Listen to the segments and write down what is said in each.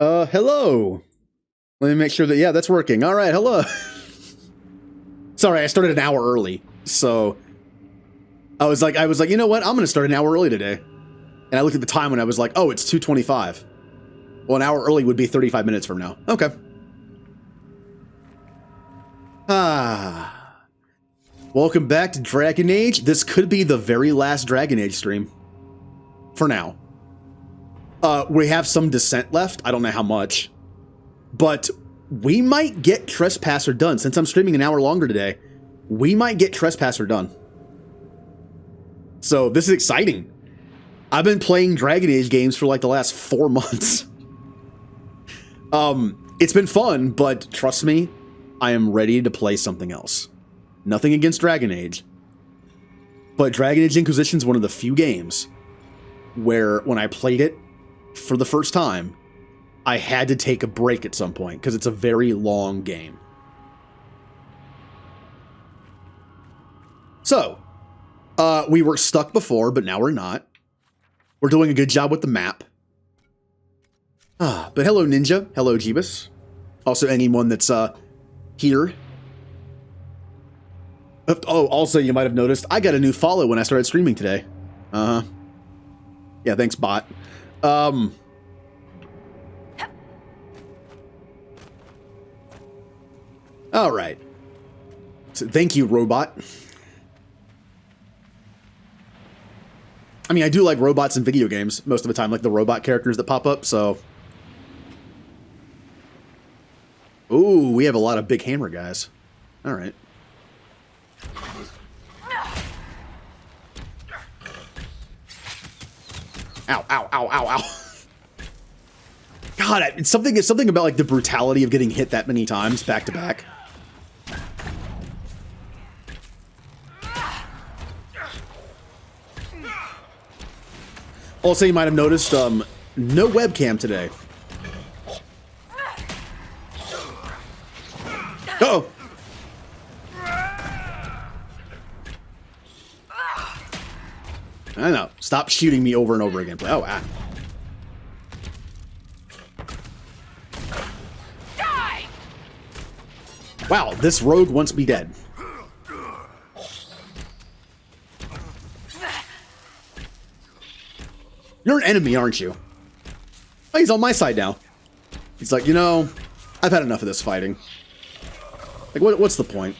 Hello. Let me make sure that, yeah, that's working. All right, hello. Sorry, I started an hour early. So I was like, you know what? I'm going to start an hour early today. And I looked at the time and I was like, oh, it's 2:25. Well, an hour early would be 35 minutes from now. Okay. Welcome back to Dragon Age. This could be the very last Dragon Age stream. For now. We have some Descent left. I don't know how much. But we might get Trespasser done. Since I'm streaming an hour longer today, we might get Trespasser done. So this is exciting. I've been playing Dragon Age games for like the last 4 months. It's been fun, but trust me, I am ready to play something else. Nothing against Dragon Age. But Dragon Age Inquisition is one of the few games where when I played it for the first time, I had to take a break at some point because it's a very long game. So, we were stuck before, but now we're not. We're doing a good job with the map. But hello, Ninja. Hello, Jeebus. Also, anyone that's here. Oh, also, you might have noticed, I got a new follow when I started streaming today. Uh-huh. Yeah, thanks, bot. All right. So, thank you, robot. I mean, I do like robots in video games most of the time, like the robot characters that pop up, so... Ooh, we have a lot of big hammer guys. All right. Ow, ow, ow, ow, ow. God, it's something about like the brutality of getting hit that many times back to back. Also, you might have noticed, no webcam today. Uh-oh. I know. Stop shooting me over and over again. Oh, ah. Die! Wow, this rogue wants me dead. You're an enemy, aren't you? Oh, he's on my side now. He's like, you know, I've had enough of this fighting. Like, what's the point?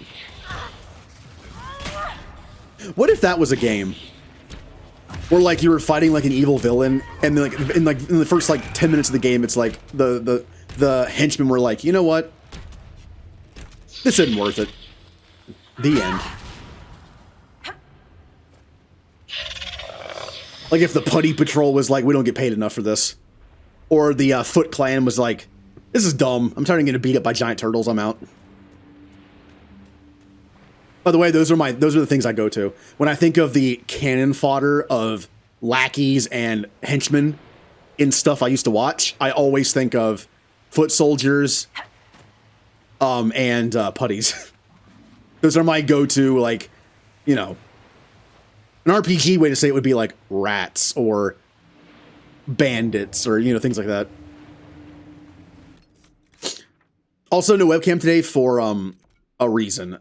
What if that was a game where, like, you were fighting like an evil villain, and then, in the first like 10 minutes of the game, it's like the henchmen were like, you know what? This isn't worth it. The end. Like if the Putty Patrol was like, we don't get paid enough for this, or the Foot Clan was like, this is dumb. I'm tired of getting beat up by giant turtles. I'm out. By the way, those are the things I go to when I think of the cannon fodder of lackeys and henchmen in stuff I used to watch. I always think of foot soldiers, and putties. Those are my go-to, like, you know, an RPG way to say it would be like rats or bandits or, you know, things like that. Also, no webcam today for a reason.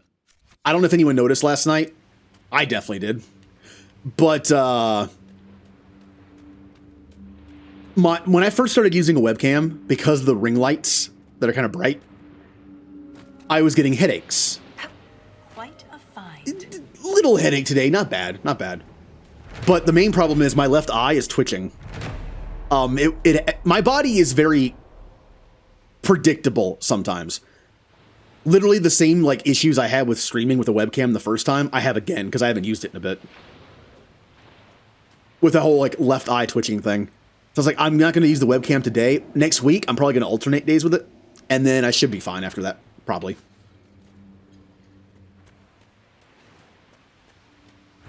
I don't know if anyone noticed last night. I definitely did. But when I first started using a webcam, because of the ring lights that are kind of bright, I was getting headaches. Quite a find. Little headache today, not bad, not bad. But the main problem is my left eye is twitching. My body is very predictable sometimes. Literally the same like issues I had with streaming with a webcam the first time, I have again because I haven't used it in a bit. With the whole like left eye twitching thing. So I was like, I'm not going to use the webcam today. Next week, I'm probably going to alternate days with it. And then I should be fine after that, probably.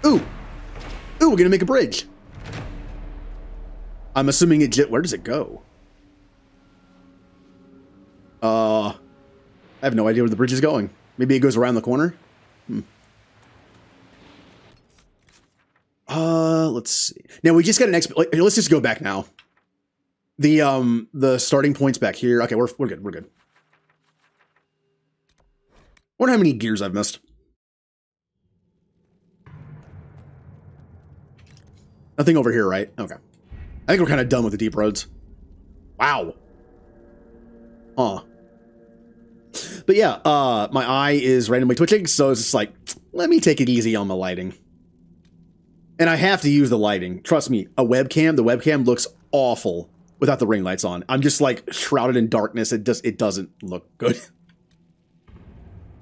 Ooh, we're going to make a bridge. I'm assuming where does it go? I have no idea where the bridge is going. Maybe it goes around the corner? Let's see. Now, we just got an let's just go back now. The starting point's back here. Okay, we're good. We're good. Wonder how many gears I've missed. Nothing over here, right? Okay. I think we're kind of done with the deep roads. Wow. Huh. But yeah, my eye is randomly twitching, so it's just like, let me take it easy on the lighting. And I have to use the lighting. Trust me, the webcam looks awful without the ring lights on. I'm just like shrouded in darkness. It doesn't look good.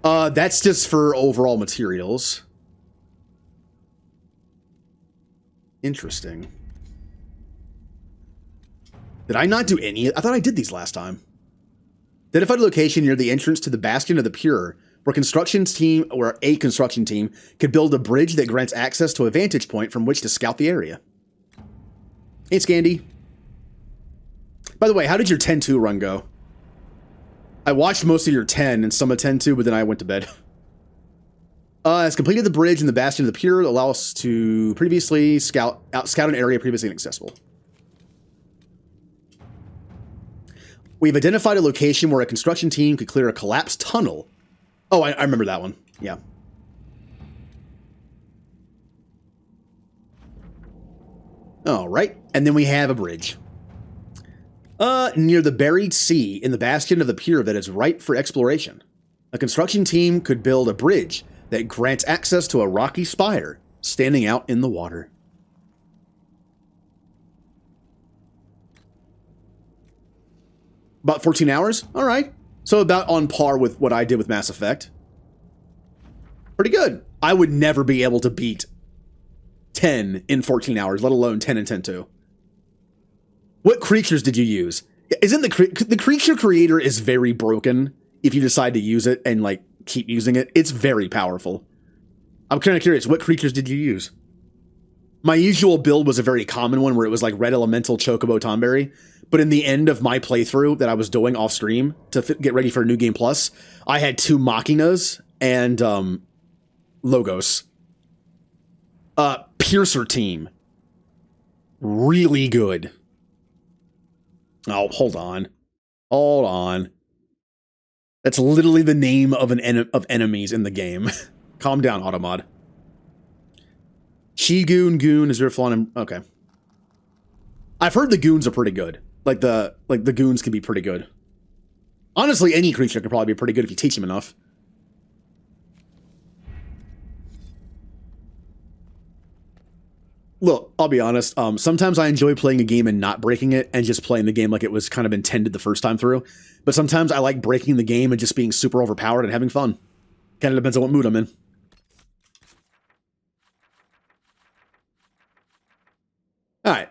That's just for overall materials. Interesting. Did I not do any? I thought I did these last time. Identified a location near the entrance to the Bastion of the Pure, where a construction team could build a bridge that grants access to a vantage point from which to scout the area. Hey, Scandy. By the way, how did your 10-2 run go? I watched most of your 10 and some of 10-2, but then I went to bed. Has completed the bridge in the Bastion of the Pure, allow us to previously scout an area previously inaccessible. We've identified a location where a construction team could clear a collapsed tunnel. Oh, I remember that one. Yeah. All right. And then we have a bridge. Near the buried sea in the Bastion of the Pure that is ripe for exploration. A construction team could build a bridge that grants access to a rocky spire standing out in the water. About 14 hours? All right. So about on par with what I did with Mass Effect. Pretty good. I would never be able to beat 10 in 14 hours, let alone 10 and 10-2. What creatures did you use? Isn't the creature creator is very broken if you decide to use it and like keep using it. It's very powerful. I'm kind of curious, what creatures did you use? My usual build was a very common one where it was like Red Elemental Chocobo Tomberry. But in the end of my playthrough that I was doing off stream to get ready for New Game Plus, I had 2 Machinas and Logos. Piercer team. Really good. Oh, hold on. Hold on. That's literally the name of of enemies in the game. Calm down, Automod. Goon is there flawn? Okay. I've heard the goons are pretty good. Like the goons can be pretty good. Honestly, any creature can probably be pretty good if you teach them enough. Look, I'll be honest. Sometimes I enjoy playing a game and not breaking it and just playing the game like it was kind of intended the first time through. But sometimes I like breaking the game and just being super overpowered and having fun. Kind of depends on what mood I'm in. All right.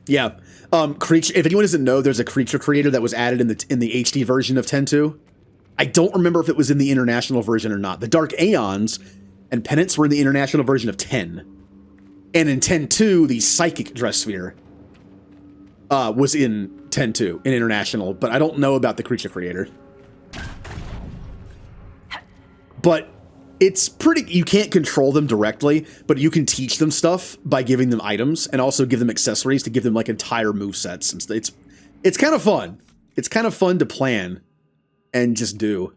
Yeah. Creature. If anyone doesn't know, there's a creature creator that was added in the HD version of 10.2. I don't remember if it was in the international version or not. The Dark Aeons and Penance were in the international version of 10. And in 10.2, the Psychic Dress Sphere was in 10.2, in international, but I don't know about the creature creator. But it's pretty, you can't control them directly, but you can teach them stuff by giving them items and also give them accessories to give them like entire movesets. It's kind of fun. It's kind of fun to plan and just do.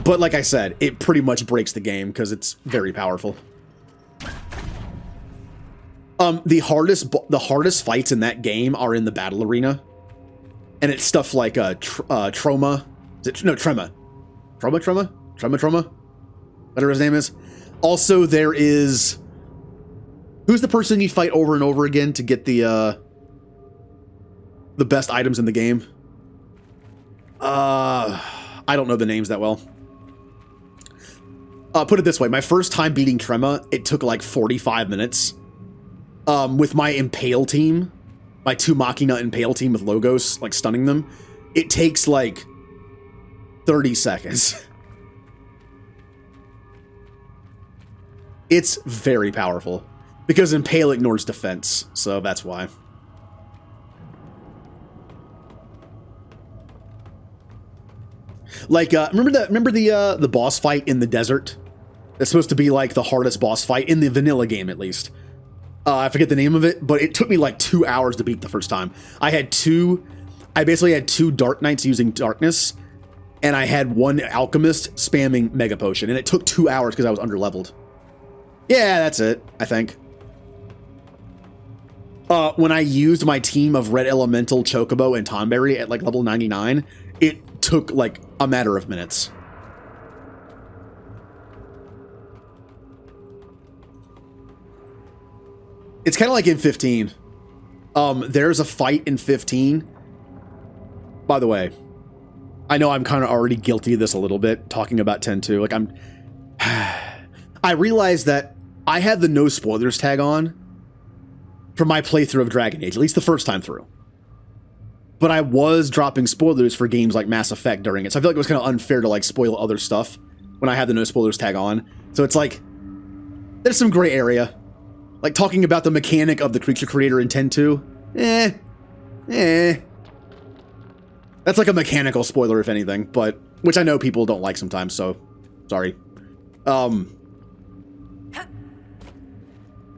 But like I said, it pretty much breaks the game because it's very powerful. The hardest fights in that game are in the battle arena. And it's stuff like Troma. Trema. Whatever his name is. Also, there is... Who's the person you fight over and over again to get the best items in the game? I don't know the names that well. Put it this way. My first time beating Trema, it took like 45 minutes. With my Impale team, my 2 Machina Impale team with Logos, like stunning them, it takes like 30 seconds. It's very powerful because Impale ignores defense, so that's why. Like, remember the boss fight in the desert It's supposed to be like the hardest boss fight in the vanilla game, at least. I forget the name of it, but it took me like 2 hours to beat the first time. I basically had 2 Dark Knights using darkness, and I had 1 alchemist spamming Mega Potion, and it took 2 hours because I was underleveled. Yeah, that's it, I think. When I used my team of Red Elemental, Chocobo, and Tonberry at like level 99, it took like a matter of minutes. It's kind of like in 15. There's a fight in 15. By the way, I know I'm kind of already guilty of this a little bit, talking about 10-2. Like, I realized that I had the no spoilers tag on for my playthrough of Dragon Age, at least the first time through. But I was dropping spoilers for games like Mass Effect during it, so I feel like it was kind of unfair to, like, spoil other stuff when I had the no spoilers tag on. So it's like, there's some gray area. Like, talking about the mechanic of the creature creator in 10-2, that's like a mechanical spoiler, if anything, but, which I know people don't like sometimes, so, sorry.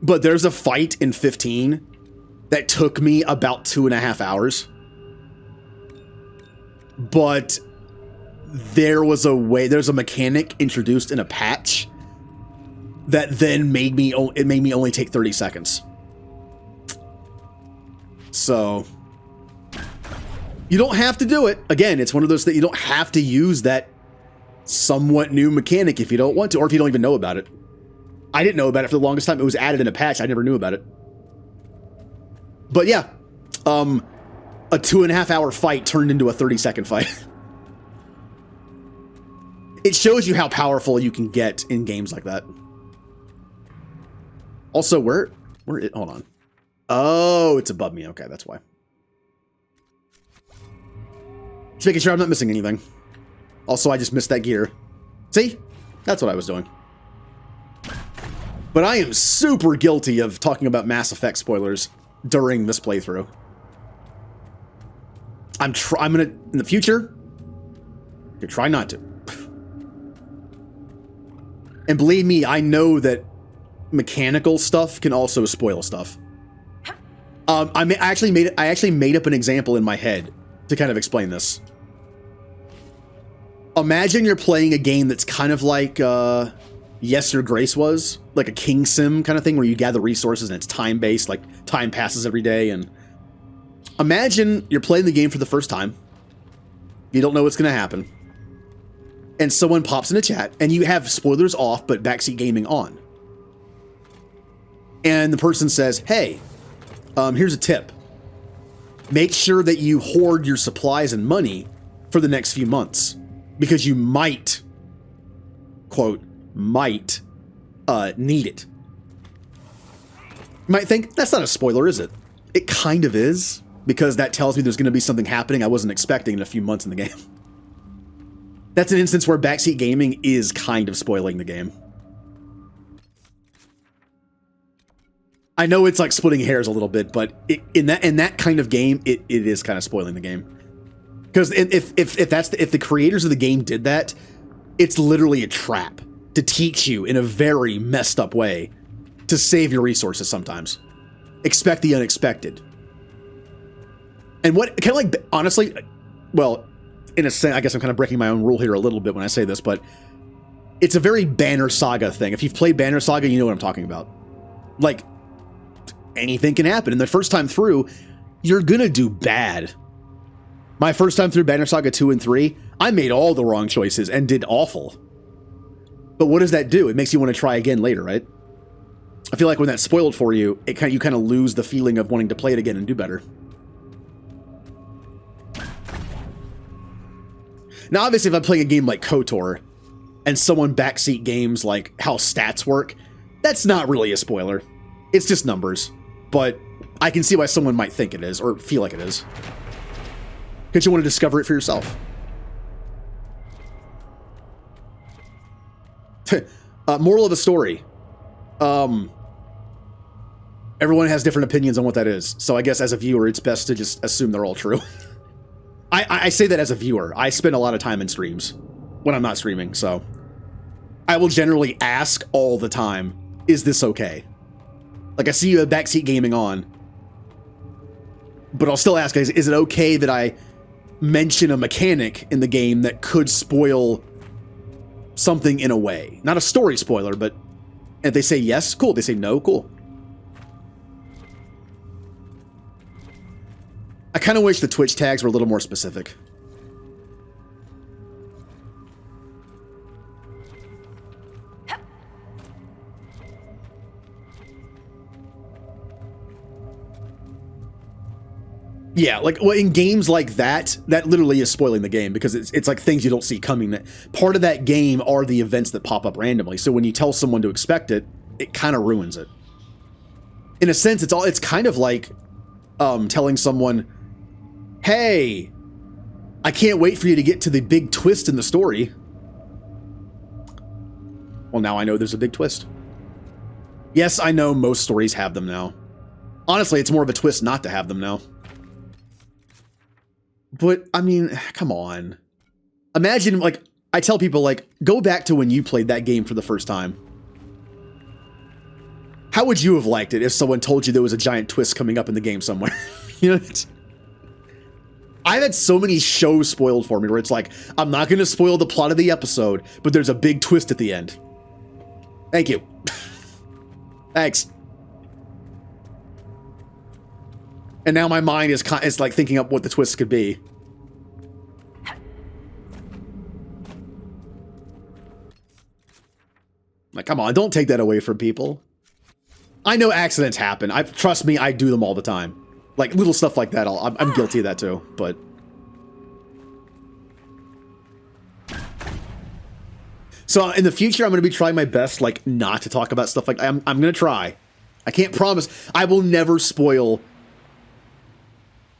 But there's a fight in 15 that took me about 2.5 hours. But there's a mechanic introduced in a patch that then made me only take 30 seconds. So you don't have to do it. Again, it's one of those that you don't have to use that somewhat new mechanic if you don't want to, or if you don't even know about it. I didn't know about it for the longest time. It was added in a patch. I never knew about it. But yeah, a 2.5 hour fight turned into a 30-second fight. It shows you how powerful you can get in games like that. Also, hold on. Oh, it's above me. Okay, that's why. Just making sure I'm not missing anything. Also, I just missed that gear. See? That's what I was doing. But I am super guilty of talking about Mass Effect spoilers during this playthrough. I'm gonna, in the future, to try not to. And believe me, I know that mechanical stuff can also spoil stuff. I actually made up an example in my head to kind of explain this. Imagine you're playing a game that's kind of like Yes Your Grace was, like a King Sim kind of thing where you gather resources and it's time-based, like time passes every day. And imagine you're playing the game for the first time. You don't know what's going to happen. And someone pops in a chat and you have spoilers off, but backseat gaming on. And the person says, hey, here's a tip. Make sure that you hoard your supplies and money for the next few months because you might, quote, might need it. You might think, that's not a spoiler, is it? It kind of is, because that tells me there's going to be something happening I wasn't expecting in a few months in the game. That's an instance where backseat gaming is kind of spoiling the game. I know it's like splitting hairs a little bit, but in that kind of game, it is kind of spoiling the game. Because if the creators of the game did that, it's literally a trap to teach you in a very messed up way to save your resources sometimes. Expect the unexpected. And what, kind of like, honestly, well, in a sense, I guess I'm kind of breaking my own rule here a little bit when I say this, but it's a very Banner Saga thing. If you've played Banner Saga, you know what I'm talking about. Like, anything can happen. And the first time through, you're gonna do bad. My first time through Banner Saga 2 and 3, I made all the wrong choices and did awful. But what does that do? It makes you want to try again later, right? I feel like when that's spoiled for you, you kind of lose the feeling of wanting to play it again and do better. Now, obviously, if I'm playing a game like KOTOR, and someone backseat games like how stats work, that's not really a spoiler. It's just numbers. But I can see why someone might think it is, or feel like it is. Because you want to discover it for yourself. Moral of the story. Everyone has different opinions on what that is. So I guess as a viewer, it's best to just assume they're all true. I say that as a viewer. I spend a lot of time in streams when I'm not streaming, so I will generally ask all the time, is this okay? Like, I see you have backseat gaming on, but I'll still ask, guys, is it okay that I mention a mechanic in the game that could spoil something in a way? Not a story spoiler, but if they say yes, cool. They say no, cool. I kind of wish the Twitch tags were a little more specific. Yeah, like, well, in games like that, that literally is spoiling the game because it's like things you don't see coming. That part of that game are the events that pop up randomly. So when you tell someone to expect it, it kind of ruins it. In a sense, it's kind of like telling someone, "Hey, I can't wait for you to get to the big twist in the story." Well, now I know there's a big twist. Yes, I know most stories have them now. Honestly, it's more of a twist not to have them now. But, I mean, come on. Imagine, like, I tell people, like, go back to when you played that game for the first time. How would you have liked it if someone told you there was a giant twist coming up in the game somewhere? You know, I've had so many shows spoiled for me where it's like, I'm not going to spoil the plot of the episode, but there's a big twist at the end. Thank you. Thanks. And now my mind is like thinking up what the twist could be. Like, come on, don't take that away from people. I know accidents happen. Trust me, I do them all the time. Like, little stuff like that, I'm guilty of that too, but... So, in the future, I'm going to be trying my best, like, not to talk about stuff like... I'm going to try. I can't promise. I will never spoil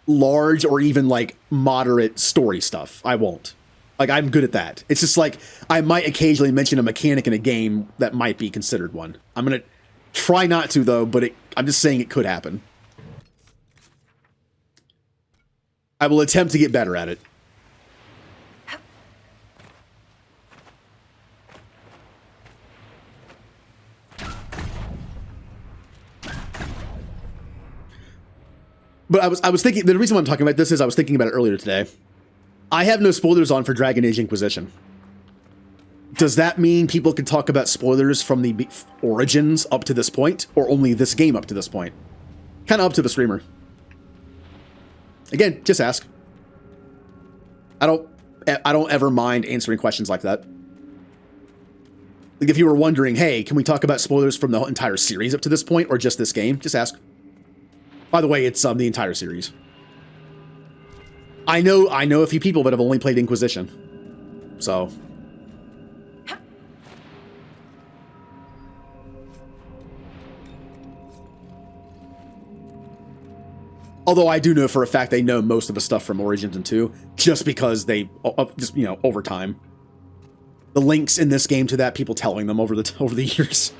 large or even, like, moderate story stuff. I won't. Like, I'm good at that. It's just like, I might occasionally mention a mechanic in a game that might be considered one. I'm going to try not to, though, but I'm just saying it could happen. I will attempt to get better at it. But I was thinking, the reason why I'm talking about this is I was thinking about it earlier today. I have no spoilers on for Dragon Age Inquisition. Does that mean people can talk about spoilers from the origins up to this point, or only this game up to this point? Kind of up to the streamer. Again, just ask. I don't ever mind answering questions like that. Like if you were wondering, hey, can we talk about spoilers from the entire series up to this point, or just this game? Just ask. By the way, it's the entire series. I know a few people that have only played Inquisition. So. Although I do know for a fact they know most of the stuff from Origins and 2, just because they, just, you know, over time. The links in this game to that, people telling them over the years.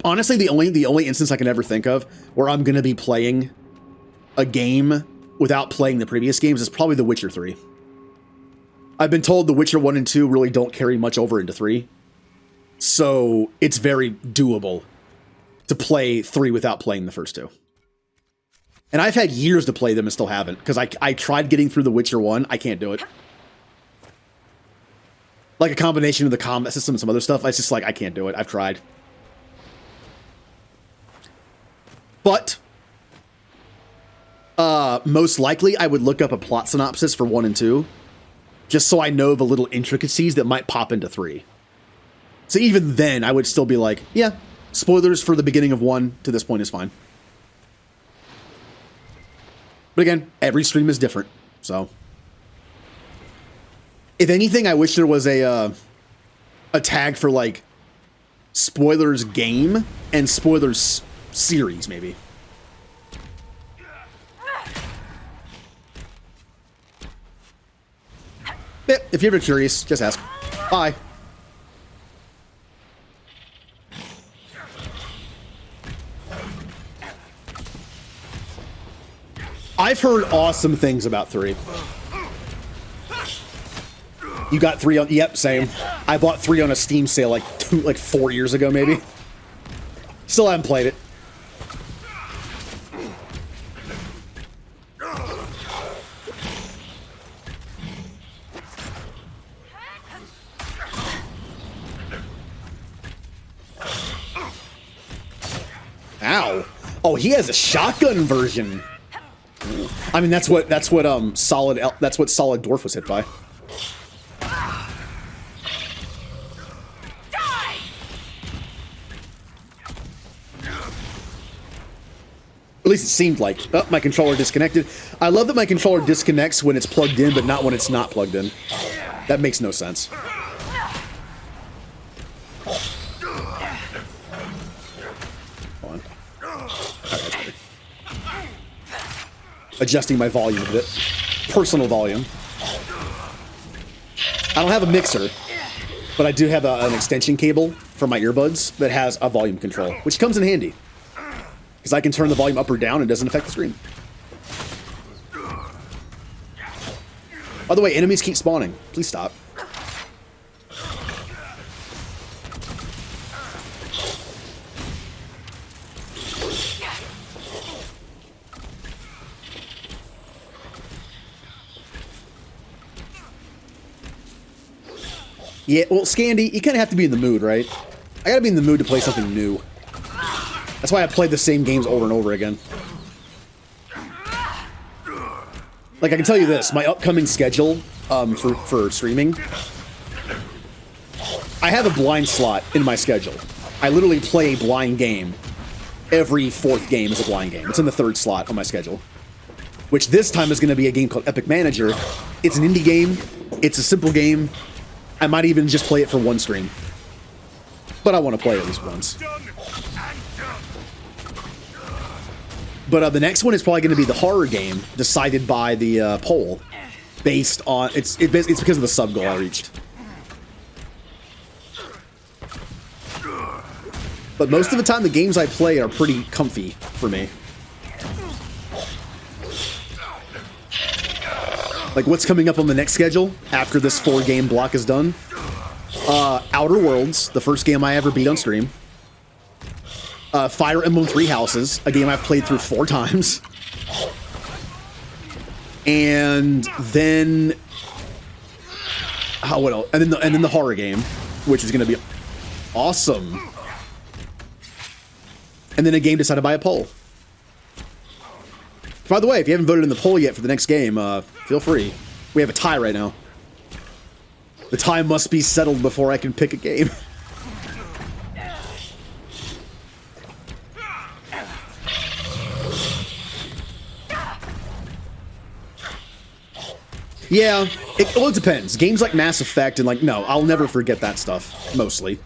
Honestly, the only instance I can ever think of where I'm going to be playing a game without playing the previous games is probably The Witcher 3. I've been told The Witcher 1 and 2 really don't carry much over into 3. So it's very doable to play 3 without playing the first 2. And I've had years to play them and still haven't, because I tried getting through The Witcher 1. I can't do it. Like a combination of the combat system and some other stuff. It's just like, I can't do it. I've tried. But most likely I would look up a plot synopsis for 1 and 2, just so I know the little intricacies that might pop into 3. So even then, I would still be like, yeah, spoilers for the beginning of 1 to this point is fine. But again, every stream is different, so. If anything, I wish there was a tag for, like, spoilers game and spoilers series, maybe. But if you're ever curious, just ask. Bye. I've heard awesome things about 3. You got 3 on... Yep, same. I bought 3 on a Steam sale like 4 years ago, maybe. Still haven't played it. Ow. Oh, he has a shotgun version. I mean, that's what Solid Dwarf was hit by. At least it seemed like. Oh, my controller disconnected. I love that my controller disconnects when it's plugged in, but not when it's not plugged in. That makes no sense. Hold on. Okay, adjusting my volume a bit. Personal volume. I don't have a mixer, but I do have an extension cable for my earbuds that has a volume control, which comes in handy. Because I can turn the volume up or down and it doesn't affect the screen. By the way, enemies keep spawning. Please stop. Yeah, well, Scandy, you kind of have to be in the mood, right? I gotta be in the mood to play something new. That's why I played the same games over and over again. Like, I can tell you this, my upcoming schedule for streaming, I have a blind slot in my schedule. I literally play a blind game. Every 4th game is a blind game. It's in the 3rd slot on my schedule. Which this time is going to be a game called Epic Manager. It's an indie game. It's a simple game. I might even just play it for 1 stream. But I want to play it at least once. But the next one is probably going to be the horror game, decided by the poll, based on it's because of the sub goal I reached. But most of the time, the games I play are pretty comfy for me. Like what's coming up on the next schedule after this 4-game block is done? Outer Worlds, the first game I ever beat on stream. Fire Emblem Three Houses, a game I've played through 4 times. And then... what else? And then the horror game, which is going to be awesome. And then a game decided by a poll. By the way, if you haven't voted in the poll yet for the next game, feel free. We have a tie right now. The tie must be settled before I can pick a game. Yeah, well, it depends. Games like Mass Effect and no, I'll never forget that stuff, mostly.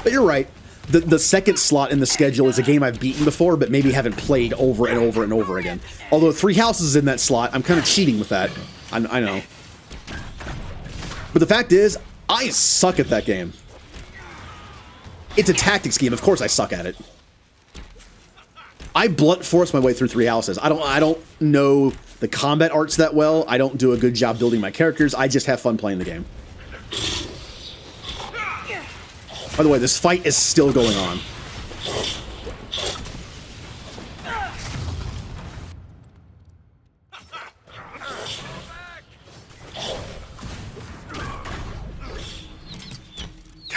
But you're right. The second slot in the schedule is a game I've beaten before, but maybe haven't played over and over and over again. Although Three Houses is in that slot, I'm kind of cheating with that. I know. But the fact is, I suck at that game. It's a tactics game. Of course I suck at it. I blunt force my way through Three Houses. I don't know the combat arts that well. I don't do a good job building my characters. I just have fun playing the game. By the way, this fight is still going on.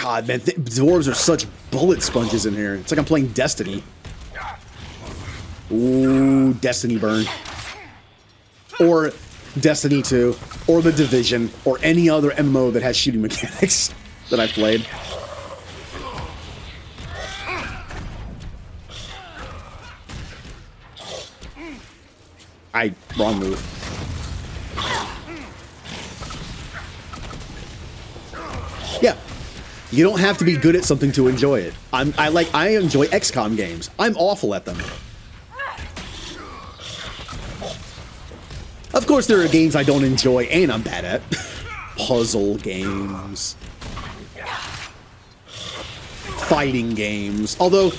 God, man, dwarves are such bullet sponges in here. It's like I'm playing Destiny. Ooh, Destiny burn. Or Destiny 2, or The Division, or any other MMO that has shooting mechanics that I've played. Wrong move. Yeah. You don't have to be good at something to enjoy it. I enjoy XCOM games. I'm awful at them. Of course, there are games I don't enjoy and I'm bad at. Puzzle games. Fighting games. Although,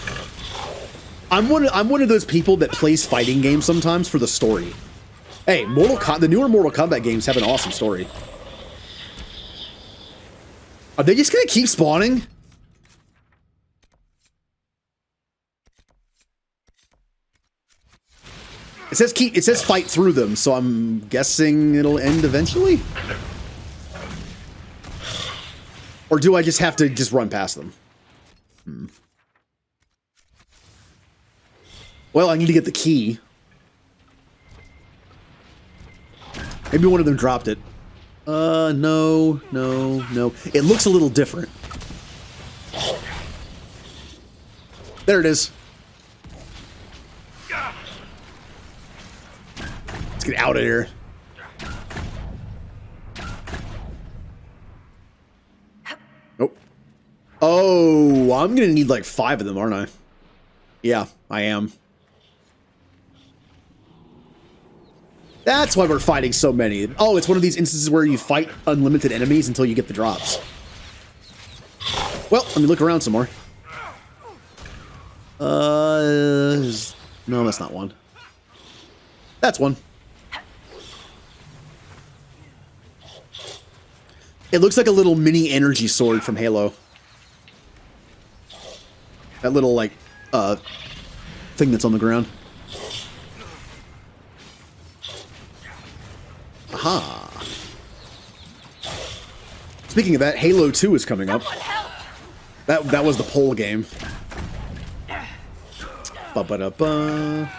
I'm one of those people that plays fighting games sometimes for the story. Hey, the newer Mortal Kombat games have an awesome story. Are they just gonna keep spawning? It says fight through them, so I'm guessing it'll end eventually? Or do I just have to just run past them? Well, I need to get the key. Maybe one of them dropped it. No. It looks a little different. There it is. Let's get out of here. Nope. Oh, I'm gonna need like 5 of them, aren't I? Yeah, I am. That's why we're fighting so many. Oh, it's one of these instances where you fight unlimited enemies until you get the drops. Well, let me look around some more. No, that's not one. That's one. It looks like a little mini energy sword from Halo. That little, like, thing that's on the ground. Aha. Speaking of that, Halo 2 is coming up. That was the poll game. Ba-ba-da-ba.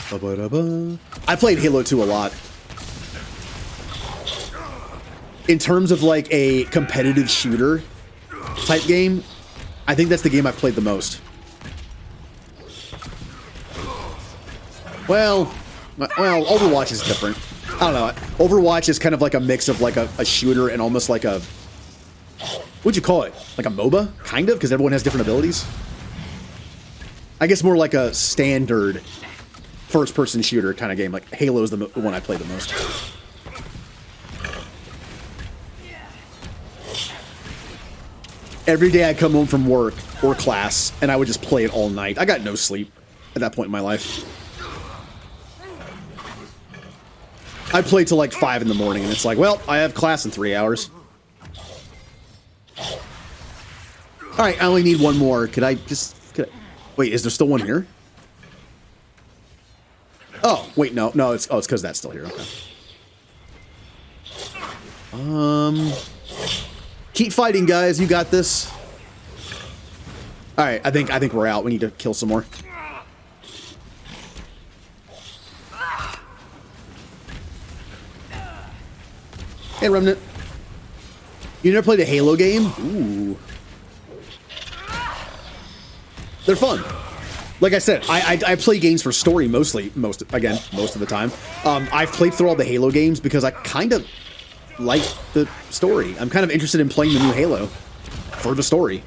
Ba-ba-da-ba. I played Halo 2 a lot. In terms of like a competitive shooter type game, I think that's the game I've played the most. Well, Overwatch is different. I don't know. Overwatch is kind of like a mix of like a shooter and almost like a... What'd you call it? Like a MOBA? Kind of? Because everyone has different abilities? I guess more like a standard first-person shooter kind of game. Like Halo is the one I play the most. Every day I come home from work or class, and I would just play it all night. I got no sleep at that point in my life. I play till like 5 in the morning, and it's like, well, I have class in 3 hours. Alright, I only need one more. Wait, is there still one here? Oh, wait, no, it's because that's still here. Okay. Keep fighting, guys. You got this. Alright, I think we're out. We need to kill some more. Hey, Remnant. You never played a Halo game? Ooh. They're fun. Like I said, I play games for story most of the time. I've played through all the Halo games because I kind of like the story. I'm kind of interested in playing the new Halo for the story.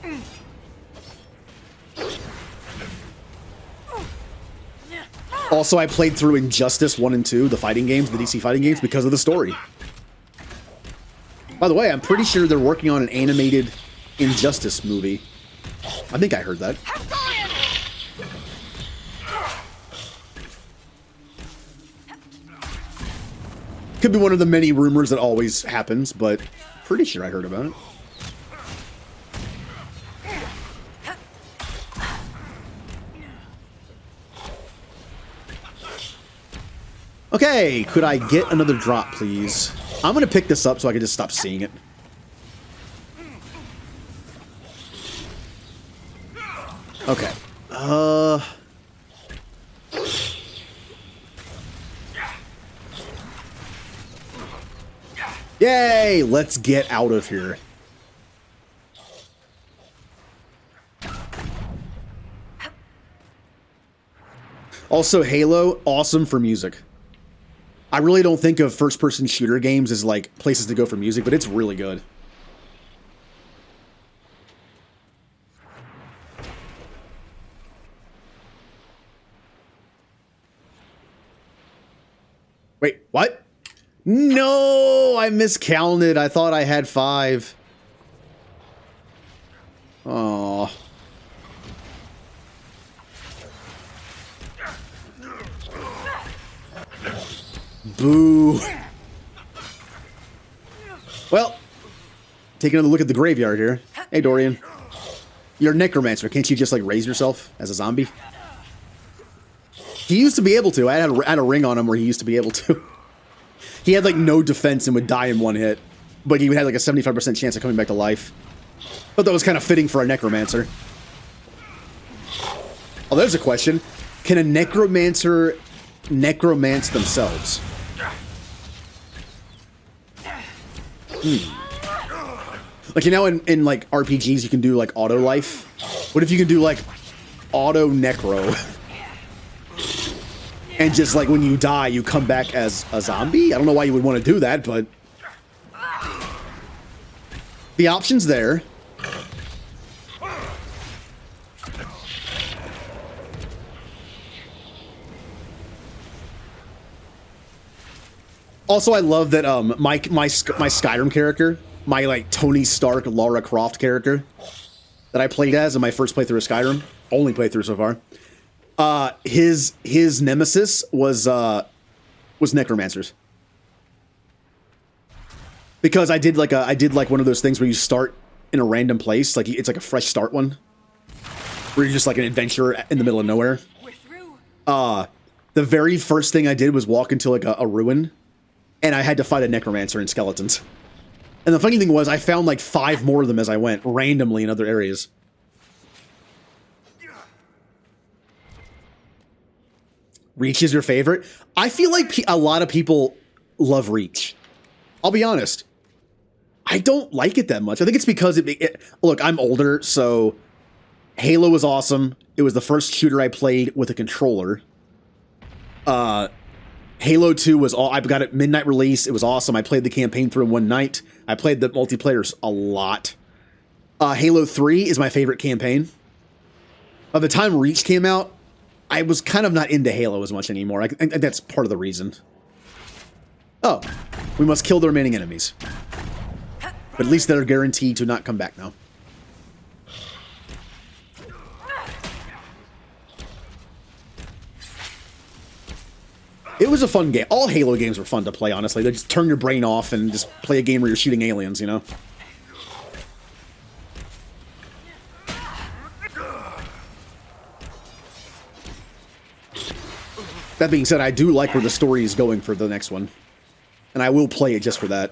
Also, I played through Injustice 1 and 2, the fighting games, the DC fighting games, because of the story. By the way, I'm pretty sure they're working on an animated Injustice movie. I think I heard that. Could be one of the many rumors that always happens, but pretty sure I heard about it. Okay, could I get another drop, please? I'm gonna pick this up so I can just stop seeing it. Okay. Yay! Let's get out of here. Also, Halo, awesome for music. I really don't think of first-person shooter games as like places to go for music, but it's really good. Wait, what? No, I miscounted. I thought I had 5. Oh. Boo. Well, taking a look at the graveyard here. Hey, Dorian. You're a necromancer. Can't you just, like, raise yourself as a zombie? He used to be able to. I had a ring on him where he used to be able to. He had, like, no defense and would die in one hit. But he had, like, a 75% chance of coming back to life. Thought that was kind of fitting for a necromancer. Oh, there's a question. Can a necromancer necromance themselves? Like, you know, in like RPGs you can do like auto life. What if you can do like auto necro? And just like when you die you come back as a zombie? I don't know why you would want to do that, but the option's there. Also, I love that my Skyrim character, my like Tony Stark, Lara Croft character that I played as in my first playthrough of Skyrim, only playthrough so far. His nemesis was necromancers. Because I did like one of those things where you start in a random place, like it's like a fresh start one, where you're just like an adventurer in the middle of nowhere. We're through. The very first thing I did was walk into like a ruin. And I had to fight a necromancer and skeletons. And the funny thing was, I found like 5 more of them as I went, randomly in other areas. Reach is your favorite? I feel like a lot of people love Reach. I'll be honest. I don't like it that much. I think it's because look, I'm older, so Halo was awesome. It was the first shooter I played with a controller. Halo 2 was I got it midnight release. It was awesome. I played the campaign through in one night. I played the multiplayers a lot. Halo 3 is my favorite campaign. By the time Reach came out, I was kind of not into Halo as much anymore. I think that's part of the reason. Oh, we must kill the remaining enemies. But at least they're guaranteed to not come back now. It was a fun game. All Halo games were fun to play, honestly. They just turn your brain off and just play a game where you're shooting aliens, you know? That being said, I do like where the story is going for the next one. And I will play it just for that.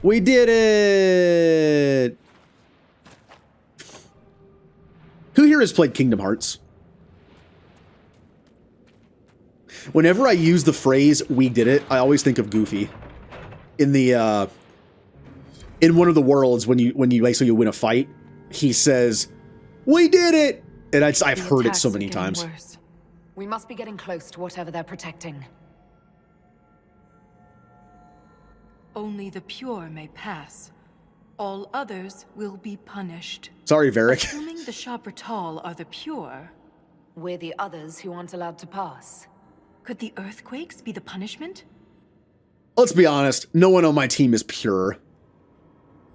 We did it! Who here has played Kingdom Hearts? Whenever I use the phrase "we did it," I always think of Goofy. In the in one of the worlds, when you basically win a fight, he says, "We did it!" And I've heard it so many times. Worse. We must be getting close to whatever they're protecting. Only the pure may pass. All others will be punished. Sorry, Varric. Assuming the Shabbatal are the pure, We're the others who aren't allowed to pass. could the earthquakes be the punishment? Let's be honest, no one on my team is pure.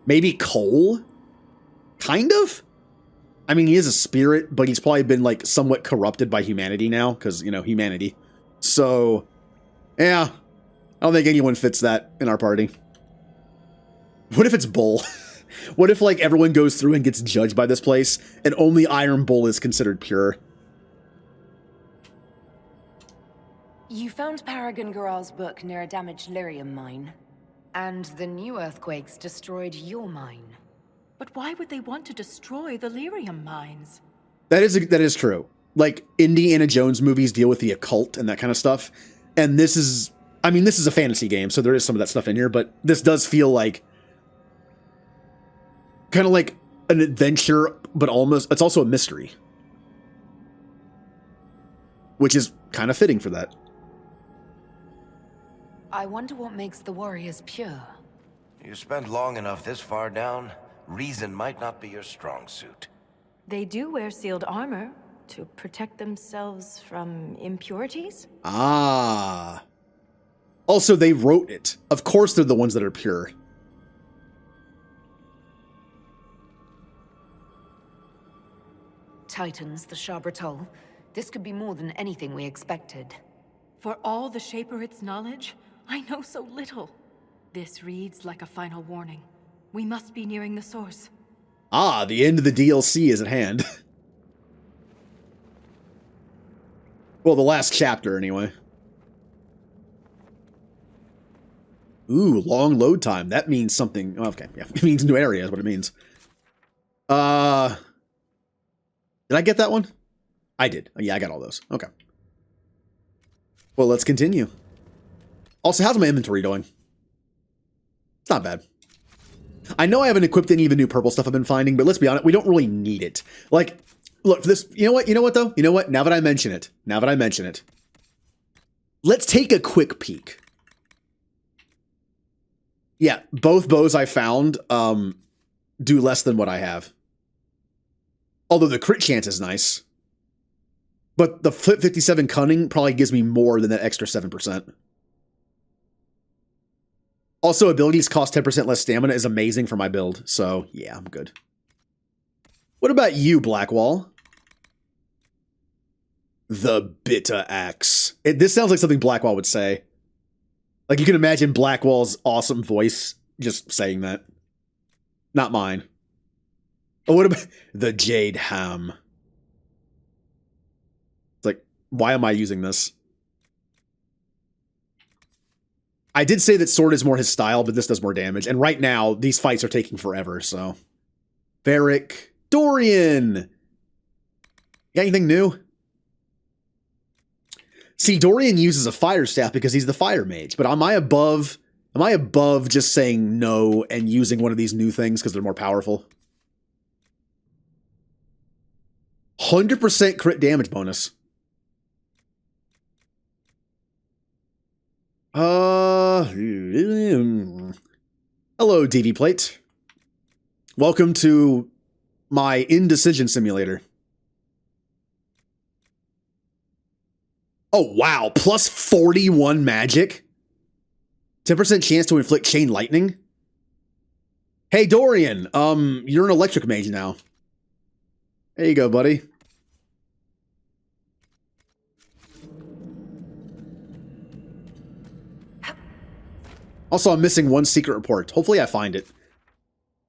Maybe Cole? Kind of? I mean, he is a spirit, but he's probably been, like, somewhat corrupted by humanity now, because, you know, humanity. So, yeah. I don't think anyone fits that in our party. What if it's Bull? What if, like, everyone goes through and gets judged by this place, and only Iron Bull is considered pure? You found Paragon Garal's book near a damaged Lyrium mine. And the new earthquakes destroyed your mine. But why would they want to destroy the Lyrium mines? That is true. Like, Indiana Jones movies deal with the occult and that kind of stuff. And this is... I mean, this is a fantasy game, so there is some of that stuff in here, but this does feel like... kind of like an adventure, but almost... it's also a mystery. Which is kind of fitting for that. I wonder what makes the warriors pure. You spent long enough this far down, reason might not be your strong suit. They do wear sealed armor to protect themselves from impurities? Ah. Also, they wrote it. Of course they're the ones that are pure. Titans, the Shabratol. This could be more than anything we expected. For all the Shaperit's knowledge, I know so little. This reads like a final warning. We must be nearing the source. Ah, the end of the DLC is at hand. Well, the last chapter, anyway. Ooh, long load time. That means something. Okay, yeah. It means new area is what it means. Did I get that one? I did. Yeah, I got all those. Okay. Well, let's continue. Also, how's my inventory doing? It's not bad. I know I haven't equipped any of the new purple stuff I've been finding, but let's be honest, we don't really need it. Like, look, this, you know what though? You know what? Now that I mention it, let's take a quick peek. Yeah, both bows I found do less than what I have. Although the crit chance is nice. But the Flip 57 Cunning probably gives me more than that extra 7%. Also, abilities cost 10% less stamina is amazing for my build. So, yeah, I'm good. What about you, Blackwall? The Bitter Axe. This sounds like something Blackwall would say. Like, you can imagine Blackwall's awesome voice just saying that. Not mine. Oh, what about the Jade Ham? It's like, why am I using this? I did say that sword is more his style, but this does more damage. And right now, these fights are taking forever, so. Varric. Dorian! Got anything new? See, Dorian uses a fire staff because he's the fire mage, but am I above just saying no and using one of these new things because they're more powerful? 100% crit damage bonus. Hello, DV Plate. Welcome to my indecision simulator. Oh, wow. Plus 41 magic? 10% chance to inflict chain lightning? Hey, Dorian. You're an electric mage now. There you go, buddy. Also, I'm missing one secret report. Hopefully I find it.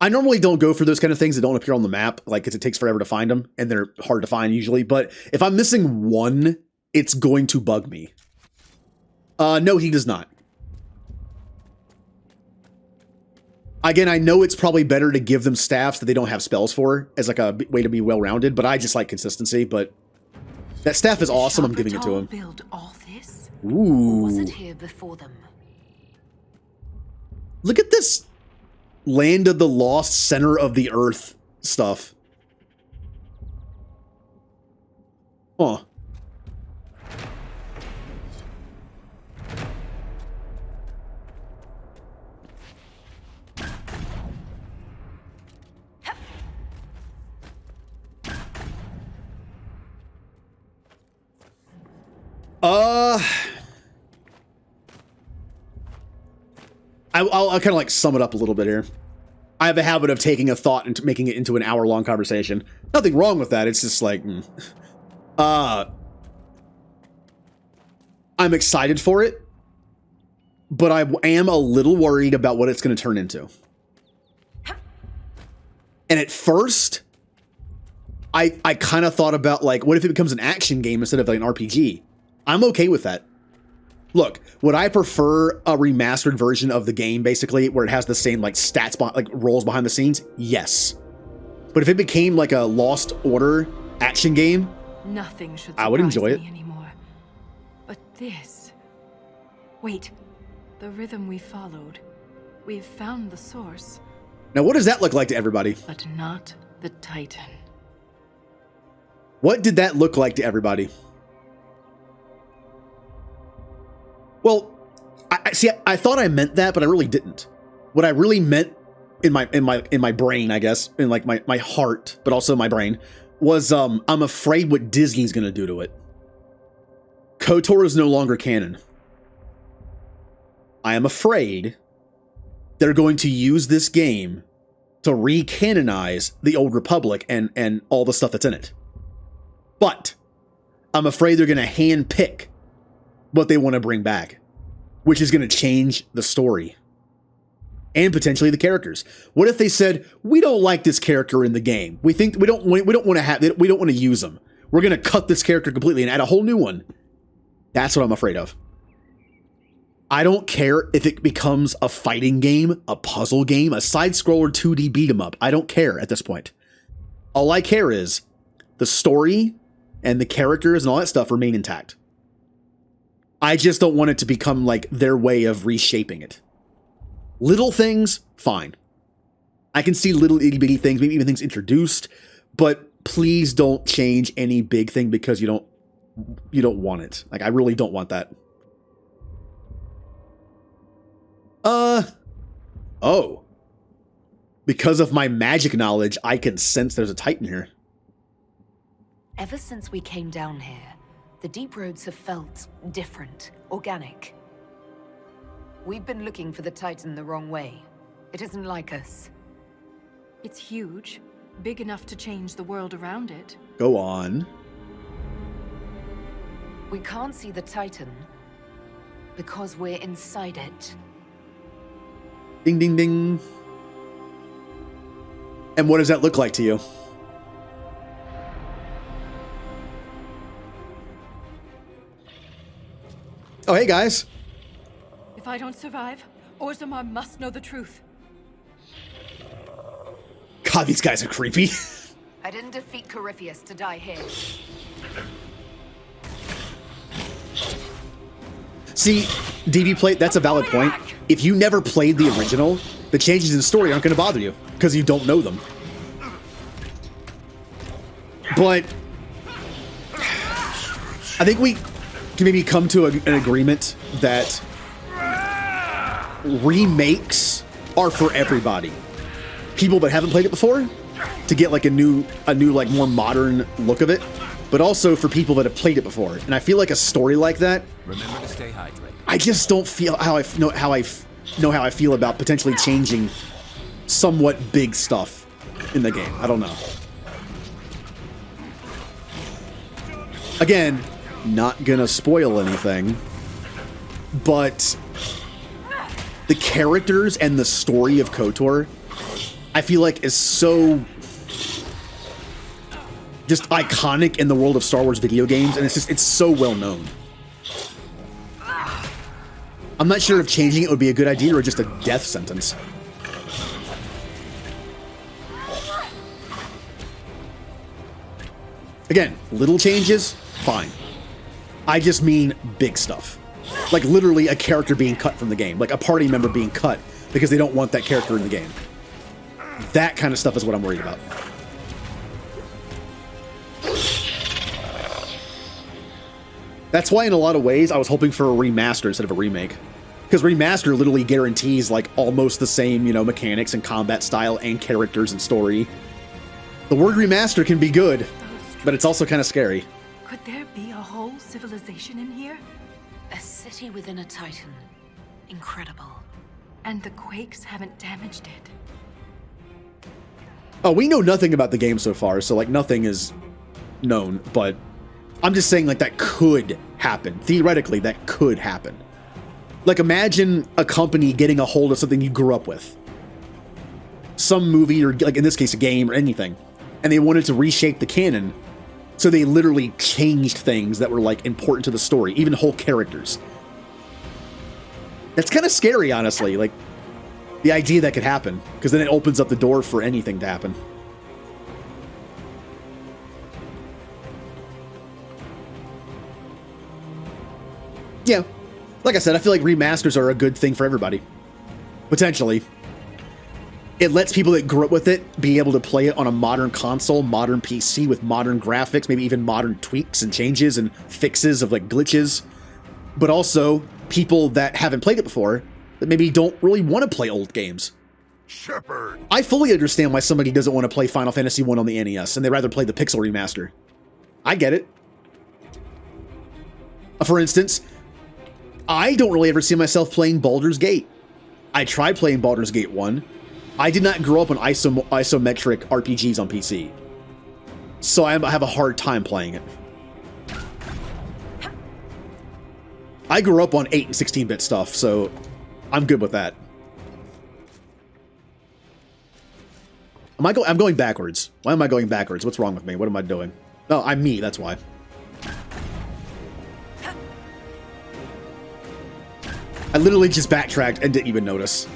I normally don't go for those kind of things that don't appear on the map, like, because it takes forever to find them, and they're hard to find usually. But if I'm missing one, it's going to bug me. No, he does not. Again, I know it's probably better to give them staffs that they don't have spells for, as like a way to be well-rounded, but I just like consistency, but that staff is awesome, I'm giving it to him. Build all this? Ooh. Or was it here before them? Look at this Land of the Lost, Center of the Earth stuff. Huh. I'll kind of like sum it up a little bit here. I have a habit of taking a thought and making it into an hour-long conversation. Nothing wrong with that. It's just like, I'm excited for it, but I am a little worried about what it's going to turn into. And at first, I kind of thought about like, what if it becomes an action game instead of like an RPG? I'm okay with that. Look, would I prefer a remastered version of the game, basically, where it has the same, like, stats, like, rolls behind the scenes? Yes. But if it became, like, a Lost Order action game, nothing should I would enjoy it. Anymore. But this... Wait. The rhythm we followed. We've found the source. Now, what does that look like to everybody? But not the Titan. What did that look like to everybody? Well, I thought I meant that, but I really didn't. What I really meant in my brain, I guess, in like my heart, but also my brain, was I'm afraid what Disney's gonna do to it. KOTOR is no longer canon. I am afraid they're going to use this game to recanonize the Old Republic and all the stuff that's in it. But I'm afraid they're gonna handpick what they want to bring back. which is going to change the story and potentially the characters. What if they said, we don't like this character in the game. We think we don't want to use them. We're going to cut this character completely and add a whole new one. That's what I'm afraid of. I don't care if it becomes a fighting game, a puzzle game, a side-scroller 2D beat-em-up. I don't care at this point. All I care is the story and the characters and all that stuff remain intact. I just don't want it to become like their way of reshaping it. Little things, fine. I can see little itty-bitty things, maybe even things introduced, but please don't change any big thing because you don't want it. Like, I really don't want that. Oh. Because of my magic knowledge, I can sense there's a Titan here. Ever since we came down here, the deep roads have felt different, organic. We've been looking for the Titan the wrong way. It isn't like us. It's huge, big enough to change the world around it. Go on. We can't see the Titan because we're inside it. Ding, ding, ding. And what does that look like to you? Oh, hey, guys. If I don't survive, Orzammar must know the truth. God, these guys are creepy. I didn't defeat Corypheus to die here. See, DV play, that's a valid point. If you never played the original, the changes in the story aren't going to bother you because you don't know them. But I think we can maybe come to an agreement that remakes are for everybody. People that haven't played it before to get like a new like more modern look of it, but also for people that have played it before. And I feel like a story like that. Remember to stay hydrated. I just don't feel how I feel about potentially changing somewhat big stuff in the game. I don't know. Again, not gonna spoil anything, but the characters and the story of KOTOR, I feel like is so just iconic in the world of Star Wars video games, and it's so well known. I'm not sure if changing it would be a good idea or just a death sentence. Again, little changes, fine. I just mean big stuff. Like literally a character being cut from the game. Like a party member being cut because they don't want that character in the game. That kind of stuff is what I'm worried about. That's why in a lot of ways I was hoping for a remaster instead of a remake. Because remaster literally guarantees like almost the same, you know, mechanics and combat style and characters and story. The word remaster can be good, but it's also kind of scary. Could there be a whole civilization in here? A city within a Titan. Incredible. And the quakes haven't damaged it. Oh, we know nothing about the game so far, so like nothing is known, but I'm just saying like that could happen. Theoretically, that could happen. Like imagine a company getting a hold of something you grew up with. Some movie or like in this case a game or anything. And they wanted to reshape the canon. So they literally changed things that were like important to the story, even whole characters. That's kind of scary, honestly, like the idea that could happen, because then it opens up the door for anything to happen. Yeah, like I said, I feel like remasters are a good thing for everybody. Potentially. It lets people that grew up with it be able to play it on a modern console, modern PC with modern graphics, maybe even modern tweaks and changes and fixes of like glitches. But also people that haven't played it before that maybe don't really want to play old games. Shepard. I fully understand why somebody doesn't want to play Final Fantasy 1 on the NES and they'd rather play the Pixel remaster. I get it. For instance, I don't really ever see myself playing Baldur's Gate. I tried playing Baldur's Gate 1. I did not grow up on isometric RPGs on PC. So I have a hard time playing it. I grew up on 8 and 16-bit stuff, so I'm good with that. I'm going backwards. Why am I going backwards? What's wrong with me? What am I doing? No, I'm me, that's why. I literally just backtracked and didn't even notice.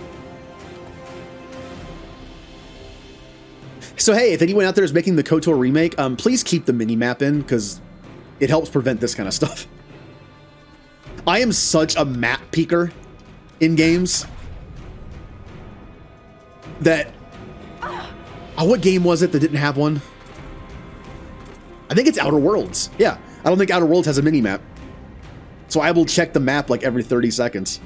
So hey, if anyone out there is making the KOTOR remake, please keep the mini-map in, because it helps prevent this kind of stuff. I am such a map peeker in games that... Oh, what game was it that didn't have one? I think it's Outer Worlds. Yeah, I don't think Outer Worlds has a mini-map. So I will check the map like every 30 seconds.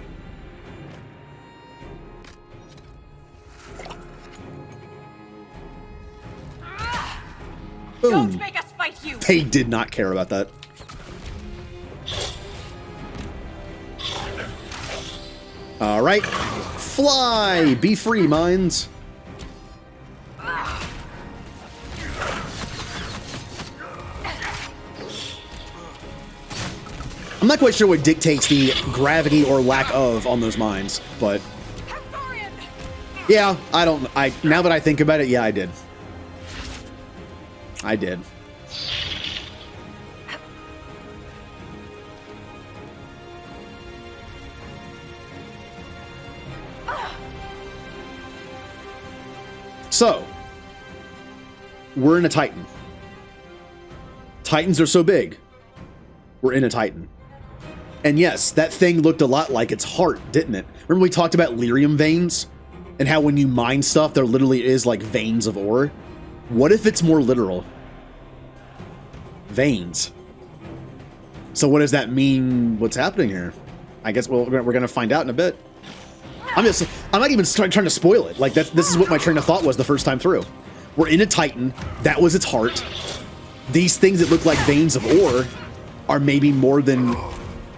Boom. Don't make us fight you. They did not care about that. All right, fly, be free, mines. I'm not quite sure what dictates the gravity or lack of on those mines, but yeah, now that I think about it, yeah, I did. I did. So, we're in a Titan. Titans are so big. We're in a Titan. And yes, that thing looked a lot like its heart, didn't it? Remember we talked about Lyrium veins? And how when you mine stuff, there literally is like veins of ore? What if it's more literal? Veins. So what does that mean? What's happening here? I guess we're going to find out in a bit. I'm not even trying to spoil it. Like this is what my train of thought was the first time through. We're in a Titan. That was its heart. These things that look like veins of ore are maybe more than...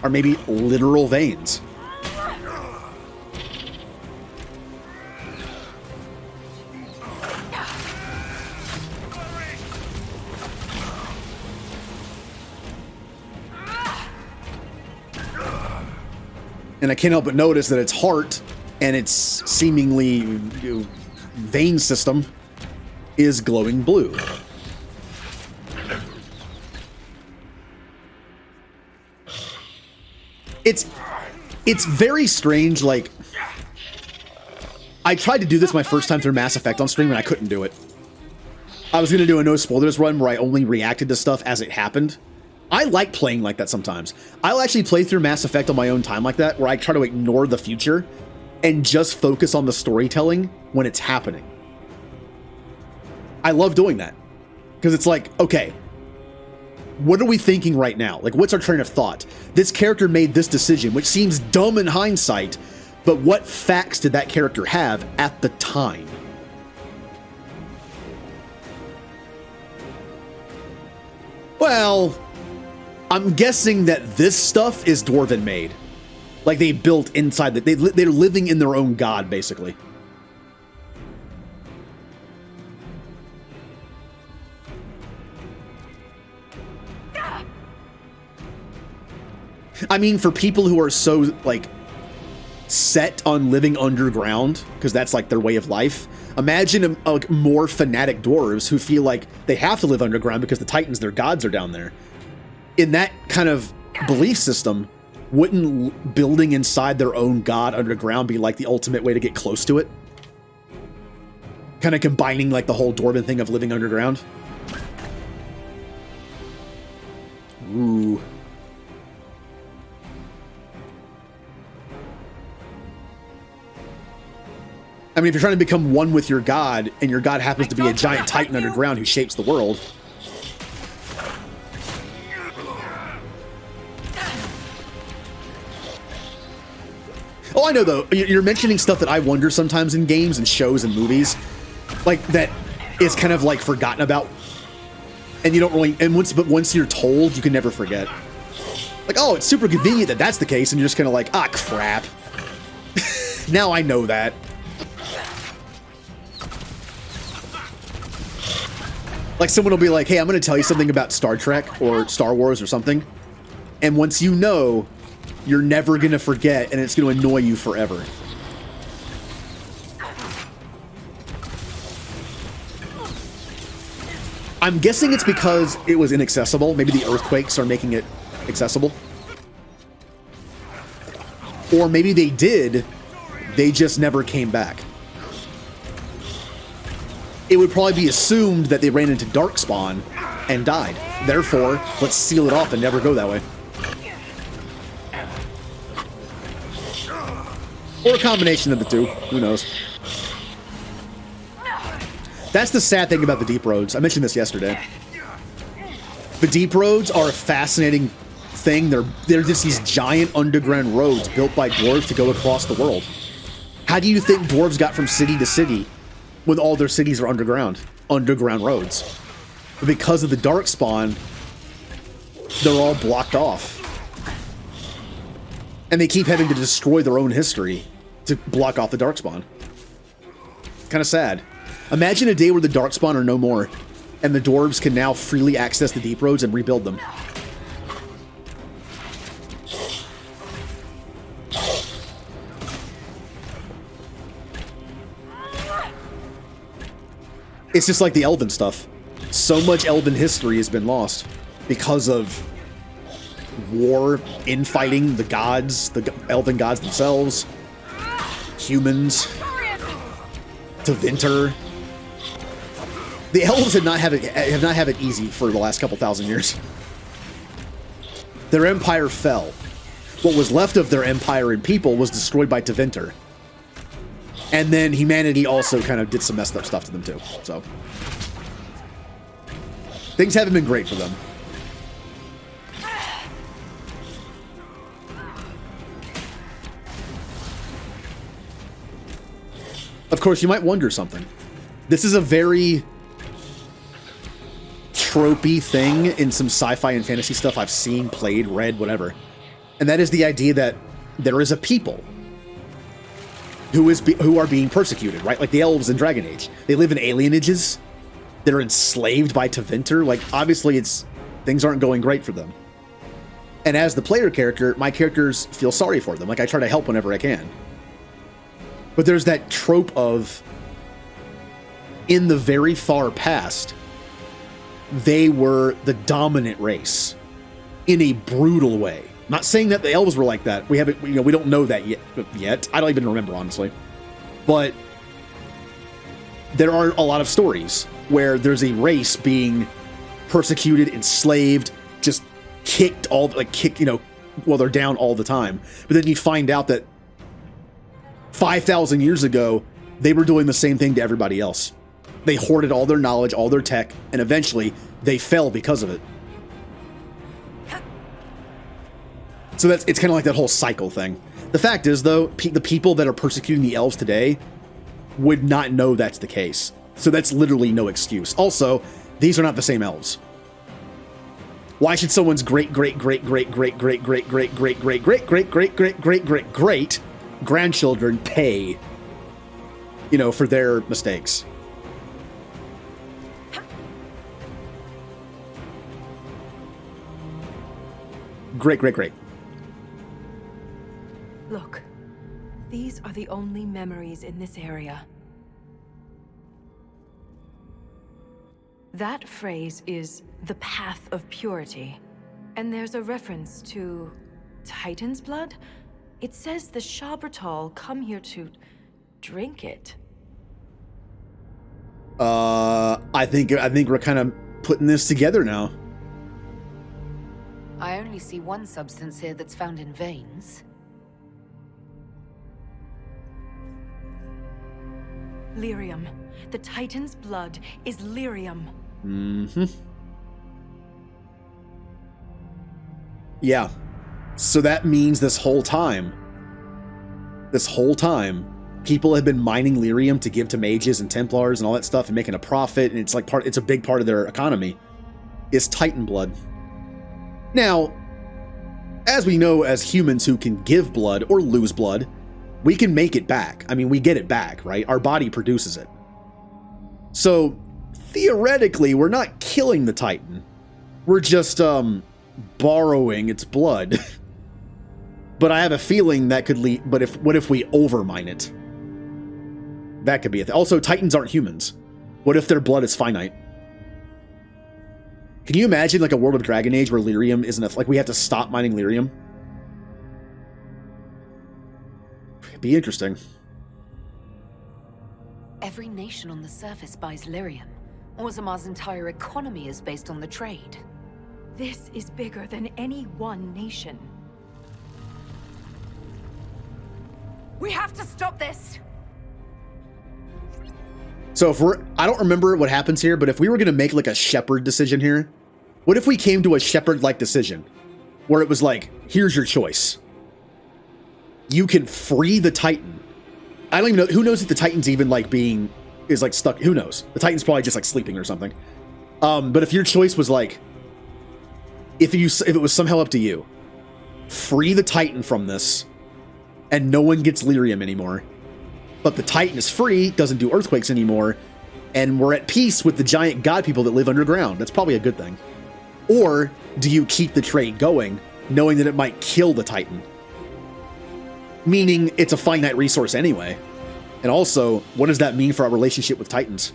are maybe literal veins. And I can't help but notice that its heart and its seemingly vein system is glowing blue. It's very strange, like... I tried to do this my first time through Mass Effect on stream and I couldn't do it. I was going to do a no spoilers run where I only reacted to stuff as it happened. I like playing like that sometimes. I'll actually play through Mass Effect on my own time like that, where I try to ignore the future and just focus on the storytelling when it's happening. I love doing that. Because it's like, okay, what are we thinking right now? Like, what's our train of thought? This character made this decision, which seems dumb in hindsight, but what facts did that character have at the time? Well, I'm guessing that this stuff is Dwarven made. Like they built inside that. They're living in their own god, basically. I mean, for people who are so, like, set on living underground, because that's, like, their way of life, imagine like, more fanatic dwarves who feel like they have to live underground because the Titans, their gods, are down there. In that kind of belief system, wouldn't building inside their own god underground be, like, the ultimate way to get close to it? Kind of combining, like, the whole Dwarven thing of living underground? Ooh. I mean, if you're trying to become one with your god, and your god happens to be a giant titan underground who shapes the world. Oh, I know, though. You're mentioning stuff that I wonder sometimes in games and shows and movies. Like, that is kind of, like, forgotten about. And you don't really... And once you're told, you can never forget. Like, oh, it's super convenient that that's the case, and you're just kind of like, ah, crap. Now I know that. Like, someone will be like, hey, I'm going to tell you something about Star Trek or Star Wars or something. And once you know, you're never going to forget, and it's going to annoy you forever. I'm guessing it's because it was inaccessible. Maybe the earthquakes are making it accessible. Or maybe they did, they just never came back. It would probably be assumed that they ran into Darkspawn and died. Therefore, let's seal it off and never go that way. Or a combination of the two. Who knows? That's the sad thing about the deep roads. I mentioned this yesterday. The deep roads are a fascinating thing. They're just these giant underground roads built by dwarves to go across the world. How do you think dwarves got from city to city when all their cities are underground roads? But because of the Darkspawn, they're all blocked off. And they keep having to destroy their own history to block off the Darkspawn. Kind of sad. Imagine a day where the Darkspawn are no more, and the dwarves can now freely access the deep roads and rebuild them. It's just like the elven stuff. So much elven history has been lost because of war, infighting, the gods, the elven gods themselves, humans, Tevinter. The elves have not had it easy for the last couple thousand years. Their empire fell. What was left of their empire and people was destroyed by Tevinter. And then humanity also kind of did some messed up stuff to them too. So things haven't been great for them. Of course, you might wonder something. This is a very tropey thing in some sci-fi and fantasy stuff I've seen, played, read, whatever. And that is the idea that there is a people who are being persecuted, right? Like the elves in Dragon Age. They live in alienages. They're enslaved by Tevinter. Like, obviously, things aren't going great for them. And as the player character, my characters feel sorry for them. Like, I try to help whenever I can. But there's that trope of, in the very far past, they were the dominant race in a brutal way. Not saying that the elves were like that. We don't know that yet. I don't even remember, honestly. But there are a lot of stories where there's a race being persecuted, enslaved, just kicked while they're down all the time. But then you find out that 5,000 years ago, they were doing the same thing to everybody else. They hoarded all their knowledge, all their tech, and eventually they fell because of it. So it's kind of like that whole cycle thing. The fact is, though, the people that are persecuting the elves today would not know that's the case. So that's literally no excuse. Also, these are not the same elves. Why should someone's great grandchildren pay, for their mistakes? Great. Look, these are the only memories in this area. That phrase is the path of purity. And there's a reference to Titan's blood. It says the Shabratal come here to drink it. I think we're kind of putting this together now. I only see one substance here that's found in veins. Lyrium. The Titan's blood is Lyrium. Mm-hmm. Yeah. So that means this whole time, people have been mining Lyrium to give to mages and Templars and all that stuff and making a profit, and it's a big part of their economy, is Titan blood. Now, as we know as humans who can give blood or lose blood, we can make it back. I mean, we get it back, right? Our body produces it. So, theoretically, we're not killing the Titan. We're just, borrowing its blood. But I have a feeling that could lead. But what if we overmine it? That could be a thing. Also, Titans aren't humans. What if their blood is finite? Can you imagine like a world of Dragon Age where Lyrium isn't like we have to stop mining Lyrium? It'd be interesting. Every nation on the surface buys Lyrium. Orzamar's entire economy is based on the trade. This is bigger than any one nation. We have to stop this! So if I don't remember what happens here, but if we were going to make like a shepherd decision here, what if we came to a shepherd-like decision where it was like, here's your choice. You can free the Titan. I don't even know, who knows if the Titan's even like is like stuck, who knows? The Titan's probably just like sleeping or something. But if your choice was like, if it was somehow up to you, free the Titan from this, and no one gets Lyrium anymore, but the Titan is free, doesn't do earthquakes anymore, and we're at peace with the giant god people that live underground. That's probably a good thing. Or do you keep the trade going, knowing that it might kill the Titan? Meaning it's a finite resource anyway. And also, what does that mean for our relationship with Titans?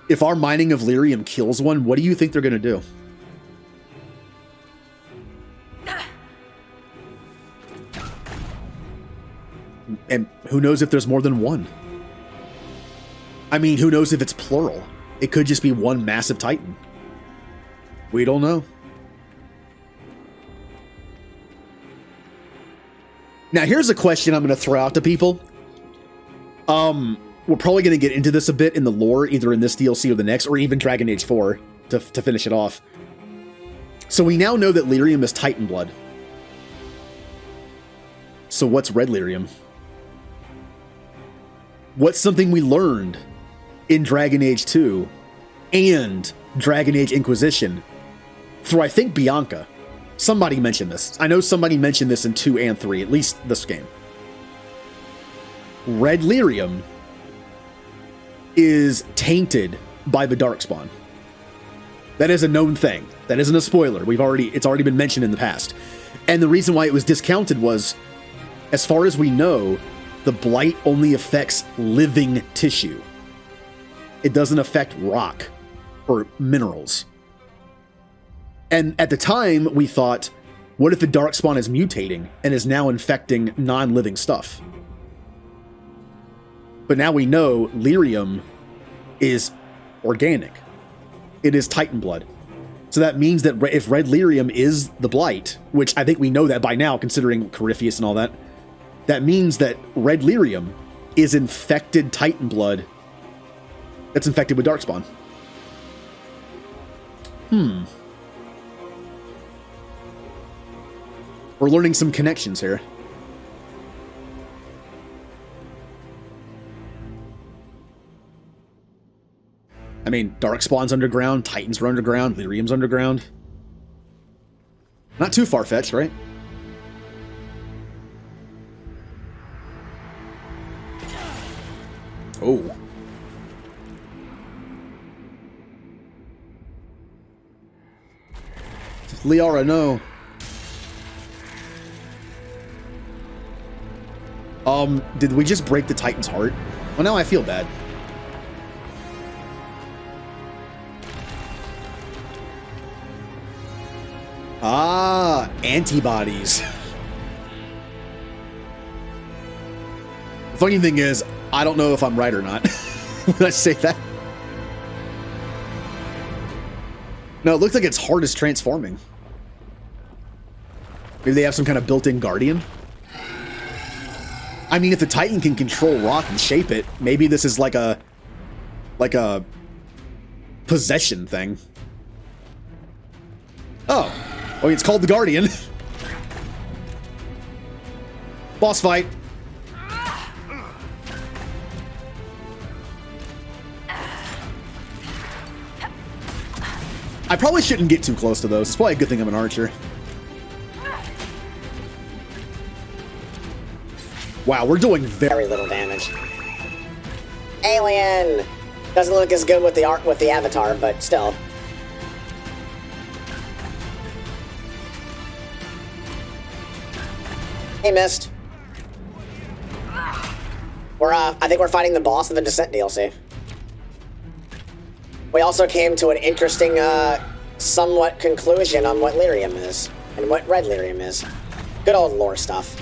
If our mining of Lyrium kills one, what do you think they're going to do? And who knows if there's more than one? I mean, who knows if it's plural? It could just be one massive Titan. We don't know. Now, here's a question I'm going to throw out to people. We're probably going to get into this a bit in the lore, either in this DLC or the next, or even Dragon Age 4 to finish it off. So we now know that Lyrium is Titan blood. So what's red Lyrium? What's something we learned in Dragon Age 2 and Dragon Age Inquisition through, I think, Bianca? Somebody mentioned this. I know somebody mentioned this in 2 and 3, at least this game. Red Lyrium is tainted by the Darkspawn. That is a known thing. That isn't a spoiler. It's already been mentioned in the past. And the reason why it was discounted was, as far as we know, the blight only affects living tissue. It doesn't affect rock or minerals. And at the time, we thought, what if the Darkspawn is mutating and is now infecting non-living stuff? But now we know Lyrium is organic. It is Titan blood. So that means that if red Lyrium is the blight, which I think we know that by now, considering Corypheus and all that, that means that red Lyrium is infected Titan blood that's infected with Darkspawn. We're learning some connections here. I mean, Darkspawn's underground, Titans are underground, Lyrium's underground. Not too far-fetched, right? Oh. Liara, no. Did we just break the Titan's heart? Well, now I feel bad. Ah, antibodies. The funny thing is, I don't know if I'm right or not when I say that. No, it looks like its heart is transforming. Maybe they have some kind of built-in guardian. I mean, if the Titan can control rock and shape it, maybe this is like a possession thing. Oh, it's called the Guardian. Boss fight. I probably shouldn't get too close to those. It's probably a good thing I'm an archer. Wow, we're doing very little damage. Alien! Doesn't look as good with the avatar, but still. Hey, Mist. I think we're fighting the boss of the Descent DLC. We also came to an interesting, somewhat conclusion on what Lyrium is, and what Red Lyrium is. Good old lore stuff.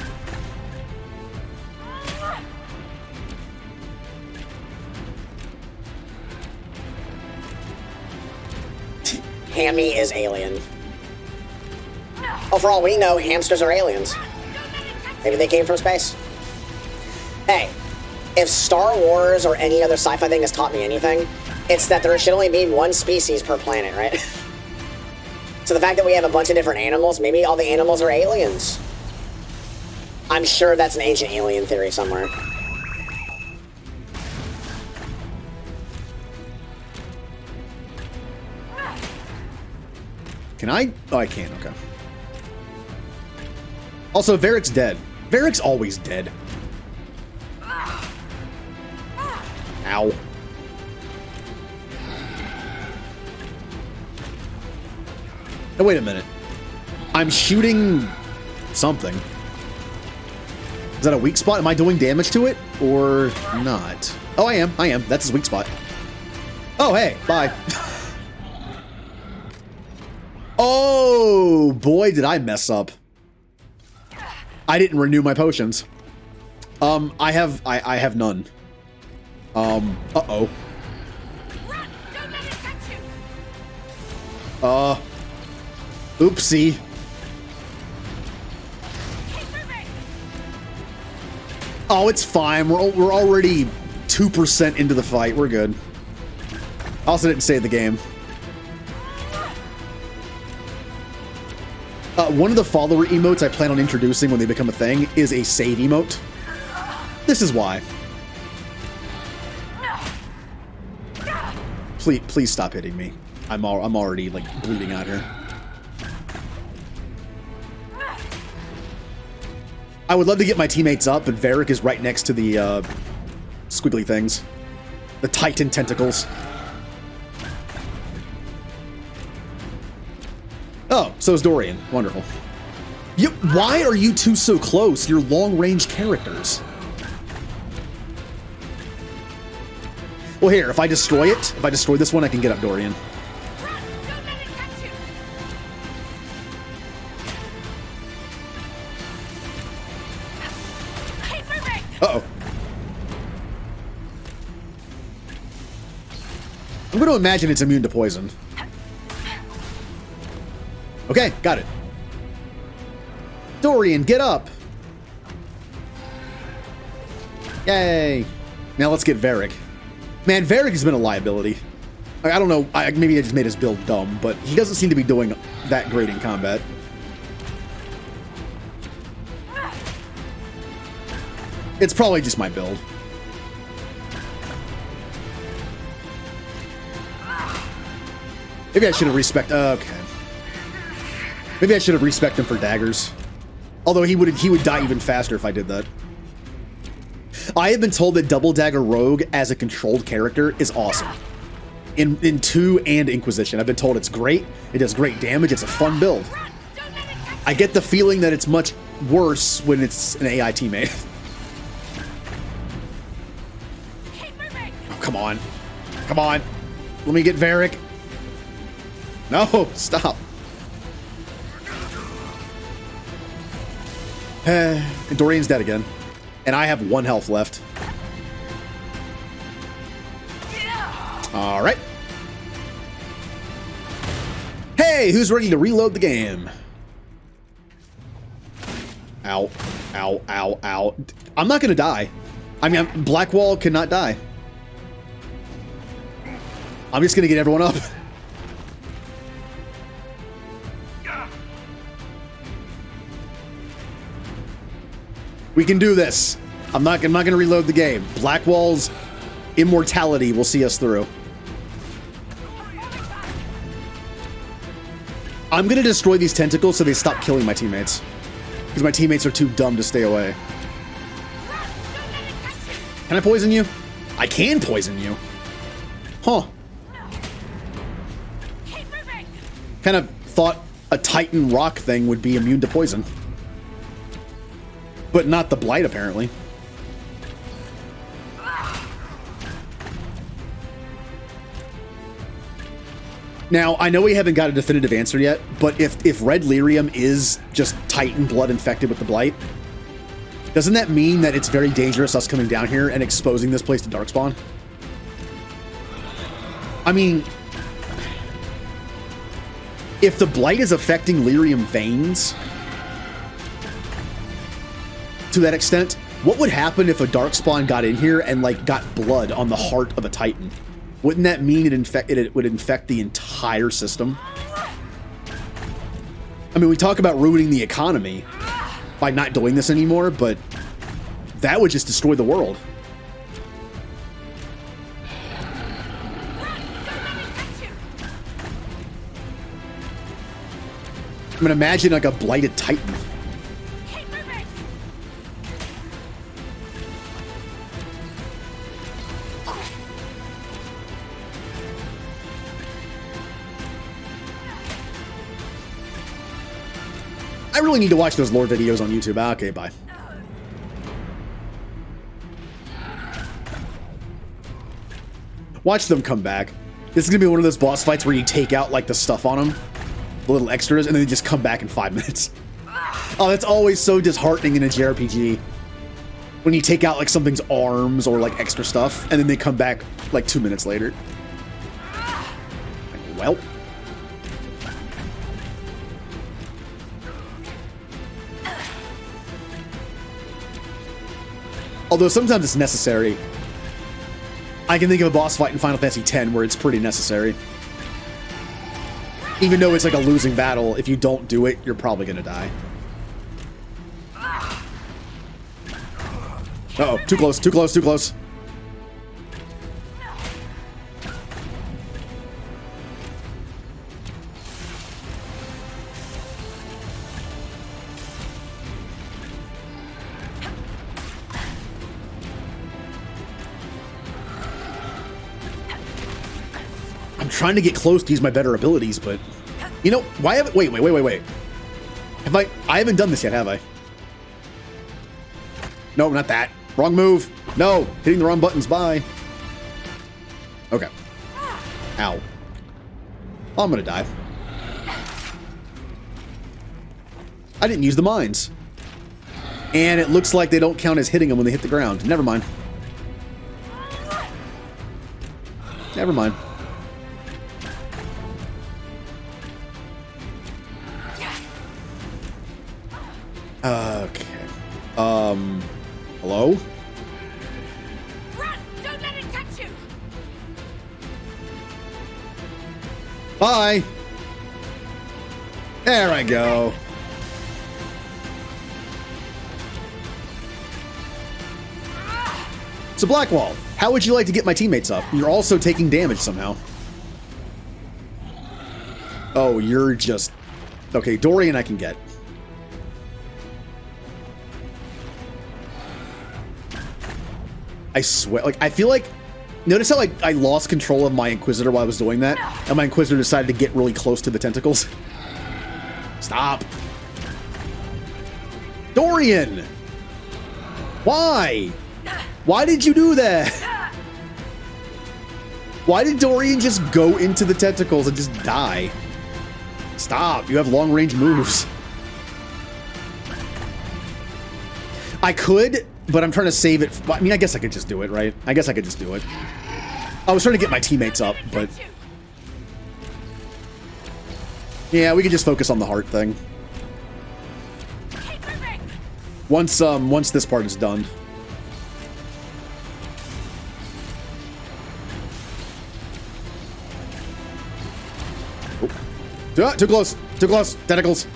Hammy is alien. Oh, for all we know, hamsters are aliens. Maybe they came from space. Hey, if Star Wars or any other sci-fi thing has taught me anything, it's that there should only be one species per planet, right? So the fact that we have a bunch of different animals, maybe all the animals are aliens. I'm sure that's an ancient alien theory somewhere. Can I? Oh, I can't. Okay. Also, Varric's dead. Varric's always dead. Ow. No, wait a minute. I'm shooting something. Is that a weak spot? Am I doing damage to it or not? Oh, I am. I am. That's his weak spot. Oh, hey. Bye. Oh, boy, did I mess up. I didn't renew my potions. I have none. Uh-oh. Oopsie. Oh, it's fine. We're already 2% into the fight. We're good. I also didn't save the game. One of the follower emotes I plan on introducing when they become a thing is a save emote. This is why. Please stop hitting me. I'm already like bleeding out here. I would love to get my teammates up, but Varric is right next to the squiggly things, the Titan tentacles. Oh, so is Dorian. Wonderful. Why are you two so close? You're long-range characters. Well, here, if I destroy it, if I destroy this one, I can get up Dorian. Uh-oh. I'm going to imagine it's immune to poison. Okay, got it. Dorian, get up! Yay! Now let's get Varric. Man, Varric has been a liability. I don't know, maybe I just made his build dumb, but he doesn't seem to be doing that great in combat. It's probably just my build. Maybe I should have okay. Maybe I should have respected him for daggers. Although he would die even faster if I did that. I have been told that Double Dagger Rogue as a controlled character is awesome. In 2 and Inquisition, I've been told it's great. It does great damage. It's a fun build. I get the feeling that it's much worse when it's an AI teammate. Oh, come on. Come on. Let me get Varric. No, stop. And Dorian's dead again. And I have 1 health left. Alright. Hey, who's ready to reload the game? Ow. Ow, ow, ow. I'm not gonna die. I mean, Blackwall cannot die. I'm just gonna get everyone up. We can do this. I'm not gonna reload the game. Blackwall's immortality will see us through. I'm gonna destroy these tentacles so they stop killing my teammates. Because my teammates are too dumb to stay away. Can I poison you? I can poison you. Huh. Kind of thought a Titan rock thing would be immune to poison. But not the Blight, apparently. Now, I know we haven't got a definitive answer yet, but if Red Lyrium is just Titan blood infected with the Blight, doesn't that mean that it's very dangerous us coming down here and exposing this place to Darkspawn? I mean, if the Blight is affecting Lyrium veins to that extent, what would happen if a Darkspawn got in here and, like, got blood on the heart of a Titan? Wouldn't that mean it would infect the entire system? I mean, we talk about ruining the economy by not doing this anymore, but that would just destroy the world. I mean, imagine like a blighted Titan. I really need to watch those lore videos on YouTube. Okay, bye. Watch them come back. This is gonna be one of those boss fights where you take out like the stuff on them, the little extras, and then they just come back in 5 minutes. Oh, that's always so disheartening in a JRPG. When you take out like something's arms or like extra stuff, and then they come back like 2 minutes later. Well. Although sometimes it's necessary. I can think of a boss fight in Final Fantasy X where it's pretty necessary. Even though it's like a losing battle, if you don't do it, you're probably gonna die. Uh-oh, too close, too close, too close. I'm trying to get close to use my better abilities, but you know, why haven't wait. Have I haven't done this yet, have I? No, not that. Wrong move. No, hitting the wrong buttons. Bye. Okay. Ow. Oh, I'm gonna die. I didn't use the mines. And it looks like they don't count as hitting them when they hit the ground. Never mind. Never mind. Okay. Hello? Run! Don't let it touch you! Bye! There I go. So Blackwall, how would you like to get my teammates up? You're also taking damage somehow. Oh, you're just... Okay, Dorian I can get. I swear, like, I feel like... Notice how I lost control of my Inquisitor while I was doing that? And my Inquisitor decided to get really close to the tentacles. Stop. Dorian! Why? Why did you do that? Why did Dorian just go into the tentacles and just die? Stop, you have long-range moves. I could, but I'm trying to save it. I mean, I guess I could just do it, right? I guess I could just do it. I was trying to get my teammates up, but... Yeah, we could just focus on the heart thing. Once this part is done. Oh. Too close! Too close! Tentacles!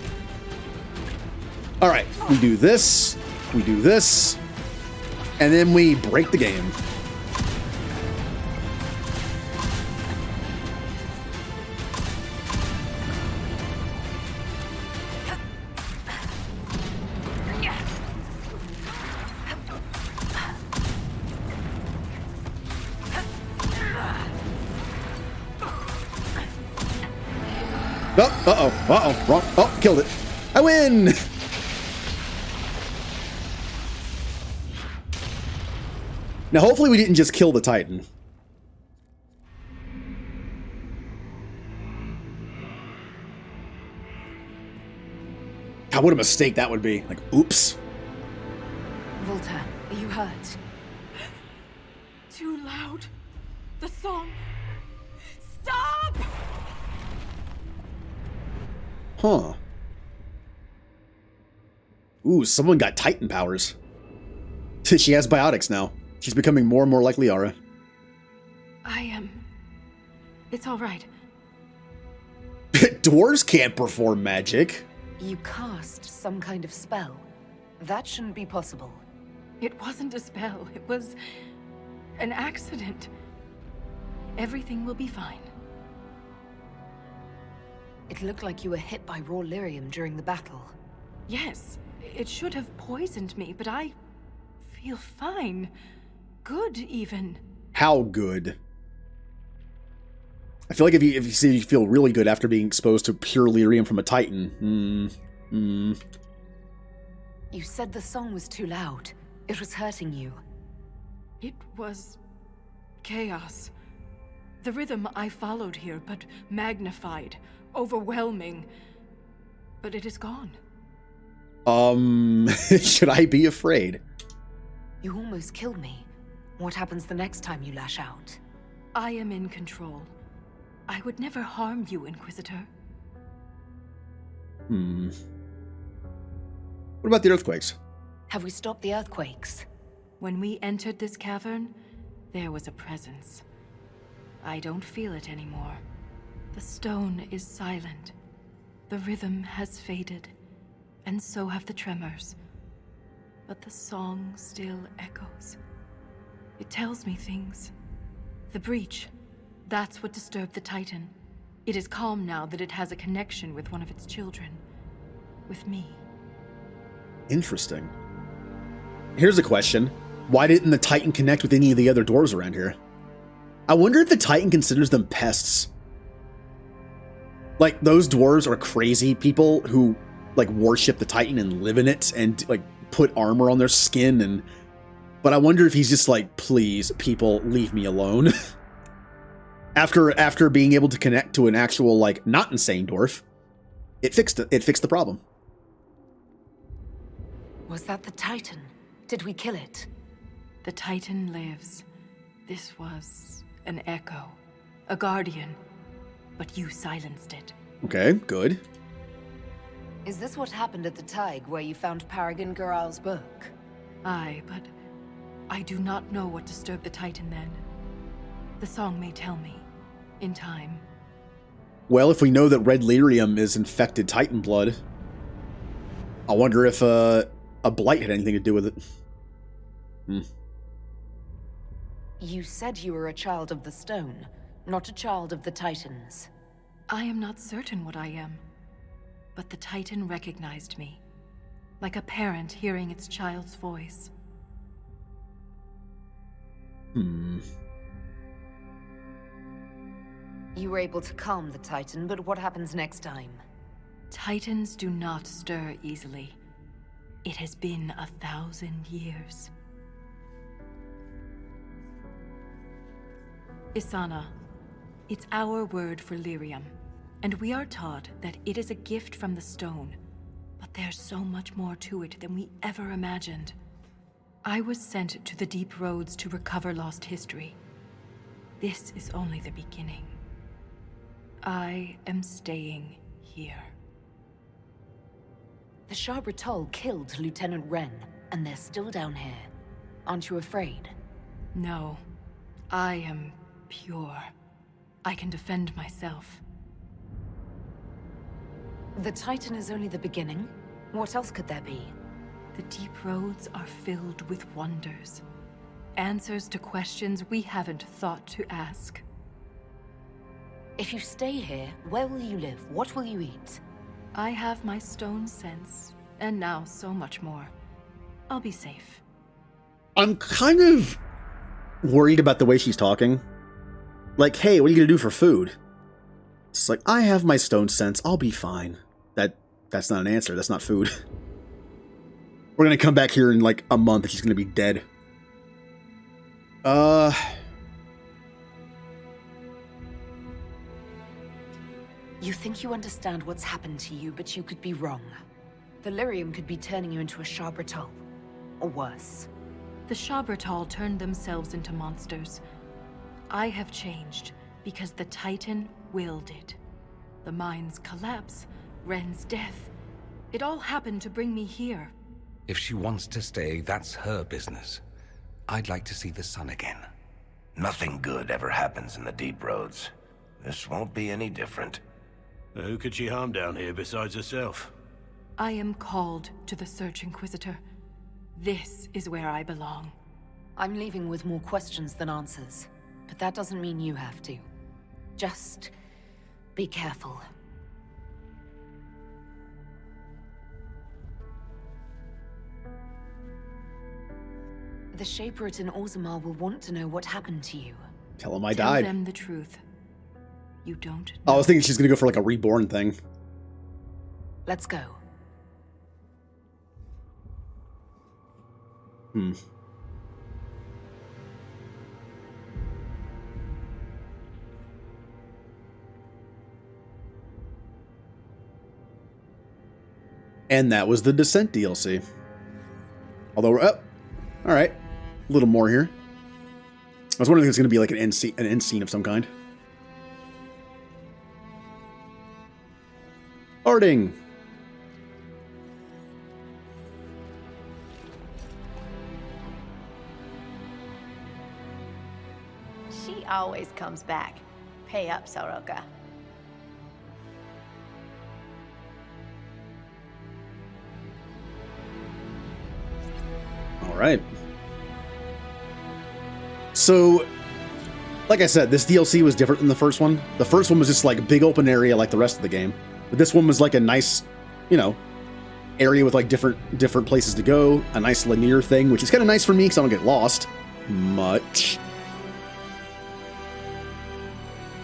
Alright, we do this. We do this. And then we break the game. Oh, uh-oh, wrong. Oh, killed it. I win! Now, hopefully we didn't just kill the Titan. God, what a mistake that would be. Like, oops. Volta, are you hurt? Too loud. The song. Stop! Huh. Ooh, someone got Titan powers. She has biotics now. She's becoming more and more like Liara. It's all right. Dwarves can't perform magic. You cast some kind of spell. That shouldn't be possible. It wasn't a spell. It was an accident. Everything will be fine. It looked like you were hit by raw lyrium during the battle. Yes, it should have poisoned me, but I feel fine. Good, even. How good? I feel like if you say you feel really good after being exposed to pure lyrium from a Titan. You said the song was too loud. It was hurting you. It was chaos. The rhythm I followed here, but magnified, overwhelming. But it is gone. Should I be afraid? You almost killed me. What happens the next time you lash out? I am in control. I would never harm you, Inquisitor. What about the earthquakes? Have we stopped the earthquakes? When we entered this cavern, there was a presence. I don't feel it anymore. The stone is silent. The rhythm has faded, and so have the tremors. But the song still echoes. It tells me things. The breach, that's what disturbed the Titan. It is calm now that it has a connection with one of its children. With me. Interesting. Here's a question. Why didn't the Titan connect with any of the other dwarves around here? I wonder if the Titan considers them pests. Like, those dwarves are crazy people who, like, worship the Titan and live in it and, like, put armor on their skin But I wonder if he's just like, please, people, leave me alone. After being able to connect to an actual, like, not insane dwarf, it fixed the problem. Was that the Titan? Did we kill it? The Titan lives. This was an echo. A guardian. But you silenced it. Okay, good. Is this what happened at the Tig where you found Paragon Garal's book? Aye, but I do not know what disturbed the Titan then. The song may tell me. In time. Well, if we know that red lyrium is infected Titan blood, I wonder if a blight had anything to do with it. You said you were a child of the stone, not a child of the Titans. I am not certain what I am. But the Titan recognized me. Like a parent hearing its child's voice. You were able to calm the Titan, but what happens next time? Titans do not stir easily. It has been 1,000 years. Isana, it's our word for Lyrium, and we are taught that it is a gift from the stone, but there's so much more to it than we ever imagined. I was sent to the deep roads to recover lost history. This is only the beginning. I am staying here. The Shabratol killed Lieutenant Wren, and they're still down here. Aren't you afraid? No, I am pure. I can defend myself. The Titan is only the beginning. What else could there be? The deep roads are filled with wonders. Answers to questions we haven't thought to ask. If you stay here, where will you live? What will you eat? I have my stone sense, and now so much more. I'll be safe. I'm kind of worried about the way she's talking. Like, hey, what are you gonna do for food? It's like, I have my stone sense, I'll be fine. That's not an answer, that's not food. We're gonna come back here in like a month and she's gonna be dead. You think you understand what's happened to you, but you could be wrong. The Lyrium could be turning you into a Shabratol. Or worse. The Shabratol turned themselves into monsters. I have changed because the Titan willed it. The mine's collapse, Ren's death. It all happened to bring me here. If she wants to stay, that's her business. I'd like to see the sun again. Nothing good ever happens in the deep roads. This won't be any different. Who could she harm down here besides herself? I am called to the Search Inquisitor. This is where I belong. I'm leaving with more questions than answers. But that doesn't mean you have to. Just be careful. The Shaperate in Orzammar will want to know what happened to you. Tell him I Tell died. them the truth. You don't Oh, I know. was thinking she's gonna go for like a reborn thing. Let's go. And that was the Descent DLC. Although we're up. All right. A little more here. I was wondering if it's going to be like an end scene of some kind. Arting. She always comes back. Pay up, Soroka. All right. So, like I said, this DLC was different than the first one. The first one was just like a big open area like the rest of the game. But this one was like a nice, you know, area with like different places to go. A nice linear thing, which is kind of nice for me because I don't get lost much.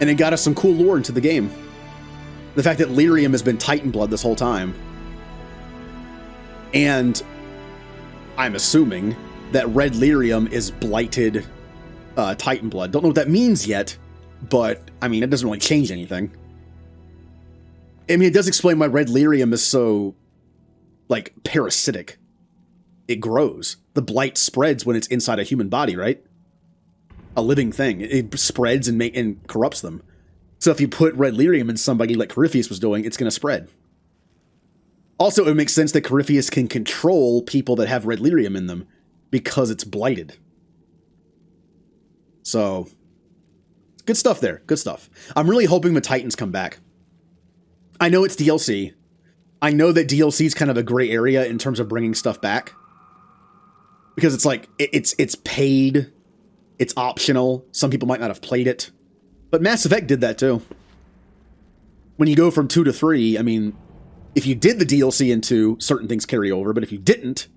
And it got us some cool lore into the game. The fact that Lyrium has been Titan blood this whole time. And I'm assuming that red Lyrium is blighted Titan blood. Don't know what that means yet, but I mean, it doesn't really change anything. I mean, it does explain why red Lyrium is so, like, parasitic. It grows. The blight spreads when it's inside a human body, right? A living thing. It spreads and corrupts them. So if you put red Lyrium in somebody like Corypheus was doing, it's going to spread. Also, it makes sense that Corypheus can control people that have red Lyrium in them because it's blighted. So, good stuff there. Good stuff. I'm really hoping the Titans come back. I know it's DLC. I know that DLC is kind of a gray area in terms of bringing stuff back. Because it's like, it's paid. It's optional. Some people might not have played it. But Mass Effect did that too. When you go from 2 to 3, I mean, if you did the DLC in 2, certain things carry over. But if you didn't,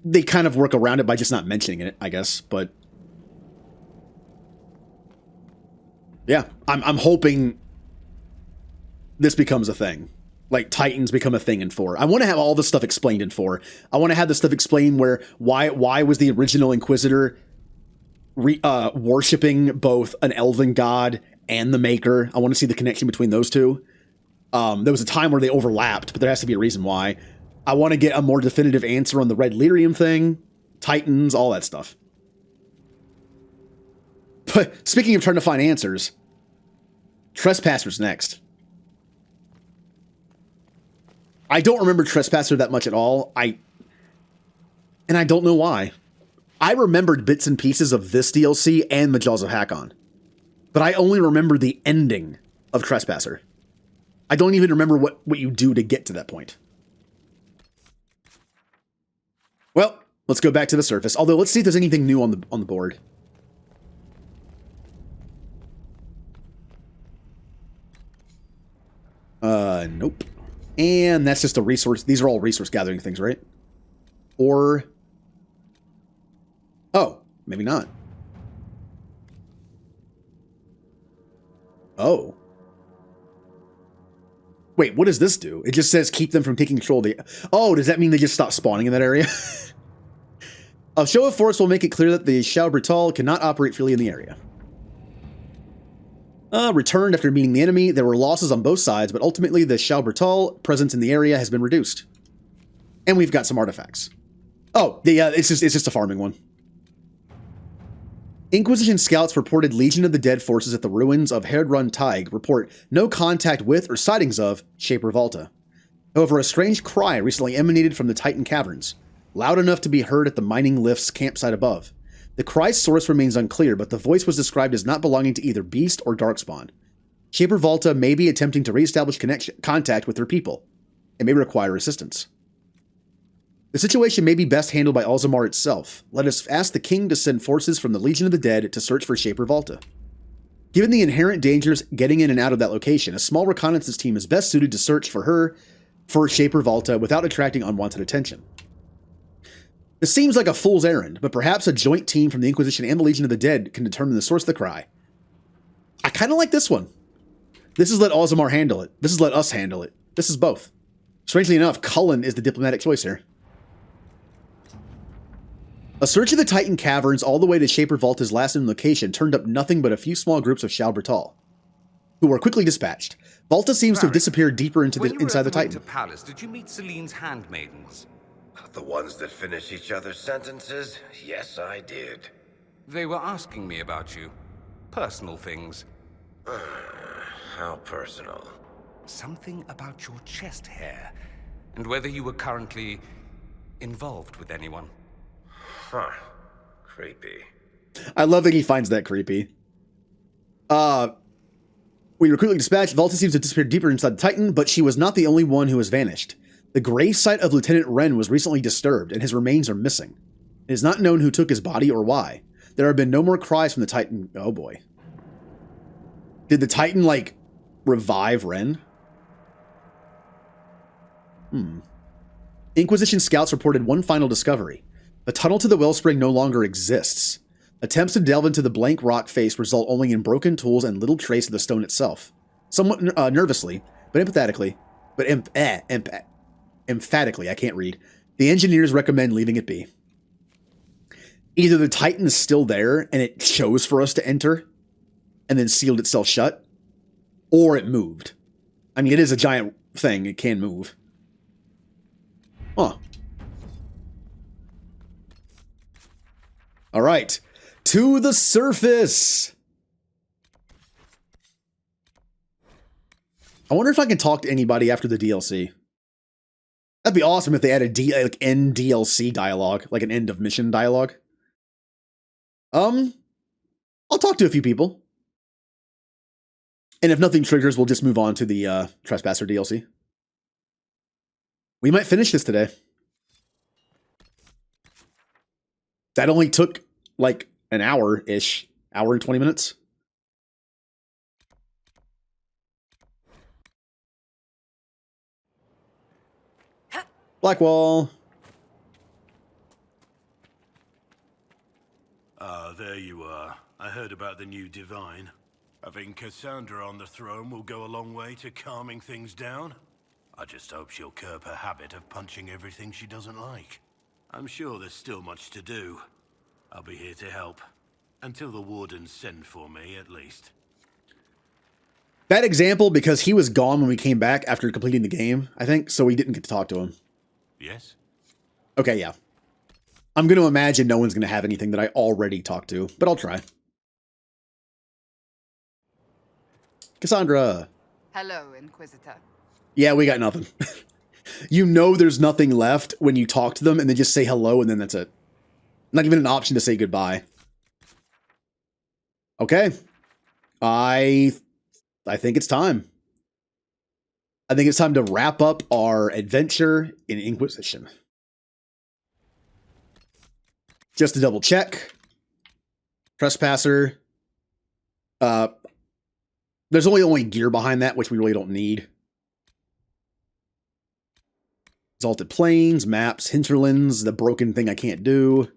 they kind of work around it by just not mentioning it, I guess. But yeah, I'm hoping this becomes a thing. Like, Titans become a thing in 4. I want to have all this stuff explained in 4. I want to have this stuff explained where why was the original Inquisitor worshipping both an elven god and the Maker. I want to see the connection between those two. There was a time where they overlapped, but there has to be a reason why. I want to get a more definitive answer on the red Lyrium thing, Titans, all that stuff. But speaking of trying to find answers, Trespasser's next. I don't remember Trespasser that much at all. And I don't know why. I remembered bits and pieces of this DLC and the Jaws of Hakon. But I only remember the ending of Trespasser. I don't even remember what you do to get to that point. Well, let's go back to the surface. Although, let's see if there's anything new on the board. Nope. And that's just a resource. These are all resource gathering things, right? Or... oh, maybe not. Oh. Wait, what does this do? It just says keep them from taking control of the... oh, does that mean they just stop spawning in that area? A show of force will make it clear that the Shao Brutal cannot operate freely in the area. Returned after meeting the enemy. There were losses on both sides, but ultimately the Shao Brutal presence in the area has been reduced. And we've got some artifacts. Oh, yeah, it's just a farming one. Inquisition scouts reported Legion of the Dead forces at the ruins of Herdrun Taig report no contact with or sightings of Shaper Volta. However, a strange cry recently emanated from the Titan caverns, loud enough to be heard at the mining lift's campsite above. The cry's source remains unclear, but the voice was described as not belonging to either Beast or Darkspawn. Shaper Volta may be attempting to reestablish contact with their people. It may require assistance. The situation may be best handled by Alzamar itself. Let us ask the king to send forces from the Legion of the Dead to search for Shaper Volta. Given the inherent dangers getting in and out of that location, a small reconnaissance team is best suited to search for Shaper Volta without attracting unwanted attention. This seems like a fool's errand, but perhaps a joint team from the Inquisition and the Legion of the Dead can determine the source of the cry. I kind of like this one. This is let Alzamar handle it. This is let us handle it. This is both. Strangely enough, Cullen is the diplomatic choice here. A search of the Titan caverns all the way to Shaper Volta's last known location turned up nothing but a few small groups of Shao Brutal, who were quickly dispatched. Volta seems to have disappeared deeper into inside the Titan. Palace, did you meet Celine's handmaidens? The ones that finish each other's sentences? Yes, I did. They were asking me about you. Personal things. How personal? Something about your chest hair, and whether you were currently involved with anyone. Huh. Creepy. I love that he finds that creepy. We were quickly dispatched. Volta seems to have disappeared deeper inside the Titan, but she was not the only one who has vanished. The gravesite of Lieutenant Wren was recently disturbed, and his remains are missing. It is not known who took his body or why. There have been no more cries from the Titan. Oh boy. Did the Titan, like, revive Wren? Inquisition scouts reported one final discovery. The tunnel to the wellspring no longer exists. Attempts to delve into the blank rock face result only in broken tools and little trace of the stone itself. Somewhat nervously, but emphatically, I can't read, the engineers recommend leaving it be. Either the Titan is still there and it chose for us to enter and then sealed itself shut, or it moved. I mean, it is a giant thing. It can move. Huh. All right. To the surface. I wonder if I can talk to anybody after the DLC. That'd be awesome if they added like end DLC dialogue, like an end of mission dialogue. I'll talk to a few people. And if nothing triggers, we'll just move on to the Trespasser DLC. We might finish this today. That only took like an hour-ish. Hour and 20 minutes. Blackwall. Ah, there you are. I heard about the new Divine. Having Cassandra on the throne will go a long way to calming things down. I just hope she'll curb her habit of punching everything she doesn't like. I'm sure there's still much to do. I'll be here to help. Until the Wardens send for me, at least. Bad example because he was gone when we came back after completing the game, I think, so we didn't get to talk to him. Yes? Okay, yeah. I'm going to imagine no one's going to have anything that I already talked to, but I'll try. Cassandra. Hello, Inquisitor. Yeah, we got nothing. You know there's nothing left when you talk to them and then just say hello and then that's it. Not even an option to say goodbye. Okay. I think it's time. I think it's time to wrap up our adventure in Inquisition. Just to double check. Trespasser. There's only gear behind that, which we really don't need. Exalted Plains, maps, hinterlands, the broken thing I can't do.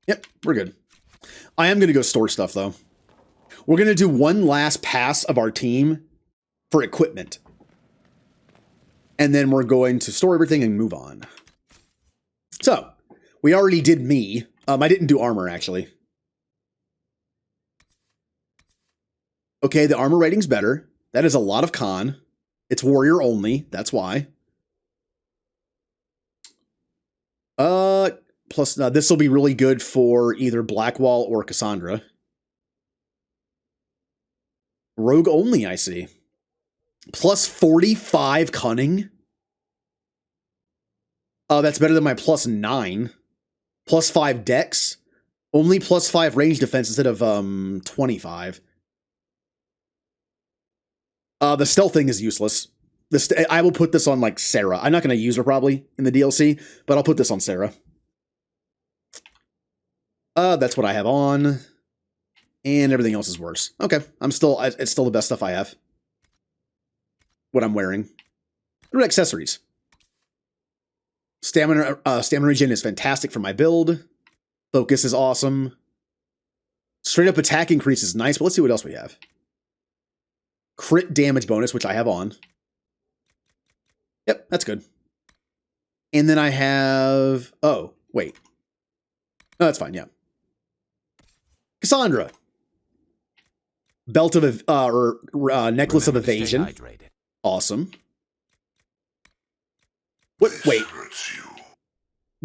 Yep, we're good. I am going to go store stuff, though. We're going to do one last pass of our team for equipment. And then we're going to store everything and move on. So, we already did me. I didn't do armor, actually. Okay, the armor rating's better. That is a lot of con. It's warrior only. That's why. Plus, this will be really good for either Blackwall or Cassandra. Rogue only, I see. Plus 45 cunning. That's better than my plus 9. Plus 5 dex. Only plus 5 range defense instead of 25. The stealth thing is useless. I will put this on, like, Sarah. I'm not going to use her, probably, in the DLC, but I'll put this on Sarah. That's what I have on. And everything else is worse. Okay, it's still the best stuff I have. What I'm wearing. What about accessories? Stamina regen is fantastic for my build. Focus is awesome. Straight up attack increase is nice, but let's see what else we have. Crit damage bonus, which I have on. Yep, that's good. And then I have... Oh, wait. No, that's fine, yeah. Cassandra. Belt of... necklace of evasion. Awesome. What? Wait.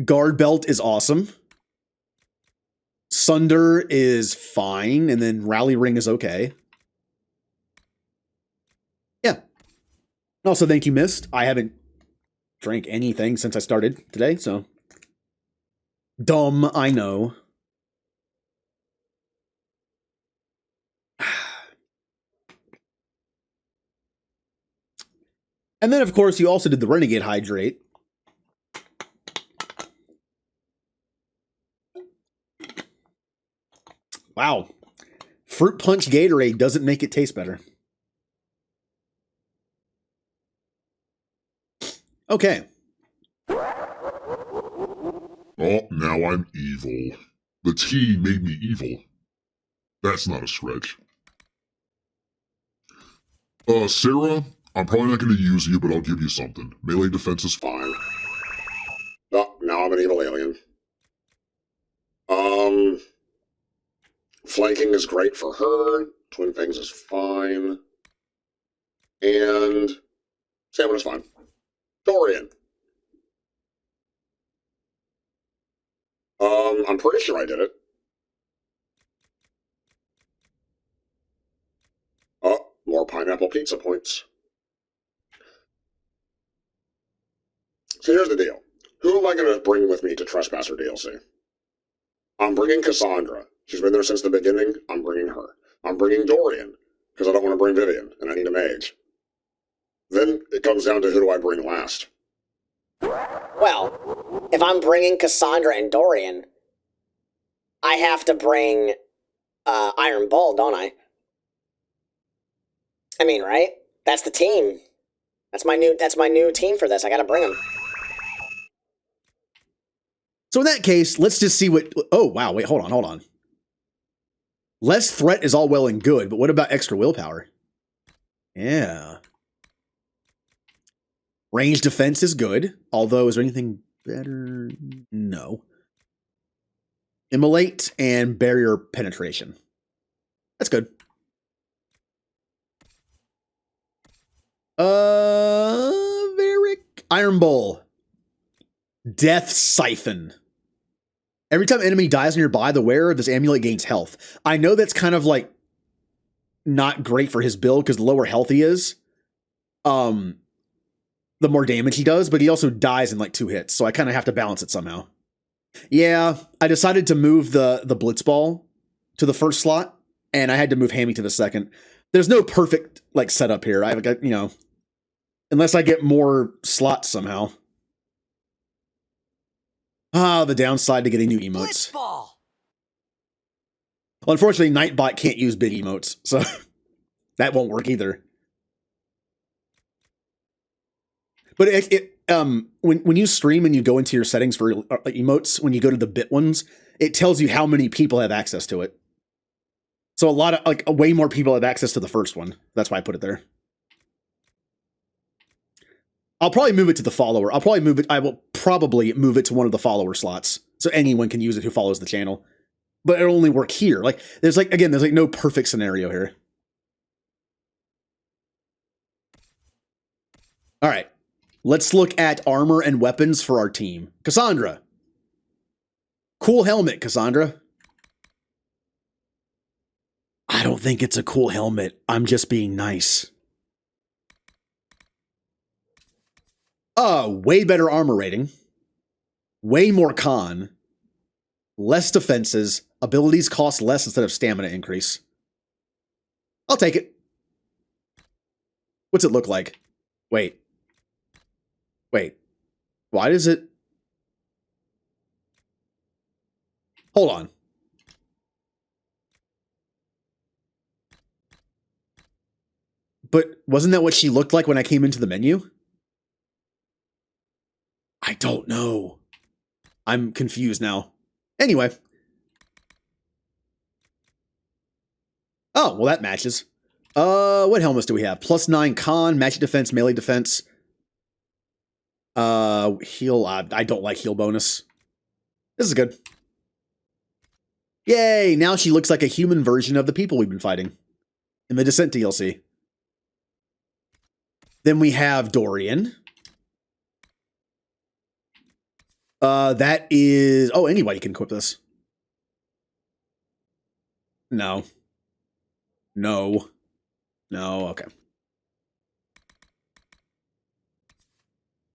Guard belt is awesome. Sunder is fine, and then Rally Ring is okay. Yeah. Also, thank you, Mist. I haven't drank anything since I started today, so... Dumb, I know. And then, of course, you also did the Renegade Hydrate. Wow. Fruit Punch Gatorade doesn't make it taste better. Okay. Oh, now I'm evil. The tea made me evil. That's not a stretch. Sarah, I'm probably not going to use you, but I'll give you something. Melee defense is fine. Oh, now I'm an evil alien. Flanking is great for her. Twin Fangs is fine. And Stamina's fine. Dorian. I'm pretty sure I did it. Oh, more pineapple pizza points. So here's the deal. Who am I going to bring with me to Trespasser DLC? I'm bringing Cassandra. She's been there since the beginning. I'm bringing her. I'm bringing Dorian, because I don't want to bring Vivian, and I need a mage. Then it comes down to who do I bring last. Well, if I'm bringing Cassandra and Dorian, I have to bring Iron Bull, don't I? I mean, right? That's the team. That's my new team for this. I gotta bring him. So in that case, let's just see what... Oh, wow. Wait, hold on. Less threat is all well and good, but what about extra willpower? Yeah. Range defense is good, although is there anything better? No. Immolate and barrier penetration. That's good. Varric. Iron Bowl. Death Siphon. Every time an enemy dies nearby, the wearer of this amulet gains health. I know that's kind of like not great for his build because the lower health he is, the more damage he does, but he also dies in like 2 hits, so I kind of have to balance it somehow. Yeah, I decided to move the Blitzball to the first slot, and I had to move Hammy to the second. There's no perfect like setup here. I've got, unless I get more slots somehow. The downside to getting new emotes. Blitzball! Well, unfortunately, Nightbot can't use big emotes, so that won't work either. But when you stream and you go into your settings for emotes, when you go to the bit ones, it tells you how many people have access to it. So a lot of way more people have access to the first one. That's why I put it there. I'll probably move it to the follower. I will probably move it to one of the follower slots So anyone can use it who follows the channel. But it'll only work here. Like, there's like, again, there's like no perfect scenario here. All right. Let's look at armor and weapons for our team. Cassandra. Cool helmet, Cassandra. I don't think it's a cool helmet. I'm just being nice. Way better armor rating. Way more con. Less defenses. Abilities cost less instead of stamina increase. I'll take it. What's it look like? Wait. Why does it... Hold on. But wasn't that what she looked like when I came into the menu? I don't know. I'm confused now. Anyway. Oh, well that matches. What helmets do we have? +9 con, magic defense, melee defense. Heal, I don't like heal bonus. This is good. Yay, now she looks like a human version of the people we've been fighting in the Descent DLC. Then we have Dorian. That is... Oh, anybody can equip this. No. Okay.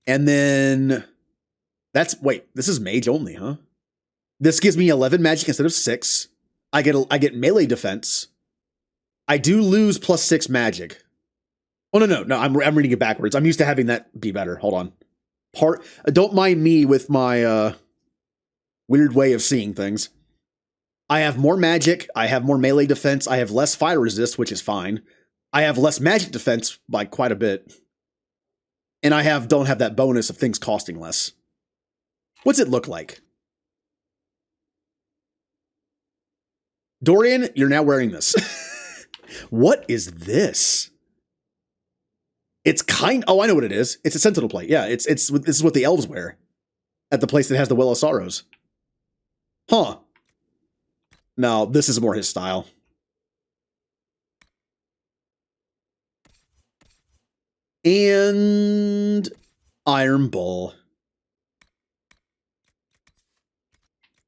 And then... That's... Wait, this is mage only, huh? This gives me 11 magic instead of 6. I get melee defense. I do lose +6 magic. Oh, no, I'm reading it backwards. I'm used to having that be better. Hold on. Don't mind me with my weird way of seeing things. I have more magic. I have more melee defense. I have less fire resist, which is fine. I have less magic defense by quite a bit. And I don't have that bonus of things costing less. What's it look like? Dorian, you're now wearing this. What is this? It's oh, I know what it is. It's a sentinel plate. Yeah, this is what the elves wear at the place that has the Well of Sorrows. Huh. No, this is more his style. And Iron Bull.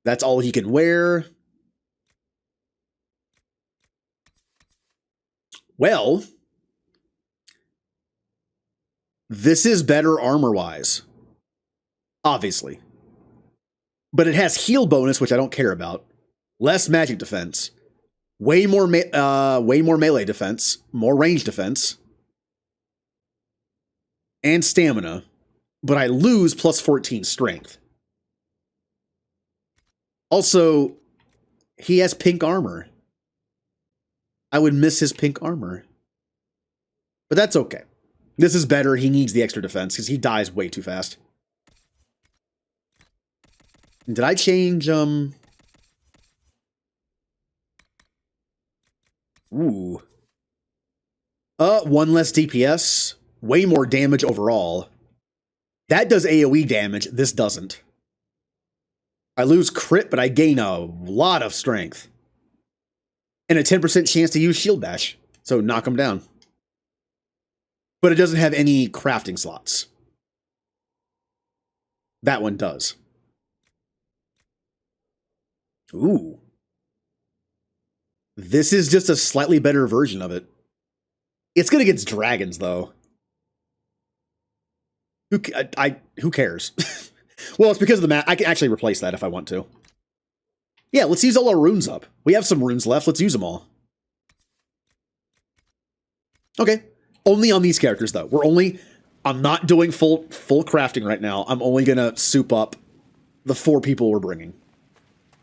That's all he can wear. Well, this is better armor-wise. Obviously. But it has heal bonus, which I don't care about. Less magic defense. Way more melee defense. More range defense. And stamina. But I lose +14 strength. Also, he has pink armor. I would miss his pink armor. But that's okay. This is better. He needs the extra defense because he dies way too fast. Did I change, Ooh. One less DPS. Way more damage overall. That does AoE damage. This doesn't. I lose crit, but I gain a lot of strength. And a 10% chance to use Shield Bash. So knock him down. But it doesn't have any crafting slots. That one does. Ooh. This is just a slightly better version of it. It's good against dragons, though. Who cares? Well, it's because of the map. I can actually replace that if I want to. Yeah, let's use all our runes up. We have some runes left. Let's use them all. Okay. Only on these characters, though. I'm not doing full crafting right now. I'm only gonna soup up the 4 people we're bringing.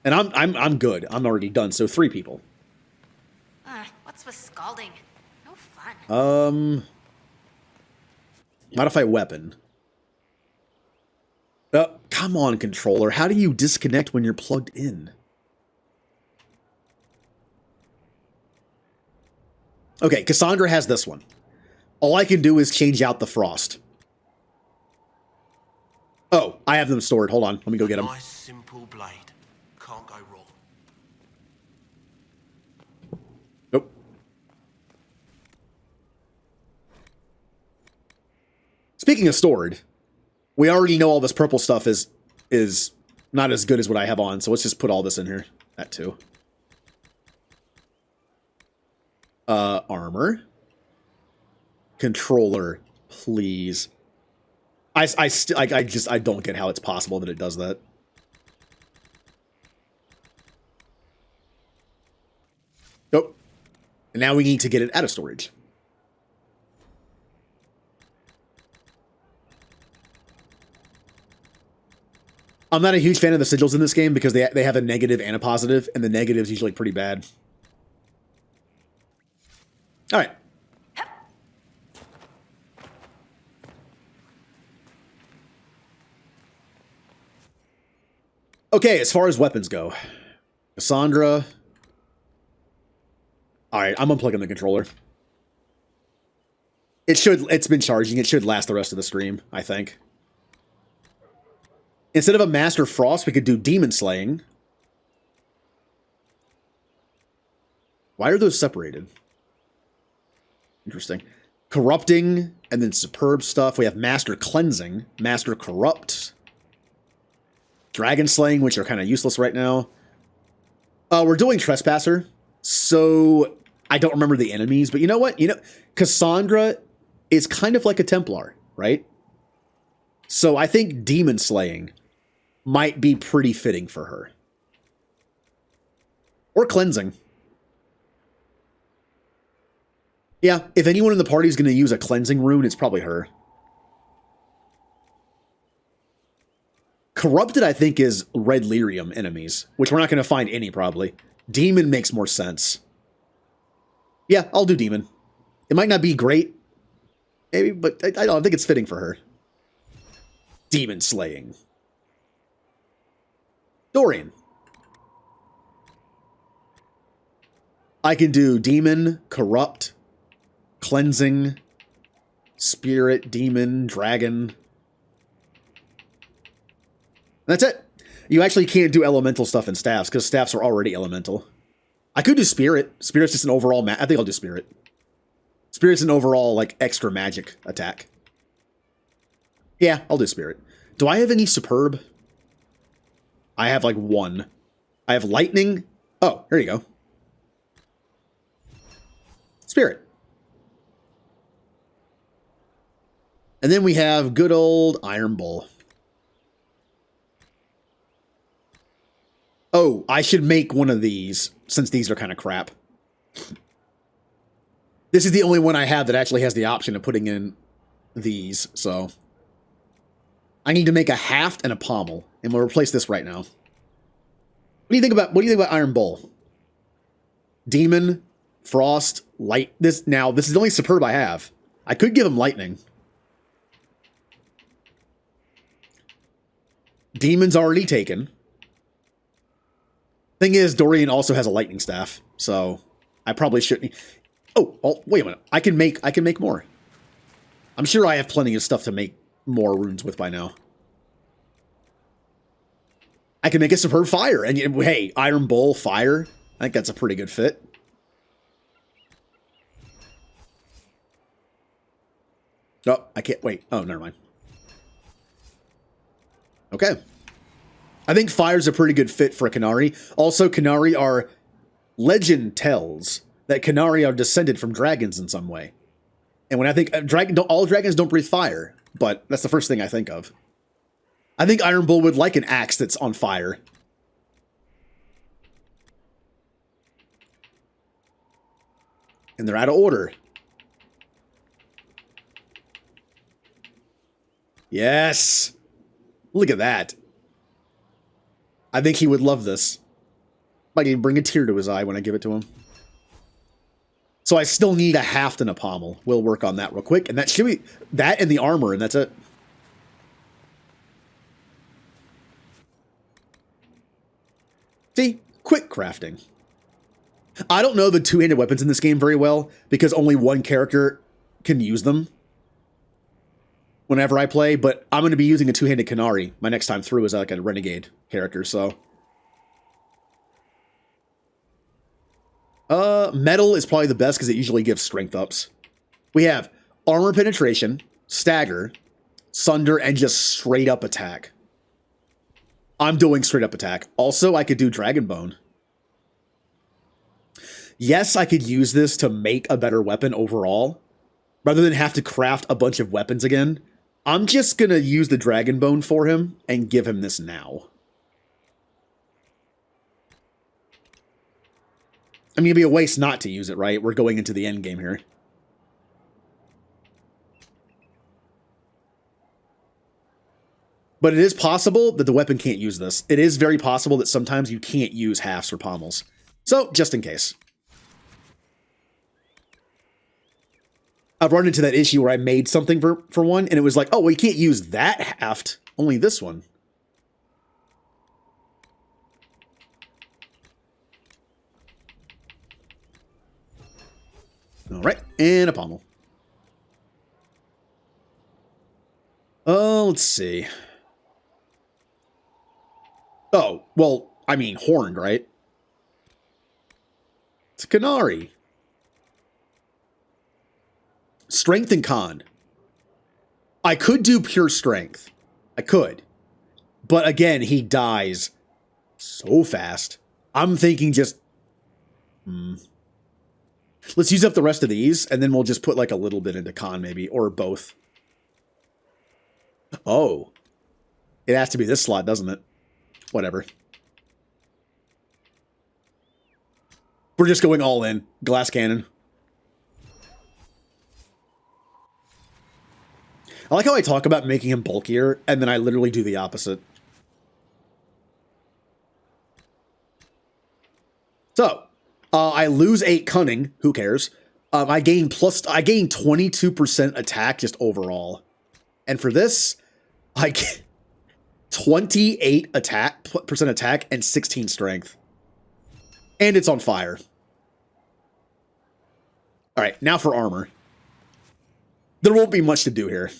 And I'm good. I'm already done. So 3 people. What's with scalding? No fun. Modify weapon. Come on, controller. How do you disconnect when you're plugged in? Okay, Cassandra has this one. All I can do is change out the frost. Oh, I have them stored. Hold on. Let me go get them. Nice simple blade. Can't go wrong. Nope. Speaking of sword, we already know all this purple stuff is not as good as what I have on, so let's just put all this in here. That too. Armor. Controller, please. I don't get how it's possible that it does that. Nope. And now we need to get it out of storage. I'm not a huge fan of the sigils in this game because they have a negative and a positive, and the negative is usually pretty bad. All right. Okay, as far as weapons go, Cassandra. All right, I'm unplugging the controller. It's been charging. It should last the rest of the stream, I think. Instead of a Master Frost, we could do Demon Slaying. Why are those separated? Interesting. Corrupting, and then Superb stuff. We have Master Cleansing, Master Corrupt, Dragon Slaying, which are kind of useless right now. We're doing Trespasser, so I don't remember the enemies, but you know what? Cassandra is kind of like a Templar, right? So I think Demon Slaying might be pretty fitting for her. Or Cleansing. Yeah, if anyone in the party is going to use a Cleansing rune, it's probably her. Corrupted, I think, is red Lyrium enemies, which we're not going to find any, probably. Demon makes more sense. Yeah, I'll do Demon. It might not be great, maybe, but I don't think it's fitting for her. Demon Slaying. Dorian. I can do Demon, Corrupt, Cleansing, Spirit, Demon, Dragon. That's it. You actually can't do elemental stuff in staffs, because staffs are already elemental. I could do Spirit. Spirit's just an overall I think I'll do Spirit. Spirit's an overall, like, extra magic attack. Yeah, I'll do Spirit. Do I have any Superb? I have, like, one. I have Lightning. Oh, here you go. Spirit. And then we have good old Iron Bull. Oh, I should make one of these, since these are kind of crap. This is the only one I have that actually has the option of putting in these, so... I need to make a haft and a pommel, and we'll replace this right now. What do you think about Iron Bull? Demon, Frost, Light. This is the only Superb I have. I could give him Lightning. Demon's already taken. Thing is, Dorian also has a Lightning Staff, so I probably shouldn't. Oh, wait a minute. I can make more. I'm sure I have plenty of stuff to make more runes with by now. I can make a Superb Fire, and hey, Iron Bull, Fire. I think that's a pretty good fit. Oh, I can't wait. Oh, never mind. Okay. I think Fire's a pretty good fit for a Qunari. Also, Qunari are... Legend tells that Qunari are descended from dragons in some way. And when I think... all dragons don't breathe fire, but that's the first thing I think of. I think Iron Bull would like an axe that's on fire. And they're out of order. Yes! Look at that. I think he would love this. Might even bring a tear to his eye when I give it to him. So I still need a haft and a pommel. We'll work on that real quick. And that should be... That and the armor, and that's it. See? Quick crafting. I don't know the two-handed weapons in this game very well, because only one character can use them. whenever I play, but I'm going to be using a two-handed Canary my next time through as like a renegade character, so. Metal is probably the best because it usually gives strength ups. We have armor penetration, stagger, sunder, and just straight up attack. I'm doing straight up attack. Also, I could do Dragon Bone. Yes, I could use this to make a better weapon overall. Rather than have to craft a bunch of weapons again, I'm just going to use the Dragon Bone for him and give him this now. I mean, it'd be a waste not to use it, right? We're going into the end game here. But it is possible that the weapon can't use this. It is very possible that sometimes you can't use halves or pommels. So, just in case. I've run into that issue where I made something for one, and it was like, oh, well, you can't use that haft, only this one. All right, and a pommel. Oh, let's see. Oh, well, I mean, horned, right? It's a Canary. Strength and con. I could do pure strength. I could. But again, he dies so fast. I'm thinking just... Let's use up the rest of these, and then we'll just put like a little bit into con, maybe, or both. Oh. It has to be this slot, doesn't it? Whatever. We're just going all in. Glass cannon. I like how I talk about making him bulkier, and then I literally do the opposite. So, I lose 8 cunning. Who cares? I gain 22% attack just overall. And for this, I get 28% attack and 16 strength. And it's on fire. All right, now for armor. There won't be much to do here.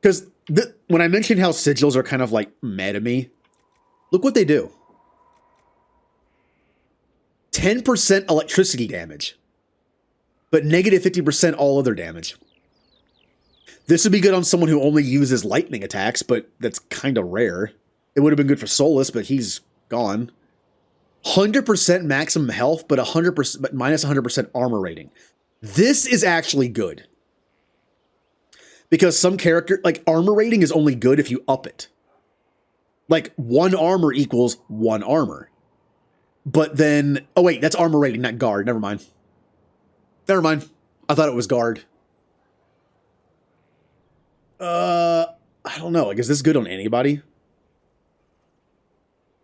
Because when I mentioned how sigils are kind of like meh to me, look what they do. 10% electricity damage, but negative 50% all other damage. This would be good on someone who only uses lightning attacks, but that's kind of rare. It would have been good for Solus, but he's gone. 100% maximum health, but minus 100% armor rating. This is actually good. Because some character, like, armor rating is only good if you up it. Like, 1 armor equals 1 armor. But then... Oh, wait, that's armor rating, not guard. Never mind. Never mind. I thought it was guard. I don't know. Like, is this good on anybody?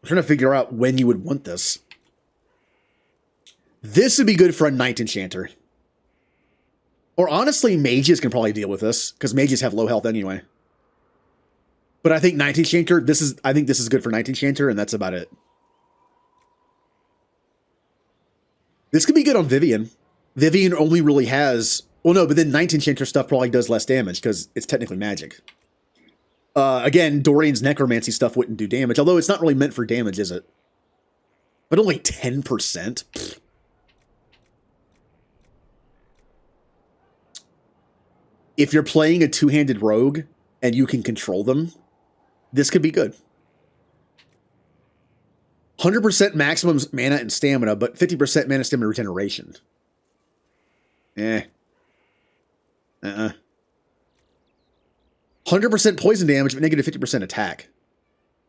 I'm trying to figure out when you would want this. This would be good for a Knight Enchanter. Or honestly, mages can probably deal with this, because mages have low health anyway. But I think Knight Enchanter, I think this is good for Knight Enchanter, and that's about it. This could be good on Vivian. Vivian only really has... Well, no, but then Knight Enchanter stuff probably does less damage, because it's technically magic. Again, Dorian's necromancy stuff wouldn't do damage, although it's not really meant for damage, is it? But only 10%? Pfft. If you're playing a two-handed rogue and you can control them, this could be good. 100% maximum mana and stamina, but 50% mana stamina regeneration. 100% poison damage, but negative 50% attack.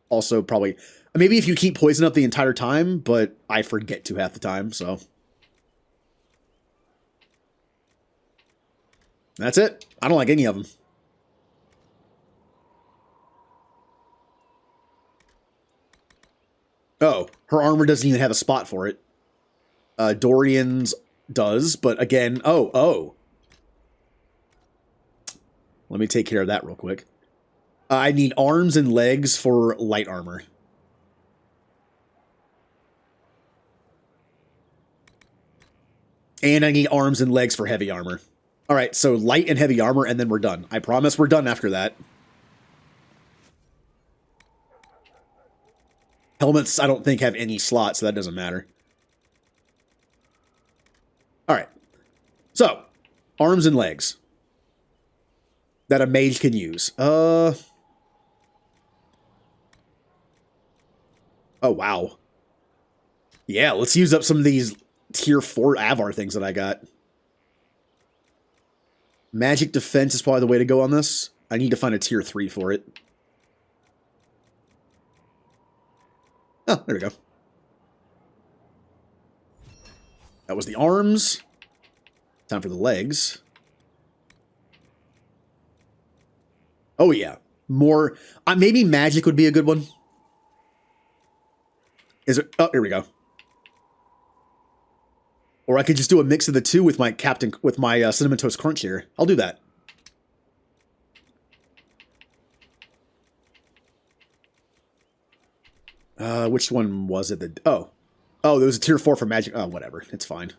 Also, probably... Maybe if you keep poison up the entire time, but I forget to half the time, so... That's it. I don't like any of them. Oh, her armor doesn't even have a spot for it. Dorian's does, but again... Oh. Let me take care of that real quick. I need arms and legs for light armor. And I need arms and legs for heavy armor. All right, so light and heavy armor, and then we're done. I promise we're done after that. Helmets, I don't think, have any slots, so that doesn't matter. All right. So, arms and legs that a mage can use. Oh, wow. Yeah, let's use up some of these tier 4 Avar things that I got. Magic defense is probably the way to go on this. I need to find a tier 3 for it. Oh, there we go. That was the arms. Time for the legs. Oh, yeah. More... maybe magic would be a good one. Is it? Oh, here we go. Or I could just do a mix of the two with my Cinnamon Toast Crunch here. I'll do that. Which one was it? Oh, there was a tier 4 for magic. Oh, whatever. It's fine.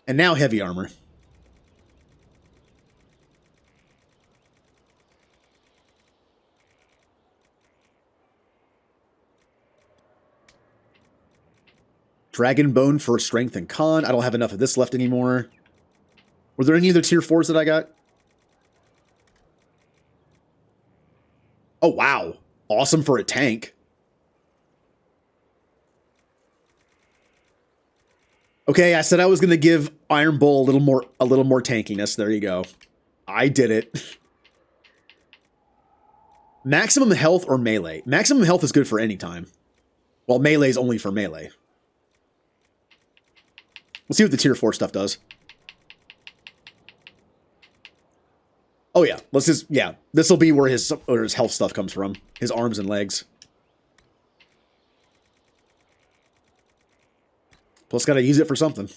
And now heavy armor. Dragon Bone for strength and con. I don't have enough of this left anymore. Were there any other tier 4s that I got? Oh, wow. Awesome for a tank. Okay, I said I was going to give Iron Bull a little more tankiness. There you go. I did it. Maximum health or melee? Maximum health is good for any time. While melee is only for melee. We'll see what the tier 4 stuff does. Oh yeah, let's just, yeah. This will be where his health stuff comes from. His arms and legs. Plus gotta use it for something.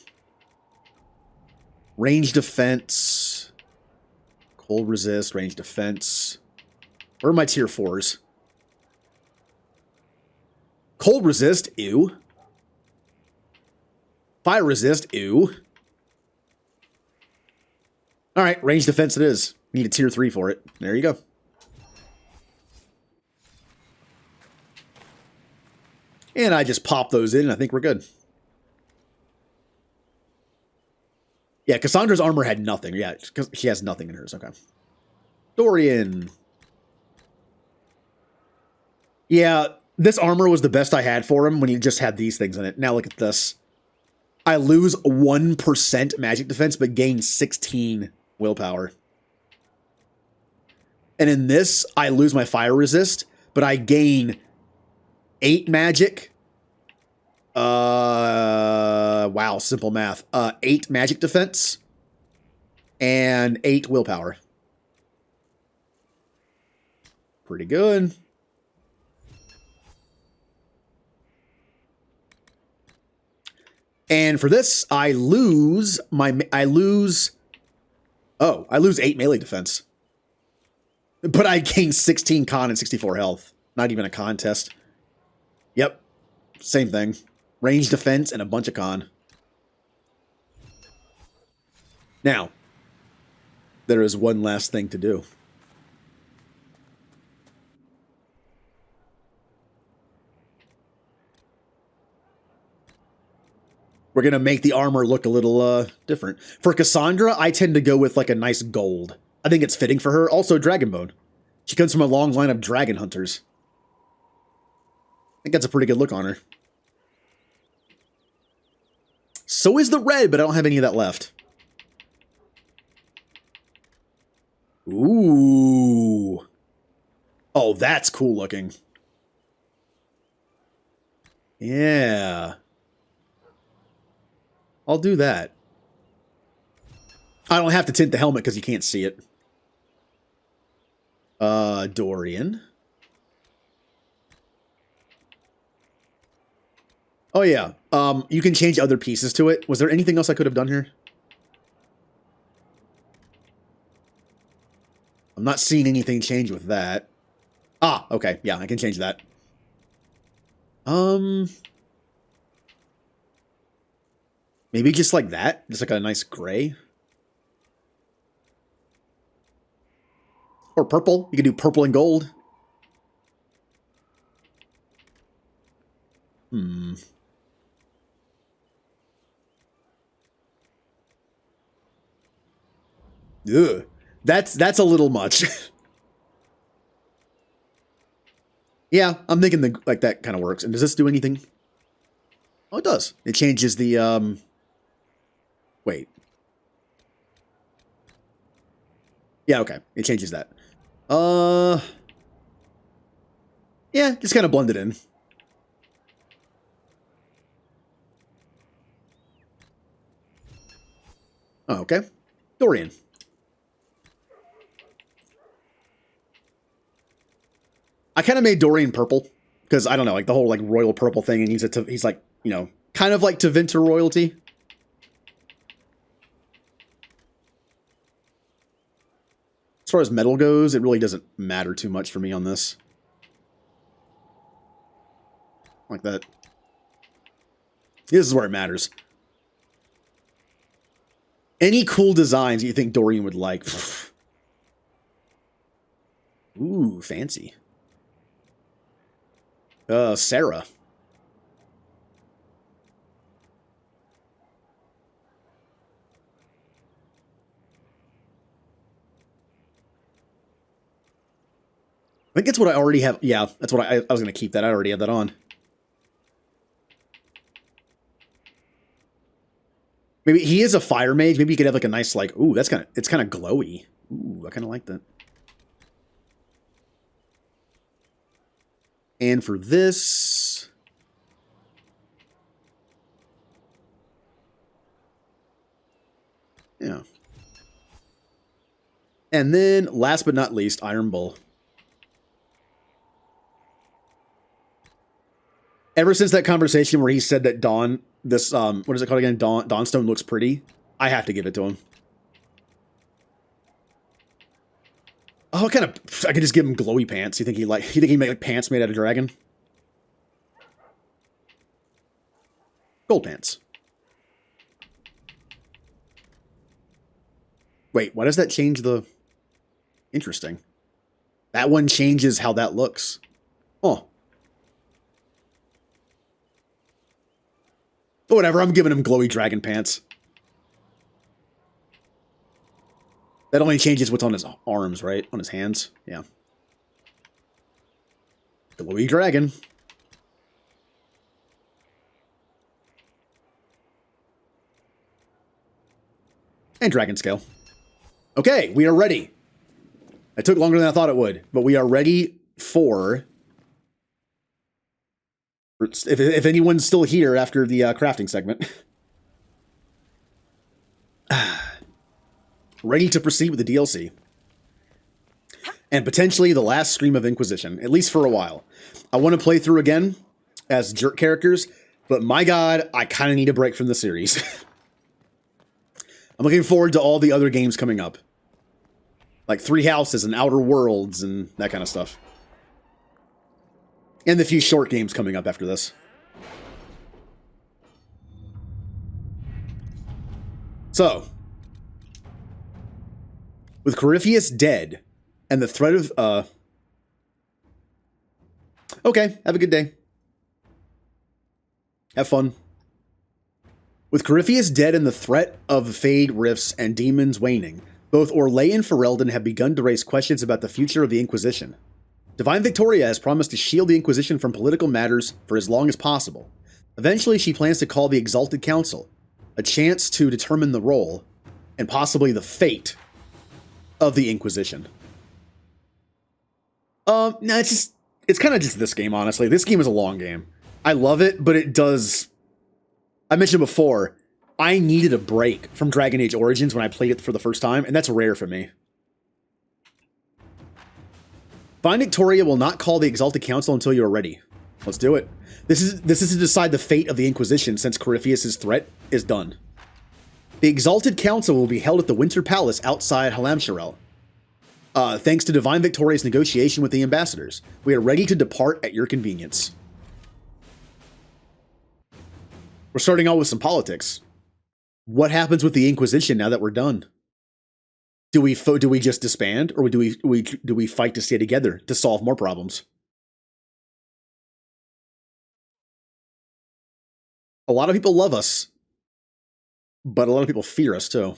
Range defense. Cold resist, range defense. Where are my tier 4s? Cold resist, ew. Fire resist, ew. Alright, range defense it is. Need a tier 3 for it. There you go. And I just pop those in and I think we're good. Yeah, Cassandra's armor had nothing. Yeah, because she has nothing in hers. Okay. Dorian. Yeah, this armor was the best I had for him when he just had these things in it. Now look at this. I lose 1% magic defense, but gain 16 willpower. And in this, I lose my fire resist, but I gain 8 magic. Wow, simple math. 8 magic defense and 8 willpower. Pretty good. And for this, I lose 8 melee defense. But I gain 16 con and 64 health. Not even a contest. Yep. Same thing. Range defense and a bunch of con. Now, there is one last thing to do. We're going to make the armor look a little different. For Cassandra, I tend to go with like a nice gold. I think it's fitting for her. Also, Dragonbone. She comes from a long line of dragon hunters. I think that's a pretty good look on her. So is the red, but I don't have any of that left. Ooh. Oh, that's cool looking. Yeah. I'll do that. I don't have to tint the helmet because you can't see it. Dorian. Oh yeah. You can change other pieces to it. Was there anything else I could have done here? I'm not seeing anything change with that. Ah, okay. Yeah, I can change that. Maybe just like that? Just like a nice gray? Or purple. You could do purple and gold. Ugh. That's a little much. Yeah, I'm thinking like that kind of works. And does this do anything? Oh, it does. It changes the wait. Yeah, okay. It changes that. Yeah, just kind of blend it in. Oh, okay. Dorian. I kind of made Dorian purple because I don't know, like the whole like royal purple thing, and he's like, you know, kind of like Tevinter royalty. As far as metal goes, it really doesn't matter too much for me on this. Like that. This is where it matters. Any cool designs you think Dorian would like? Ooh, fancy. Sarah. I think that's what I already have. Yeah, that's what I was going to keep that. I already have that on. Maybe he is a fire mage. Maybe you could have like a nice, like, ooh, it's kind of glowy. Ooh, I kind of like that. And for this, yeah. And then, last but not least, Iron Bull. Ever since that conversation where he said that Dawn, this, what is it called again? Dawnstone looks pretty. I have to give it to him. Oh, I could just give him glowy pants. You think he make like pants made out of dragon? Gold pants. Wait, why does that change the... Interesting. That one changes how that looks. Oh. Whatever, I'm giving him glowy dragon pants. That only changes what's on his arms, right? On his hands. Yeah. Glowy dragon. And dragon scale. Okay, we are ready. It took longer than I thought it would, but we are ready for... If anyone's still here after the crafting segment. Ready to proceed with the DLC. And potentially the last Scream of Inquisition, at least for a while. I want to play through again as jerk characters, but my god, I kind of need a break from the series. I'm looking forward to all the other games coming up. Like Three Houses and Outer Worlds and that kind of stuff. And the few short games coming up after this. So, with Corypheus dead, and the threat of, okay, have a good day. Have fun. With Corypheus dead and the threat of Fade rifts and demons waning, both Orlais and Ferelden have begun to raise questions about the future of the Inquisition. Divine Victoria has promised to shield the Inquisition from political matters for as long as possible. Eventually, she plans to call the Exalted Council, a chance to determine the role, and possibly the fate, of the Inquisition. No, it's kind of just this game, honestly. This game is a long game. I love it, but it does... I mentioned before, I needed a break from Dragon Age Origins when I played it for the first time, and that's rare for me. Divine Victoria will not call the Exalted Council until you are ready. Let's do it. This is to decide the fate of the Inquisition since Corypheus' threat is done. The Exalted Council will be held at the Winter Palace outside Halamsharel. Thanks to Divine Victoria's negotiation with the ambassadors, we are ready to depart at your convenience. We're starting out with some politics. What happens with the Inquisition now that we're done? Do we just disband, or do we fight to stay together to solve more problems? A lot of people love us, but a lot of people fear us too.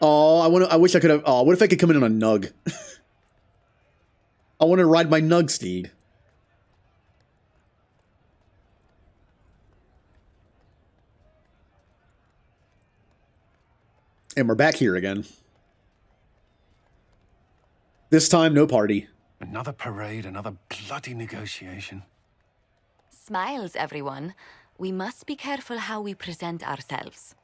Oh, I wish I could have. Oh, what if I could come in on a nug? I want to ride my nug steed. And we're back here again. This time, no party. Another parade, another bloody negotiation. Smiles, everyone. We must be careful how we present ourselves.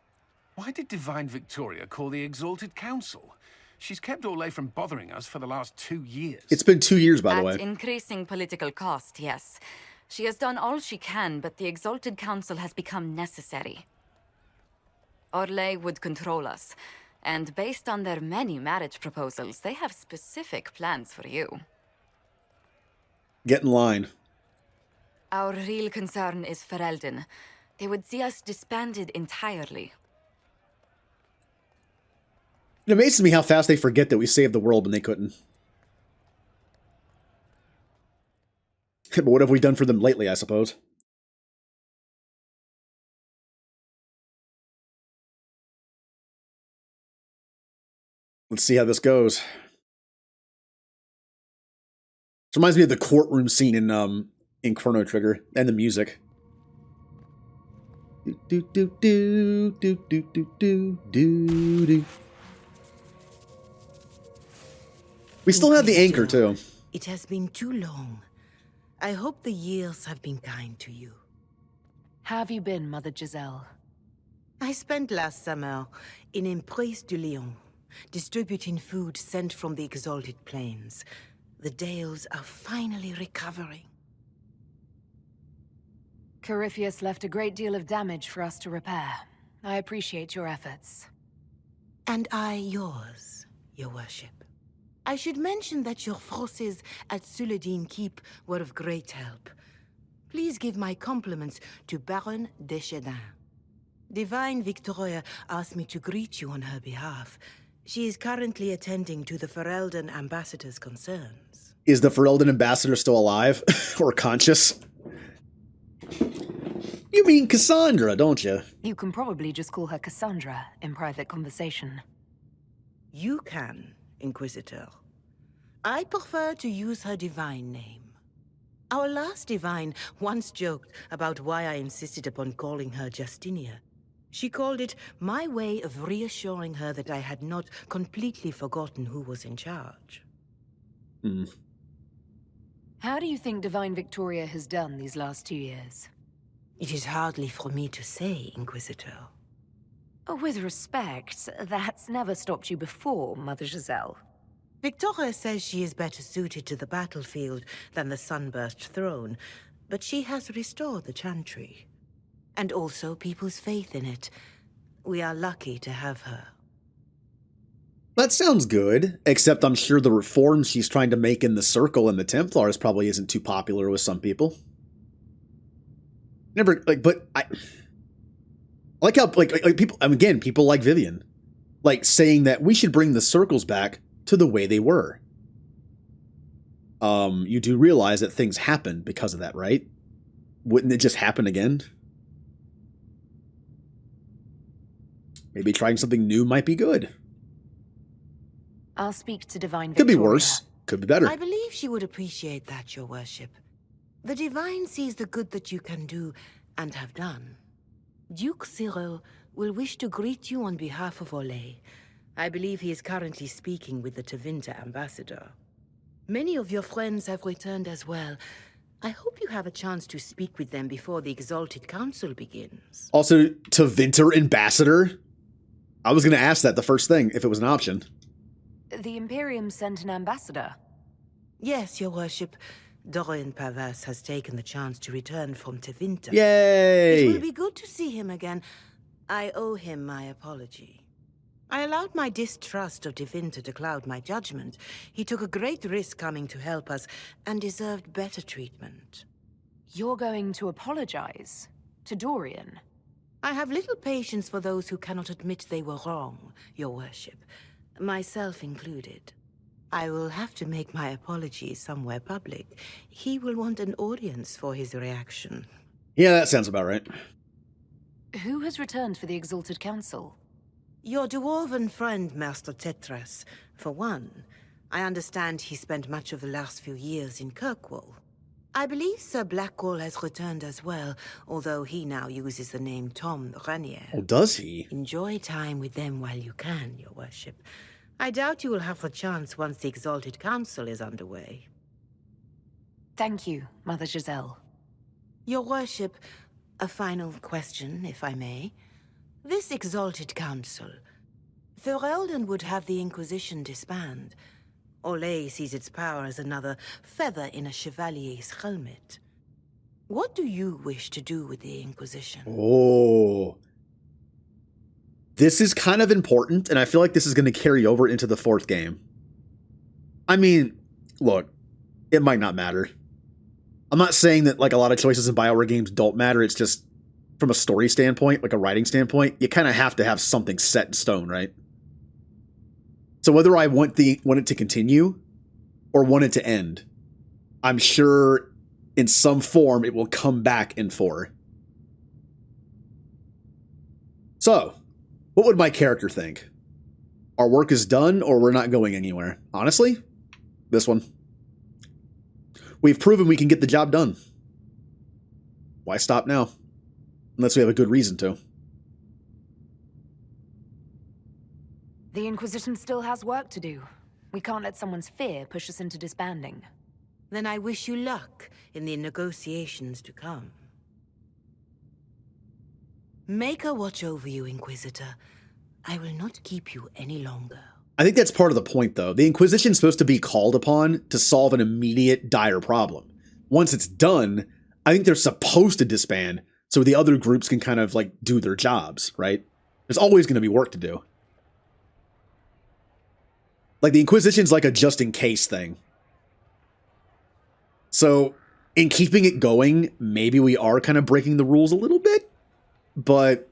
Why did Divine Victoria call the Exalted Council? She's kept Orlais from bothering us for the last 2 years. It's been 2 years, by the way. At increasing political cost, yes. She has done all she can, but the Exalted Council has become necessary. Orlais would control us, and based on their many marriage proposals, they have specific plans for you. Get in line. Our real concern is Ferelden. They would see us disbanded entirely. It amazes me how fast they forget that we saved the world when they couldn't. But what have we done for them lately, I suppose? Let's see how this goes. This reminds me of the courtroom scene in Chrono Trigger and the music. Do do do do do do do do do. We still have the anchor too. It has been too long. I hope the years have been kind to you. How have you been, Mother Giselle? I spent last summer in Emprise de Lyon, distributing food sent from the Exalted Plains. The Dales are finally recovering. Corypheus left a great deal of damage for us to repair. I appreciate your efforts. And I yours, your worship. I should mention that your forces at Suladin Keep were of great help. Please give my compliments to Baron Deschedin. Divine Victoria asked me to greet you on her behalf. She is currently attending to the Ferelden ambassador's concerns. Is the Ferelden ambassador still alive? Or conscious? You mean Cassandra, don't you? You can probably just call her Cassandra in private conversation. You can, Inquisitor. I prefer to use her divine name. Our last divine once joked about why I insisted upon calling her Justinia. She called it my way of reassuring her that I had not completely forgotten who was in charge. How do you think Divine Victoria has done these last 2 years? It is hardly for me to say, Inquisitor. Oh, with respect, that's never stopped you before, Mother Giselle. Victoria says she is better suited to the battlefield than the Sunburst throne, but she has restored the Chantry. And also people's faith in it. We are lucky to have her. That sounds good, except I'm sure the reforms she's trying to make in the Circle and the Templars probably isn't too popular with some people. I like how, like people, again, people like Vivian, like saying that we should bring the Circles back to the way they were. You do realize that things happen because of that, right? Wouldn't it just happen again? Maybe trying something new might be good. I'll speak to Divine Could Victoria. be worse. Could be better. I believe she would appreciate that, your worship. The Divine sees the good that you can do and have done. Duke Cyril will wish to greet you on behalf of Orlais. I believe he is currently speaking with the Tevinter ambassador. Many of your friends have returned as well. I hope you have a chance to speak with them before the Exalted Council begins. Also, Tevinter ambassador? I was going to ask that the first thing, if it was an option. The Imperium sent an ambassador. Yes, your worship. Dorian Pavas has taken the chance to return from Tevinter. Yay! It will be good to see him again. I owe him my apology. I allowed my distrust of Tevinter to cloud my judgment. He took a great risk coming to help us, and deserved better treatment. You're going to apologize? To Dorian? I have little patience for those who cannot admit they were wrong, your worship. Myself included. I will have to make my apologies somewhere public. He will want an audience for his reaction. Yeah, that sounds about right. Who has returned for the Exalted Council? Your dwarven friend, Master Tetras. For one, I understand he spent much of the last few years in Kirkwall. I believe Sir Blackwall has returned as well, although he now uses the name Tom Ranier. Oh, does he? Enjoy time with them while you can, your worship. I doubt you will have the chance once the Exalted Council is underway. Thank you, Mother Giselle. Your worship, a final question, if I may. This Exalted Council, Ferelden would have the Inquisition disband. Orlais sees its power as another feather in a chevalier's helmet. What do you wish to do with the Inquisition? Oh. This is kind of important, and I feel like this is going to carry over into the 4th game. I mean, look, it might not matter. I'm not saying that like a lot of choices in BioWare games don't matter. It's just from a story standpoint, like a writing standpoint, you kind of have to have something set in stone, right? So whether I want it to continue or want it to end, I'm sure in some form it will come back in 4. So, what would my character think? Our work is done or we're not going anywhere? Honestly, this one. We've proven we can get the job done. Why stop now? Unless we have a good reason to. The Inquisition still has work to do. We can't let someone's fear push us into disbanding. Then I wish you luck in the negotiations to come. Maker watch over you, Inquisitor. I will not keep you any longer. I think that's part of the point, though. The Inquisition's supposed to be called upon to solve an immediate, dire problem. Once it's done, I think they're supposed to disband so the other groups can kind of, like, do their jobs, right? There's always going to be work to do. Like, the Inquisition's like a just-in-case thing. So, in keeping it going, maybe we are kind of breaking the rules a little bit, but,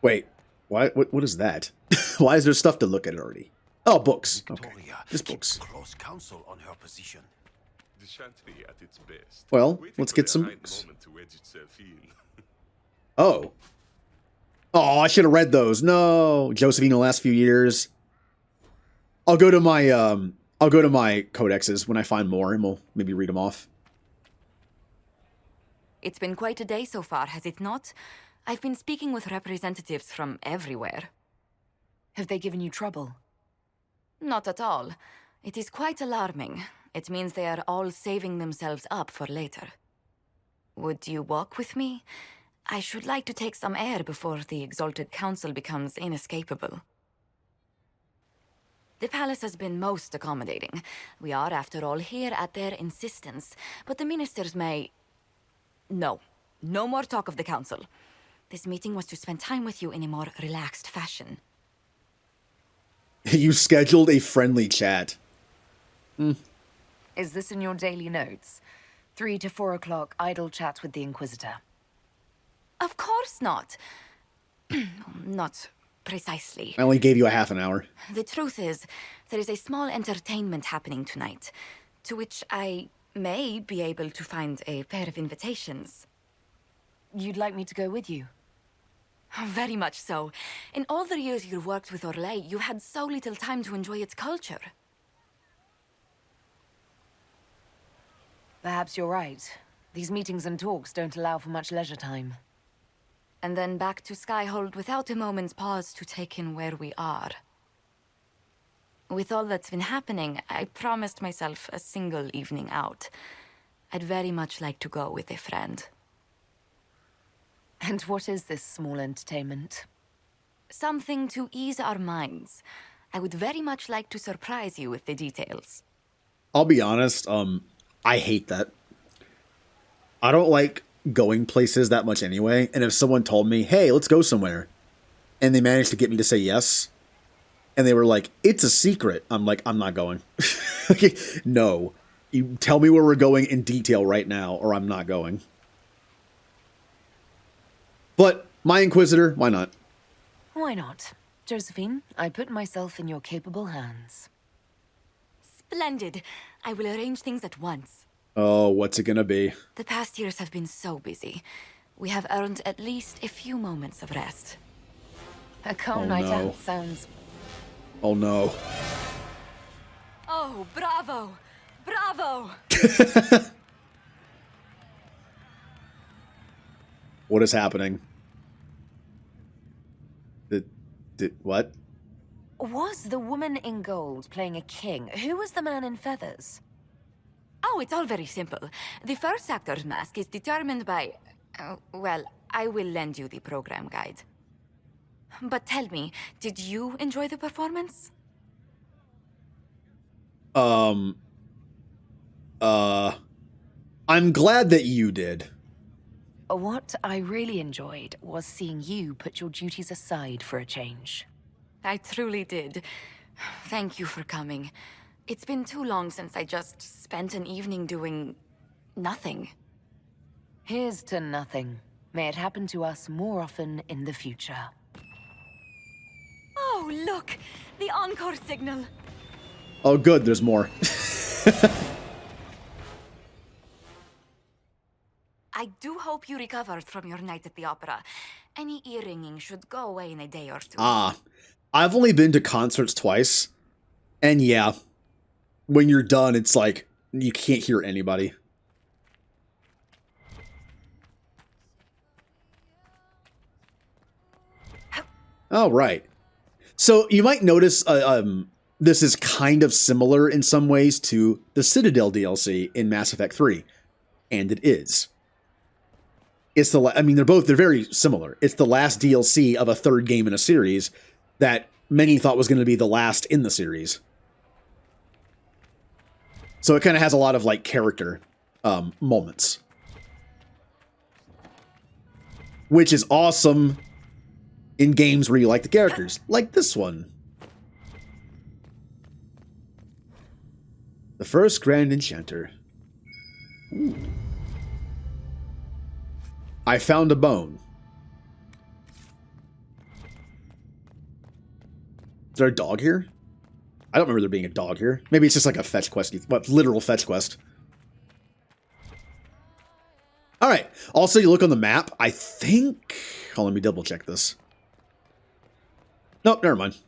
Wait, what is that? Why is there stuff to look at already? Oh, books. Okay, just books. Close counsel on her position. The chantry at its best. Well, let's get some books. Moment to wedge itself in. Oh, I should have read those. No, Josephine the last few years. I'll go to my codexes when I find more, and we'll maybe read them off. It's been quite a day so far, has it not? I've been speaking with representatives from everywhere. Have they given you trouble? Not at all. It is quite alarming. It means they are all saving themselves up for later. Would you walk with me? I should like to take some air before the Exalted Council becomes inescapable. The palace has been most accommodating. We are, after all, here at their insistence, but the ministers may... No more talk of the council. This meeting was to spend time with you in a more relaxed fashion. You scheduled a friendly chat. Is this in your daily notes? 3 to 4 o'clock, idle chat with the Inquisitor. Of course not. Not precisely. I only gave you a half an hour. The truth is, there is a small entertainment happening tonight, to which I may be able to find a pair of invitations. You'd like me to go with you? Very much so. In all the years you worked with Orlais, you had so little time to enjoy its culture. Perhaps you're right. These meetings and talks don't allow for much leisure time. And then back to Skyhold without a moment's pause to take in where we are. With all that's been happening, I promised myself a single evening out. I'd very much like to go with a friend. And what is this small entertainment? Something to ease our minds. I would very much like to surprise you with the details. I'll be honest, I hate that. I don't like going places that much anyway, and if someone told me, hey, let's go somewhere, and they managed to get me to say yes, and they were like, it's a secret, I'm like, I'm not going. No. You tell me where we're going in detail right now, or I'm not going. But my Inquisitor, why not? Why not? Josephine, I put myself in your capable hands. Splendid. I will arrange things at once. Oh, what's it gonna be? The past years have been so busy. We have earned at least a few moments of rest. A calm Oh, night no. out sounds... Oh no. Oh, bravo! Bravo! What is happening? What? Was the woman in gold playing a king? Who was the man in feathers? Oh, it's all very simple. The first actor's mask is determined by... well, I will lend you the program guide. But tell me, did you enjoy the performance? I'm glad that you did. What I really enjoyed was seeing you put your duties aside for a change. I truly did. Thank you for coming. It's been too long since I just spent an evening doing... nothing. Here's to nothing. May it happen to us more often in the future. Oh, look! The encore signal! Oh good, there's more. I do hope you recovered from your night at the opera. Any ear-ringing should go away in a day or two. I've only been to concerts twice. And yeah, when you're done, it's like, you can't hear anybody. All right. So you might notice this is kind of similar in some ways to the Citadel DLC in Mass Effect 3. And it is. It's they're very similar. It's the last DLC of a third game in a series that many thought was going to be the last in the series. So it kind of has a lot of like character moments. Which is awesome in games where you like the characters, like this one. The first Grand Enchanter. Ooh. I found a bone. Is there a dog here? I don't remember there being a dog here. Maybe it's just like a fetch quest, literal fetch quest. All right. Also, you look on the map. I think... Oh, let me double check this. Nope, never mind.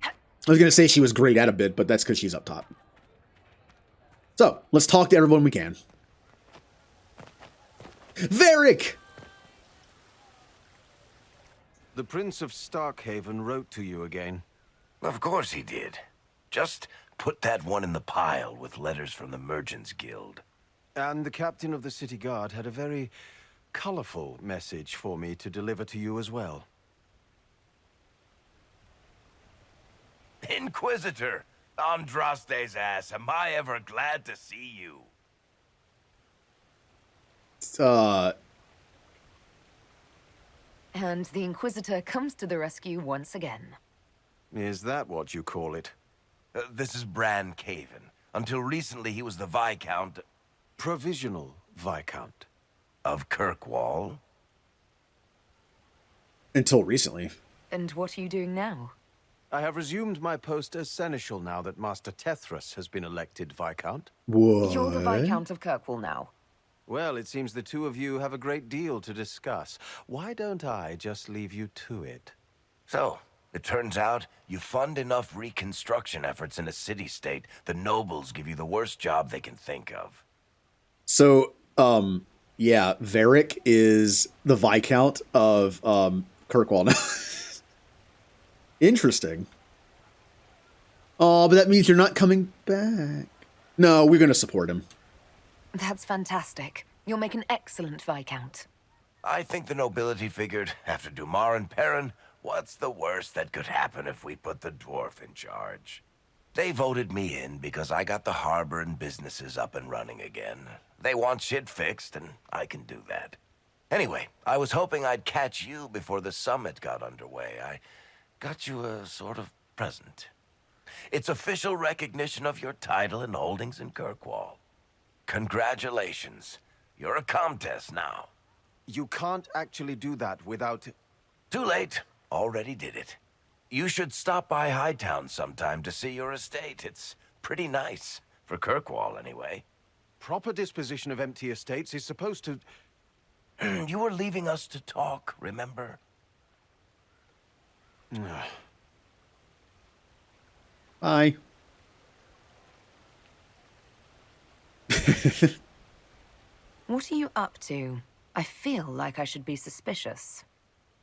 I was going to say she was grayed out a bit, but that's because she's up top. So, let's talk to everyone we can. Varric! The Prince of Starkhaven wrote to you again. Of course he did. Just put that one in the pile with letters from the Merchants Guild. And the captain of the city guard had a very colorful message for me to deliver to you as well. Inquisitor! Andraste's ass, am I ever glad to see you? And the Inquisitor comes to the rescue once again. Is that what you call it? This is Bran Caven. Until recently, he was the Viscount... Provisional Viscount. Of Kirkwall. Until recently. And what are you doing now? I have resumed my post as Seneschal now that Master Tethras has been elected Viscount. What? You're the Viscount of Kirkwall now. Well, it seems the two of you have a great deal to discuss. Why don't I just leave you to it? So, it turns out you fund enough reconstruction efforts in a city-state, the nobles give you the worst job they can think of. So, yeah, Varric is the Viscount of Kirkwall now. Interesting. Oh, but that means you're not coming back. No, we're going to support him. That's fantastic. You'll make an excellent Viscount. I think the nobility figured, after Dumar and Perrin, what's the worst that could happen if we put the dwarf in charge? They voted me in because I got the harbor and businesses up and running again. They want shit fixed, and I can do that. Anyway, I was hoping I'd catch you before the summit got underway. I got you a sort of present. It's official recognition of your title and holdings in Kirkwall. Congratulations. You're a Comtesse now. You can't actually do that without... Too late. Already did it. You should stop by Hightown sometime to see your estate. It's pretty nice. For Kirkwall, anyway. Proper disposition of empty estates is supposed to... You were leaving us to talk, remember? Bye. What are you up to? I feel like I should be suspicious.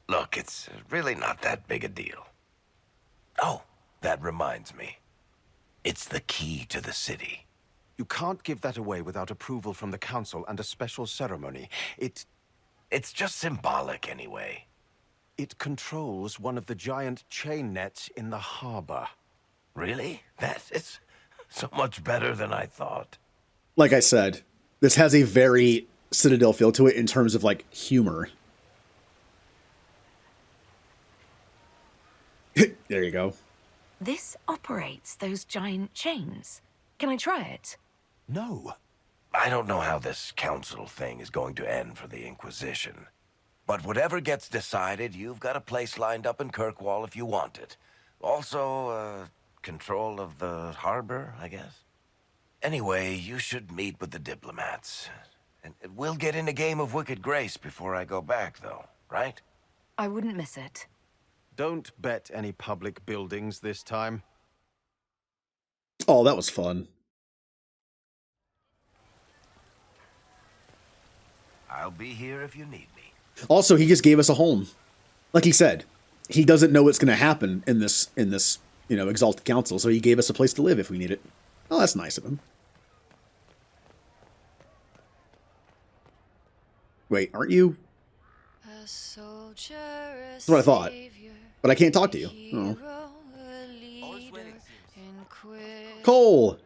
Look, it's really not that big a deal. Oh, that reminds me. It's the key to the city. You can't give that away without approval from the council and a special ceremony. It's just symbolic anyway. It controls one of the giant chain nets in the harbor. Really? That is so much better than I thought. Like I said, this has a very Citadel feel to it in terms of, like, humor. There you go. This operates those giant chains. Can I try it? No. I don't know how this council thing is going to end for the Inquisition. But whatever gets decided, you've got a place lined up in Kirkwall if you want it. Also, control of the harbor, I guess. Anyway, you should meet with the diplomats. And we'll get in a game of Wicked Grace before I go back, though, right? I wouldn't miss it. Don't bet any public buildings this time. Oh, that was fun. I'll be here if you need me. Also, he just gave us a home. Like he said, he doesn't know what's going to happen in this, Exalted Council, so he gave us a place to live if we need it. Oh, that's nice of him. Wait, aren't you? That's what I thought. But I can't talk to you. Oh. Cole!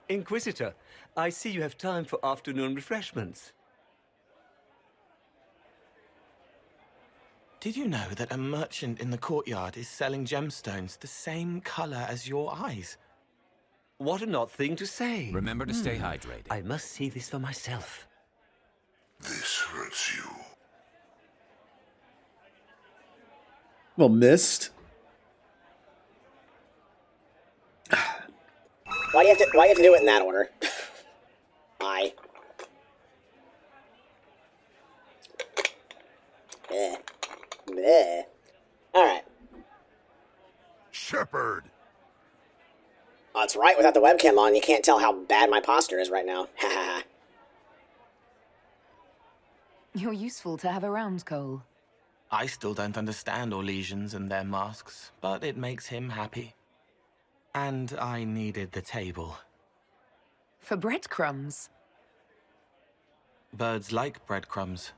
Inquisitor, I see you have time for afternoon refreshments. Did you know that a merchant in the courtyard is selling gemstones the same color as your eyes? What an odd thing to say. Remember to stay hydrated. I must see this for myself. This hurts you. Well, missed. Why do you have to do it in that order? I. Alright. Shepherd! Oh, that's right, without the webcam on, you can't tell how bad my posture is right now. Ha You're useful to have around, Cole. I still don't understand Orlesians and their masks, but it makes him happy. And I needed the table. For breadcrumbs. Birds like breadcrumbs.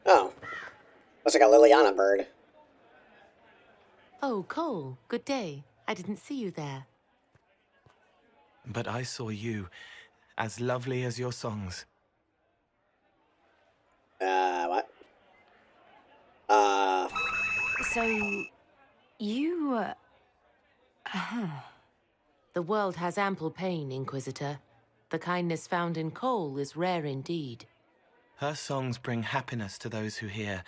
Oh. Looks like a Liliana bird. Oh, Cole, good day. I didn't see you there. But I saw you, as lovely as your songs. What? So, you, The world has ample pain, Inquisitor. The kindness found in Cole is rare indeed. Her songs bring happiness to those who hear,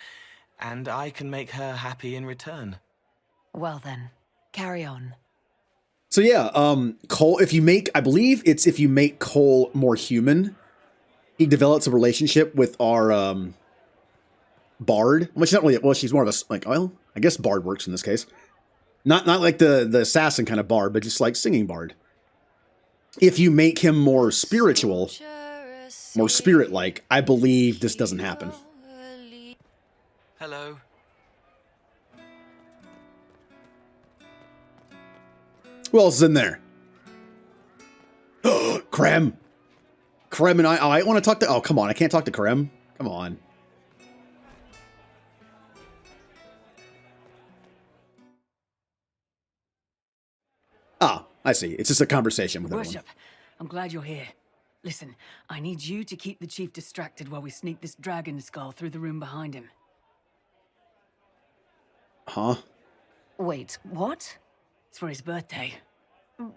and I can make her happy in return. Well then, carry on. So yeah, Cole, I believe it's if you make Cole more human, he develops a relationship with our, Bard. Well, she's not really, well, she's more of a, I guess Bard works in this case. Not like the assassin kind of Bard, but just like singing Bard. If you make him more spiritual, more spirit-like, I believe this doesn't happen. Hello. Who else is in there? Krem. Krem and I want to talk to... Oh, come on. I can't talk to Krem. Come on. Ah, I see. It's just a conversation with everyone. Worship, I'm glad you're here. Listen, I need you to keep the chief distracted while we sneak this dragon skull through the room behind him. Huh? Wait, what? It's for his birthday.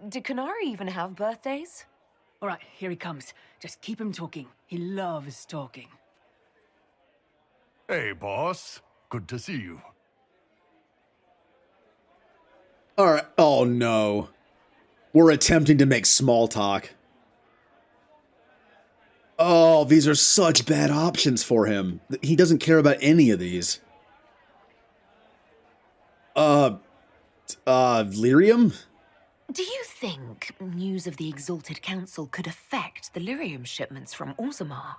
Do Canary even have birthdays? All right, here he comes. Just keep him talking. He loves talking. Hey, boss. Good to see you. All right. Oh, no. We're attempting to make small talk. Oh, these are such bad options for him. He doesn't care about any of these. Lyrium? Do you think news of the Exalted Council could affect the Lyrium shipments from Orzammar?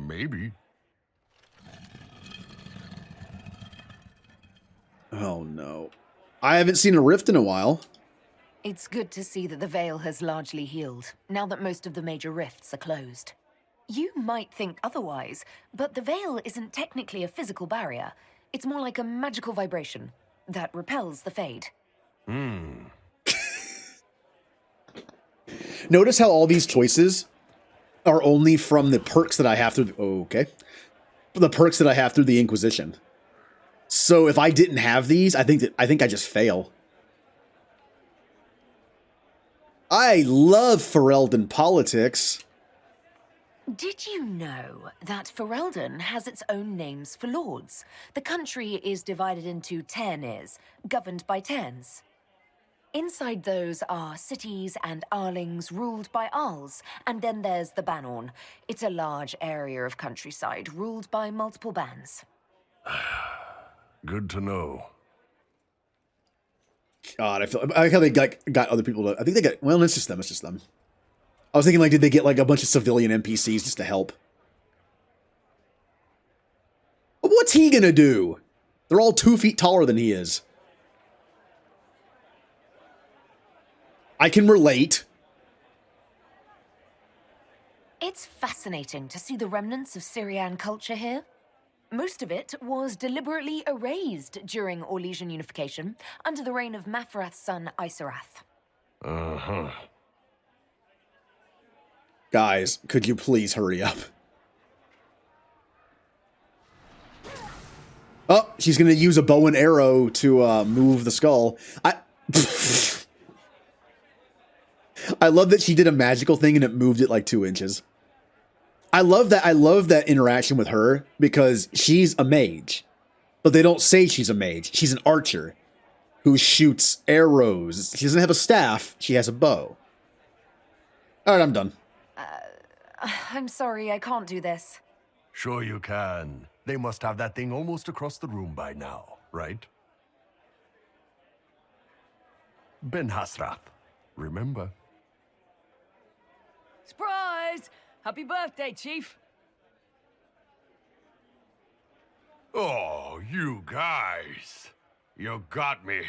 Maybe. Oh, no. I haven't seen a rift in a while. It's good to see that the Veil has largely healed, now that most of the major rifts are closed. You might think otherwise, but the Veil isn't technically a physical barrier. It's more like a magical vibration that repels the Fade. Notice how all these choices are only from the perks that I have through the perks that I have through the Inquisition. So if I didn't have these, I think I just fail. I love Ferelden politics. Did you know that Ferelden has its own names for lords? The country is divided into Tairnirs, governed by Tairns. Inside those are cities and Arlings ruled by Arls, and then there's the Banorn. It's a large area of countryside ruled by multiple bands. Good to know. God, I like how they got other people to. I think they got. Well, it's just them. It's just them. I was thinking, like, did they get like a bunch of civilian NPCs just to help? But what's he gonna do? They're all 2 feet taller than he is. I can relate. It's fascinating to see the remnants of Syrian culture here. Most of it was deliberately erased during Orlesian unification under the reign of Mafrath's son Isarath. Guys, could you please hurry up? Oh, she's gonna use a bow and arrow to move the skull. I love that she did a magical thing and it moved it like 2 inches. I love that interaction with her because she's a mage, but they don't say she's a mage. She's an archer who shoots arrows. She doesn't have a staff. She has a bow. All right, I'm done. I'm sorry, I can't do this. Sure you can. They must have that thing almost across the room by now, right? Ben Hasrath, remember? Surprise! Happy birthday, Chief. Oh, you guys. You got me.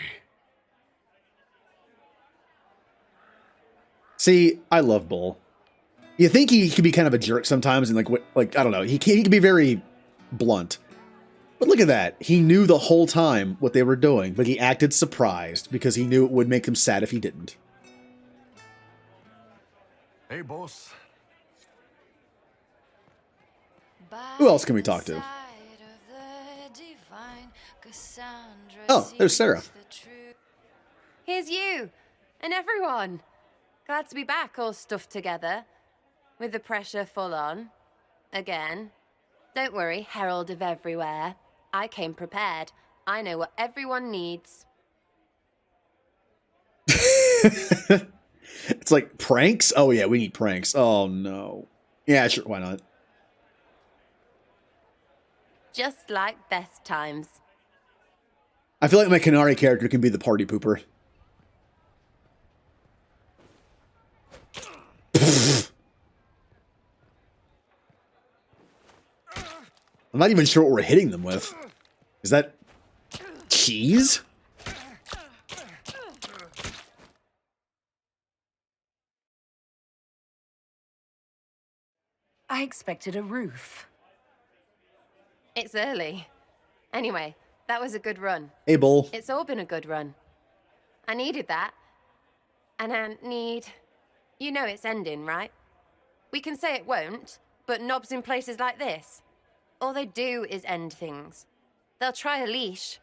See, I love Bull. You think he could be kind of a jerk sometimes, and like I don't know, he can be very blunt. But look at that. He knew the whole time what they were doing, but he acted surprised because he knew it would make him sad if he didn't. Hey, boss. Who else can we talk to? Oh, there's Sarah. Here's you and everyone. Glad to be back, all stuffed together, with the pressure full on. Again. Don't worry, Herald of Everywhere. I came prepared. I know what everyone needs. It's like pranks? Oh yeah, we need pranks. Oh no. Yeah, sure, why not? Just like best times. I feel like my Canary character can be the party pooper. I'm not even sure what we're hitting them with. Is that cheese? I expected a roof. It's early. Anyway, that was a good run. Hey, Bull. It's all been a good run. I needed that. And I need... You know it's ending, right? We can say it won't, but knobs in places like this, all they do is end things. They'll try a leash.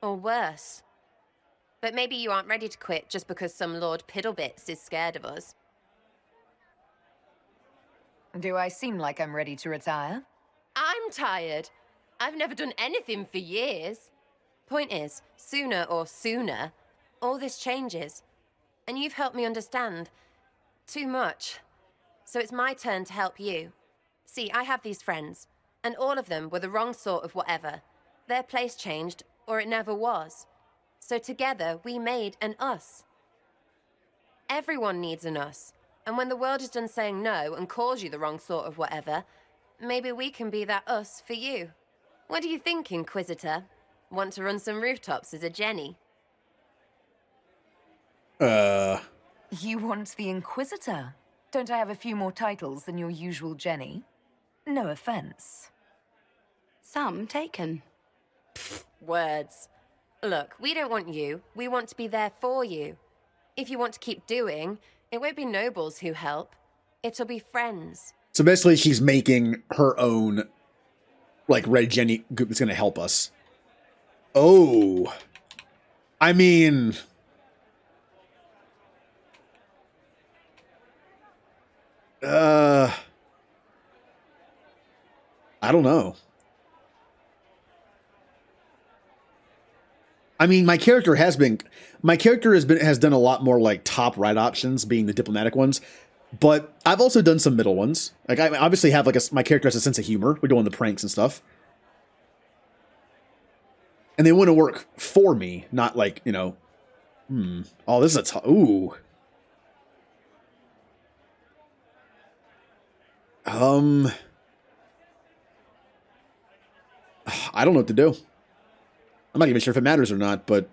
Or worse. But maybe you aren't ready to quit just because some Lord Piddlebits is scared of us. Do I seem like I'm ready to retire? I'm tired. I've never done anything for years. Point is, sooner, all this changes. And you've helped me understand too much. So it's my turn to help you. See, I have these friends, and all of them were the wrong sort of whatever. Their place changed, or it never was. So together, we made an us. Everyone needs an us. And when the world is done saying no and calls you the wrong sort of whatever, maybe we can be that us for you. What do you think, Inquisitor? Want to run some rooftops as a Jenny? You want the Inquisitor? Don't I have a few more titles than your usual Jenny? No offense. Some taken. Words. Look, we don't want you. We want to be there for you. If you want to keep doing, it won't be nobles who help. It'll be friends. So basically, she's making her own, like, Red Jenny group that's going to help us. Oh. I mean... I don't know. I mean, my character has done a lot more like top right options, being the diplomatic ones, but I've also done some middle ones. Like I obviously have like my character has a sense of humor. We're doing the pranks and stuff, and they want to work for me, not like, you know. Oh, this is ooh. I don't know what to do. I'm not even sure if it matters or not, but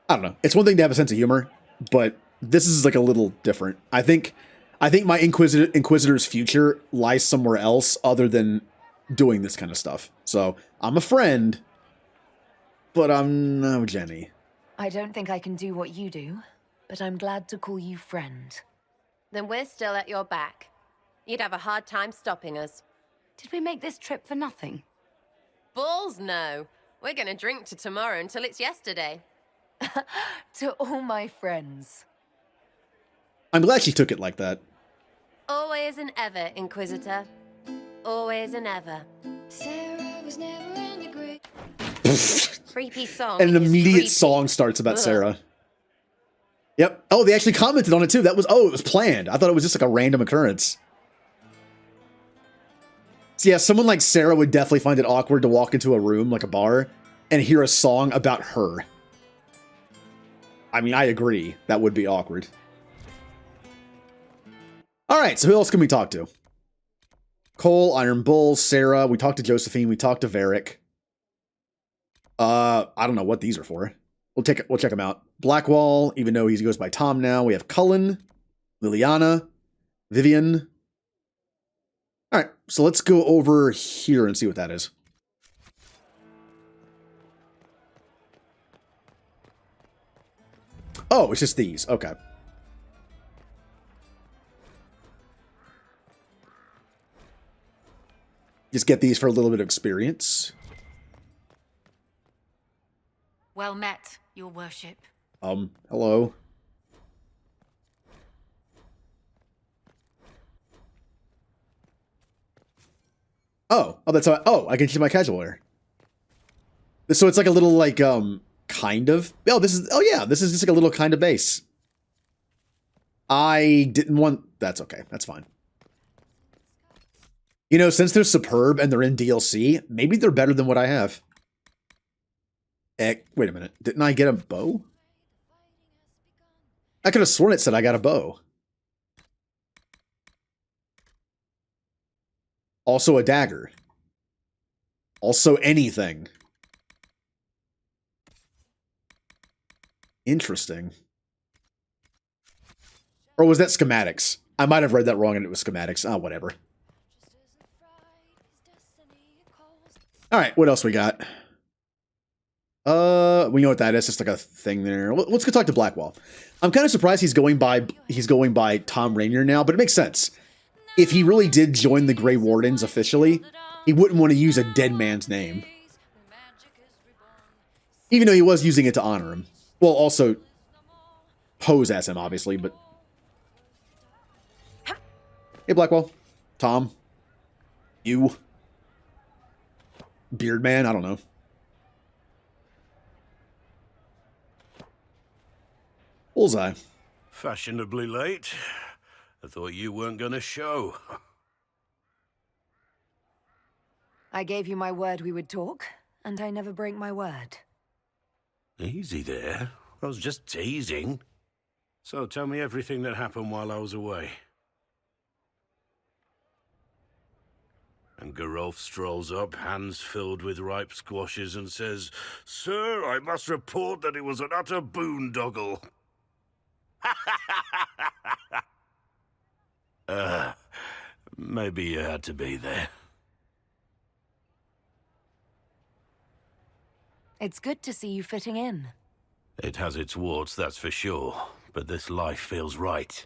I don't know. It's one thing to have a sense of humor, but this is like a little different. I think my Inquisitor's future lies somewhere else other than doing this kind of stuff. So I'm a friend, but I'm no Jenny. I don't think I can do what you do, but I'm glad to call you friend. Then we're still at your back. You'd have a hard time stopping us. Did we make this trip for nothing? Balls no. We're gonna drink to tomorrow until it's yesterday. To all my friends. I'm glad she took it like that. Always and ever, Inquisitor. Always and ever. Sarah was never in the grave. Creepy song. And an immediate creepy. song starts about Ugh. Sarah. Yep. Oh, they actually commented on it too. It was planned. I thought it was just like a random occurrence. So yeah, someone like Sarah would definitely find it awkward to walk into a room, like a bar, and hear a song about her. I mean, I agree. That would be awkward. Alright, so who else can we talk to? Cole, Iron Bull, Sarah. We talked to Josephine. We talked to Varric. I don't know what these are for. We'll check them out. Blackwall, even though he goes by Tom now. We have Cullen, Liliana, Vivian. All right, so let's go over here and see what that is. Oh, it's just these. Okay. Just get these for a little bit of experience. Well met, your worship. Hello. Oh, that's how I can choose my casual wear. So it's like a little like kind of. This is just like a little kind of base. I didn't want that's okay. That's fine. You know, since they're superb and they're in DLC, maybe they're better than what I have. Wait a minute. Didn't I get a bow? I could have sworn it said I got a bow. Also a dagger. Also anything. Interesting. Or was that schematics? I might have read that wrong and it was schematics. Oh, whatever. Alright, what else we got? We know what that is. It's just like a thing there. Let's go talk to Blackwall. I'm kind of surprised he's going by Tom Rainier now, but it makes sense. If he really did join the Grey Wardens officially, he wouldn't want to use a dead man's name. Even though he was using it to honor him. Well, also pose as him, obviously, but... Hey, Blackwell. Tom. You. Beard Man, I don't know. Bullseye. Fashionably late. I thought you weren't gonna show. I gave you my word we would talk, and I never break my word. Easy there. I was just teasing. So tell me everything that happened while I was away. And Geralf strolls up, hands filled with ripe squashes, and says, "Sir, I must report that it was an utter boondoggle." Maybe you had to be there. It's good to see you fitting in. It has its warts, that's for sure, but this life feels right.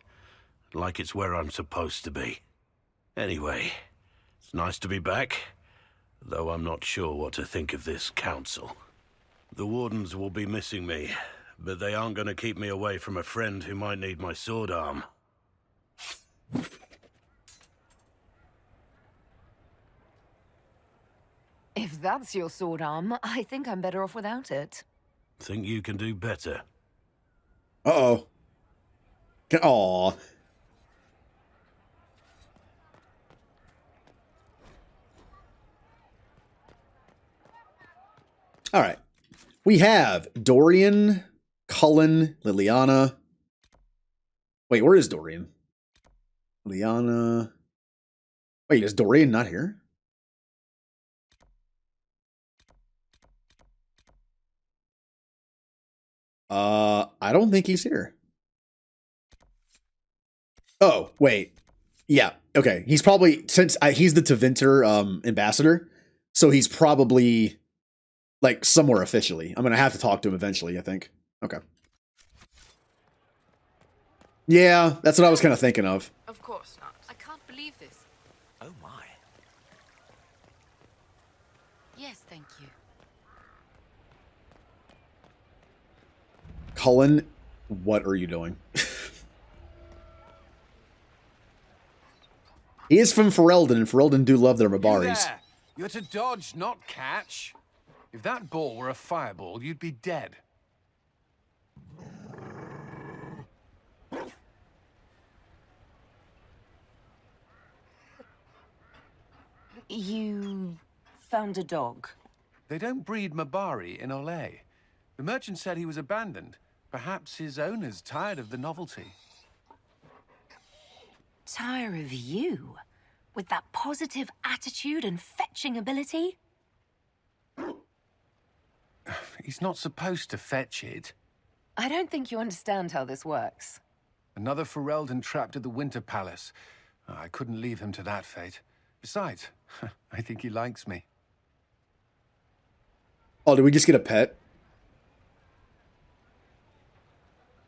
Like it's where I'm supposed to be. Anyway, it's nice to be back, though I'm not sure what to think of this council. The Wardens will be missing me, but they aren't going to keep me away from a friend who might need my sword arm. If that's your sword arm, I think I'm better off without it. Think you can do better? Uh-oh. Aw. All right. We have Dorian, Cullen, Liliana. Wait, where is Dorian? Liliana. Wait, is Dorian not here? I don't think he's here. Oh, wait. Yeah, okay. He's probably, since he's the Tevinter ambassador, so he's probably, like, somewhere officially. I'm going to have to talk to him eventually, I think. Okay. Yeah, that's what I was kind of thinking of. Of course not. I can't believe this. Oh my. Yes, thank you. Cullen, what are you doing? He is from Ferelden, and Ferelden do love their Mabaris. You're to dodge, not catch. If that ball were a fireball, you'd be dead. You found a dog? They don't breed Mabari in Olay. The merchant said he was abandoned. Perhaps his owner's tired of the novelty. Tire of you? With that positive attitude and fetching ability? He's not supposed to fetch it. I don't think you understand how this works. Another Ferelden trapped at the Winter Palace. I couldn't leave him to that fate. Besides, I think he likes me. Oh, did we just get a pet?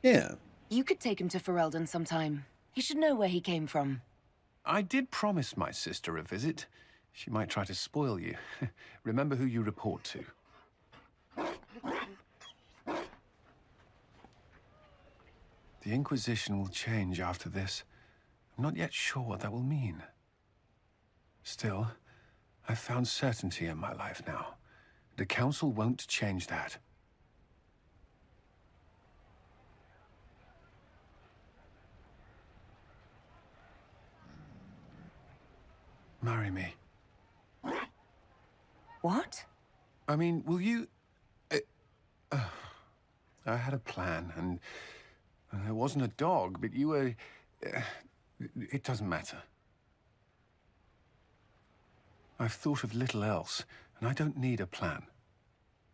Yeah. You could take him to Ferelden sometime. He should know where he came from. I did promise my sister a visit. She might try to spoil you. Remember who you report to. The Inquisition will change after this. I'm not yet sure what that will mean. Still, I've found certainty in my life now. The Council won't change that. Marry me. What? I mean, will you... I had a plan, and there wasn't a dog, but you were... it doesn't matter. I've thought of little else, and I don't need a plan.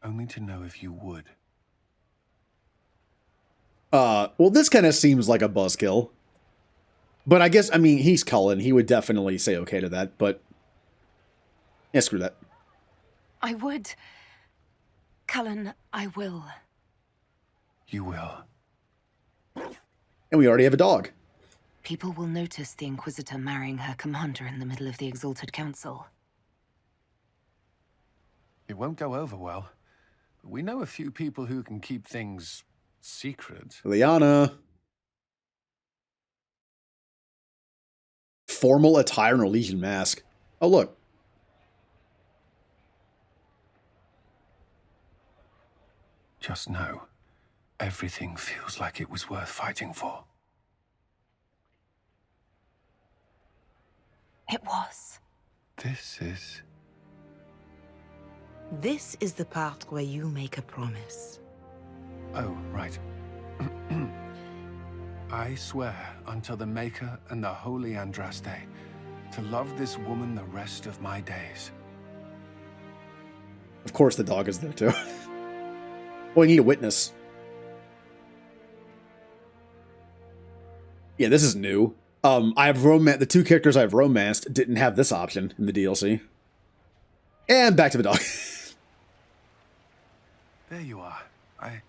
Only to know if you would. Well, this kind of seems like a buzzkill. But I guess, I mean, he's Cullen. He would definitely say okay to that, but... Yeah, screw that. I would. Cullen, I will. You will. And we already have a dog. People will notice the Inquisitor marrying her commander in the middle of the Exalted Council. It won't go over well. We know a few people who can keep things secret. Liana. Formal attire and Elysian mask. Oh, look. Just know, everything feels like it was worth fighting for. It was. This is the part where you make a promise. Oh, right. I swear unto the Maker and the Holy Andraste to love this woman the rest of my days. Of course the dog is there too. Well, we need a witness. Yeah, this is new. I have the two characters I've romanced didn't have this option in the DLC. And back to the dog. There you are. I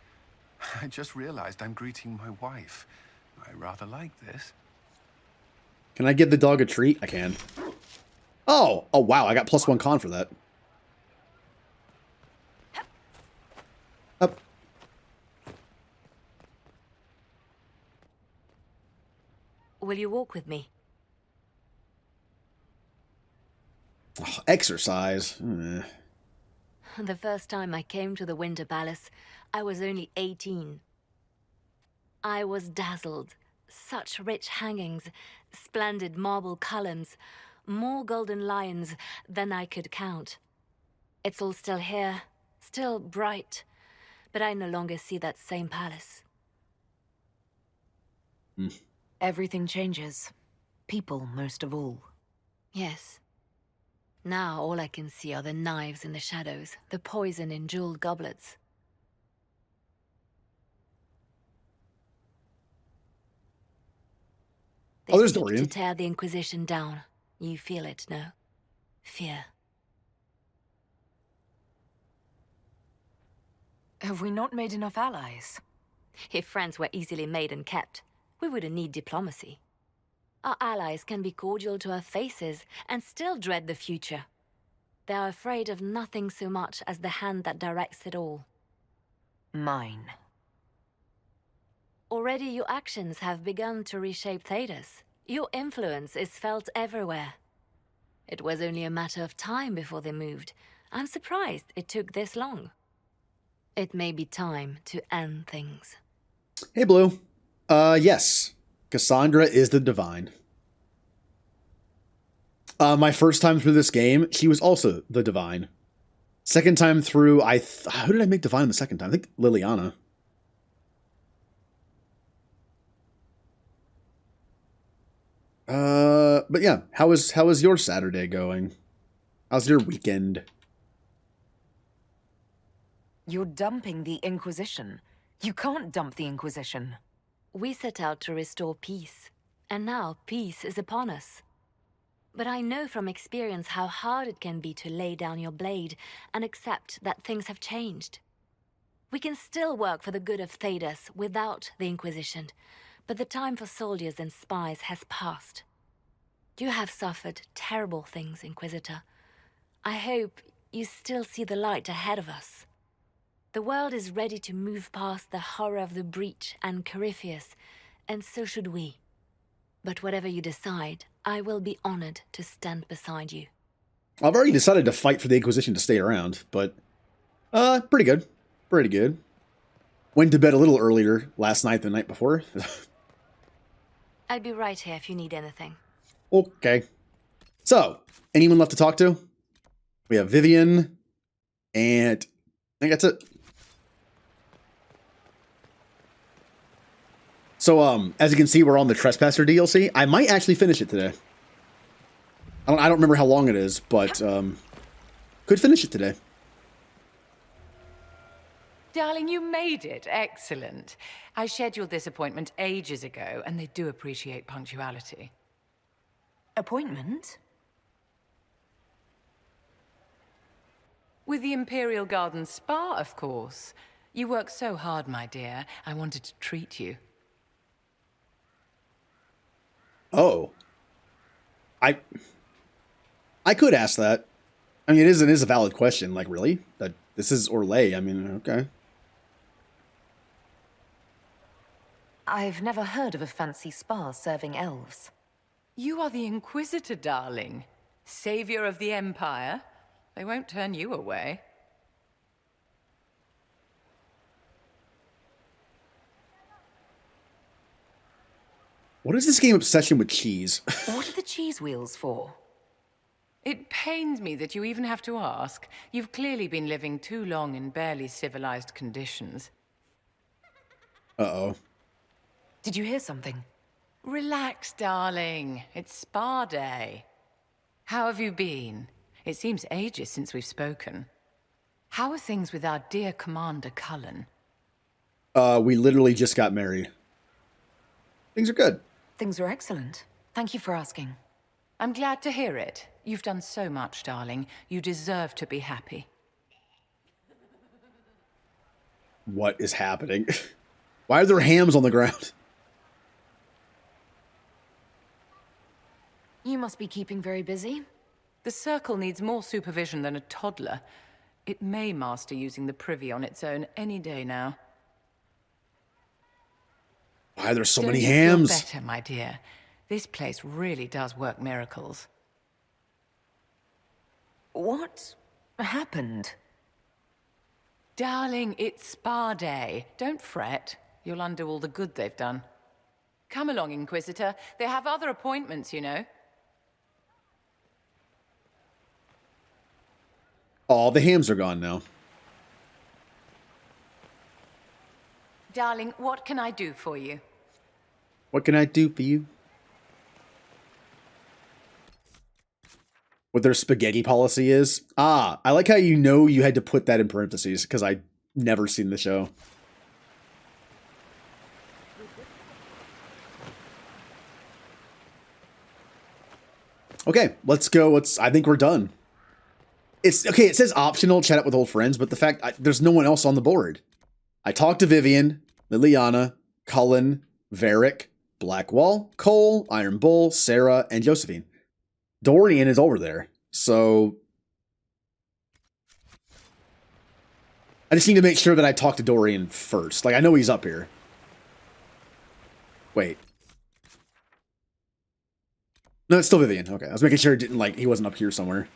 just realized I'm greeting my wife. I rather like this. Can I give the dog a treat? I can. Oh wow, I got +1 con for that. Up. Will you walk with me? Oh, exercise. The first time I came to the Winter Palace, I was only 18. I was dazzled. Such rich hangings, splendid marble columns, more golden lions than I could count. It's all still here, still bright, but I no longer see that same palace. Everything changes. People, most of all. Yes. Now all I can see are the knives in the shadows, the poison in jeweled goblets. They there's seek Dorian. to tear the Inquisition down. You feel it, no? Fear. Have we not made enough allies? If friends were easily made and kept, we wouldn't need diplomacy. Our allies can be cordial to our faces and still dread the future. They are afraid of nothing so much as the hand that directs it all. Mine. Already your actions have begun to reshape Thedas. Your influence is felt everywhere. It was only a matter of time before they moved. I'm surprised it took this long. It may be time to end things. Hey, Blue. Yes. Cassandra is the Divine. My first time through this game, she was also the Divine. Second time through, who did I make Divine the second time? I think Liliana. But yeah, how is your Saturday going? How's your weekend? You're dumping the Inquisition. You can't dump the Inquisition. We set out to restore peace, and now peace is upon us. But I know from experience how hard it can be to lay down your blade and accept that things have changed. We can still work for the good of Thedas without the Inquisition, but the time for soldiers and spies has passed. You have suffered terrible things, Inquisitor. I hope you still see the light ahead of us. The world is ready to move past the horror of the breach and Corypheus, and so should we. But whatever you decide, I will be honored to stand beside you. I've already decided to fight for the Inquisition to stay around, but pretty good. Pretty good. Went to bed a little earlier last night than the night before. I'll be right here if you need anything. Okay. So, anyone left to talk to? We have Vivian, and I think that's it. So, as you can see, we're on the Trespasser DLC. I might actually finish it today. I don't remember how long it is, but could finish it today. Darling, you made it. Excellent. I scheduled this appointment ages ago, and they do appreciate punctuality. Appointment? With the Imperial Garden Spa, of course. You work so hard, my dear. I wanted to treat you. Oh. I could ask that. I mean, it is a valid question. Like, really? This is Orlais. I mean, okay. I've never heard of a fancy spa serving elves. You are the Inquisitor, darling. Savior of the Empire. They won't turn you away. What is this game obsession with cheese? What are the cheese wheels for? It pains me that you even have to ask. You've clearly been living too long in barely civilized conditions. Uh-oh. Did you hear something? Relax, darling. It's spa day. How have you been? It seems ages since we've spoken. How are things with our dear Commander Cullen? We literally just got married. Things are good. Things are excellent. Thank you for asking. I'm glad to hear it. You've done so much, darling. You deserve to be happy. What is happening? Why are there hams on the ground? You must be keeping very busy. The Circle needs more supervision than a toddler. It may master using the Privy on its own any day now. Why are there so many Don't you hams? feel better, my dear? This place really does work miracles. What happened? Darling, it's spa day. Don't fret. You'll undo all the good they've done. Come along, Inquisitor. They have other appointments, you know. Oh, the hams are gone now. Darling, what can I do for you? What can I do for you? What their spaghetti policy is? Ah, I like how you know you had to put that in parentheses, because I never seen the show. Okay, let's go. I think we're done. It's okay. It says optional, chat up with old friends, but the fact there's no one else on the board. I talked to Vivian, Liliana, Cullen, Varric, Blackwall, Cole, Iron Bull, Sarah, and Josephine. Dorian is over there, so I just need to make sure that I talk to Dorian first. Like, I know he's up here. Wait. No, it's still Vivian. Okay, I was making sure it didn't, like, he wasn't up here somewhere.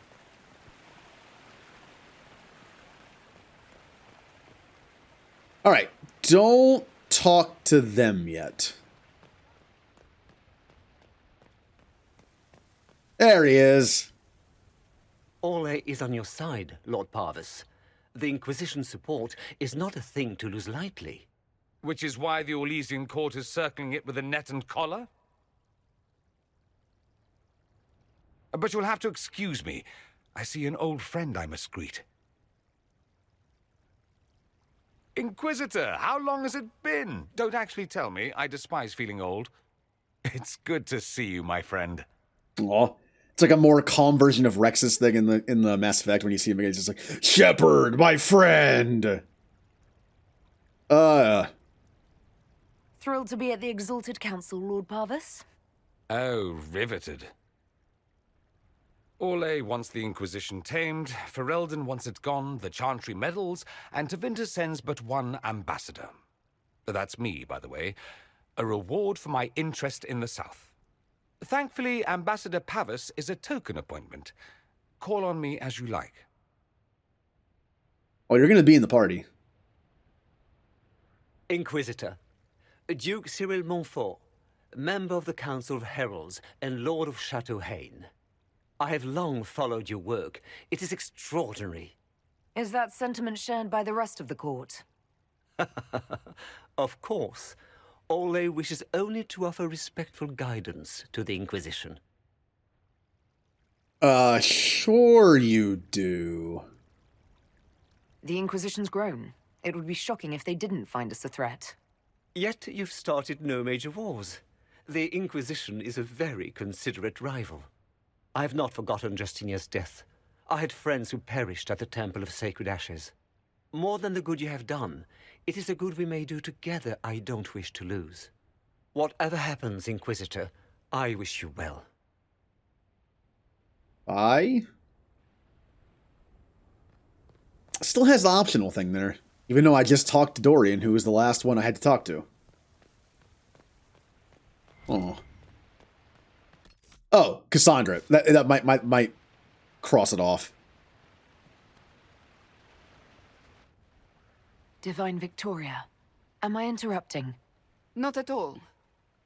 All right, don't talk to them yet. There he is. Orlais is on your side, Lord Parvis. The Inquisition support is not a thing to lose lightly. Which is why the Orlesian court is circling it with a net and collar? But you'll have to excuse me. I see an old friend I must greet. Inquisitor, how long has it been? Don't actually tell me. I despise feeling old. It's good to see you, my friend. Aw. It's like a more calm version of Rex's thing in the Mass Effect when you see him again. It's just like, Shepard, my friend! Thrilled to be at the Exalted Council, Lord Parvis. Oh, riveted. Orlais wants the Inquisition tamed, Ferelden wants it gone, the Chantry meddles, and Tevinter sends but one ambassador. That's me, by the way. A reward for my interest in the South. Thankfully, Ambassador Pavis is a token appointment. Call on me as you like. Oh, you're going to be in the party. Inquisitor, Duke Cyril Montfort, member of the Council of Heralds and Lord of Chateau Haine. I have long followed your work. It is extraordinary. Is that sentiment shared by the rest of the court? Of course. Orlais wishes only to offer respectful guidance to the Inquisition. Sure you do. The Inquisition's grown. It would be shocking if they didn't find us a threat. Yet you've started no major wars. The Inquisition is a very considerate rival. I have not forgotten Justinia's death. I had friends who perished at the Temple of Sacred Ashes. More than the good you have done, it is a good we may do together I don't wish to lose. Whatever happens, Inquisitor, I wish you well. Still has the optional thing there. Even though I just talked to Dorian, who was the last one I had to talk to. Oh, Cassandra. That might cross it off. Divine Victoria, am I interrupting? Not at all.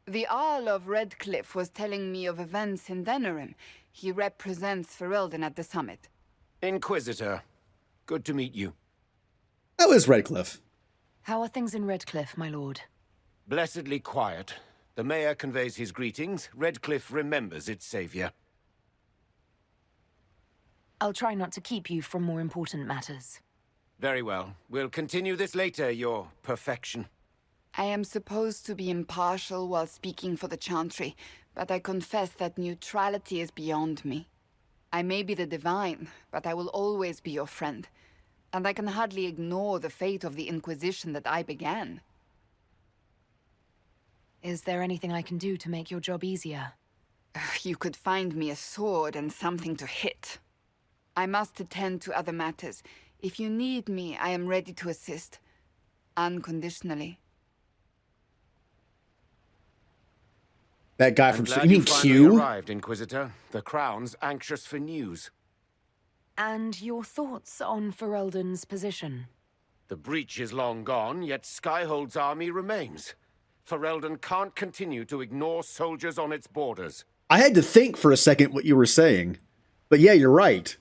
The Jarl of Redcliffe was telling me of events in Denerim. He represents Ferelden at the summit. Inquisitor, good to meet you. How is Redcliffe? How are things in Redcliffe, my lord? Blessedly quiet. The mayor conveys his greetings. Redcliffe remembers its savior. I'll try not to keep you from more important matters. Very well. We'll continue this later, your perfection. I am supposed to be impartial while speaking for the Chantry, but I confess that neutrality is beyond me. I may be the Divine, but I will always be your friend. And I can hardly ignore the fate of the Inquisition that I began. Is there anything I can do to make your job easier? You could find me a sword and something to hit. I must attend to other matters. If you need me, I am ready to assist. Unconditionally. That guy from... Glad You mean finally Q? arrived, Inquisitor. The Crown's anxious for news. And your thoughts on Ferelden's position? The breach is long gone, yet Skyhold's army remains. Ferelden can't continue to ignore soldiers on its borders. I had to think for a second what you were saying. But yeah, you're right.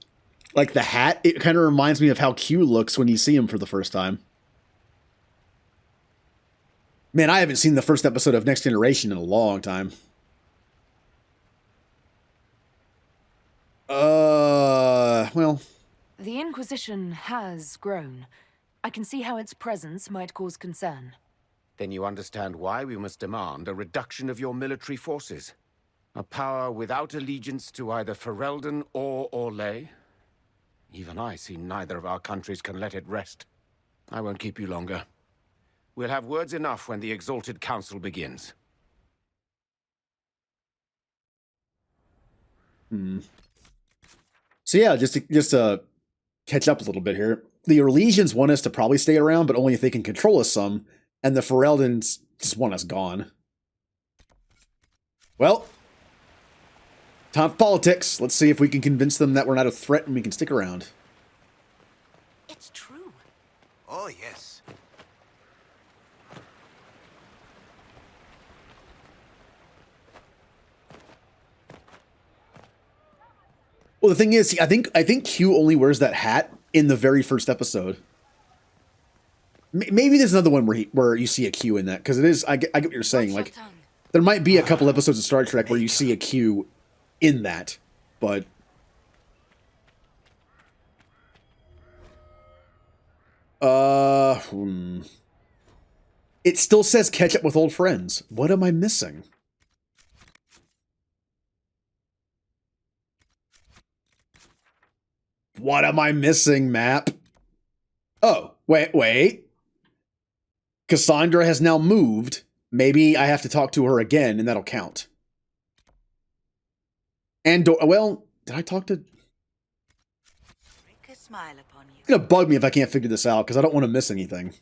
Like the hat, it kind of reminds me of how Q looks when you see him for the first time. Man, I haven't seen the first episode of Next Generation in a long time. Well... The Inquisition has grown. I can see how its presence might cause concern. Then you understand why we must demand a reduction of your military forces. A power without allegiance to either Ferelden or Orlais. Even I see neither of our countries can let it rest. I won't keep you longer. We'll have words enough when the Exalted Council begins. So yeah, just to catch up a little bit here. The Orlesians want us to probably stay around, but only if they can control us some. And the Fereldans just want us gone. Well, time for politics. Let's see if we can convince them that we're not a threat and we can stick around. It's true. Oh, yes. Well, the thing is, I think Q only wears that hat in the very first episode. Maybe there's another one where you see a Q in that, because it is. I get what you're saying. Like, there might be a couple episodes of Star Trek where you see a Q in that, but it still says catch up with old friends. What am I missing? What am I missing, map? Oh, wait. Cassandra has now moved. Maybe I have to talk to her again, and that'll count. And, well, did I talk to... Break a smile upon you. It's gonna bug me if I can't figure this out, because I don't want to miss anything.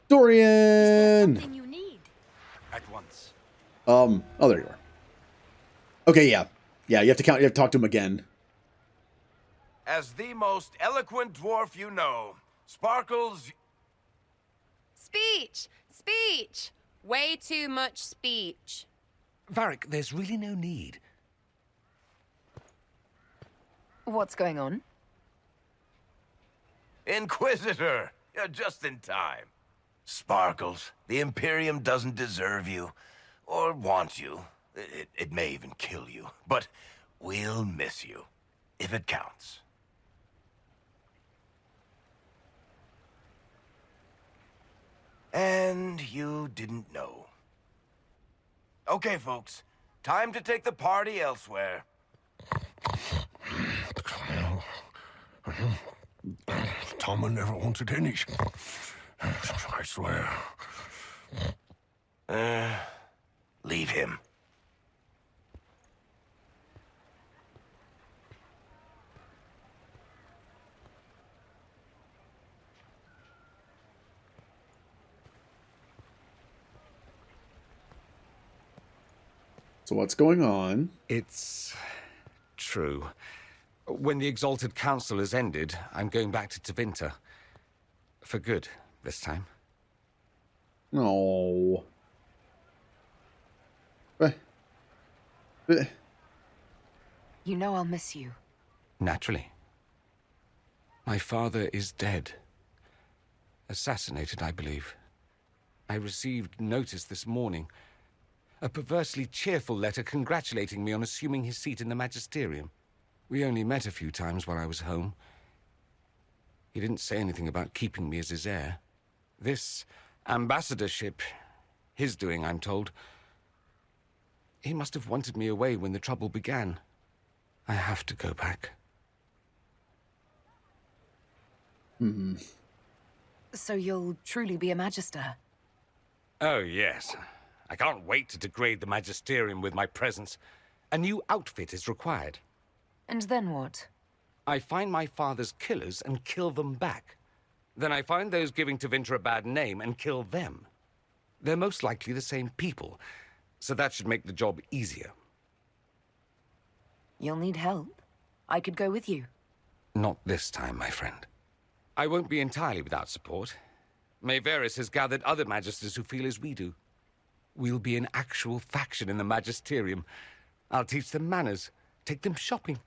Dorian! Something you need. At once. Oh, there you are. Okay, yeah. Yeah, you have to talk to him again. As the most eloquent dwarf you know, Sparkles... Speech! Speech! Way too much speech. Varric, there's really no need. What's going on? Inquisitor! You're just in time. Sparkles, the Imperium doesn't deserve you, or want you. It may even kill you, but we'll miss you, if it counts. And you didn't know. Okay, folks, time to take the party elsewhere. Tama never wanted any. I swear. Leave him. So what's going on? It's true. When the Exalted Council has ended, I'm going back to Tevinter. For good, this time. No. You know I'll miss you. Naturally. My father is dead. Assassinated, I believe. I received notice this morning. A perversely cheerful letter congratulating me on assuming his seat in the Magisterium. We only met a few times while I was home. He didn't say anything about keeping me as his heir. This ambassadorship, his doing, I'm told. He must have wanted me away when the trouble began. I have to go back. So you'll truly be a Magister? Oh, yes. I can't wait to degrade the Magisterium with my presence. A new outfit is required. And then what? I find my father's killers and kill them back. Then I find those giving Tevinter a bad name and kill them. They're most likely the same people, so that should make the job easier. You'll need help. I could go with you. Not this time, my friend. I won't be entirely without support. Maeveris has gathered other Magisters who feel as we do. We'll be an actual faction in the Magisterium. I'll teach them manners, take them shopping.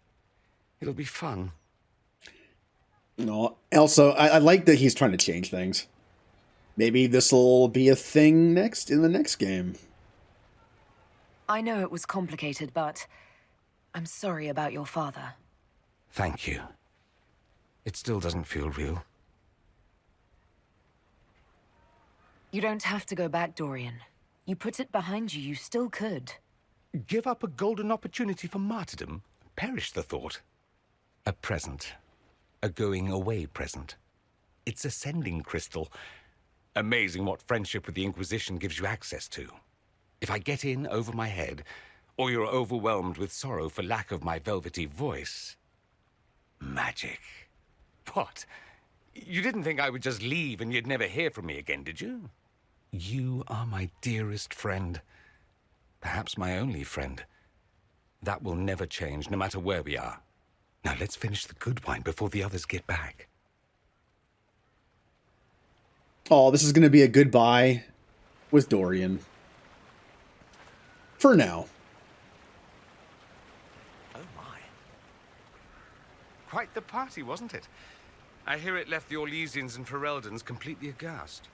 It'll be fun. No. Also, I like that he's trying to change things. Maybe this'll be a thing in the next game. I know it was complicated, but I'm sorry about your father. Thank you. It still doesn't feel real. You don't have to go back, Dorian. You put it behind you, you still could. Give up a golden opportunity for martyrdom? Perish the thought. A present. A going-away present. It's a sending crystal. Amazing what friendship with the Inquisition gives you access to. If I get in over my head, or you're overwhelmed with sorrow for lack of my velvety voice... Magic. What? You didn't think I would just leave and you'd never hear from me again, did you? You are my dearest friend. Perhaps my only friend. That will never change, no matter where we are. Now let's finish the good wine before the others get back. Oh, this is going to be a goodbye with Dorian. For now. Oh my. Quite the party, wasn't it? I hear it left the Orlesians and Fereldans completely aghast.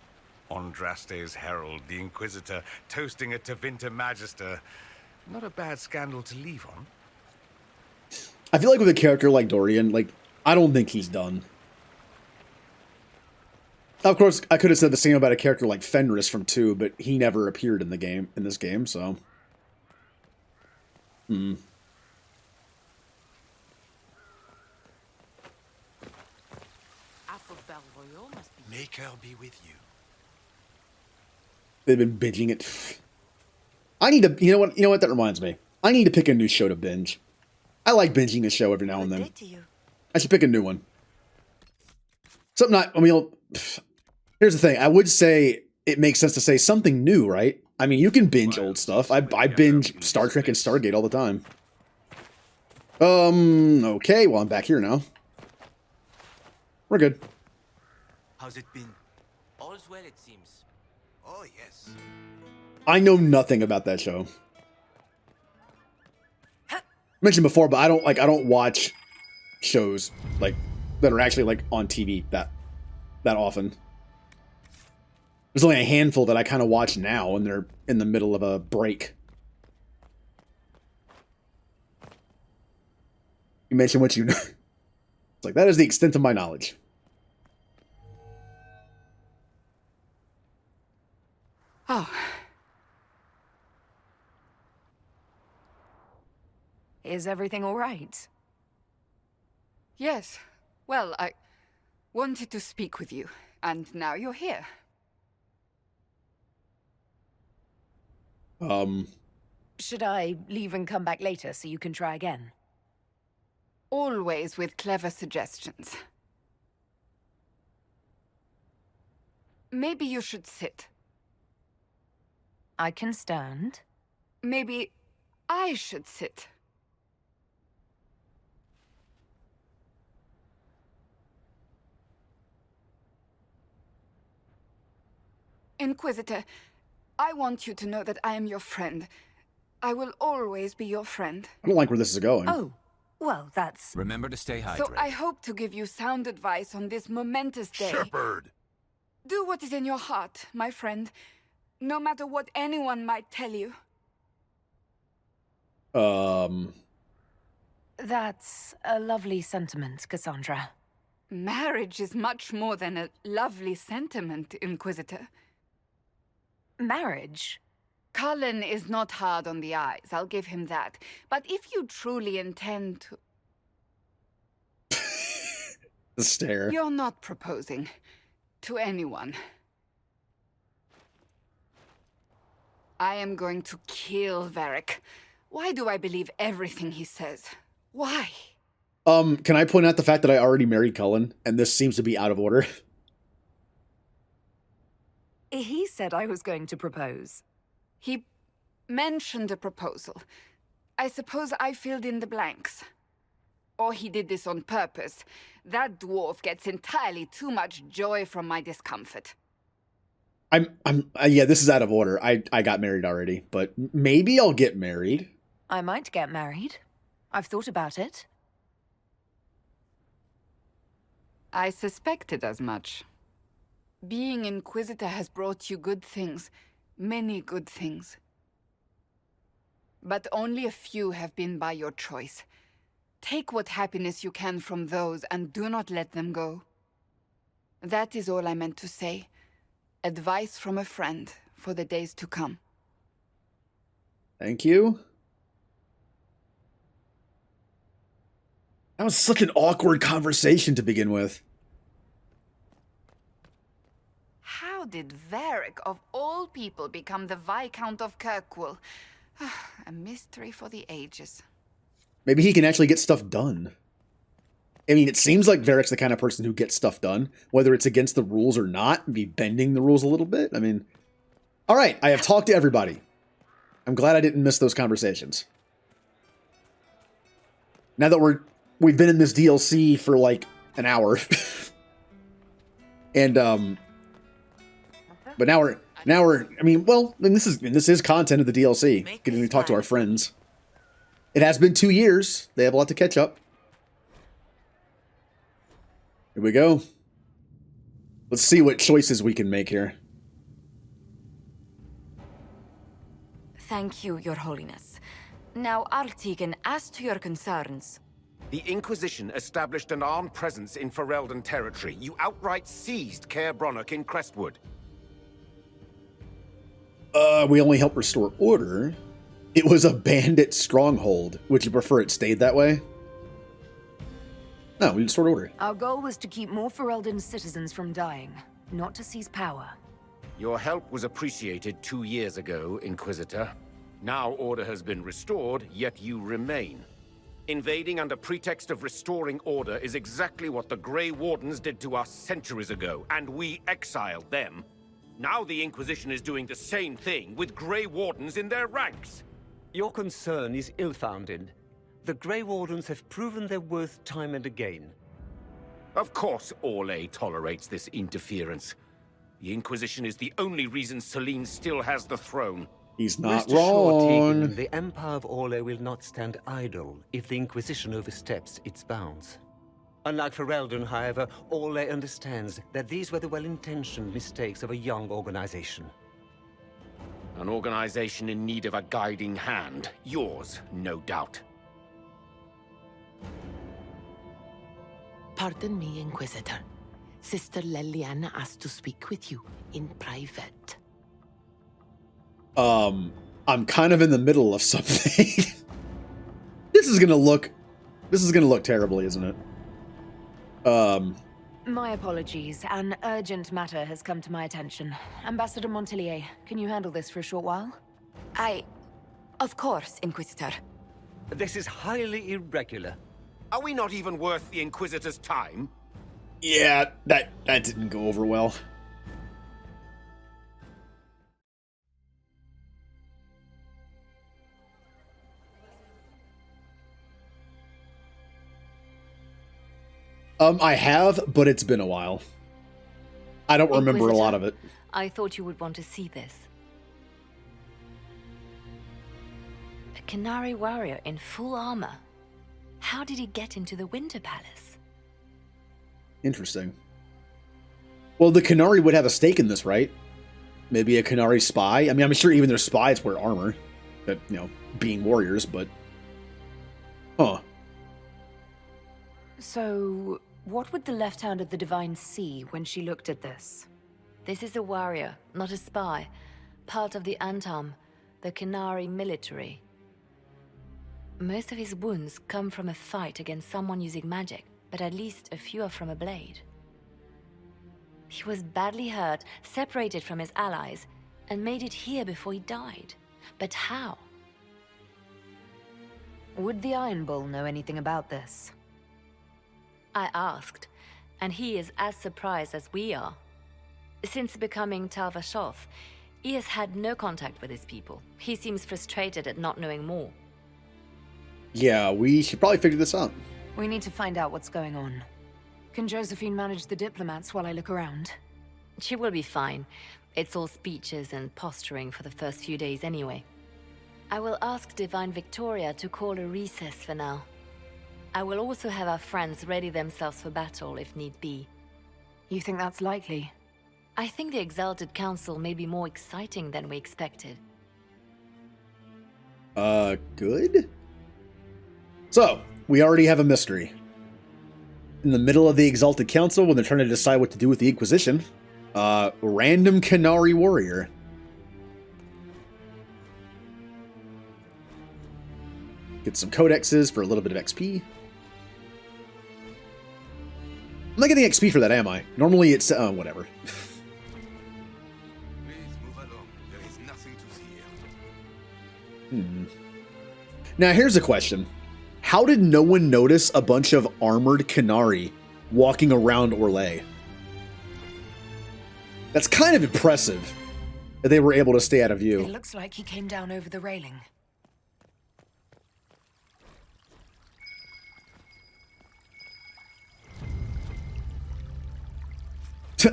Andraste's herald, the Inquisitor, toasting a Tevinter Magister. Not a bad scandal to leave on. I feel like with a character like Dorian, I don't think he's done. Of course, I could have said the same about a character like Fenris from 2, but he never appeared in this game, so... May Cal be with you. They've been binging it. I need to... You know what? That reminds me. I need to pick a new show to binge. I like binging a show every now and then. I should pick a new one. Something not... Here's the thing. I would say it makes sense to say something new, right? I mean, you can binge old stuff. I binge Star Trek and Stargate all the time. Okay. Well, I'm back here now. We're good. How's it been? All's well, it seems. Oh, yes. I know nothing about that show. Mentioned before, but I don't watch shows that are actually on TV that often. There's only a handful that I kind of watch now, and they're in the middle of a break. You mentioned what you know. It's that is the extent of my knowledge. Oh. Is everything all right? Yes. Well, I wanted to speak with you, and now you're here. Should I leave and come back later so you can try again? Always with clever suggestions. Maybe you should sit. I can stand. Maybe I should sit. Inquisitor, I want you to know that I am your friend. I will always be your friend. I don't like where this is going. Oh, well, that's... Remember to stay hydrated. So I hope to give you sound advice on this momentous day. Shepherd! Do what is in your heart, my friend. No matter what anyone might tell you. That's a lovely sentiment, Cassandra. Marriage is much more than a lovely sentiment, Inquisitor. Marriage? Cullen is not hard on the eyes, I'll give him that. But if you truly intend to... The stare. You're not proposing to anyone. I am going to kill Varric. Why do I believe everything he says? Why? Can I point out the fact that I already married Cullen, and this seems to be out of order? He said I was going to propose. He mentioned a proposal. I suppose I filled in the blanks. Or he did this on purpose. That dwarf gets entirely too much joy from my discomfort. Yeah, this is out of order. I got married already, but maybe I'll get married. I might get married. I've thought about it. I suspected as much. Being Inquisitor has brought you good things. Many good things. But only a few have been by your choice. Take what happiness you can from those and do not let them go. That is all I meant to say. Advice from a friend for the days to come. Thank you. That was such an awkward conversation to begin with. How did Varric, of all people, become the Viscount of Kirkwall? A mystery for the ages. Maybe he can actually get stuff done. I mean, it seems like Varric's the kind of person who gets stuff done, whether it's against the rules or not, be bending the rules a little bit. I mean, all right, I have talked to everybody. I'm glad I didn't miss those conversations. Now that we've been in this DLC for like an hour. And but now we're I mean, well, and this is content of the DLC, getting to talk to our friends. It has been 2 years. They have a lot to catch up. Here we go. Let's see what choices we can make here. Thank you, Your Holiness. Now, Artigan, as to your concerns... The Inquisition established an armed presence in Ferelden territory. You outright seized Caer Bronach in Crestwood. We only help restore order. It was a bandit stronghold. Would you prefer it stayed that way? No, we restored order. Our goal was to keep more Ferelden citizens from dying, not to seize power. Your help was appreciated 2 years ago, Inquisitor. Now order has been restored, yet you remain. Invading under pretext of restoring order is exactly what the Grey Wardens did to us centuries ago, and we exiled them. Now the Inquisition is doing the same thing with Grey Wardens in their ranks. Your concern is ill-founded. The Grey Wardens have proven their worth time and again. Of course Orlais tolerates this interference. The Inquisition is the only reason Selene still has the throne. He's not Rest assured, wrong. Tegan, the Empire of Orlais will not stand idle if the Inquisition oversteps its bounds. Unlike Ferelden, however, Orlais understands that these were the well-intentioned mistakes of a young organization. An organization in need of a guiding hand. Yours, no doubt. Pardon me, Inquisitor. Sister Leliana asked to speak with you in private. I'm kind of in the middle of something. This is gonna look terribly, isn't it? My apologies. An urgent matter has come to my attention. Ambassador Montelier, can you handle this for a short while? Of course, Inquisitor. This is highly irregular. Are we not even worth the Inquisitor's time? Yeah, that didn't go over well. I have, but it's been a while. I don't remember a lot of it. I thought you would want to see this. A Canary warrior in full armor. How did he get into the Winter Palace? Interesting. Well, the Canary would have a stake in this, right? Maybe a Canary spy? I mean, I'm sure even their spies wear armor. But, you know, being warriors, but... Huh. So, what would the left hand of the Divine see when she looked at this? This is a warrior, not a spy. Part of the Antam, the Canary military. Most of his wounds come from a fight against someone using magic, but at least a few are from a blade. He was badly hurt, separated from his allies, and made it here before he died. But how? Would the Iron Bull know anything about this? I asked, and he is as surprised as we are. Since becoming Talvashoth, he has had no contact with his people. He seems frustrated at not knowing more. Yeah, we should probably figure this out. We need to find out what's going on. Can Josephine manage the diplomats while I look around? She will be fine. It's all speeches and posturing for the first few days anyway. I will ask Divine Victoria to call a recess for now. I will also have our friends ready themselves for battle if need be. You think that's likely? I think the Exalted Council may be more exciting than we expected. Good? So, we already have a mystery. In the middle of the Exalted Council, when they're trying to decide what to do with the Inquisition, random Canary warrior. Get some codexes for a little bit of XP. I'm not getting XP for that, am I? Normally it's, whatever. Please move along. There is nothing to see here. Now here's a question. How did no one notice a bunch of armored Canary walking around Orlais? That's kind of impressive that they were able to stay out of view. It looks like he came down over the railing.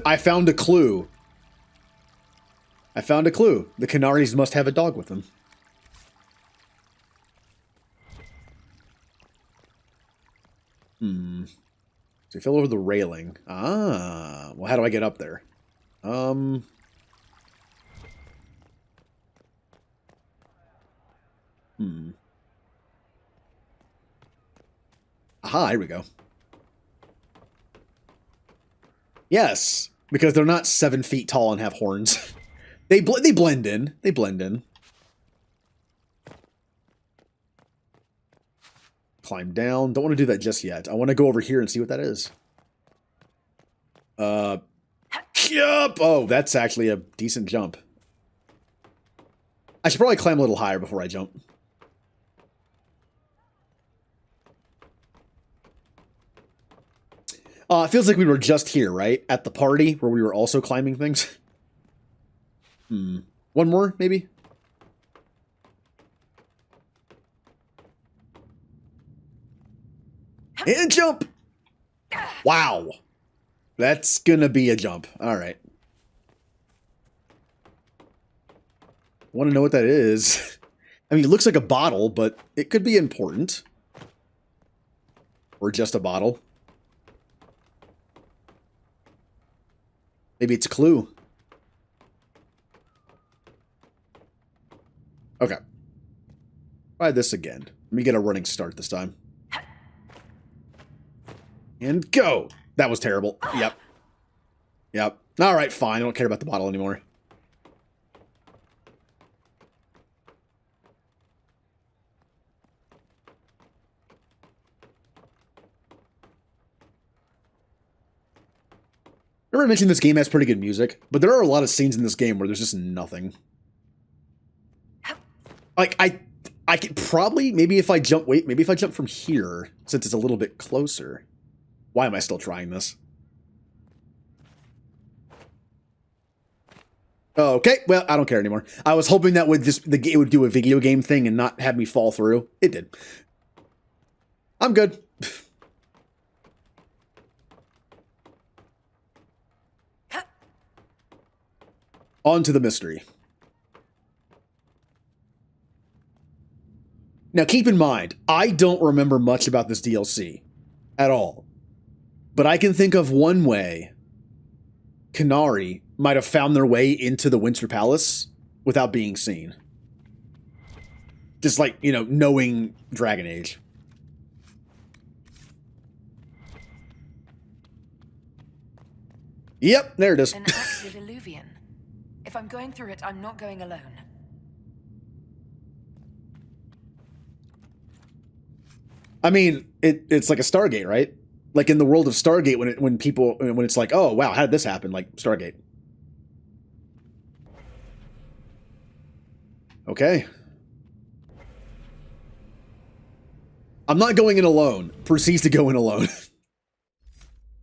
I found a clue. I found a clue. The Canaries must have a dog with them. So he fell over the railing. Ah, well, how do I get up there? Aha, here we go. Yes, because they're not 7 feet tall and have horns. They blend in. They blend in. Climb down. Don't want to do that just yet. I want to go over here and see what that is. Jump! Oh, that's actually a decent jump. I should probably climb a little higher before I jump. It feels like we were just here, right? At the party where we were also climbing things. One more, maybe? And jump! Wow. That's gonna be a jump. Alright. Want to know what that is? I mean, it looks like a bottle, but it could be important. Or just a bottle. Maybe it's a clue. Okay. Try this again. Let me get a running start this time. And go! That was terrible. Yep. Yep. Alright, fine. I don't care about the bottle anymore. Remember I mentioned this game has pretty good music, but there are a lot of scenes in this game where there's just nothing. Like, I could probably, maybe if I jump from here, since it's a little bit closer. Why am I still trying this? Okay, well, I don't care anymore. I was hoping that it would do a video game thing and not have me fall through. It did. I'm good. On to the mystery. Now, keep in mind, I don't remember much about this DLC at all. But I can think of one way Qunari might have found their way into the Winter Palace without being seen. Just like, you know, knowing Dragon Age. Yep, there it is. An active Illuvian. If I'm going through it, I'm not going alone. I mean, it's like a Stargate, right? Like in the world of Stargate, when it's like, oh wow, how did this happen? Like Stargate. Okay. I'm not going in alone. Proceeds to go in alone.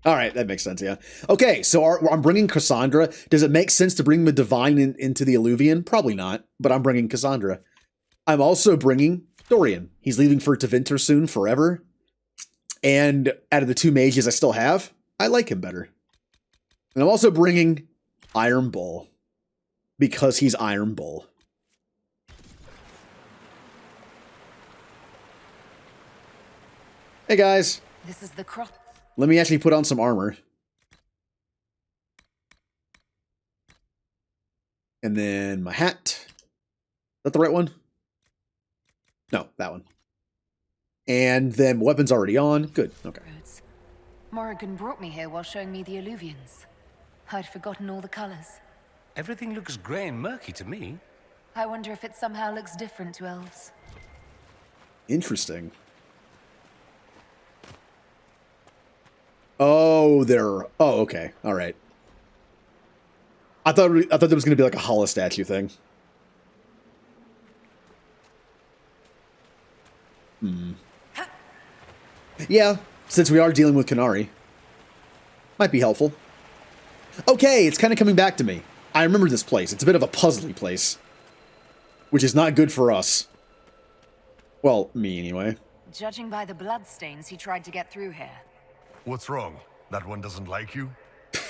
All right, that makes sense, yeah. Okay, so I'm bringing Cassandra. Does it make sense to bring the Divine into the Illuvian? Probably not, but I'm bringing Cassandra. I'm also bringing Dorian. He's leaving for Tevinter soon, forever. And out of the two mages I still have, I like him better. And I'm also bringing Iron Bull. Because he's Iron Bull. Hey guys. This is the cross. Let me actually put on some armor. And then my hat. Is that the right one? No, that one. And then weapons already on. Good, okay. Morrigan brought me here while showing me the Illuvians. I'd forgotten all the colors. Everything looks grey and murky to me. I wonder if it somehow looks different to elves. Interesting. Oh, okay. All right. I thought there was going to be like a hollow statue thing. Yeah, since we are dealing with Qunari. Might be helpful. Okay, it's kind of coming back to me. I remember this place. It's a bit of a puzzly place. Which is not good for us. Well, me anyway. Judging by the bloodstains, he tried to get through here. What's wrong? That one doesn't like you?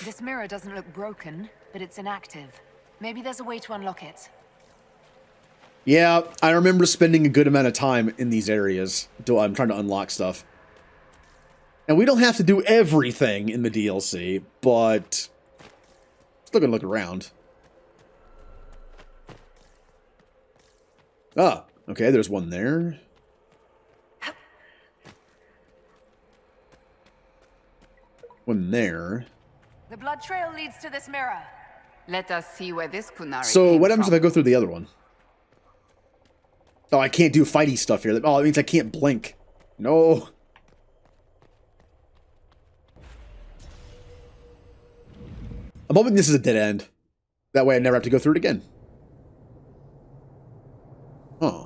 This mirror doesn't look broken, but it's inactive. Maybe there's a way to unlock it. Yeah, I remember spending a good amount of time in these areas. I'm trying to unlock stuff. And we don't have to do everything in the DLC, but still gonna look around. Ah, okay, there's one there. One there. The blood trail leads to this mirror. Let us see where this Qunari So came what happens from. if I go through the other one? Oh, I can't do fighty stuff here. Oh, it means I can't blink. No. I'm hoping this is a dead end. That way I never have to go through it again. Huh.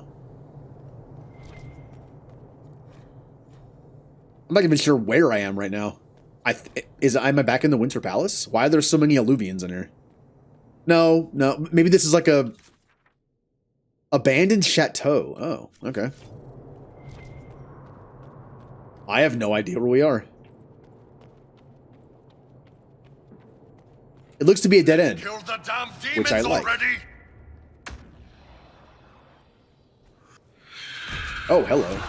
I'm not even sure where I am right now. Am I back in the Winter Palace? Why are there so many Illuvians in here? No. Maybe this is like a abandoned chateau. Oh, okay. I have no idea where we are. It looks to be a dead end, which I like. Oh, hello.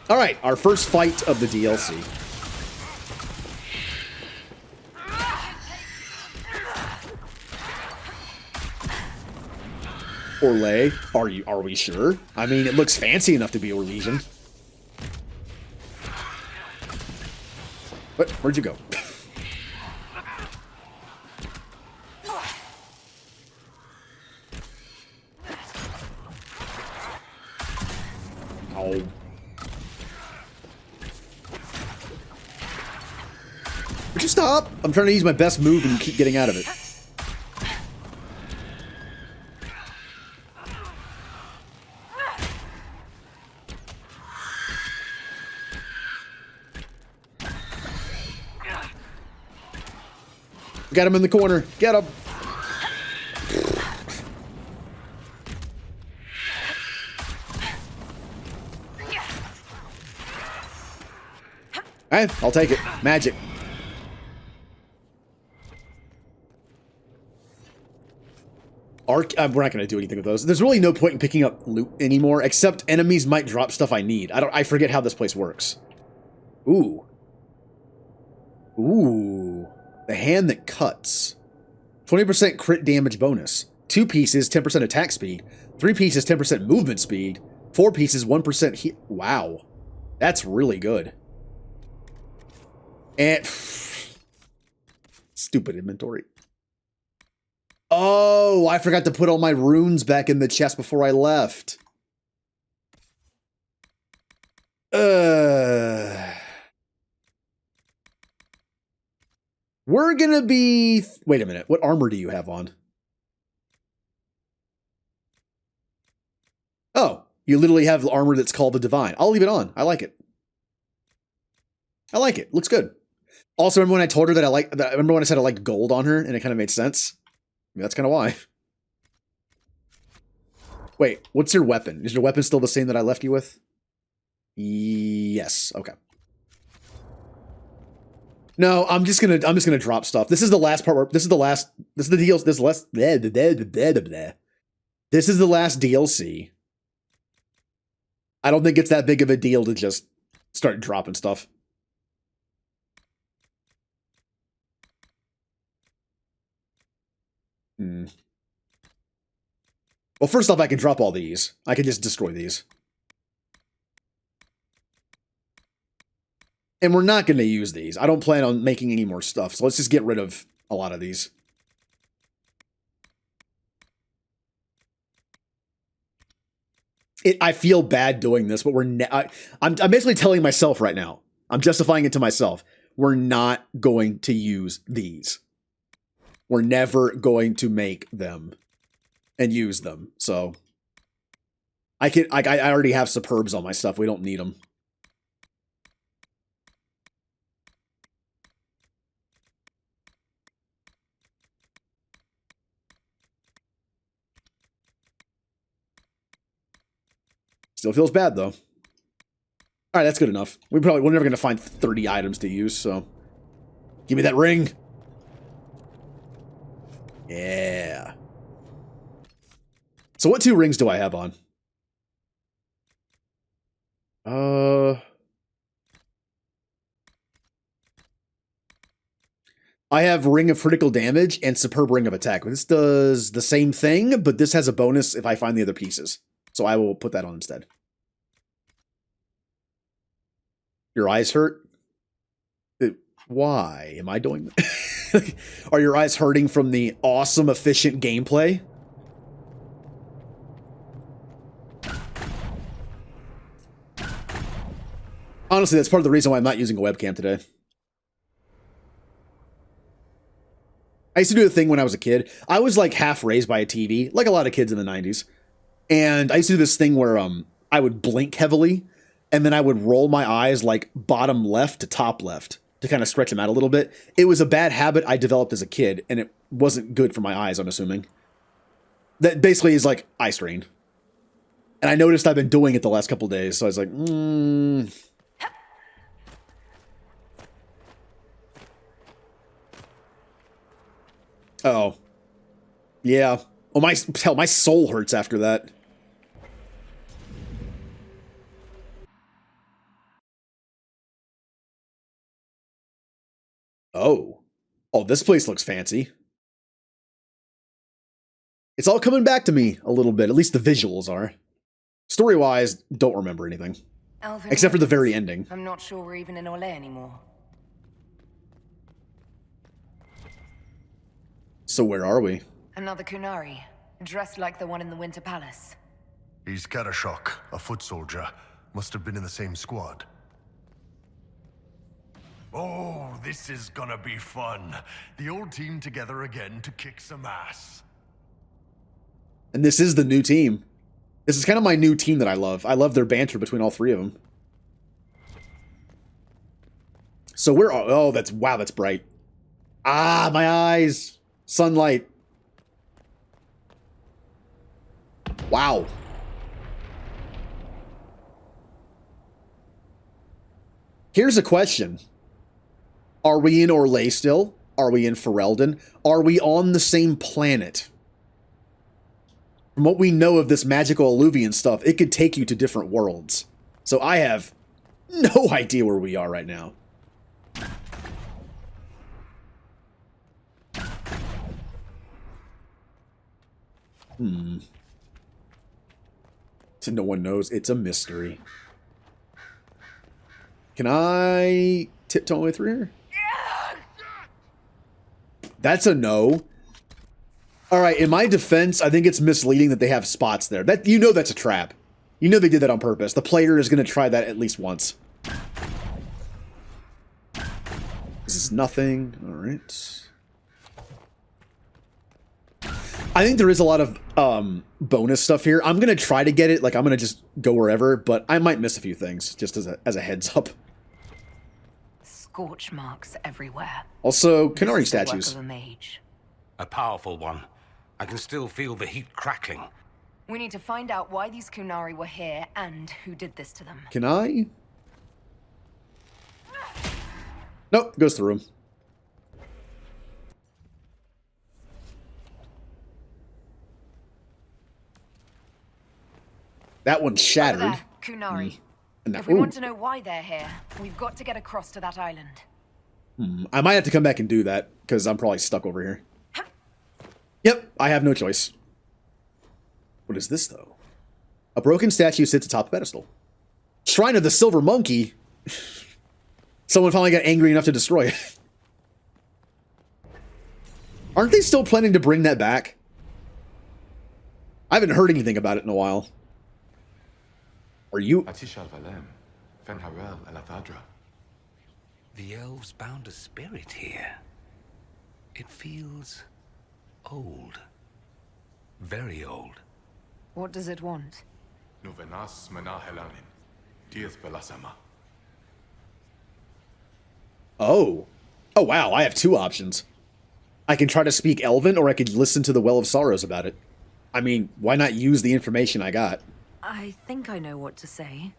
All right, our first fight of the DLC. Orlais, are we sure? I mean, it looks fancy enough to be Orlesian. What? Where'd you go? Oh. Would you stop? I'm trying to use my best move and you keep getting out of it. Got him in the corner. Get him. Hey, I'll take it. Magic. We're not going to do anything with those. There's really no point in picking up loot anymore, except enemies might drop stuff I need. I forget how this place works. Ooh. Ooh. The hand that cuts. 20% crit damage bonus. 2 pieces, 10% attack speed. 3 pieces, 10% movement speed. 4 pieces, 1% Wow. That's really good. And... Stupid inventory. Oh, I forgot to put all my runes back in the chest before I left. We're gonna be... Wait a minute. What armor do you have on? Oh, you literally have the armor that's called the Divine. I'll leave it on. I like it. I like it. Looks good. Also, remember when I told her that remember when I said I liked gold on her and it kind of made sense? That's kind of why. Wait, what's your weapon? Is your weapon still the same that I left you with? Yes. Okay. No, I'm just gonna drop stuff. This is the last part where this is the deal. This is the last DLC. I don't think it's that big of a deal to just start dropping stuff. Well, first off, I can drop all these. I can just destroy these. And we're not going to use these. I don't plan on making any more stuff, so let's just get rid of a lot of these. I feel bad doing this, but I'm basically telling myself right now. I'm justifying it to myself. We're not going to use these. We're never going to make them and use them. So I already have superbs on my stuff. We don't need them. Still feels bad though. All right, that's good enough. We're never going to find 30 items to use, so give me that ring. Yeah. So what 2 rings do I have on? I have Ring of Critical Damage and Superb Ring of Attack. This does the same thing, but this has a bonus if I find the other pieces. So I will put that on instead. Your eyes hurt? Why am I doing that? Are your eyes hurting from the awesome, efficient gameplay? Honestly, that's part of the reason why I'm not using a webcam today. I used to do a thing when I was a kid. I was like half raised by a TV, like a lot of kids in the 90s. And I used to do this thing where I would blink heavily, and then I would roll my eyes like bottom left to top left to kind of stretch them out a little bit. It was a bad habit I developed as a kid, and it wasn't good for my eyes, I'm assuming. That basically is like eye strain. And I noticed I've been doing it the last couple days, so I was like, Oh. Yeah. Oh, my soul hurts after that. Oh. Oh, this place looks fancy. It's all coming back to me a little bit. At least the visuals are. Story-wise, don't remember anything. Alvin, except for the very ending. I'm not sure we're even in Orlais anymore. So where are we? Another Kunari, dressed like the one in the Winter Palace. He's Karashok, a foot soldier. Must have been in the same squad. Oh, this is gonna be fun. The old team together again to kick some ass. And this is the new team. This is kind of my new team that I love. I love their banter between all 3 of them. So we're... Oh, wow, that's bright. Ah, my eyes. Sunlight. Wow. Here's a question. Are we in Orlais still? Are we in Ferelden? Are we on the same planet? From what we know of this magical Alluvian stuff, it could take you to different worlds. So I have no idea where we are right now. So no one knows. It's a mystery. Can I tiptoe my way through here? That's a no. All right, in my defense, I think it's misleading that they have spots there. That you know that's a trap. You know they did that on purpose. The player is going to try that at least once. This is nothing. All right. I think there is a lot of bonus stuff here. I'm going to try to get it. Like, I'm going to just go wherever, but I might miss a few things, just as a heads up. Scorch marks everywhere. Also, Canary statues. A powerful one. I can still feel the heat crackling. We need to find out why these Kunari were here and who did this to them. Can I? Nope, goes through him. That one's shattered. Over there, Kunari. And If we want to know why they're here, we've got to get across to that island. I might have to come back and do that, because I'm probably stuck over here. Yep, I have no choice. What is this, though? A broken statue sits atop a pedestal. Shrine of the Silver Monkey? Someone finally got angry enough to destroy it. Aren't they still planning to bring that back? I haven't heard anything about it in a while. Are you? The elves bound a spirit here. It feels old. Very old. What does it want? Oh. Oh, wow, I have two options. I can try to speak Elven, or I could listen to the Well of Sorrows about it. I mean, why not use the information I got? I think I know what to say.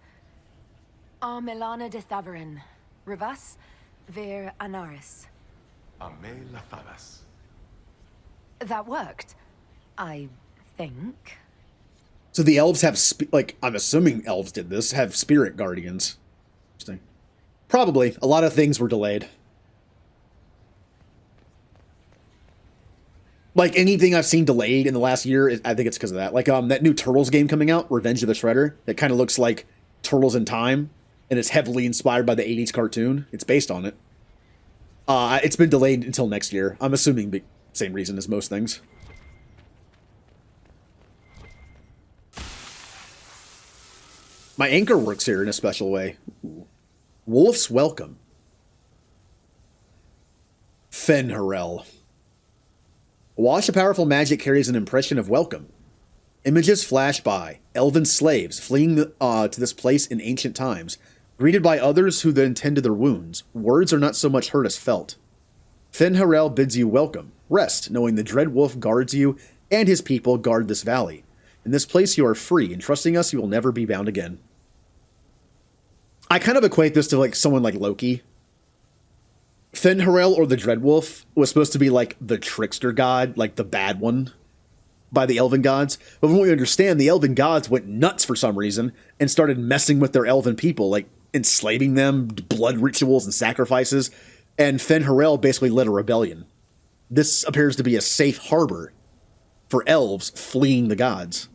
Milana de Thavarin. Rivas, Vir Anaris. That worked. I think. So the elves have, I'm assuming elves did this, have spirit guardians. Interesting. Probably. A lot of things were delayed. Like, anything I've seen delayed in the last year, I think it's because of that. Like, that new Turtles game coming out, Revenge of the Shredder, that kind of looks like Turtles in Time, and it's heavily inspired by the 80s cartoon. It's based on it. It's been delayed until next year. I'm assuming the same reason as most things. My anchor works here in a special way. Ooh. Wolf's Welcome. Fenharel. A wash of powerful magic carries an impression of welcome. Images flash by. Elven slaves fleeing to this place in ancient times, greeted by others who then tend to their wounds. Words are not so much heard as felt. Fenharel bids you welcome. Rest, knowing the Dread Wolf guards you and his people guard this valley. In this place you are free, and trusting us you will never be bound again. I kind of equate this to like someone like Loki. Fenharel, or the Dreadwolf, was supposed to be like the trickster god, like the bad one by the elven gods. But from what we understand, the elven gods went nuts for some reason and started messing with their elven people, like enslaving them, blood rituals and sacrifices. And Fenharel basically led a rebellion. This appears to be a safe harbor for elves fleeing the gods.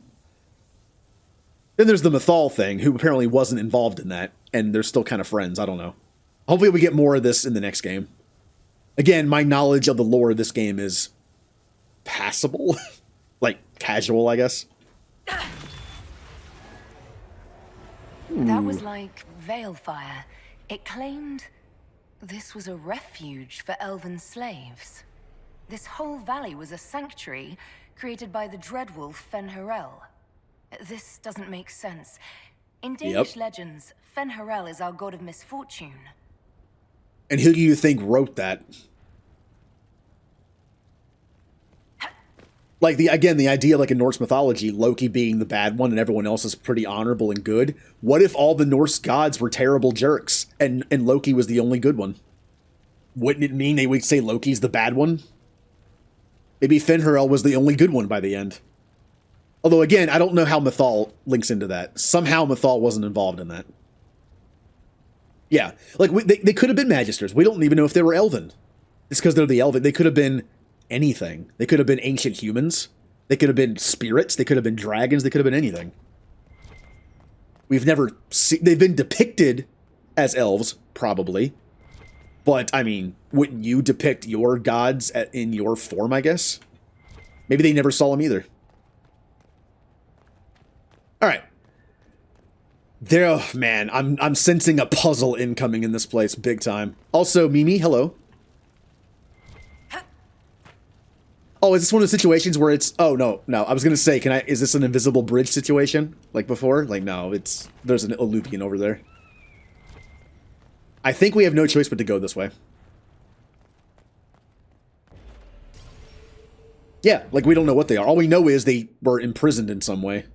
Then there's the Mythal thing, who apparently wasn't involved in that, and they're still kind of friends. I don't know. Hopefully we get more of this in the next game. Again, my knowledge of the lore of this game is passable. Like, casual, I guess. That was like Veilfire. It claimed this was a refuge for elven slaves. This whole valley was a sanctuary created by the Dreadwolf Fenharel. This doesn't make sense. In Danish legends, Fenharel is our god of misfortune. And who do you think wrote that? Like, the idea, like in Norse mythology, Loki being the bad one and everyone else is pretty honorable and good. What if all the Norse gods were terrible jerks and Loki was the only good one? Wouldn't it mean they would say Loki's the bad one? Maybe Fenrirel was the only good one by the end. Although, again, I don't know how Mythal links into that. Somehow Mythal wasn't involved in that. Yeah, like, they could have been Magisters. We don't even know if they were Elven. It's because they're the Elven. They could have been anything. They could have been ancient humans. They could have been spirits. They could have been dragons. They could have been anything. We've never seen... They've been depicted as elves, probably. But, I mean, wouldn't you depict your gods in your form, I guess? Maybe they never saw them either. Alright. There, oh, man, I'm sensing a puzzle incoming in this place, big time. Also, Mimi, hello. Oh, is this one of the situations where it's... Oh, no. I was going to say, is this an invisible bridge situation? Like before? Like, no, there's an Olupian over there. I think we have no choice but to go this way. Yeah, like, we don't know what they are. All we know is they were imprisoned in some way.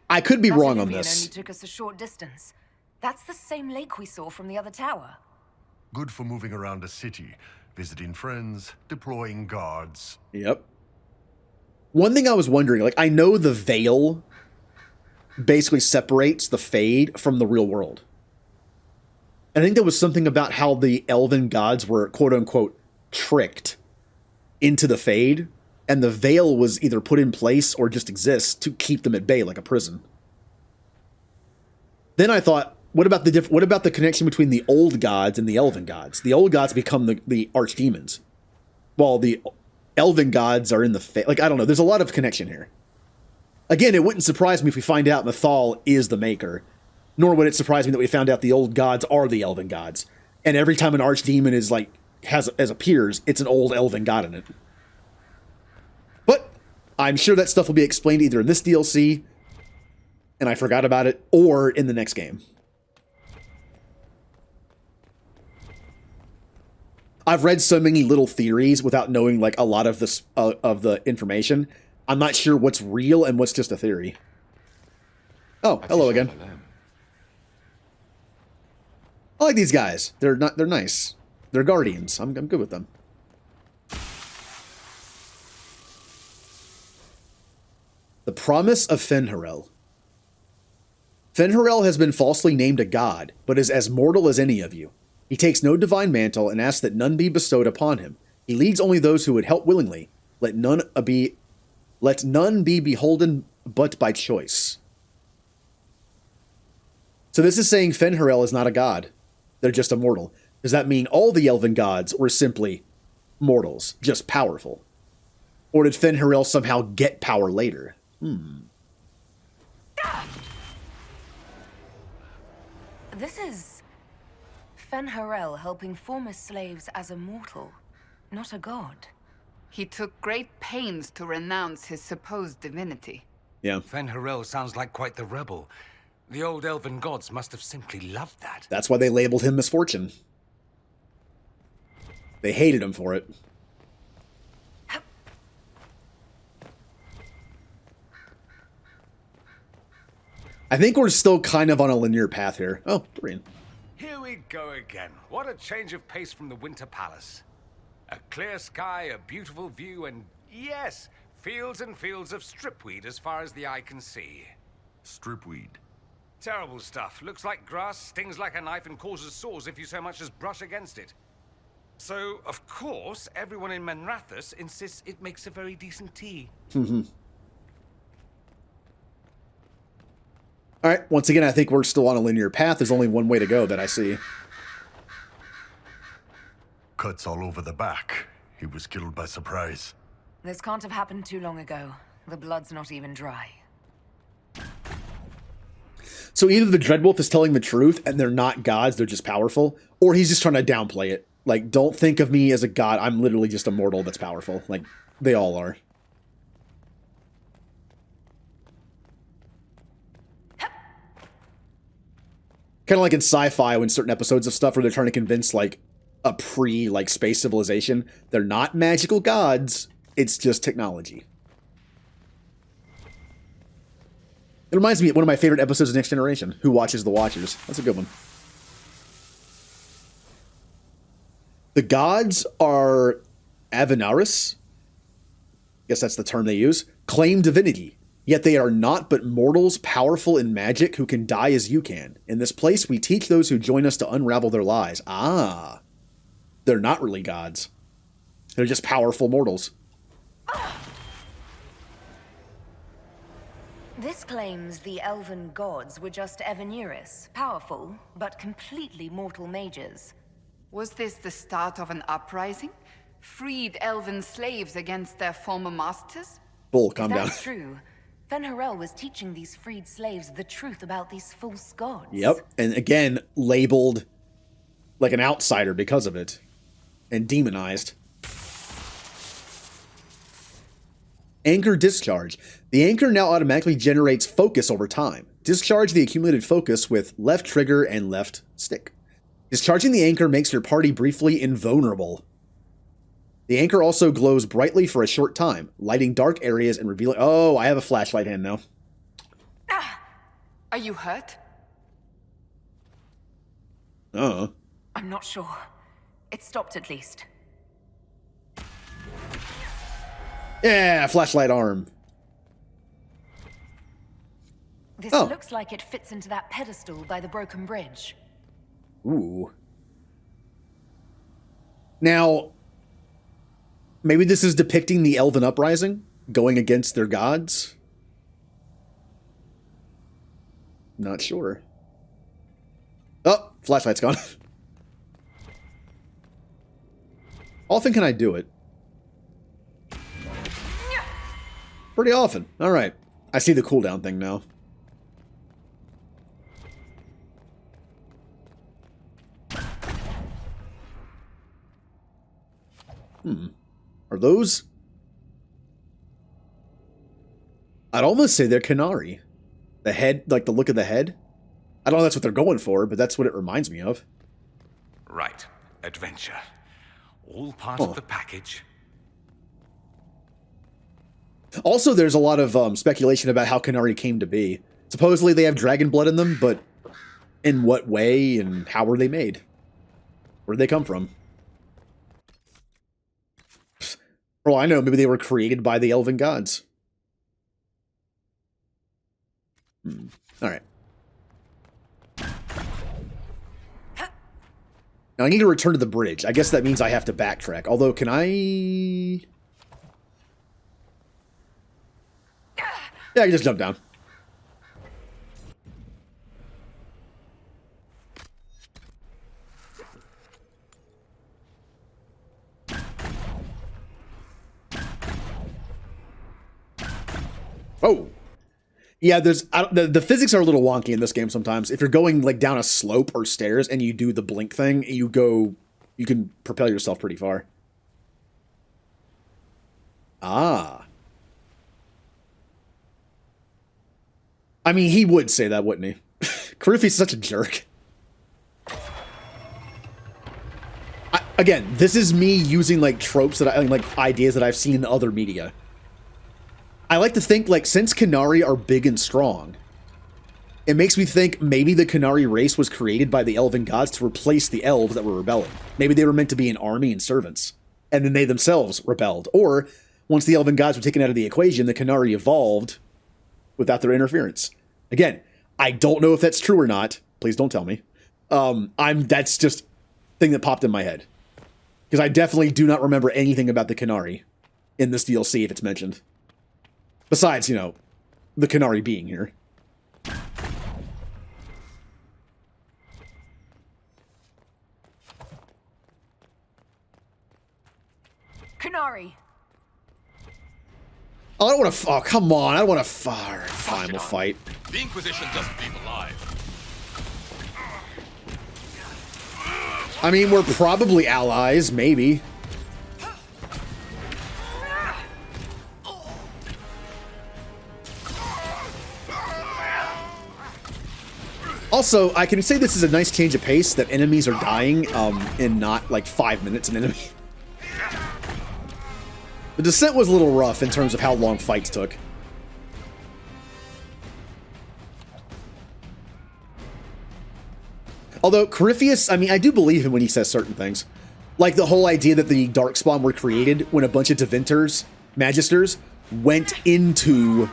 I could be wrong on this. Only took us a short distance. That's the same lake we saw from the other tower. Good for moving around a city, visiting friends, deploying guards. Yep. One thing I was wondering, like, I know the veil basically separates the Fade from the real world. And I think there was something about how the elven gods were, quote-unquote, tricked into the Fade, and the veil was either put in place or just exists to keep them at bay like a prison. Then I thought, what about the connection between the old gods and the elven gods? The old gods become the archdemons, while the elven gods are in the Fade. Like, I don't know. There's a lot of connection here. Again, it wouldn't surprise me if we find out Mythal is the maker, nor would it surprise me that we found out the old gods are the elven gods. And every time an archdemon is like appears, it's an old elven god in it. But I'm sure that stuff will be explained either in this DLC, and I forgot about it, or in the next game. I've read so many little theories without knowing like a lot of this of the information. I'm not sure what's real and what's just a theory. Oh, hello again. I like these guys. They're nice. They're guardians. I'm good with them. The promise of Fenrirel. Fenrirel has been falsely named a god, but is as mortal as any of you. He takes no divine mantle and asks that none be bestowed upon him. He leads only those who would help willingly. Let none be beholden but by choice. So this is saying Fenrirel is not a god. They're just a mortal. Does that mean all the elven gods were simply mortals, just powerful? Or did Fenrirel somehow get power later? This is Fenrirel helping former slaves as a mortal, not a god. He took great pains to renounce his supposed divinity. Yeah. Fenrirel sounds like quite the rebel. The old elven gods must have simply loved that. That's why they labeled him Misfortune. They hated him for it. I think we're still kind of on a linear path here. Oh, Dorian. Here we go again. What a change of pace from the Winter Palace. A clear sky, a beautiful view, and yes, fields and fields of stripweed as far as the eye can see. Stripweed. Terrible stuff. Looks like grass, stings like a knife, and causes sores if you so much as brush against it. So, of course, everyone in Manrathus insists it makes a very decent tea. All right, once again, I think we're still on a linear path. There's only one way to go that I see. Cuts all over the back. He was killed by surprise. This can't have happened too long ago. The blood's not even dry. So either the Dreadwolf is telling the truth and they're not gods, they're just powerful, or he's just trying to downplay it. Like, don't think of me as a god, I'm literally just a mortal that's powerful. Like, they all are. Kind of like in sci-fi when certain episodes of stuff where they're trying to convince, like, a like space civilization. They're not magical gods. It's just technology. It reminds me of one of my favorite episodes of Next Generation. Who Watches the Watchers? That's a good one. The gods are Avinaris. Guess that's the term they use. Claim divinity. Yet they are not but mortals powerful in magic who can die as you can. In this place, we teach those who join us to unravel their lies. Ah. They're not really gods. They're just powerful mortals. This claims the elven gods were just Aveniris, powerful, but completely mortal mages. Was this the start of an uprising? Freed elven slaves against their former masters? Bull, calm down. If that's true, Fen'Harel was teaching these freed slaves the truth about these false gods. Yep. And again, labeled like an outsider because of it. And demonized. Anchor discharge. The anchor now automatically generates focus over time. Discharge the accumulated focus with left trigger and left stick. Discharging the anchor makes your party briefly invulnerable. The anchor also glows brightly for a short time, lighting dark areas and revealing... Oh, I have a flashlight hand now. Are you hurt? I'm not sure. It stopped at least. Yeah, flashlight arm. This looks like it fits into that pedestal by the broken bridge. Ooh. Now, maybe this is depicting the Elven Uprising, going against their gods? Not sure. Oh, flashlight's gone. How often can I do it? Pretty often. All right. I see the cooldown thing now. Are those... I'd almost say they're Canary. The head, like the look of the head. I don't know if that's what they're going for, but that's what it reminds me of. Right. Adventure. All part of the package. Also, there's a lot of speculation about how Canary came to be. Supposedly they have dragon blood in them, but in what way and how were they made? Where did they come from? For all I know, maybe they were created by the elven gods. Alright. Now I need to return to the bridge. I guess that means I have to backtrack. Although, can I... Yeah, I can just jump down. Oh. Yeah, there's the physics are a little wonky in this game sometimes. If you're going like down a slope or stairs and you do the blink thing, you can propel yourself pretty far. Ah. I mean, he would say that, wouldn't he? Karufi's such a jerk. Again, this is me using like tropes that like ideas that I've seen in other media. I like to think, like, since Canary are big and strong, it makes me think maybe the Canary race was created by the elven gods to replace the elves that were rebelling. Maybe they were meant to be an army and servants, and then they themselves rebelled. Or, once the elven gods were taken out of the equation, the Canary evolved without their interference. Again, I don't know if that's true or not. Please don't tell me. That's just a thing that popped in my head. Because I definitely do not remember anything about the Canary in this DLC if it's mentioned. Besides, you know, the Canary being here. Canary. Oh, I don't want to... Oh, come on. I don't want to fire. Fine, we'll fight. The Inquisition doesn't leave alive. I mean, we're probably allies, maybe. Also, I can say this is a nice change of pace that enemies are dying in not like 5 minutes an enemy. The descent was a little rough in terms of how long fights took. Although Corypheus, I mean, I do believe him when he says certain things. Like the whole idea that the Darkspawn were created when a bunch of Devinters, Magisters, went into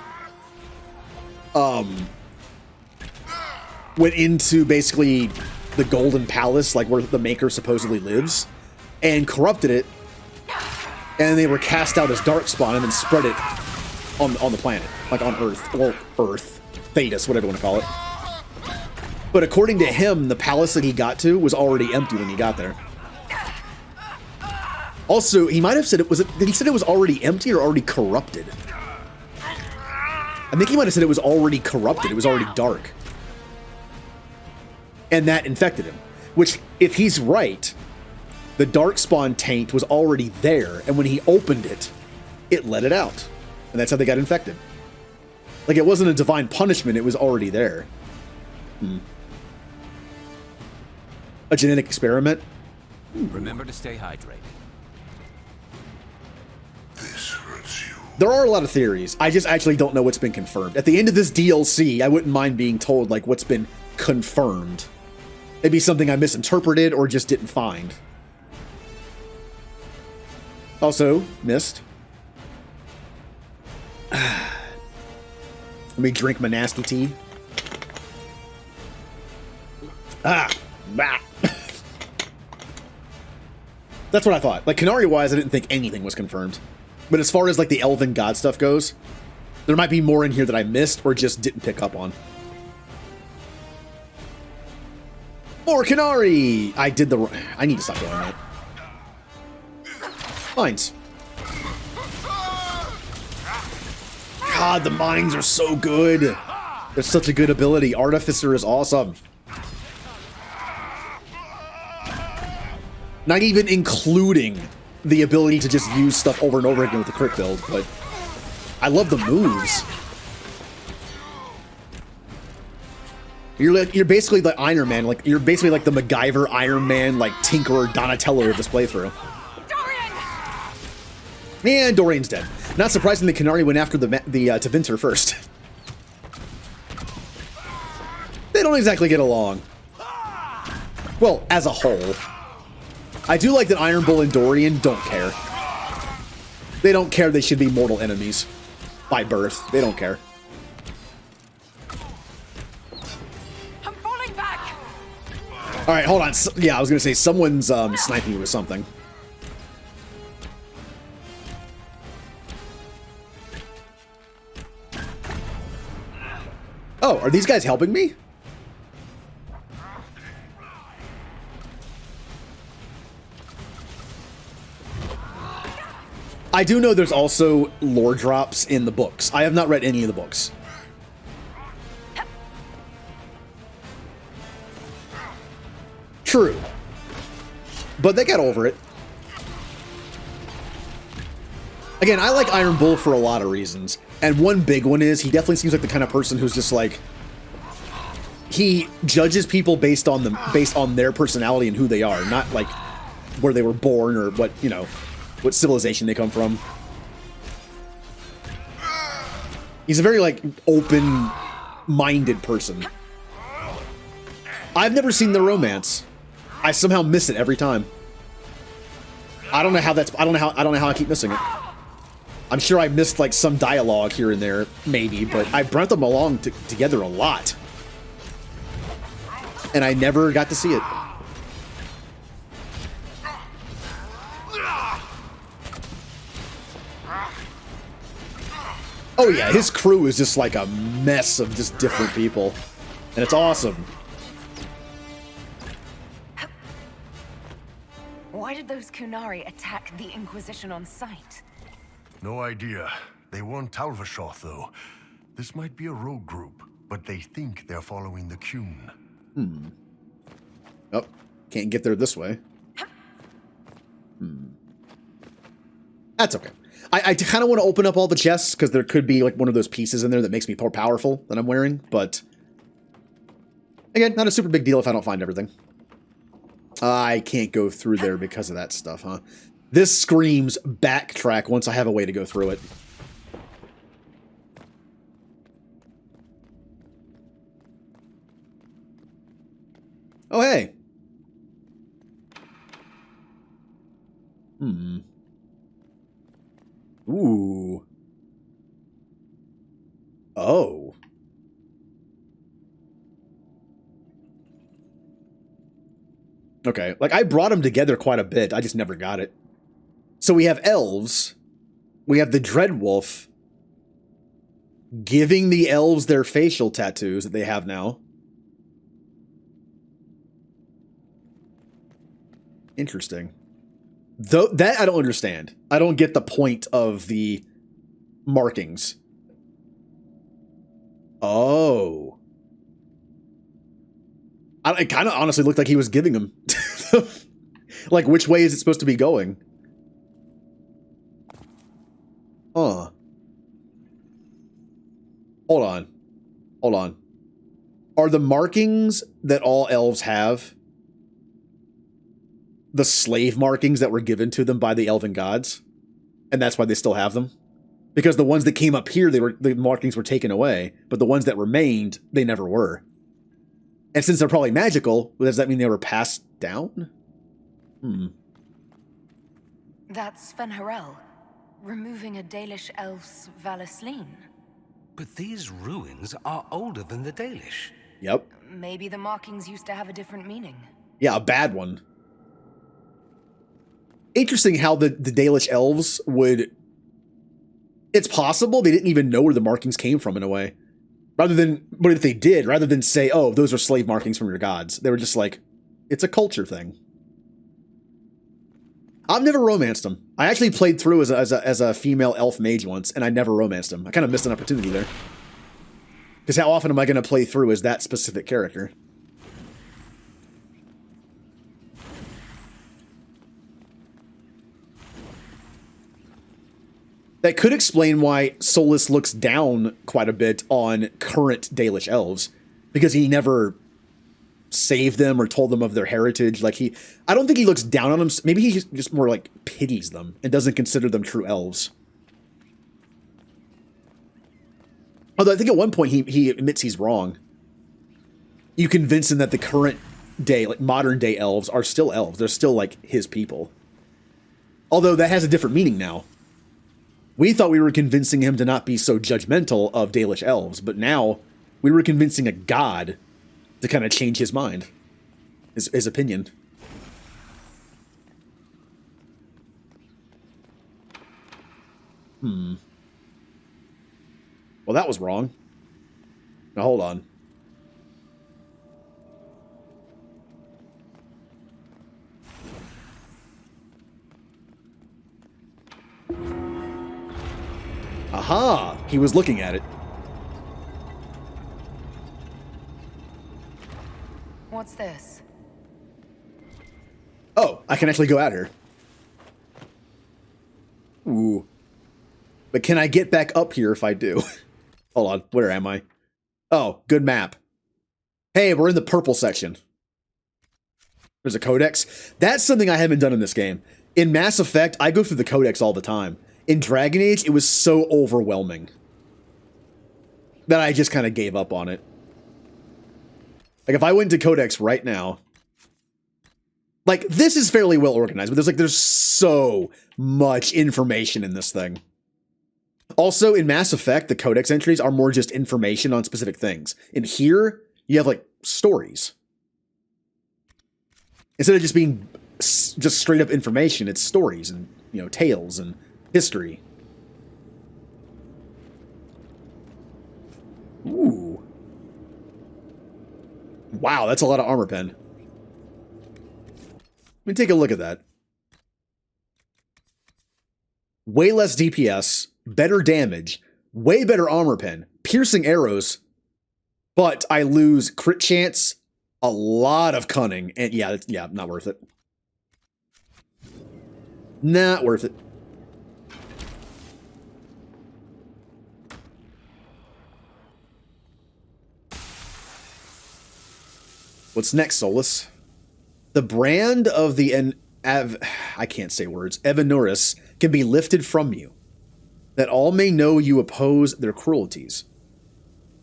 basically the Golden Palace, like where the Maker supposedly lives, and corrupted it, and they were cast out as Darkspawn and then spread it on the planet, like on Earth, well, Earth, Thetis, whatever you want to call it. But according to him, the palace that he got to was already empty when he got there. Also, he might have said did he say it was already empty or already corrupted? I think he might have said it was already corrupted, it was already dark. And that infected him. Which, if he's right, the Darkspawn taint was already there, and when he opened it, it let it out. And that's how they got infected. Like, it wasn't a divine punishment, it was already there. A genetic experiment? Remember to stay hydrated. There are a lot of theories. I just actually don't know what's been confirmed. At the end of this DLC, I wouldn't mind being told, like, what's been confirmed. Maybe something I misinterpreted or just didn't find. Also, missed. Let me drink my nasty tea. Bah. That's what I thought. Like, Canary-wise, I didn't think anything was confirmed. But as far as, like, the Elven God stuff goes, there might be more in here that I missed or just didn't pick up on. More Canary! I need to stop doing that. Mines. God, the mines are so good. They're such a good ability. Artificer is awesome. Not even including the ability to just use stuff over and over again with the crit build, but I love the moves. You're basically the Iron Man, like you're basically like the MacGyver, Iron Man, like Tinkerer, Donatello of this playthrough. And Dorian's dead. Not surprisingly, Canary went after the Tevinter first. They don't exactly get along. Well, as a whole. I do like that Iron Bull and Dorian don't care. They don't care they should be mortal enemies. By birth. They don't care. I'm falling back. Alright, hold on. Yeah, I was gonna say, someone's sniping you with something. Oh, are these guys helping me? I do know there's also lore drops in the books. I have not read any of the books. True. But they got over it. Again, I like Iron Bull for a lot of reasons. And one big one is he definitely seems like the kind of person who's just like, he judges people based on their personality and who they are, not like where they were born or what, you know, what civilization they come from. He's a very, like, open-minded person. I've never seen the romance. I somehow miss it every time. I don't know how I don't know how I keep missing it. I'm sure I missed, like, some dialogue here and there, maybe, but I brought them along together a lot. And I never got to see it. Oh yeah, his crew is just like a mess of just different people. And it's awesome. Why did those Kunari attack the Inquisition on sight? No idea. They weren't Talvashoth, though. This might be a rogue group, but they think they're following the Qun. Oh, can't get there this way. That's okay. I kind of want to open up all the chests, because there could be like one of those pieces in there that makes me more powerful than I'm wearing, but Again, not a super big deal if I don't find everything. I can't go through there because of that stuff, huh? This screams backtrack once I have a way to go through it. Oh, hey. Ooh. Oh. Okay, like I brought them together quite a bit. I just never got it. So we have elves. We have the Dreadwolf giving the elves their facial tattoos that they have now. Interesting. Though that I don't understand. I don't get the point of the markings. Oh. It kind of honestly looked like he was giving them. Like, which way is it supposed to be going? Huh. Hold on. Hold on. Are the markings that all elves have the slave markings that were given to them by the elven gods? And that's why they still have them? Because the ones that came up here, the markings were taken away, but the ones that remained, they never were. And since they're probably magical, does that mean they were passed down? That's Sven Harel, removing a Dalish elf's Valisleen. But these ruins are older than the Dalish. Yep. Maybe the markings used to have a different meaning. Yeah, a bad one. Interesting how the Dalish elves would... It's possible they didn't even know where the markings came from in a way. Rather than, but if they did, rather than say, oh, those are slave markings from your gods, they were just like, it's a culture thing. I've never romanced them. I actually played through as a female elf mage once, and I never romanced them. I kind of missed an opportunity there. Because how often am I going to play through as that specific character? That could explain why Solus looks down quite a bit on current Dalish elves, because he never saved them or told them of their heritage. Like I don't think he looks down on them. Maybe he just more like pities them and doesn't consider them true elves. Although I think at one point he admits he's wrong. You convince him that the current day, like modern day elves are still elves. They're still like his people. Although that has a different meaning now. We thought we were convincing him to not be so judgmental of Dalish elves, but now we were convincing a god to kind of change his mind, his opinion. Well, that was wrong. Now, hold on. Aha! He was looking at it. What's this? Oh, I can actually go at her. Ooh. But can I get back up here if I do? Hold on, where am I? Oh, good map. Hey, we're in the purple section. There's a codex. That's something I haven't done in this game. In Mass Effect, I go through the codex all the time. In Dragon Age, it was so overwhelming that I just kind of gave up on it. Like, if I went to Codex right now, like, this is fairly well organized, but there's so much information in this thing. Also, in Mass Effect, the Codex entries are more just information on specific things. In here, you have, like, stories. Instead of just being just straight up information, it's stories and, you know, tales and history. Ooh. Wow, that's a lot of armor pen. Let me take a look at that. Way less DPS, better damage, way better armor pen, piercing arrows, but I lose crit chance, a lot of cunning, and yeah, not worth it. Not worth it. What's next, Solus? The brand of the I can't say words. Evanuris can be lifted from you, that all may know you oppose their cruelties.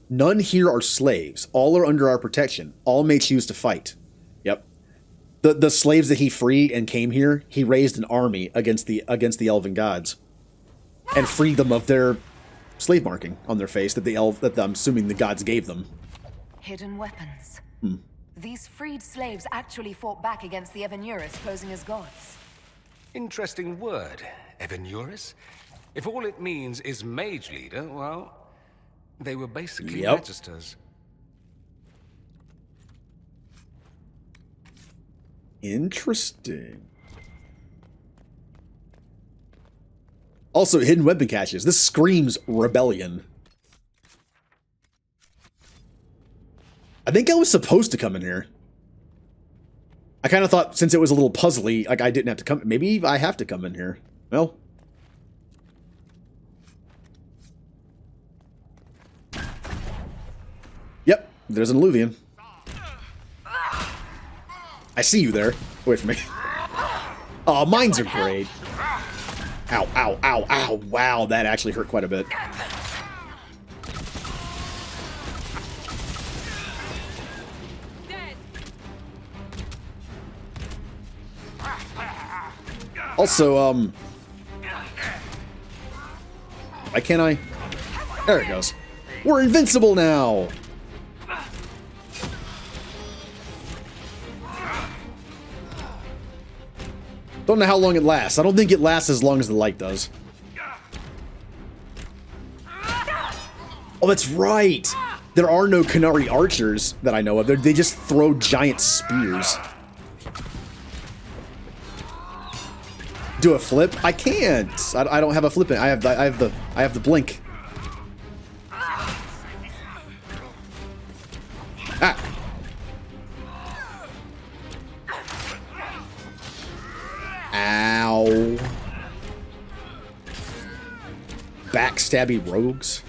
None here are slaves. All are under our protection. All may choose to fight. Yep. The slaves that he freed and came here, he raised an army against the elven gods, and freed them of their slave marking on their face that I'm assuming the gods gave them. Hidden weapons. Hmm. These freed slaves actually fought back against the Evanuris posing as gods. Interesting word, Evanuris. If all it means is mage leader, well, they were basically magisters. Interesting. Also, hidden weapon caches. This screams rebellion. I think I was supposed to come in here. I kind of thought since it was a little puzzly, like I didn't have to come. Maybe I have to come in here. Well. Yep, there's an alluvian. I see you there. Wait for me. Oh, mines are great. Ow, ow, ow, ow. Wow, that actually hurt quite a bit. Also, why can't I? There it goes. We're invincible now! Don't know how long it lasts. I don't think it lasts as long as the light does. Oh, that's right! There are no Canary archers that I know of. They just throw giant spears. Do a flip? I can't. I don't have a flip. I have the blink. Ah. Ow. Backstabby rogues.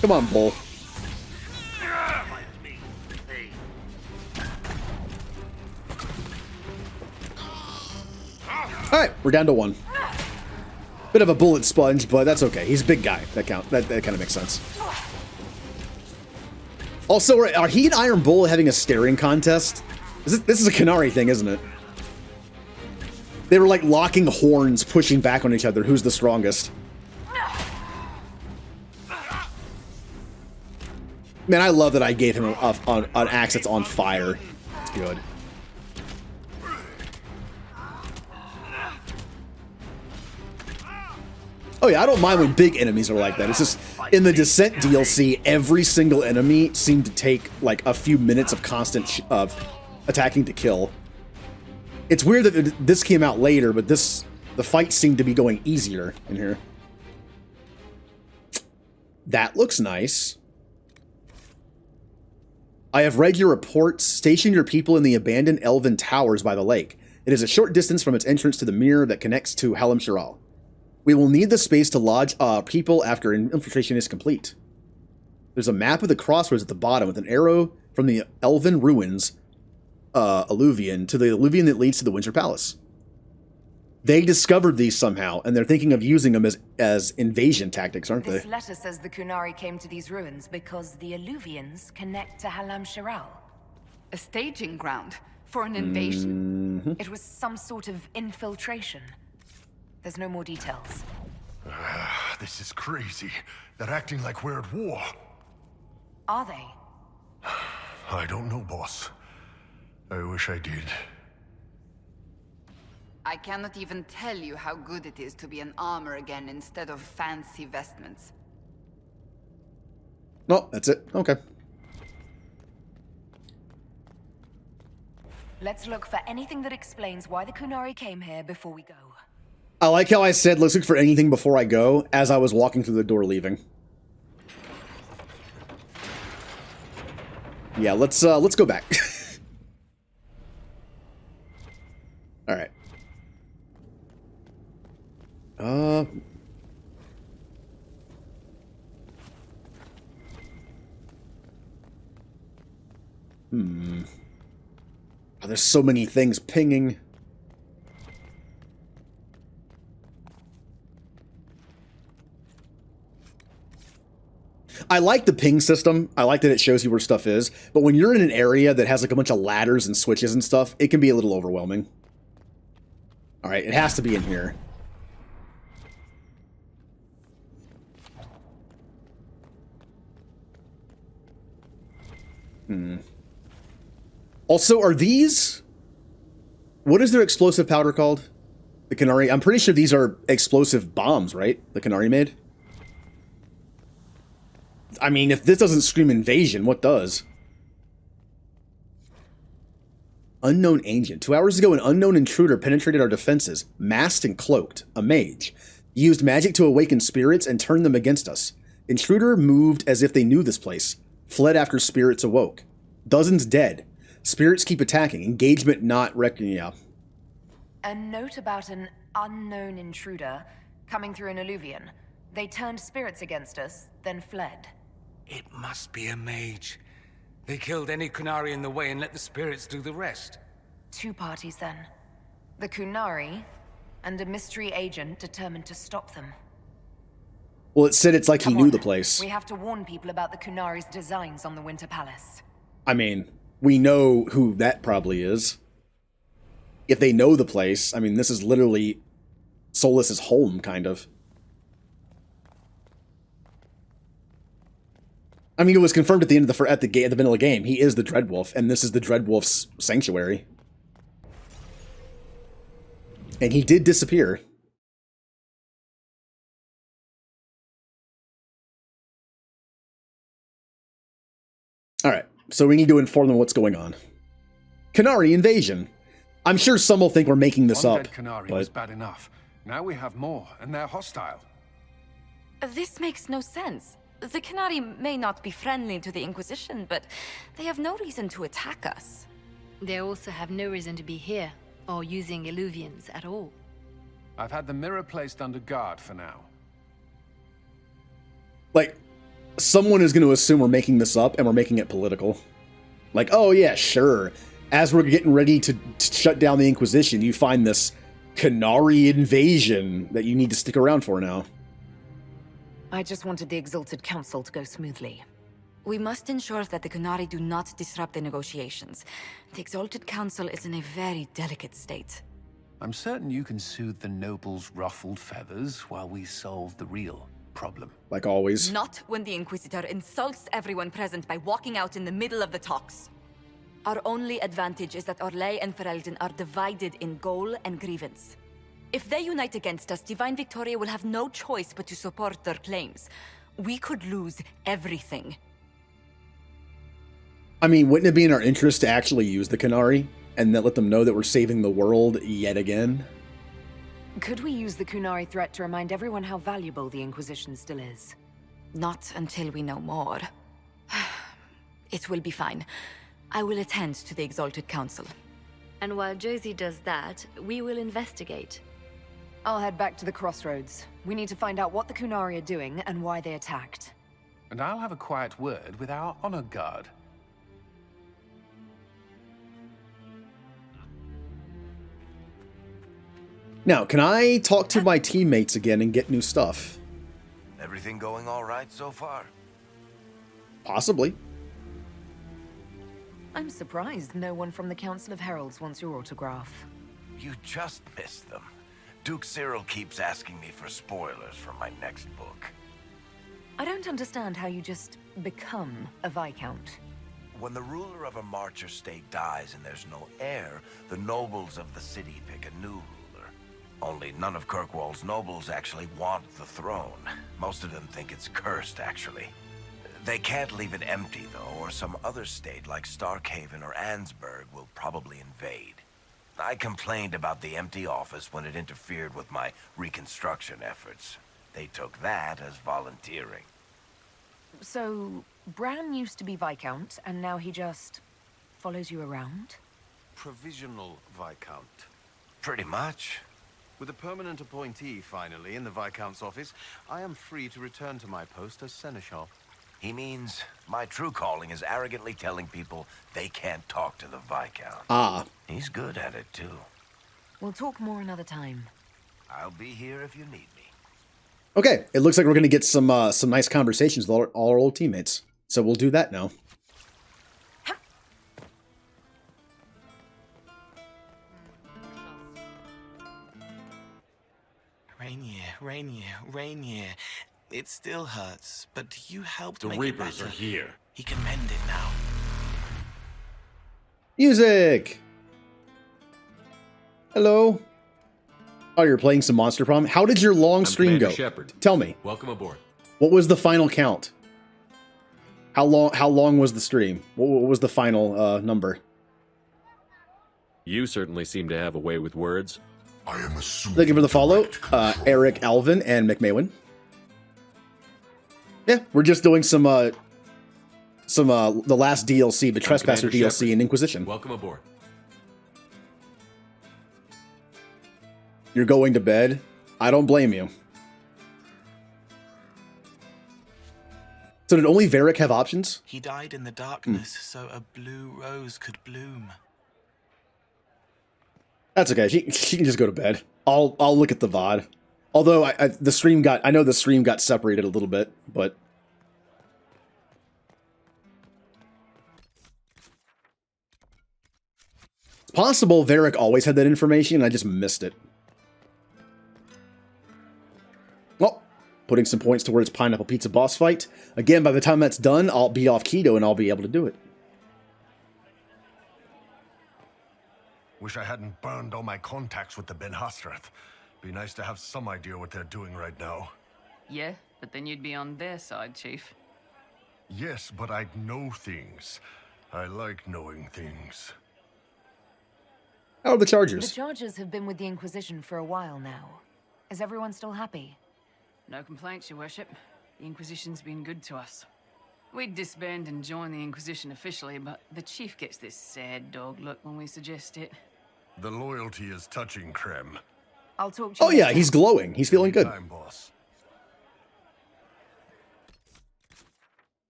Come on, Bull. Alright, we're down to one. Bit of a bullet sponge, but that's okay. He's a big guy. That kind of makes sense. Also, are he and Iron Bull having a staring contest? This is a Canary thing, isn't it? They were like locking horns, pushing back on each other. Who's the strongest? Man, I love that I gave him an axe that's on fire. It's good. Oh yeah, I don't mind when big enemies are like that. It's just, in the Descent DLC, every single enemy seemed to take like a few minutes of constant attacking to kill. It's weird that this came out later, but the fight seemed to be going easier in here. That looks nice. I have read your reports. Station your people in the abandoned elven towers by the lake. It is a short distance from its entrance to the mirror that connects to Halam Shiral. We will need the space to lodge people after infiltration is complete. There's a map of the crossroads at the bottom with an arrow from the elven ruins alluvian to the alluvian that leads to the Winter Palace. They discovered these somehow, and they're thinking of using them as invasion tactics, aren't they? This letter says the Kunari came to these ruins because the alluvians connect to Halam Shiral. A staging ground for an invasion? It was some sort of infiltration. There's no more details. This is crazy. They're acting like we're at war. Are they? I don't know, boss. I wish I did. I cannot even tell you how good it is to be in armor again instead of fancy vestments. No, that's it. Okay. Let's look for anything that explains why the Kunari came here before we go. I like how I said, let's look for anything before I go, as I was walking through the door leaving. Yeah, let's go back. All right. Oh, there's so many things pinging. I like the ping system. I like that it shows you where stuff is. But when you're in an area that has like a bunch of ladders and switches and stuff, it can be a little overwhelming. All right, it has to be in here. Also, are these... What is their explosive powder called? The Canary? I'm pretty sure these are explosive bombs, right? The Canary made? I mean, if this doesn't scream invasion, what does? Unknown agent. 2 hours ago, an unknown intruder penetrated our defenses, masked and cloaked. A mage. He used magic to awaken spirits and turn them against us. Intruder moved as if they knew this place. Fled after spirits awoke. Dozens dead. Spirits keep attacking. Engagement not yeah. A note about an unknown intruder coming through an illuvian. They turned spirits against us, then fled. It must be a mage. They killed any Kunari in the way and let the spirits do the rest. 2 parties then. The Kunari, and a mystery agent determined to stop them. Well, it said it's like he knew the place. We have to warn people about the Kunari's designs on the Winter Palace. I mean, we know who that probably is. If they know the place, I mean, this is literally Solas's home, kind of. I mean, it was confirmed at the end of the vanilla game. He is the Dreadwolf, and this is the Dreadwolf's sanctuary. And he did disappear. All right, so we need to inform them what's going on. Canary invasion. I'm sure some will think we're making this up. One dead Canary was bad enough. Now we have more, and they're hostile. This makes no sense. The Canari may not be friendly to the Inquisition, but they have no reason to attack us. They also have no reason to be here, or using illuvians at all. I've had the mirror placed under guard for now. Like, someone is going to assume we're making this up, and we're making it political. Like, oh yeah, sure. As we're getting ready to shut down the Inquisition, you find this Canary invasion that you need to stick around for now. I just wanted the Exalted Council to go smoothly. We must ensure that the Canari do not disrupt the negotiations. The Exalted Council is in a very delicate state. I'm certain you can soothe the nobles' ruffled feathers while we solve the real problem. Like always. Not when the Inquisitor insults everyone present by walking out in the middle of the talks. Our only advantage is that Orlais and Ferelden are divided in goal and grievance. If they unite against us, Divine Victoria will have no choice but to support their claims. We could lose everything. I mean, wouldn't it be in our interest to actually use the Canary and then let them know that we're saving the world yet again? Could we use the Kunari threat to remind everyone how valuable the Inquisition still is? Not until we know more. It will be fine. I will attend to the Exalted Council. And while Josie does that, we will investigate. I'll head back to the crossroads. We need to find out what the Kunari are doing and why they attacked. And I'll have a quiet word with our honor guard. Now, can I talk to my teammates again and get new stuff? Everything going all right so far? Possibly. I'm surprised no one from the Council of Heralds wants your autograph. You just missed them. Duke Cyril keeps asking me for spoilers for my next book. I don't understand how you just become a Viscount. When the ruler of a Marcher state dies and there's no heir, the nobles of the city pick a new ruler. Only none of Kirkwall's nobles actually want the throne. Most of them think it's cursed, actually. They can't leave it empty, though, or some other state like Starkhaven or Ansburg will probably invade. I complained about the empty office when it interfered with my reconstruction efforts. They took that as volunteering. So, Bran used to be Viscount, and now he just follows you around? Provisional Viscount. Pretty much. With a permanent appointee, finally, in the Viscount's office, I am free to return to my post as Seneschal. He means my true calling is arrogantly telling people they can't talk to the Viscount. Ah. He's good at it, too. We'll talk more another time. I'll be here if you need me. Okay, it looks like we're going to get some nice conversations with all our old teammates. So we'll do that now. Rainier. It still hurts, but you helped The make Reapers it better. are here. He can mend it now. Music! Hello. Oh, you're playing some Monster Prom? How did your long stream go? Shepard. Tell me. Welcome aboard. What was the final count? How long was the stream? What was the final number? You certainly seem to have a way with words. I am assuming. Thank you for the follow, Eric, Alvin, and McMahon. Yeah, we're just doing some the last DLC, the Trespasser DLC Shepard. in Inquisition. Welcome aboard. You're going to bed? I don't blame you. So did only Varric have options? He died in the darkness, so a blue rose could bloom. That's okay. She can just go to bed. I'll look at the VOD. Although I know the stream got separated a little bit, but it's possible Varric always had that information and I just missed it. Well, putting some points towards Pineapple Pizza boss fight. Again, by the time that's done, I'll be off keto and I'll be able to do it. Wish I hadn't burned all my contacts with the Ben Hastrath. Be nice to have some idea what they're doing right now. Yeah, but then you'd be on their side, Chief. Yes, but I'd know things. I like knowing things. How are the Chargers? The Chargers have been with the Inquisition for a while now. Is everyone still happy? No complaints, Your Worship. The Inquisition's been good to us. We'd disband and join the Inquisition officially, but the Chief gets this sad dog look when we suggest it. The loyalty is touching, Krem. I'll talk to you. Oh yeah, he's glowing. He's feeling good. Anytime, boss.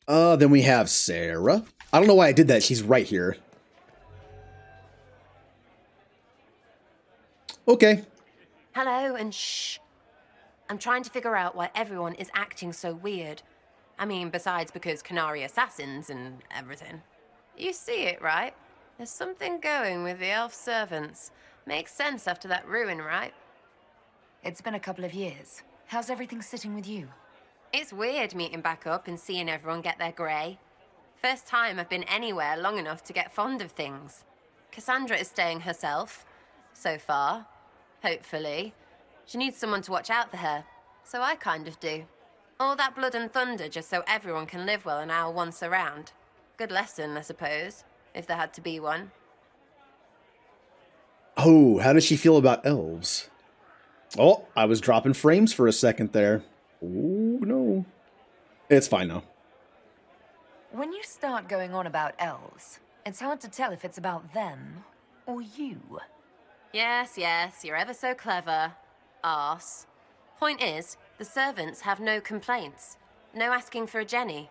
Then we have Sarah. I don't know why I did that. She's right here. Okay. Hello, and shh. I'm trying to figure out why everyone is acting so weird. I mean, besides because Canary assassins and everything. You see it, right? There's something going with the elf servants. Makes sense after that ruin, right? It's been a couple of years. How's everything sitting with you? It's weird meeting back up and seeing everyone get their grey. First time I've been anywhere long enough to get fond of things. Cassandra is staying herself, so far. Hopefully. She needs someone to watch out for her, so I kind of do. All that blood and thunder just so everyone can live well an hour once around. Good lesson, I suppose, if there had to be one. Oh, how does she feel about elves? Oh, I was dropping frames for a second there. Oh, no. It's fine now. When you start going on about elves, it's hard to tell if it's about them or you. Yes, you're ever so clever. Arse. Point is, the servants have no complaints. No asking for a Jenny.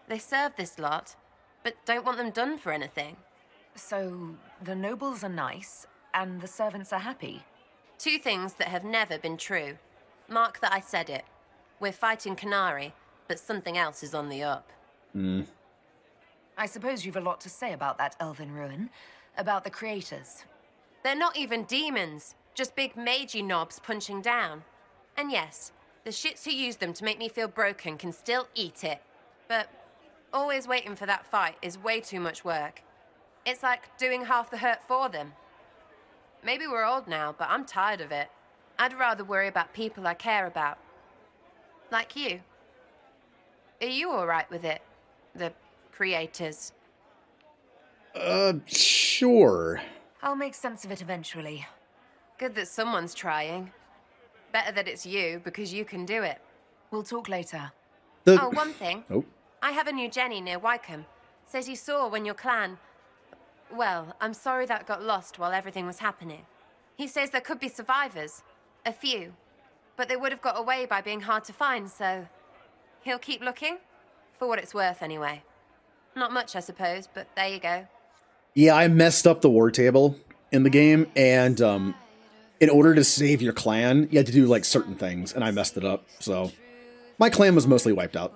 They serve this lot, but don't want them done for anything. So, the nobles are nice, and the servants are happy? Two things that have never been true. Mark that I said it. We're fighting Canary, but something else is on the up. I suppose you've a lot to say about that elven ruin, about the creators. They're not even demons, just big magey knobs punching down. And yes, the shits who use them to make me feel broken can still eat it. But always waiting for that fight is way too much work. It's like doing half the hurt for them. Maybe we're old now, but I'm tired of it. I'd rather worry about people I care about. Like you. Are you all right with it? The creators? Sure. I'll make sense of it eventually. Good that someone's trying. Better that it's you, because you can do it. We'll talk later. Oh, one thing. Oh. I have a new Jenny near Wycombe. Says he saw when your clan... Well, I'm sorry that got lost while everything was happening. He says there could be survivors. A few. But they would have got away by being hard to find, so... he'll keep looking? For what it's worth, anyway. Not much, I suppose, but there you go. Yeah, I messed up the war table in the game, and in order to save your clan, you had to do like certain things, and I messed it up, so my clan was mostly wiped out.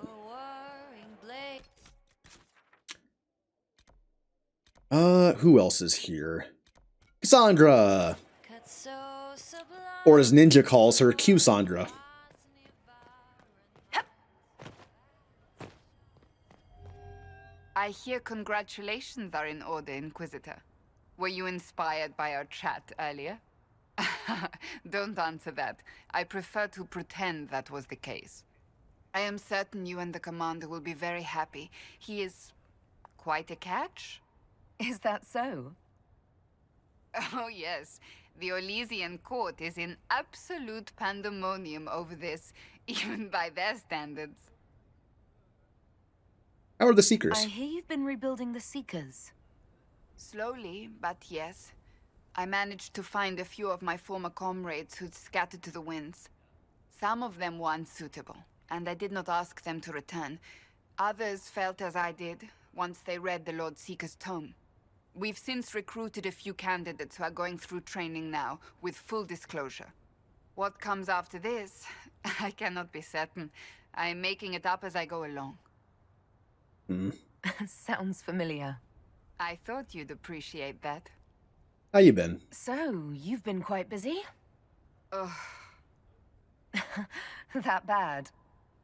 Who else is here? Cassandra! Or as Ninja calls her, Q-Sandra. I hear congratulations are in order, Inquisitor. Were you inspired by our chat earlier? Don't answer that. I prefer to pretend that was the case. I am certain you and the commander will be very happy. He is quite a catch. Is that so? Oh yes. The Orlesian court is in absolute pandemonium over this, even by their standards. How are the Seekers? I hear you've been rebuilding the Seekers. Slowly, but yes. I managed to find a few of my former comrades who'd scattered to the winds. Some of them were unsuitable, and I did not ask them to return. Others felt as I did, once they read the Lord Seeker's tome. We've since recruited a few candidates who are going through training now, with full disclosure. What comes after this, I cannot be certain. I'm making it up as I go along. Sounds familiar. I thought you'd appreciate that. How you been? So, you've been quite busy? Ugh. That bad?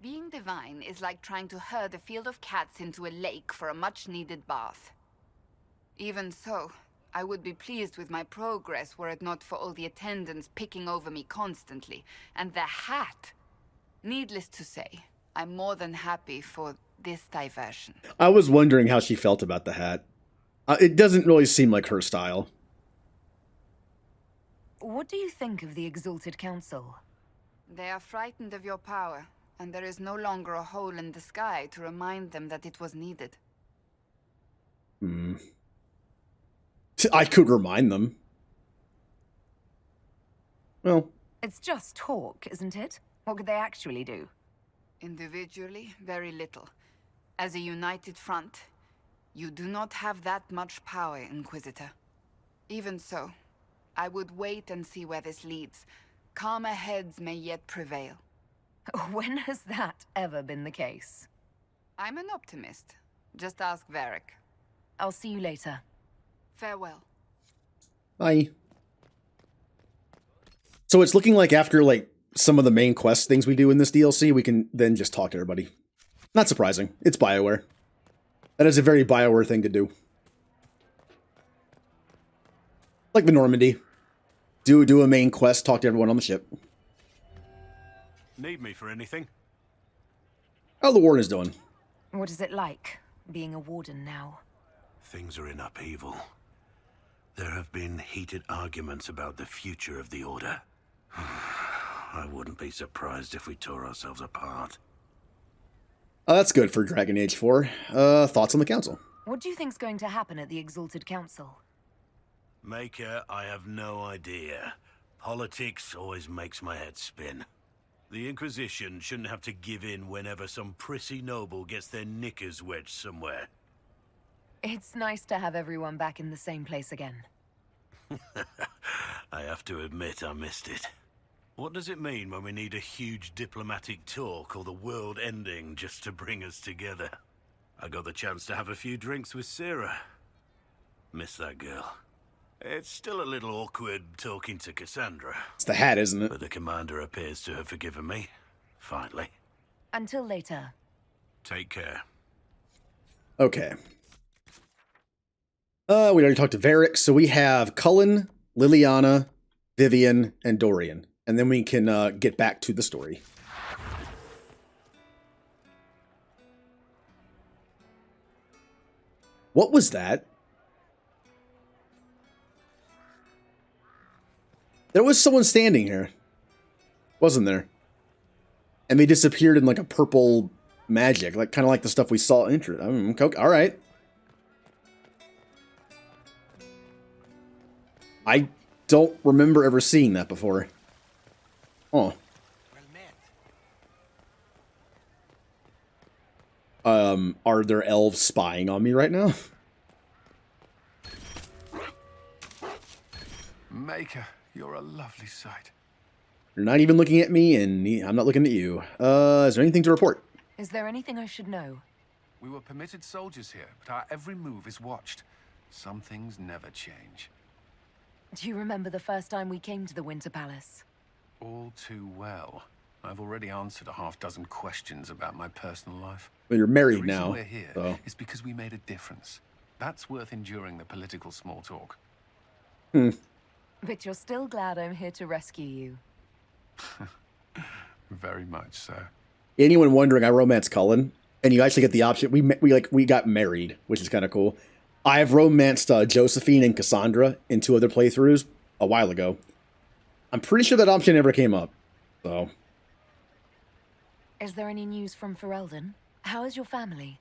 Being divine is like trying to herd a field of cats into a lake for a much-needed bath. Even so, I would be pleased with my progress were it not for all the attendants picking over me constantly. And the hat! Needless to say, I'm more than happy for this diversion. I was wondering how she felt about the hat. It doesn't really seem like her style. What do you think of the Exalted Council? They are frightened of your power, and there is no longer a hole in the sky to remind them that it was needed. I could remind them. Well... It's just talk, isn't it? What could they actually do? Individually, very little. As a united front, you do not have that much power, Inquisitor. Even so, I would wait and see where this leads. Calmer heads may yet prevail. When has that ever been the case? I'm an optimist. Just ask Varric. I'll see you later. Farewell. Bye. So it's looking like after, like, some of the main quest things we do in this DLC, we can then just talk to everybody. Not surprising. It's BioWare. That is a very BioWare thing to do. Like the Normandy. Do a main quest, talk to everyone on the ship. Need me for anything? How the Warden is doing? What is it like, being a Warden now? Things are in upheaval. There have been heated arguments about the future of the Order. I wouldn't be surprised if we tore ourselves apart. That's good for Dragon Age 4. Thoughts on the Council? What do you think's going to happen at the Exalted Council? Maker, I have no idea. Politics always makes my head spin. The Inquisition shouldn't have to give in whenever some prissy noble gets their knickers wedged somewhere. It's nice to have everyone back in the same place again. I have to admit I missed it. What does it mean when we need a huge diplomatic talk or the world ending just to bring us together? I got the chance to have a few drinks with Sarah. Miss that girl. It's still a little awkward talking to Cassandra. It's the hat, isn't it? But the commander appears to have forgiven me. Finally. Until later. Take care. Okay. We already talked to Varric, so we have Cullen, Liliana, Vivian, and Dorian. And then we can get back to the story. What was that? There was someone standing here. Wasn't there? And they disappeared in like a purple magic. Like kind of like the stuff we saw in all right. I don't remember ever seeing that before. Oh. Are there elves spying on me right now? Maker, you're a lovely sight. You're not even looking at me, and I'm not looking at you. Is there anything to report? Is there anything I should know? We were permitted soldiers here, but our every move is watched. Some things never change. Do you remember the first time we came to the Winter Palace? All too well. I've already answered a half-dozen questions about my personal life. Well, you're married The reason now. we're here So. is because we made a difference. That's worth enduring the political small talk. But you're still glad I'm here to rescue you. Very much so. Anyone wondering, I romance Cullen, and you actually get the option. We got married, which is kind of cool. I have romanced Josephine and Cassandra in 2 other playthroughs a while ago. I'm pretty sure that option never came up. So. Is there any news from Ferelden? How is your family?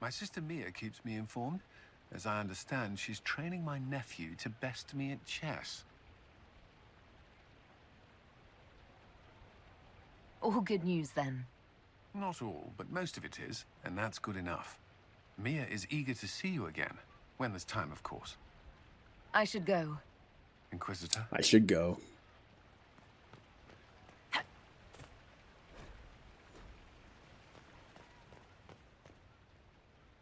My sister Mia keeps me informed. As I understand, she's training my nephew to best me at chess. All good news, then. Not all, but most of it is, and that's good enough. Mia is eager to see you again, when there's time, of course. I should go. Inquisitor? I should go.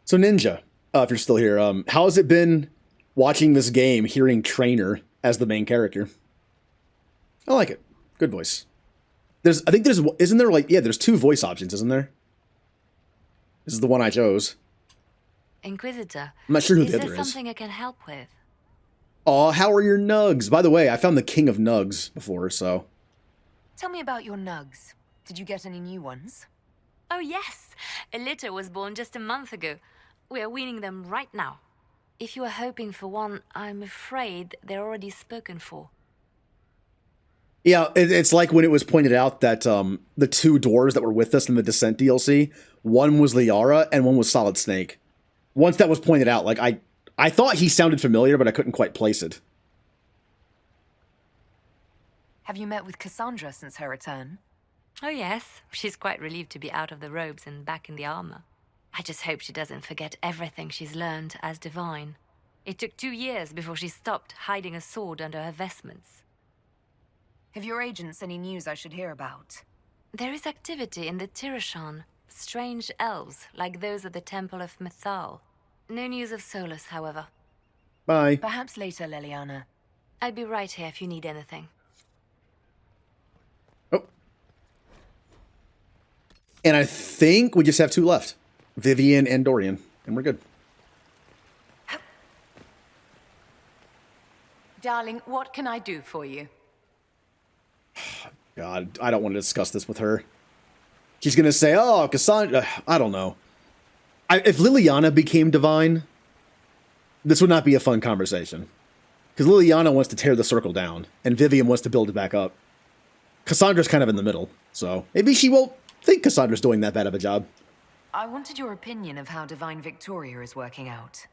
So Ninja, if you're still here, how has it been watching this game, hearing Trainer as the main character? I like it. Good voice. Isn't there like, yeah, there's 2 voice options, isn't there? This is the one I chose. Inquisitor, I'm not sure who is the there other is. something I can help with? Aw, how are your nugs? By the way, I found the king of nugs before, so. Tell me about your nugs. Did you get any new ones? Oh yes, a litter was born just a month ago. We are weaning them right now. If you are hoping for one, I'm afraid they're already spoken for. Yeah, it's like when it was pointed out that the 2 dwarves that were with us in the Descent DLC, one was Liara and one was Solid Snake. Once that was pointed out, like I thought he sounded familiar, but I couldn't quite place it. Have you met with Cassandra since her return? Oh yes, she's quite relieved to be out of the robes and back in the armor. I just hope she doesn't forget everything she's learned as Divine. It took 2 years before she stopped hiding a sword under her vestments. Have your agents any news I should hear about? There is activity in the Tirashan. Strange elves, like those at the Temple of Mythal. No news of Solus, however. Bye. Perhaps later, Leliana. I'll be right here if you need anything. And I think we just have 2 left. Vivian and Dorian. And we're good. Darling, what can I do for you? God, I don't want to discuss this with her. She's going to say, oh, Cassandra. I don't know. If Liliana became divine, this would not be a fun conversation. Because Liliana wants to tear the circle down, and Vivian wants to build it back up. Cassandra's kind of in the middle, so maybe she won't think Cassandra's doing that bad of a job. I wanted your opinion of how Divine Victoria is working out.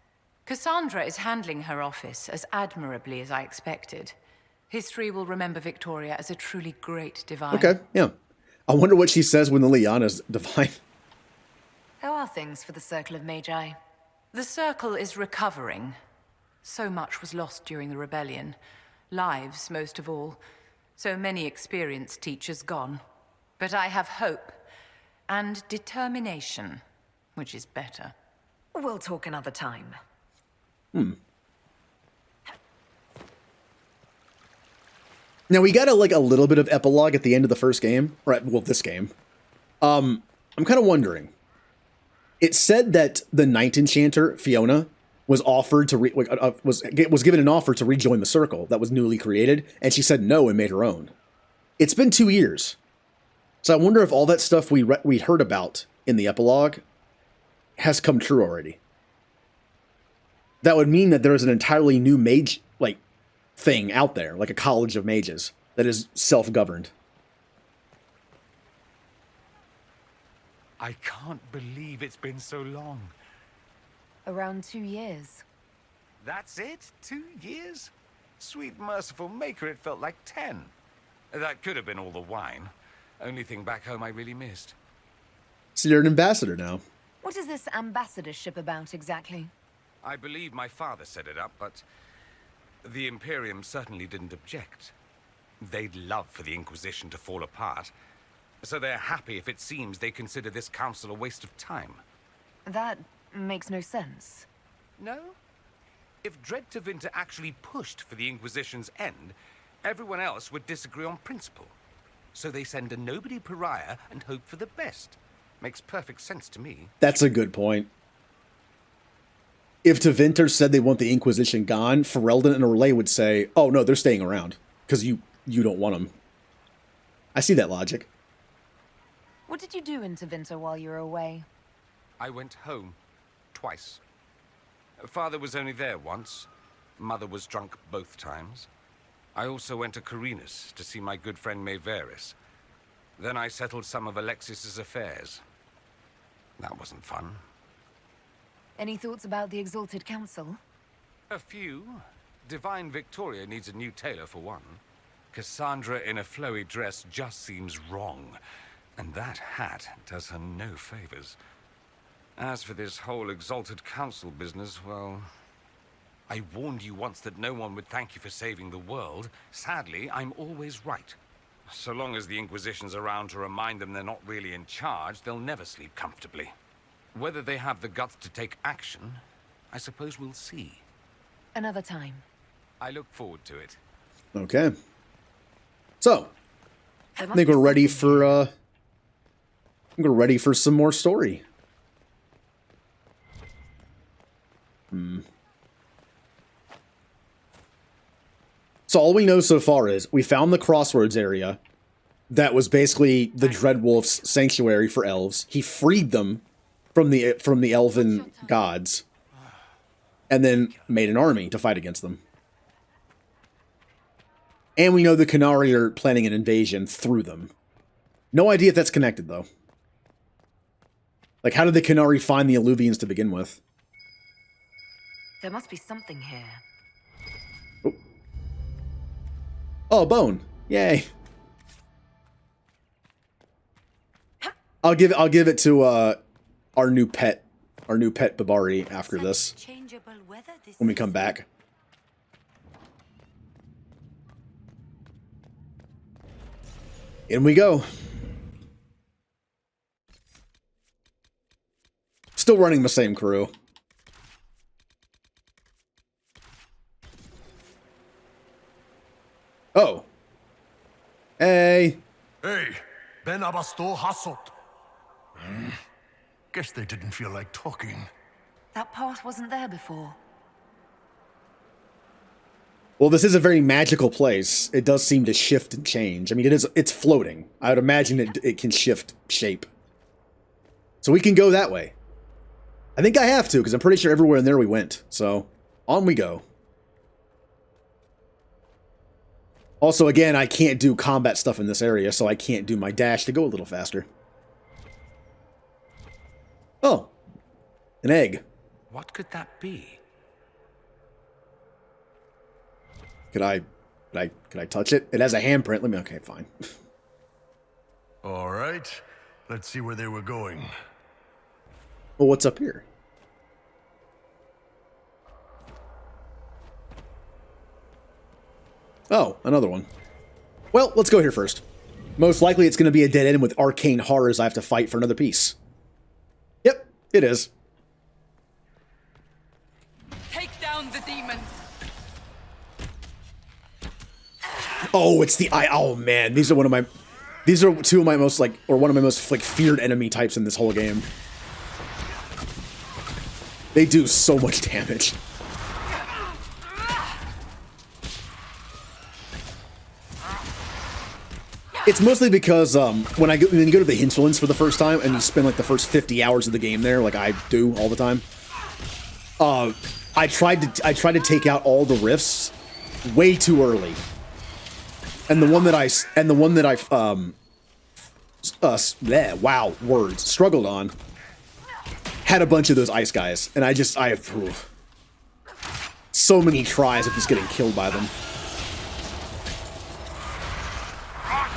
Cassandra is handling her office as admirably as I expected. History will remember Victoria as a truly great divine. Okay, yeah. I wonder what she says when Liliana's divine. How are things for the Circle of Magi? The Circle is recovering. So much was lost during the rebellion. Lives, most of all. So many experienced teachers gone. But I have hope. And determination. Which is better. We'll talk another time. Now, we got a little bit of epilogue at the end of the first game. Right, well, this game. I'm kind of wondering. It said that the Night Enchanter, Fiona, was offered to was given an offer to rejoin the Circle that was newly created, and she said no and made her own. It's been 2 years. So I wonder if all that stuff we heard about in the epilogue has come true already. That would mean that there is an entirely new mage thing out there, like a college of mages that is self-governed. I can't believe it's been so long. Around 2 years. That's it? 2 years? Sweet merciful maker, it felt like 10. That could have been all the wine. Only thing back home I really missed. So you're an ambassador now. What is this ambassadorship about exactly? I believe my father set it up, but the Imperium certainly didn't object. They'd love for the Inquisition to fall apart, so they're happy if it seems they consider this council a waste of time. That makes no sense. No? If Dread Tevinter actually pushed for the Inquisition's end, everyone else would disagree on principle. So they send a nobody pariah and hope for the best. Makes perfect sense to me. That's a good point. If Tevinter said they want the Inquisition gone, Ferelden and Orlais would say, oh no, they're staying around, because you don't want them. I see that logic. What did you do in Tevinter while you were away? I went home. Twice. Father was only there once. Mother was drunk both times. I also went to Carinus to see my good friend Maeveris. Then I settled some of Alexis's affairs. That wasn't fun. Any thoughts about the Exalted Council? A few. Divine Victoria needs a new tailor for one. Cassandra in a flowy dress just seems wrong. And that hat does her no favors. As for this whole Exalted Council business, well... I warned you once that no one would thank you for saving the world. Sadly, I'm always right. So long as the Inquisition's around to remind them they're not really in charge, they'll never sleep comfortably. Whether they have the guts to take action, I suppose we'll see. Another time. I look forward to it. Okay. So, I think we're ready for, I think we're ready for some more story. So all we know so far is we found the Crossroads area that was basically the Dreadwolf's sanctuary for elves. He freed them from the elven gods and then made an army to fight against them. And we know the Qunari are planning an invasion through them. No idea if that's connected, though. Like, how did the Qunari find the Alluvians to begin with? There must be something here. Oh, a bone. Yay. I'll give it to our new pet Babari after this. When we come back. In we go. Still running the same crew. Oh. Hey. Hey, Ben Abasto Hasot. Guess they didn't feel like talking. That path wasn't there before. Well, this is a very magical place. It does seem to shift and change. I mean, it's floating. I would imagine it can shift shape. So we can go that way. I think I have to, because I'm pretty sure everywhere in there we went. So, on we go. Also, again, I can't do combat stuff in this area, so I can't do my dash to go a little faster. Oh. An egg. What could that be? Could I touch it? It has a handprint. Let me... Okay, fine. All right. Let's see where they were going. Well, what's up here? Oh, another one. Well, let's go here first. Most likely it's going to be a dead end with arcane horrors I have to fight for another piece. Yep, it is. Take down the demons. Oh, it's the eye. Oh man, these are two of my most one of my most feared enemy types in this whole game. They do so much damage. It's mostly because when you go to the hinterlands for the first time and you spend like the first 50 hours of the game there, like I do all the time. I tried to take out all the rifts way too early, and the one that I struggled on had a bunch of those ice guys, and I have so many tries of just getting killed by them.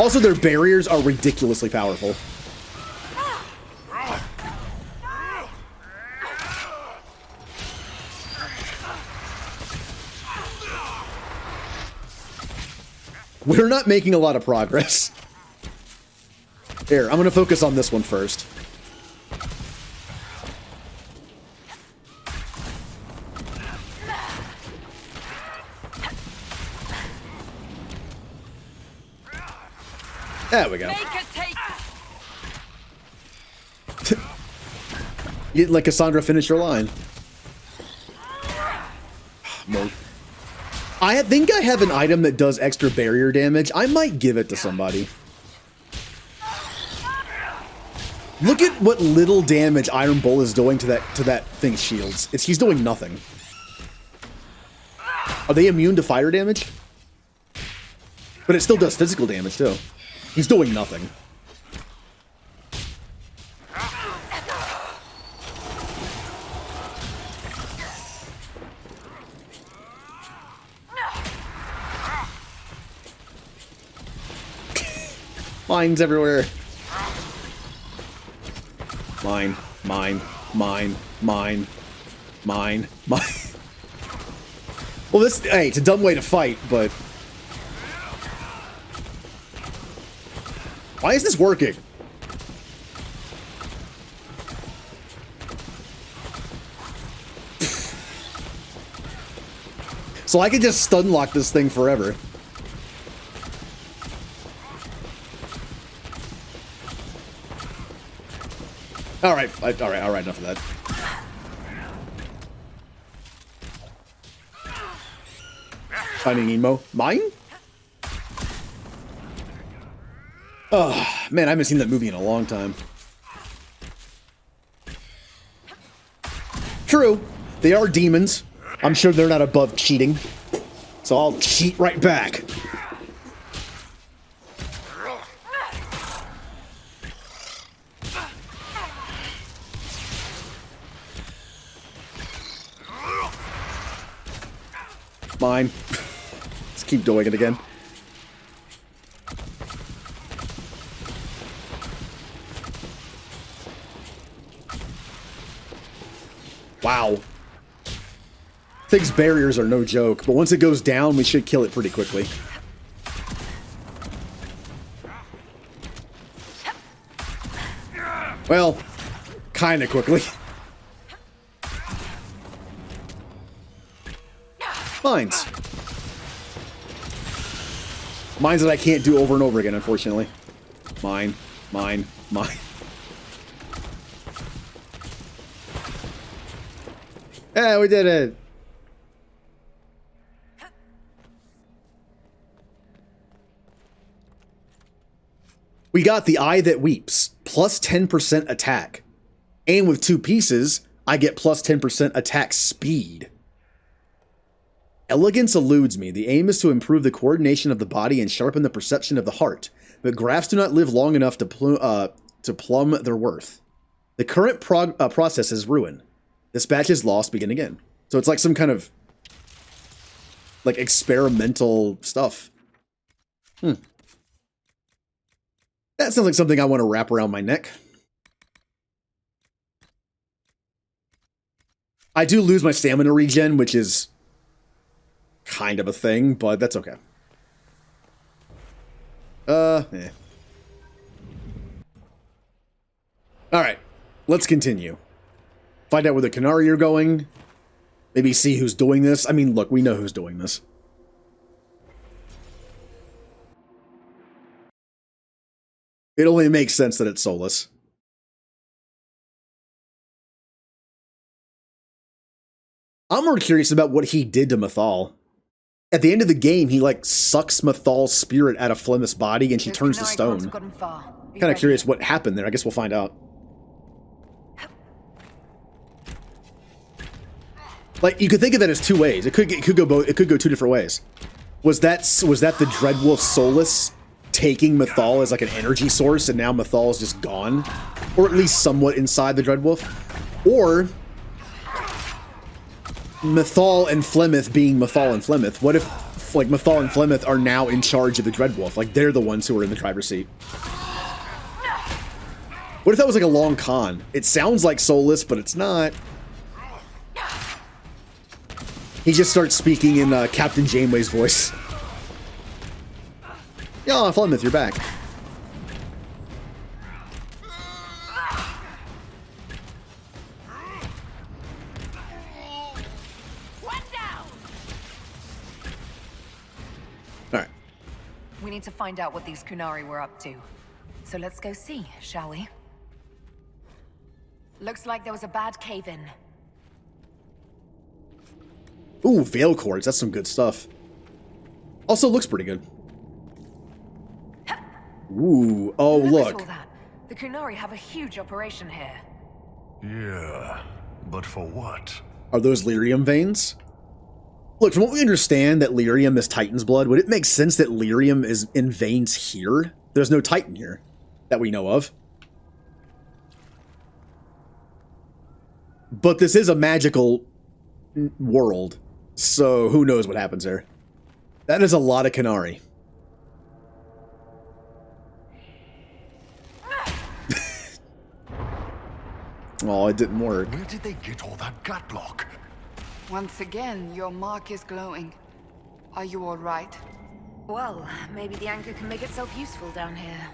Also, their barriers are ridiculously powerful. We're not making a lot of progress. Here, I'm going to focus on this one first. There we go. You let Cassandra finish your line. No. I think I have an item that does extra barrier damage. I might give it to somebody. Look at what little damage Iron Bull is doing to that thing's shields. He's doing nothing. Are they immune to fire damage? But it still does physical damage too. He's doing nothing. Mines everywhere. Mine. Well, hey, it's a dumb way to fight, but why is this working? So I could just stun lock this thing forever. All right, enough of that. Finding Emo. Mine? Oh, man, I haven't seen that movie in a long time. True, they are demons. I'm sure they're not above cheating. So I'll cheat right back. Mine. Let's keep doing it again. Wow. Thing's barriers are no joke, but once it goes down, we should kill it pretty quickly. Well, kinda quickly. Mines. Mines that I can't do over and over again, unfortunately. Mine. Yeah, we did it. We got the Eye That Weeps, plus 10% attack. And with 2 pieces, I get plus 10% attack speed. Elegance eludes me. The aim is to improve the coordination of the body and sharpen the perception of the heart, but graphs do not live long enough to plumb their worth. The current process is ruin. This batch is lost, begin again. So it's like some kind of like experimental stuff. That sounds like something I want to wrap around my neck. I do lose my stamina regen, which is kind of a thing, but that's okay. Alright, let's continue. Find out where the Canary are going. Maybe see who's doing this. I mean, look, we know who's doing this. It only makes sense that it's Solus. I'm more curious about what he did to Mythal. At the end of the game, he, like, sucks Mythal's spirit out of Flemeth's body and she turns to stone. Kind of curious what happened there. I guess we'll find out. Like, you could think of that as 2 ways. It could go both. It could go 2 different ways. Was that the Dreadwolf Solus taking Mythal as like an energy source, and now Mythal is just gone, or at least somewhat inside the Dreadwolf, or Mythal and Flemeth being Mythal and Flemeth? What if like Mythal and Flemeth are now in charge of the Dreadwolf. Like they're the ones who are in the driver's seat. What if that was like a long con? It sounds like Soulless, but it's not. He just starts speaking in Captain Janeway's voice. Yeah, Flemeth, you're back. Alright. We need to find out what these Kunari were up to. So let's go see, shall we? Looks like there was a bad cave-in. Ooh, Veil Cords. That's some good stuff. Also looks pretty good. Ooh, oh Look at look. all that. The Kunari have a huge operation here. Yeah, but for what? Are those Lyrium veins? Look, from what we understand that Lyrium is Titan's blood, would it make sense that Lyrium is in veins here? There's no Titan here that we know of. But this is a magical world, so who knows what happens there. That is a lot of Kunari. Oh, it didn't work. Where did they get all that gutlock? Once again, your mark is glowing. Are you all right? Well, maybe the anchor can make itself useful down here.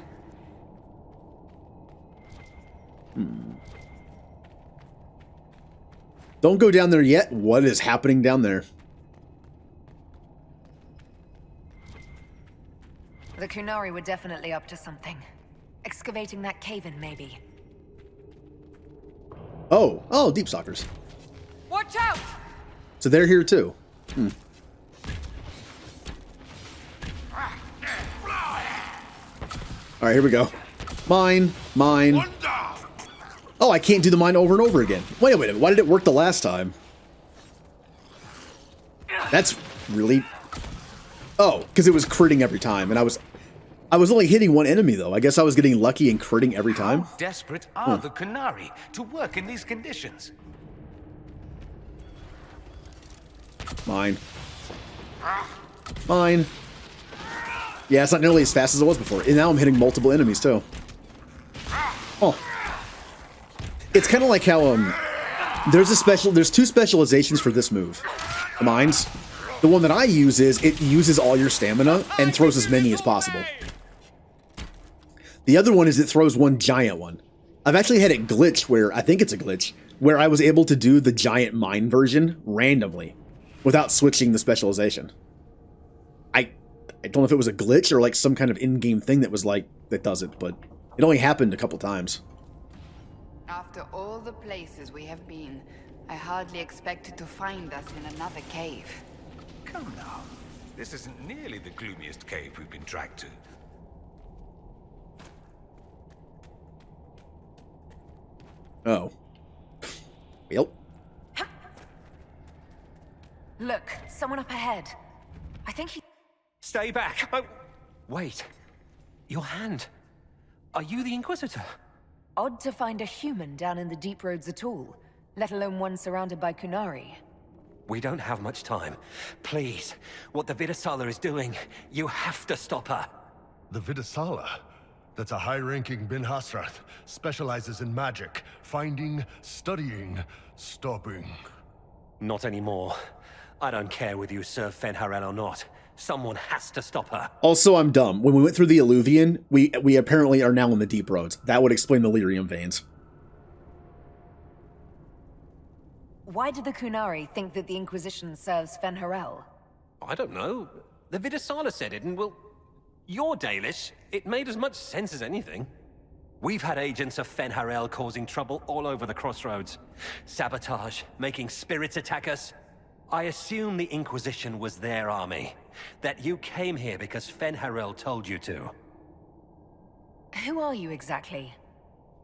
Don't go down there yet. What is happening down there? The Kunari were definitely up to something. Excavating that cave-in, maybe. Oh, Deep Stalkers. Watch out! So they're here too. Alright, here we go. Mine. Oh, I can't do the mine over and over again. Wait a minute, why did it work the last time? That's really... Oh, because it was critting every time, and I was only hitting one enemy, though. I guess I was getting lucky and critting every time. How desperate are the Kunari to work in these conditions? Mine. Yeah, it's not nearly as fast as it was before. And now I'm hitting multiple enemies, too. Oh. It's kind of like how, there's two specializations for this move. The mines. The one that I use is, it uses all your stamina and throws as many as possible. The other one is it throws one giant one. I've actually had it glitch where, I think it's a glitch, where I was able to do the giant mine version randomly without switching the specialization. I don't know if it was a glitch or like some kind of in-game thing that was like, that does it, but it only happened a couple times. After all the places we have been, I hardly expected to find us in another cave. Come now. This isn't nearly the gloomiest cave we've been dragged to. Oh. Well. Look, someone up ahead. I think he... Stay back! Oh, wait. Your hand. Are you the Inquisitor? Odd to find a human down in the deep roads at all, let alone one surrounded by Kunari. We don't have much time. Please, what the Vidasala is doing, you have to stop her. The Vidasala? That's a high-ranking Bin Hasrath. Specializes in magic. Finding, studying, stopping. Not anymore. I don't care whether you serve Fenharel or not. Someone has to stop her. Also, I'm dumb. When we went through the Alluvian, we apparently are now in the deep roads. That would explain the Lyrium veins. Why did the Kunari think that the Inquisition serves Fenharel? I don't know. The Vidasala said it, and well... You're Dalish. It made as much sense as anything. We've had agents of Fenharel causing trouble all over the crossroads. Sabotage, making spirits attack us. I assume the Inquisition was their army. That you came here because Fenharel told you to. Who are you exactly?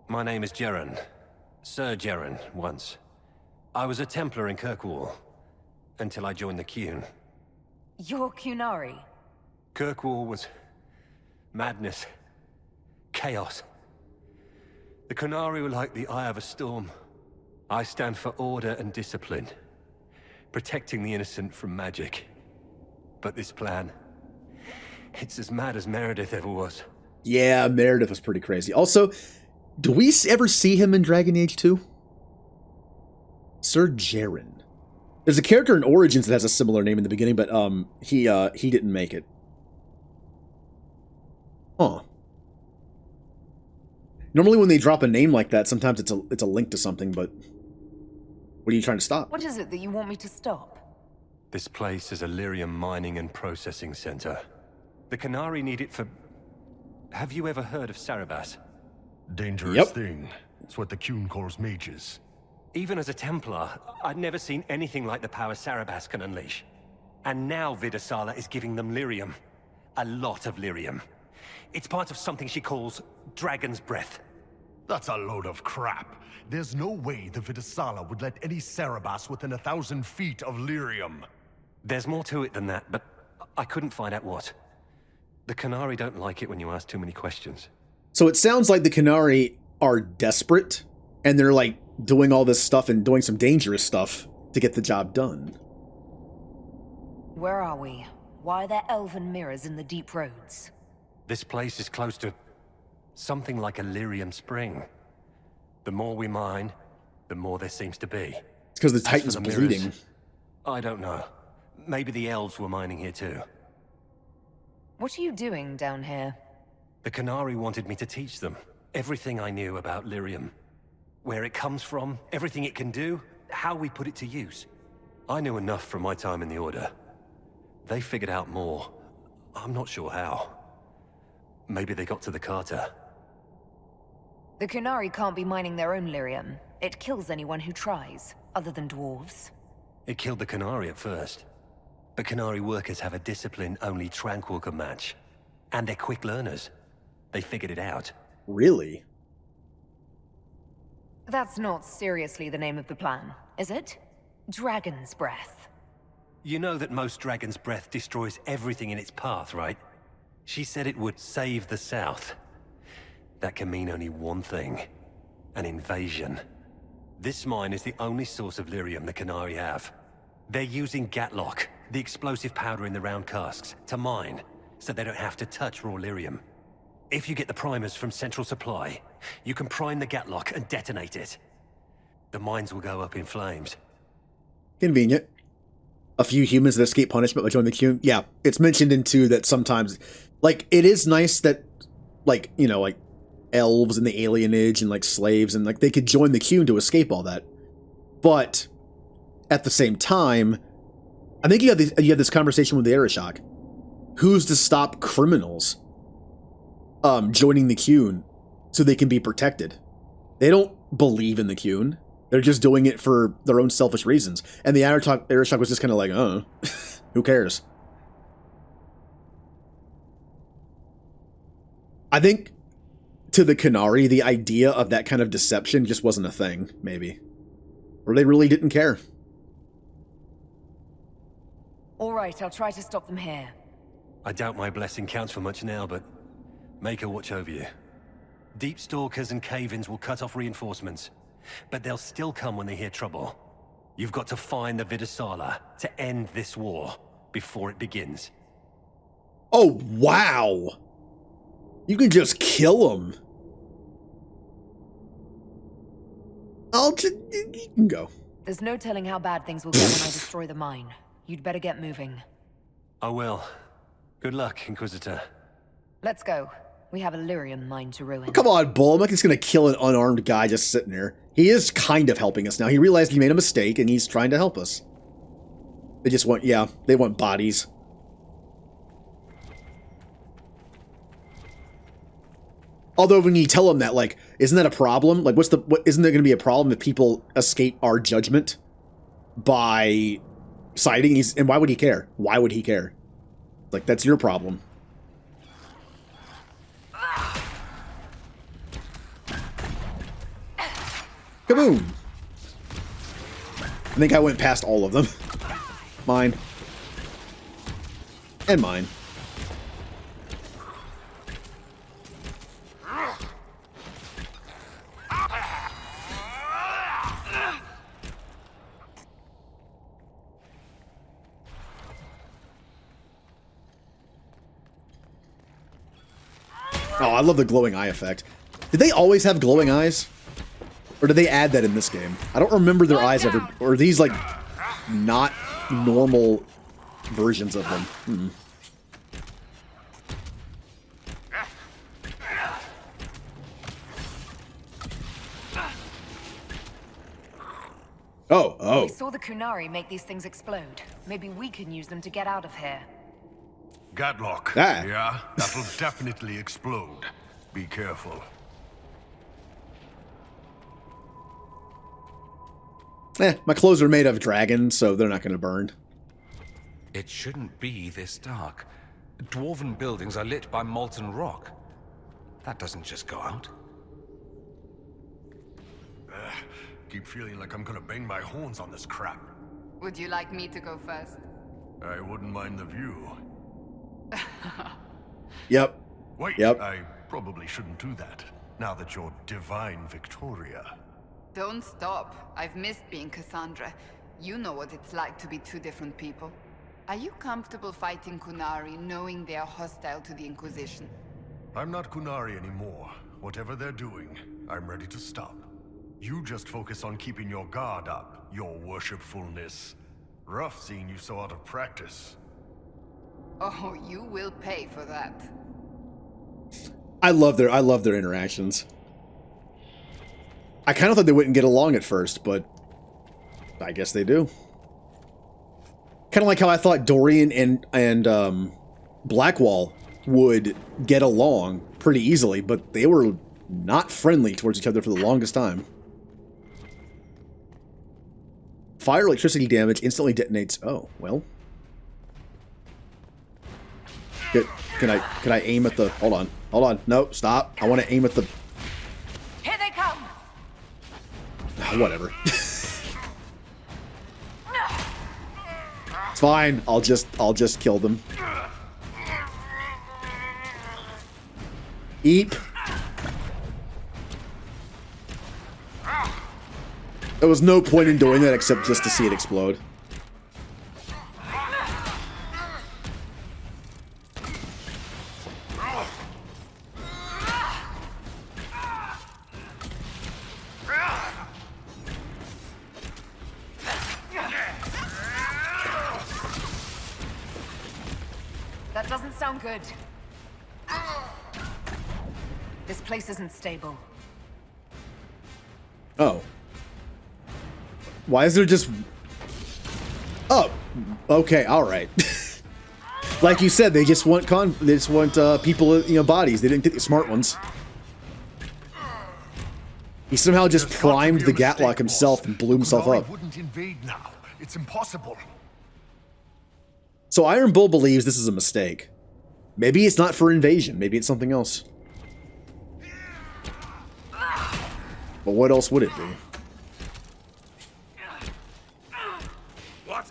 My name is Jeren. Sir Jeren, once. I was a Templar in Kirkwall. Until I joined the Qun. You're Kunari? Kirkwall was... madness. Chaos. The Kunari were like the eye of a storm. I stand for order and discipline. Protecting the innocent from magic. but this plan. It's as mad as Meredith ever was. Yeah, Meredith was pretty crazy. Also, do we ever see him in Dragon Age 2? Sir Jaren. There's a character in Origins that has a similar name in the beginning, but he didn't make it. Huh. Normally when they drop a name like that, sometimes it's a link to something, but what are you trying to stop? What is it that you want me to stop? This place is a Lyrium mining and processing center. The Canary need it for... Have you ever heard of Sarabas? Dangerous thing. It's what the Cune calls mages. Even as a Templar, I'd never seen anything like the power Sarabas can unleash. And now Vidasala is giving them Lyrium. A lot of Lyrium. It's part of something she calls Dragon's Breath. That's a load of crap. There's no way the Vidasala would let any Sarabas within 1,000 feet of Lyrium. There's more to it than that, but I couldn't find out what. The Canary don't like it when you ask too many questions. So it sounds like the Canary are desperate, and they're like doing all this stuff and doing some dangerous stuff to get the job done. Where are we? Why are there elven mirrors in the deep roads? This place is close to something like a Lyrium spring. The more we mine, the more there seems to be. It's because the Titan's bleeding. I don't know. Maybe the elves were mining here too. What are you doing down here? The Canary wanted me to teach them everything I knew about Lyrium. Where it comes from, everything it can do, how we put it to use. I knew enough from my time in the Order. They figured out more. I'm not sure how. Maybe they got to the Carter. The Canary can't be mining their own Lyrium. It kills anyone who tries, other than dwarves. It killed the Canary at first. But Canary workers have a discipline only Tranquil can match. And they're quick learners. They figured it out. Really? That's not seriously the name of the plan, is it? Dragon's Breath. You know that most Dragon's Breath destroys everything in its path, right? She said it would save the South. That can mean only one thing. An invasion. This mine is the only source of Lyrium the Canary have. They're using Gatlock, the explosive powder in the round casks, to mine, so they don't have to touch raw Lyrium. If you get the primers from Central Supply, you can prime the Gatlock and detonate it. The mines will go up in flames. Convenient. A few humans that escape punishment by joining the Cune. Yeah, it's mentioned in 2 that sometimes, like, it is nice that, like, you know, like, elves and the alienage and, like, slaves and, like, they could join the Cune to escape all that. But, at the same time, I think you had this conversation with the Arishok. Who's to stop criminals joining the Cune so they can be protected? They don't believe in the Cune. They're just doing it for their own selfish reasons. And the Arishok was just kind of like, who cares? I think to the Canary, the idea of that kind of deception just wasn't a thing, maybe. Or they really didn't care. All right, I'll try to stop them here. I doubt my blessing counts for much now, but make her watch over you. Deep Stalkers and Cave-ins will cut off reinforcements, but they'll still come when they hear trouble. You've got to find the Vidasala to end this war before it begins. Oh, wow! You can just kill them. You can go. There's no telling how bad things will get when I destroy the mine. You'd better get moving. I will. Good luck, Inquisitor. Let's go. We have a Lyrium mine to ruin. Come on, Bull. I'm not just gonna kill an unarmed guy just sitting there. He is kind of helping us now. He realized he made a mistake, and he's trying to help us. They just want, yeah, they want bodies. Although when you tell them that, like, isn't that a problem? Like, isn't there gonna be a problem if people escape our judgment by siding? And why would he care? Why would he care? Like, that's your problem. Kaboom! I think I went past all of them. Mine. And mine. Oh, I love the glowing eye effect. Did they always have glowing eyes? Or did they add that in this game? I don't remember their eyes ever... Or are these, like, not normal versions of them? Hmm. Oh. We saw the Kunari make these things explode. Maybe we can use them to get out of here. Gatlock. Ah. Yeah, that'll definitely explode. Be careful. My clothes are made of dragons, so they're not going to burn. It shouldn't be this dark. Dwarven buildings are lit by molten rock. That doesn't just go out. Keep feeling like I'm gonna bang my horns on this crap. Would you like me to go first? I wouldn't mind the view. Yep. Wait, yep. I probably shouldn't do that, now that you're Divine Victoria. Don't stop. I've missed being Cassandra. You know what it's like to be two different people. Are you comfortable fighting Kunari, knowing they are hostile to the Inquisition? I'm not Kunari anymore. Whatever they're doing, I'm ready to stop. You just focus on keeping your guard up, your worshipfulness. Rough seeing you so out of practice. Oh, you will pay for that. I love their interactions. I kind of thought they wouldn't get along at first, but I guess they do. Kind of like how I thought Dorian and Blackwall would get along pretty easily, but they were not friendly towards each other for the longest time. Fire electricity damage instantly detonates. Oh, well. Can I aim at the... Hold on. No, stop. I want to aim at the... Here they come. Whatever. It's fine. I'll just kill them. Eep. There was no point in doing that except just to see it explode. That doesn't sound good. This place isn't stable. Oh. Why is there just... Oh. Okay, alright. Like you said, they just want people, bodies. They didn't get the smart ones. He somehow just primed the Gatlock himself and blew himself up. Wouldn't invade now. It's impossible. So Iron Bull believes this is a mistake. Maybe it's not for invasion. Maybe it's something else. But what else would it be? What?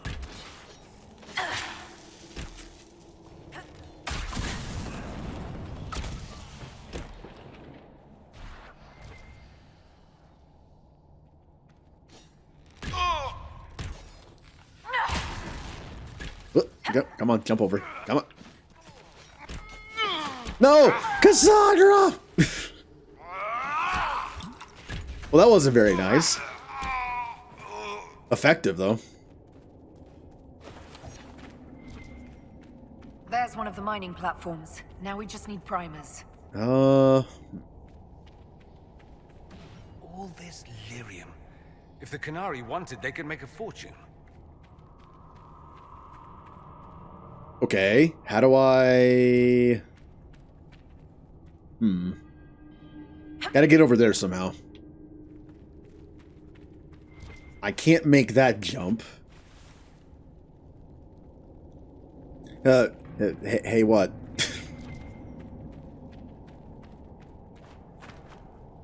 Come on, jump over. Come on. No! Cassandra! Well, that wasn't very nice. Effective, though. There's one of the mining platforms. Now we just need primers. All this lyrium. If the Canary wanted, they could make a fortune. Okay, how do I... Gotta get over there somehow. I can't make that jump. Hey, what?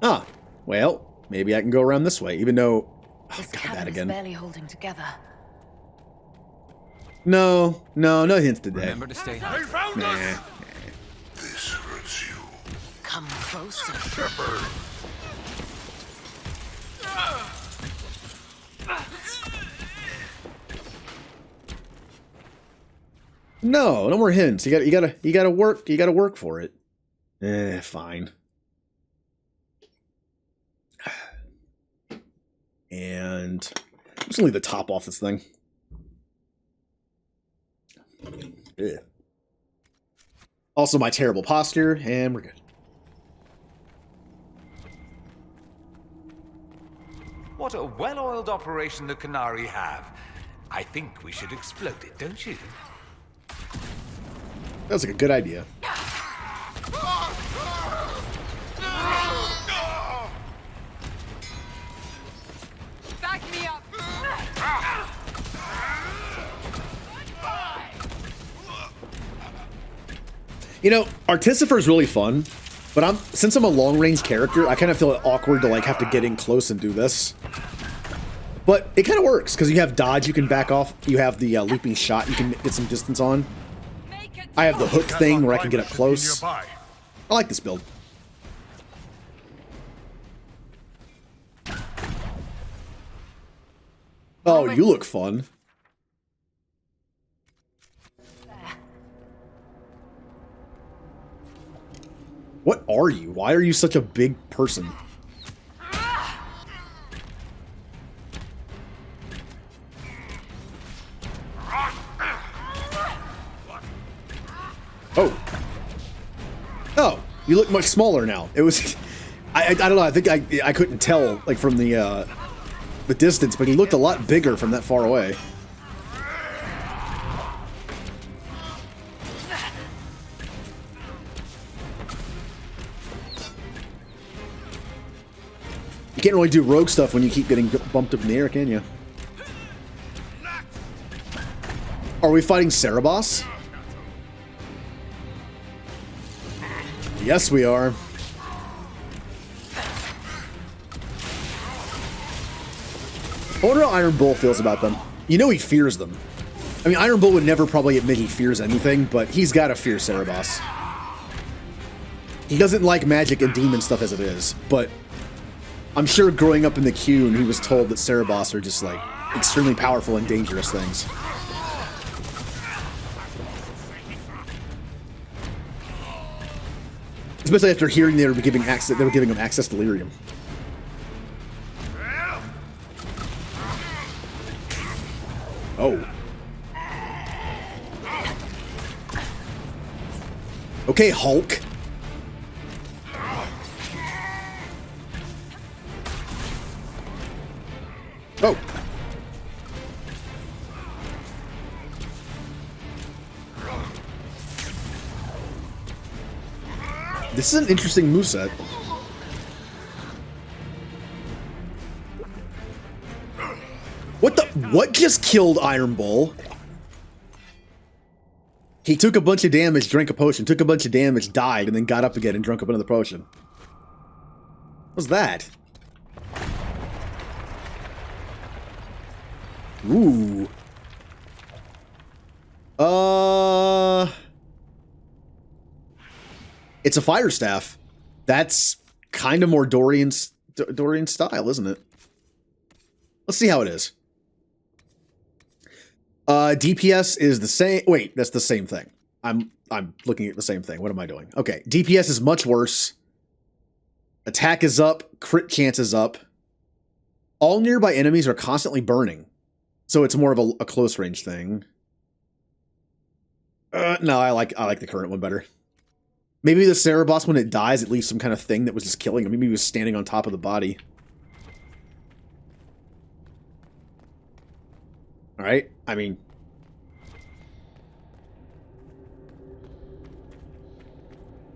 Ah, well, maybe I can go around this way, even though... Oh, God, that again. Barely holding together. No hints today. Remember to stay high. Nah. This hurts you. Come closer. No more hints. You gotta work for it. Fine. And I'm just gonna leave the top off this thing. Ugh. Also, my terrible posture, and we're good. What a well-oiled operation the Canary have. I think we should explode it, don't you? That's like a good idea. Back me up! You know, Artificer's really fun, but since I'm a long-range character, I kind of feel awkward to like have to get in close and do this. But it kind of works because you have dodge, you can back off. You have the leaping shot, you can get some distance on. I have the hook thing where I can get up close. I like this build. Oh, you look fun. What are you? Why are you such a big person? Oh. Oh, you look much smaller now. It was... I don't know, I think I couldn't tell, like, from the distance, but he looked a lot bigger from that far away. You can't really do rogue stuff when you keep getting bumped up in the air, can you? Are we fighting Cerebos? Yes, we are. I wonder how Iron Bull feels about them. You know he fears them. I mean, Iron Bull would never probably admit he fears anything, but he's got to fear Cerebos. He doesn't like magic and demon stuff as it is, but I'm sure growing up in the Qun, he was told that Cerebos are just, like, extremely powerful and dangerous things. Especially after hearing they were giving him access to Lyrium. Oh. Okay, Hulk. Oh. This is an interesting moveset. What just killed Iron Bull? He took a bunch of damage, drank a potion, took a bunch of damage, died, and then got up again and drank up another potion. What was that? Ooh. It's a fire staff. That's kind of more Dorian style, isn't it? Let's see how it is. DPS is the same. Wait, that's the same thing. I'm looking at the same thing. What am I doing? Okay, DPS is much worse. Attack is up. Crit chance is up. All nearby enemies are constantly burning, so it's more of a close range thing. No, I like the current one better. Maybe the Cerebos, when it dies, it leaves some kind of thing that was just killing him. Maybe he was standing on top of the body. Alright, I mean...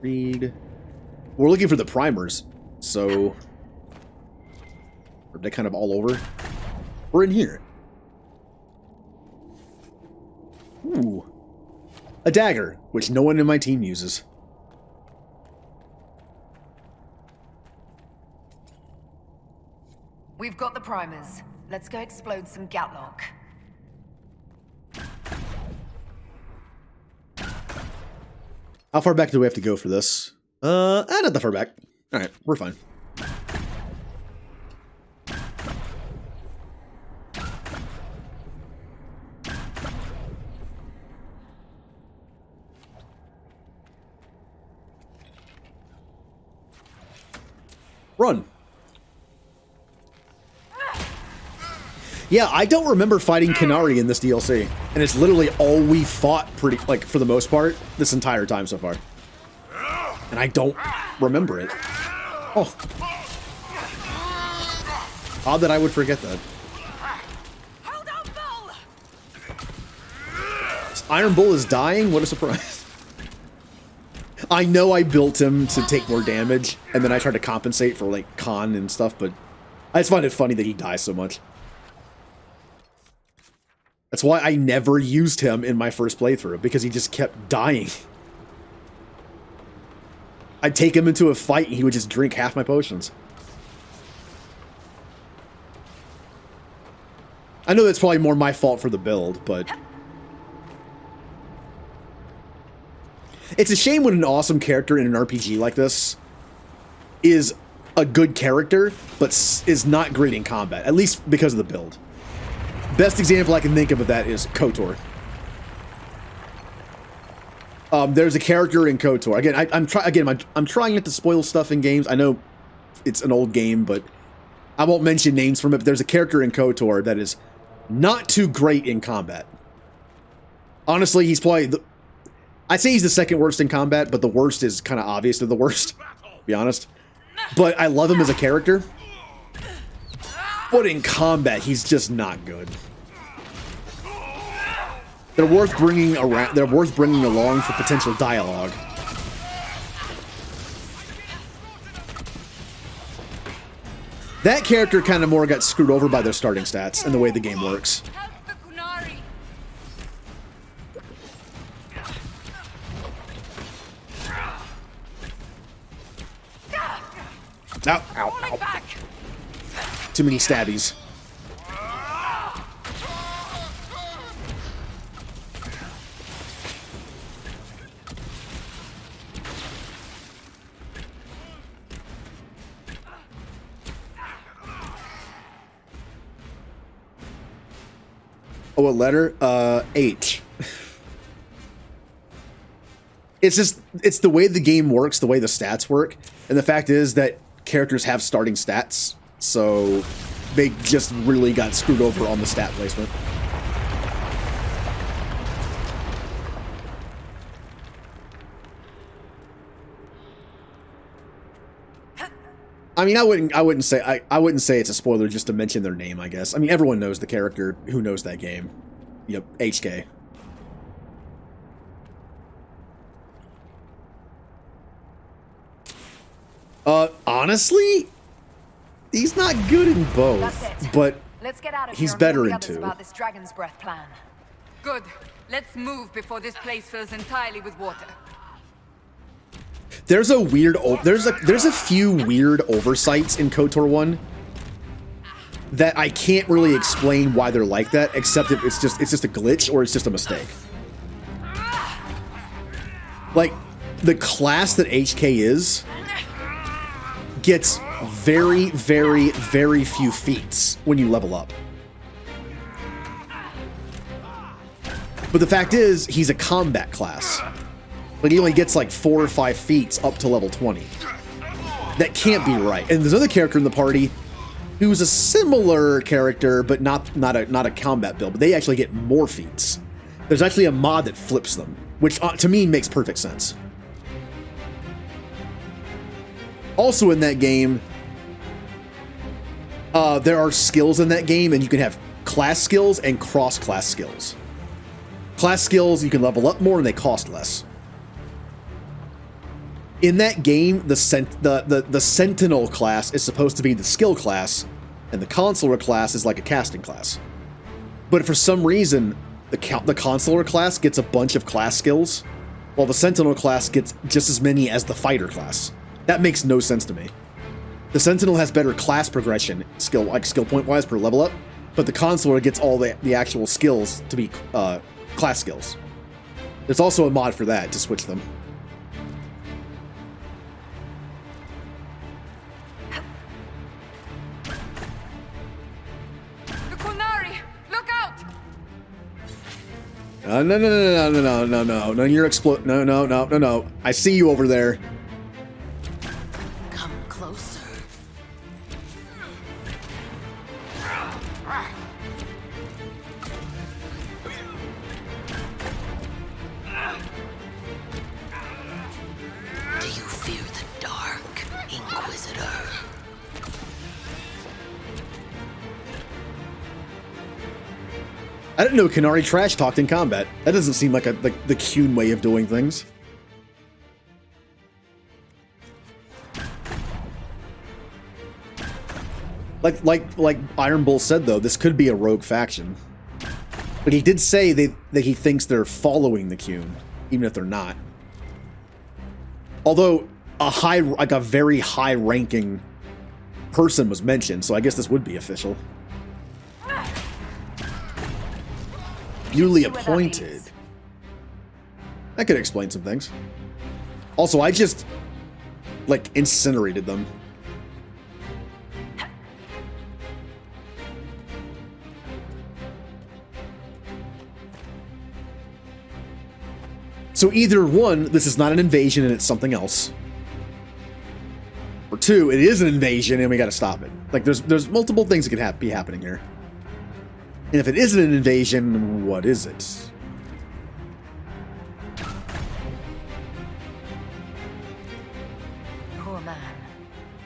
Read... We're looking for the primers, so... Are they kind of all over? We're in here. Ooh. A dagger, which no one in my team uses. We've got the primers. Let's go explode some Gatlock. How far back do we have to go for this? Not that far back. Alright, we're fine. Run. Yeah, I don't remember fighting Qunari in this DLC, and it's literally all we fought pretty, like, for the most part, this entire time so far. And I don't remember it. Oh. Odd that I would forget that. Iron Bull is dying? What a surprise. I know I built him to take more damage, and then I tried to compensate for, like, con and stuff, but I just find it funny that he dies so much. That's why I never used him in my first playthrough, because he just kept dying. I'd take him into a fight, and he would just drink half my potions. I know that's probably more my fault for the build, but... It's a shame when an awesome character in an RPG like this is a good character, but is not great in combat, at least because of the build. Best example I can think of that is KOTOR. There's a character in KOTOR. Again, I'm trying not to spoil stuff in games. I know it's an old game, but I won't mention names from it. But there's a character in KOTOR that is not too great in combat. Honestly, he's probably I'd say he's the second worst in combat, but the worst is kind of obvious they're the worst, to be honest. But I love him as a character. But in combat, he's just not good. They're worth bringing around. They're worth bringing along for potential dialogue. That character kind of more got screwed over by their starting stats and the way the game works. Ow, ow, ow. Too many stabbies. Oh, what letter? H. It's the way the game works, the way the stats work. And the fact is that characters have starting stats, so they just really got screwed over on the stat placement. I mean, I wouldn't say it's a spoiler just to mention their name, I guess. I mean, everyone knows the character who knows that game. Yep, HK. Honestly, he's not good in both, but Let's get out of he's here better in and tell the others two. about this dragon's breath plan. Good. Let's move before this place fills entirely with water. There's a weird, there's a few weird oversights in KOTOR 1 that I can't really explain why they're like that, except that it's just a glitch or it's just a mistake. Like, the class that HK is gets very, very, very few feats when you level up. But the fact is, he's a combat class. Like, he only gets like 4 or 5 feats up to level 20. That can't be right. And there's another character in the party who's a similar character, but not a combat build. But they actually get more feats. There's actually a mod that flips them, which to me makes perfect sense. Also in that game, there are skills in that game, and you can have class skills and cross-class skills. Class skills, you can level up more and they cost less. In that game, the Sentinel class is supposed to be the skill class, and the Consular class is like a casting class. But for some reason, the Consular class gets a bunch of class skills, while the Sentinel class gets just as many as the Fighter class. That makes no sense to me. The Sentinel has better class progression, skill point wise per level up, but the Consular gets all the actual skills to be class skills. There's also a mod for that to switch them. The Qunari! Look out! No, you're no. I see you over there. Come closer. I didn't know Canary trash talked in combat. That doesn't seem like the Cune way of doing things. Like Iron Bull said, though, this could be a rogue faction. But he did say that he thinks they're following the Cune, even if they're not. Although a very high-ranking person was mentioned, so I guess this would be official. Newly appointed. That could explain some things. Also, I just, like, incinerated them. So either one, this is not an invasion and it's something else. Or two, it is an invasion and we gotta stop it. Like, there's multiple things that could be happening here. And if it isn't an invasion, what is it? Poor man.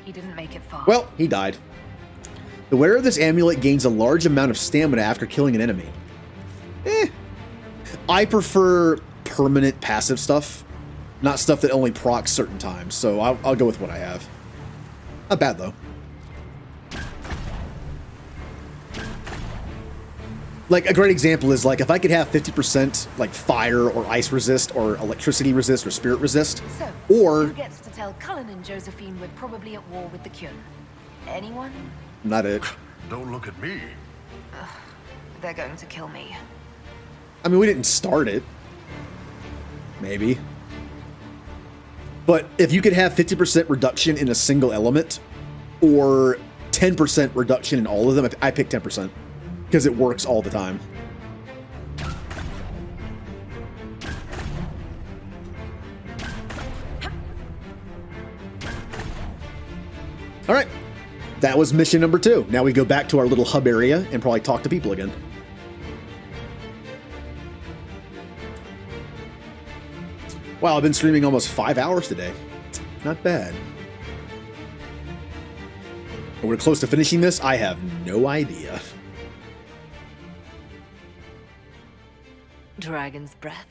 He didn't make it far. Well, he died. The wearer of this amulet gains a large amount of stamina after killing an enemy. I prefer permanent passive stuff, not stuff that only procs certain times, so I'll go with what I have. Not bad, though. Like, a great example is, like, if I could have 50%, like, fire or ice resist or electricity resist or spirit resist, So, or... who gets to tell Cullen and Josephine we're probably at war with the Cune? Anyone? Not it. Don't look at me. Ugh, they're going to kill me. I mean, we didn't start it. Maybe. But if you could have 50% reduction in a single element, or 10% reduction in all of them, I pick 10%. Because it works all the time. Alright. That was mission number 2. Now we go back to our little hub area and probably talk to people again. Wow, I've been streaming almost 5 hours today. Not bad. We're close to finishing this? I have no idea. Dragon's breath.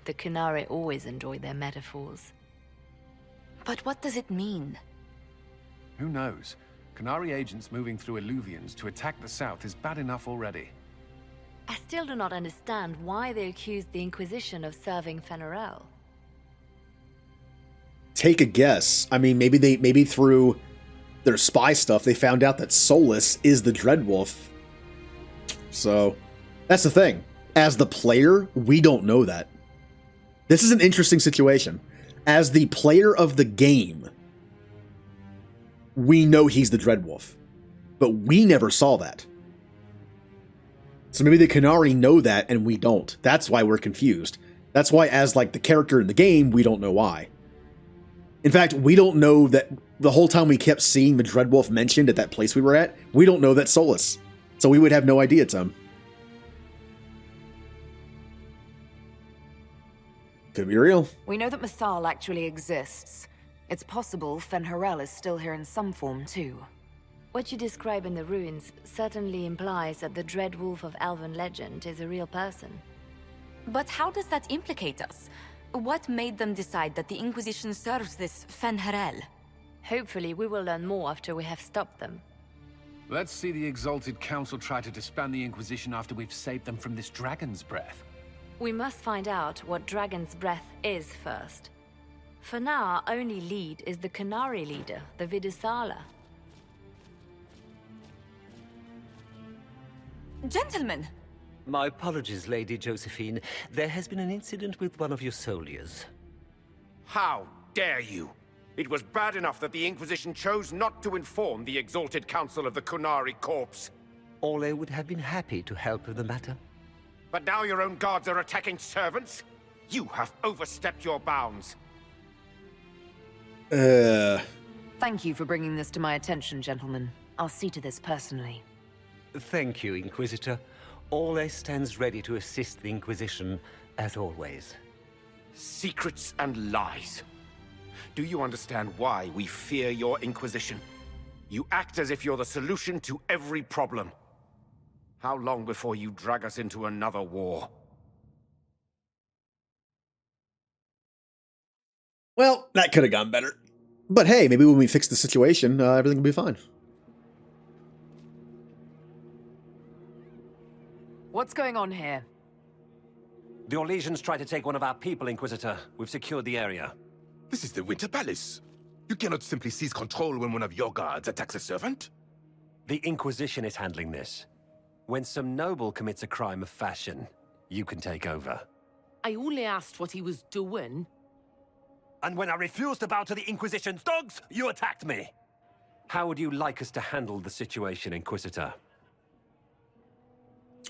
The Canary always enjoy their metaphors. But what does it mean? Who knows? Canary agents moving through Illuvians to attack the south is bad enough already. I still do not understand why they accused the Inquisition of serving Fenarel. Take a guess. I mean, maybe through their spy stuff, they found out that Solus is the Dreadwolf. So, that's the thing. As the player, we don't know that. This is an interesting situation. As the player of the game, we know he's the Dreadwolf. But we never saw that. So maybe the Canary know that and we don't. That's why we're confused. That's why as like the character in the game, we don't know why. In fact, we don't know that the whole time we kept seeing the Dreadwolf mentioned at that place we were at, we don't know that's Solus. So we would have no idea it's him. Could be real. We know that Mythal actually exists. It's possible Fenharel is still here in some form, too. What you describe in the ruins certainly implies that the Dreadwolf of Elven legend is a real person. But how does that implicate us? What made them decide that the Inquisition serves this Fenharel? Hopefully we will learn more after we have stopped them. Let's see the Exalted Council try to disband the Inquisition after we've saved them from this dragon's breath. We must find out what Dragon's Breath is first. For now, our only lead is the Canary leader, the Vidusala. Gentlemen! My apologies, Lady Josephine. There has been an incident with one of your soldiers. How dare you? It was bad enough that the Inquisition chose not to inform the Exalted Council of the Kunari corpse. Orlais would have been happy to help with the matter. But now your own guards are attacking servants? You have overstepped your bounds. Thank you for bringing this to my attention, gentlemen. I'll see to this personally. Thank you, Inquisitor. Orlais stands ready to assist the Inquisition, as always. Secrets and lies. Do you understand why we fear your Inquisition? You act as if you're the solution to every problem. How long before you drag us into another war? Well, that could have gone better. But hey, maybe when we fix the situation, everything will be fine. What's going on here? The Orlesians tried to take one of our people, Inquisitor. We've secured the area. This is the Winter Palace. You cannot simply seize control when one of your guards attacks a servant. The Inquisition is handling this. When some noble commits a crime of fashion, you can take over. I only asked what he was doing. And when I refused to bow to the Inquisition's dogs, you attacked me! How would you like us to handle the situation, Inquisitor?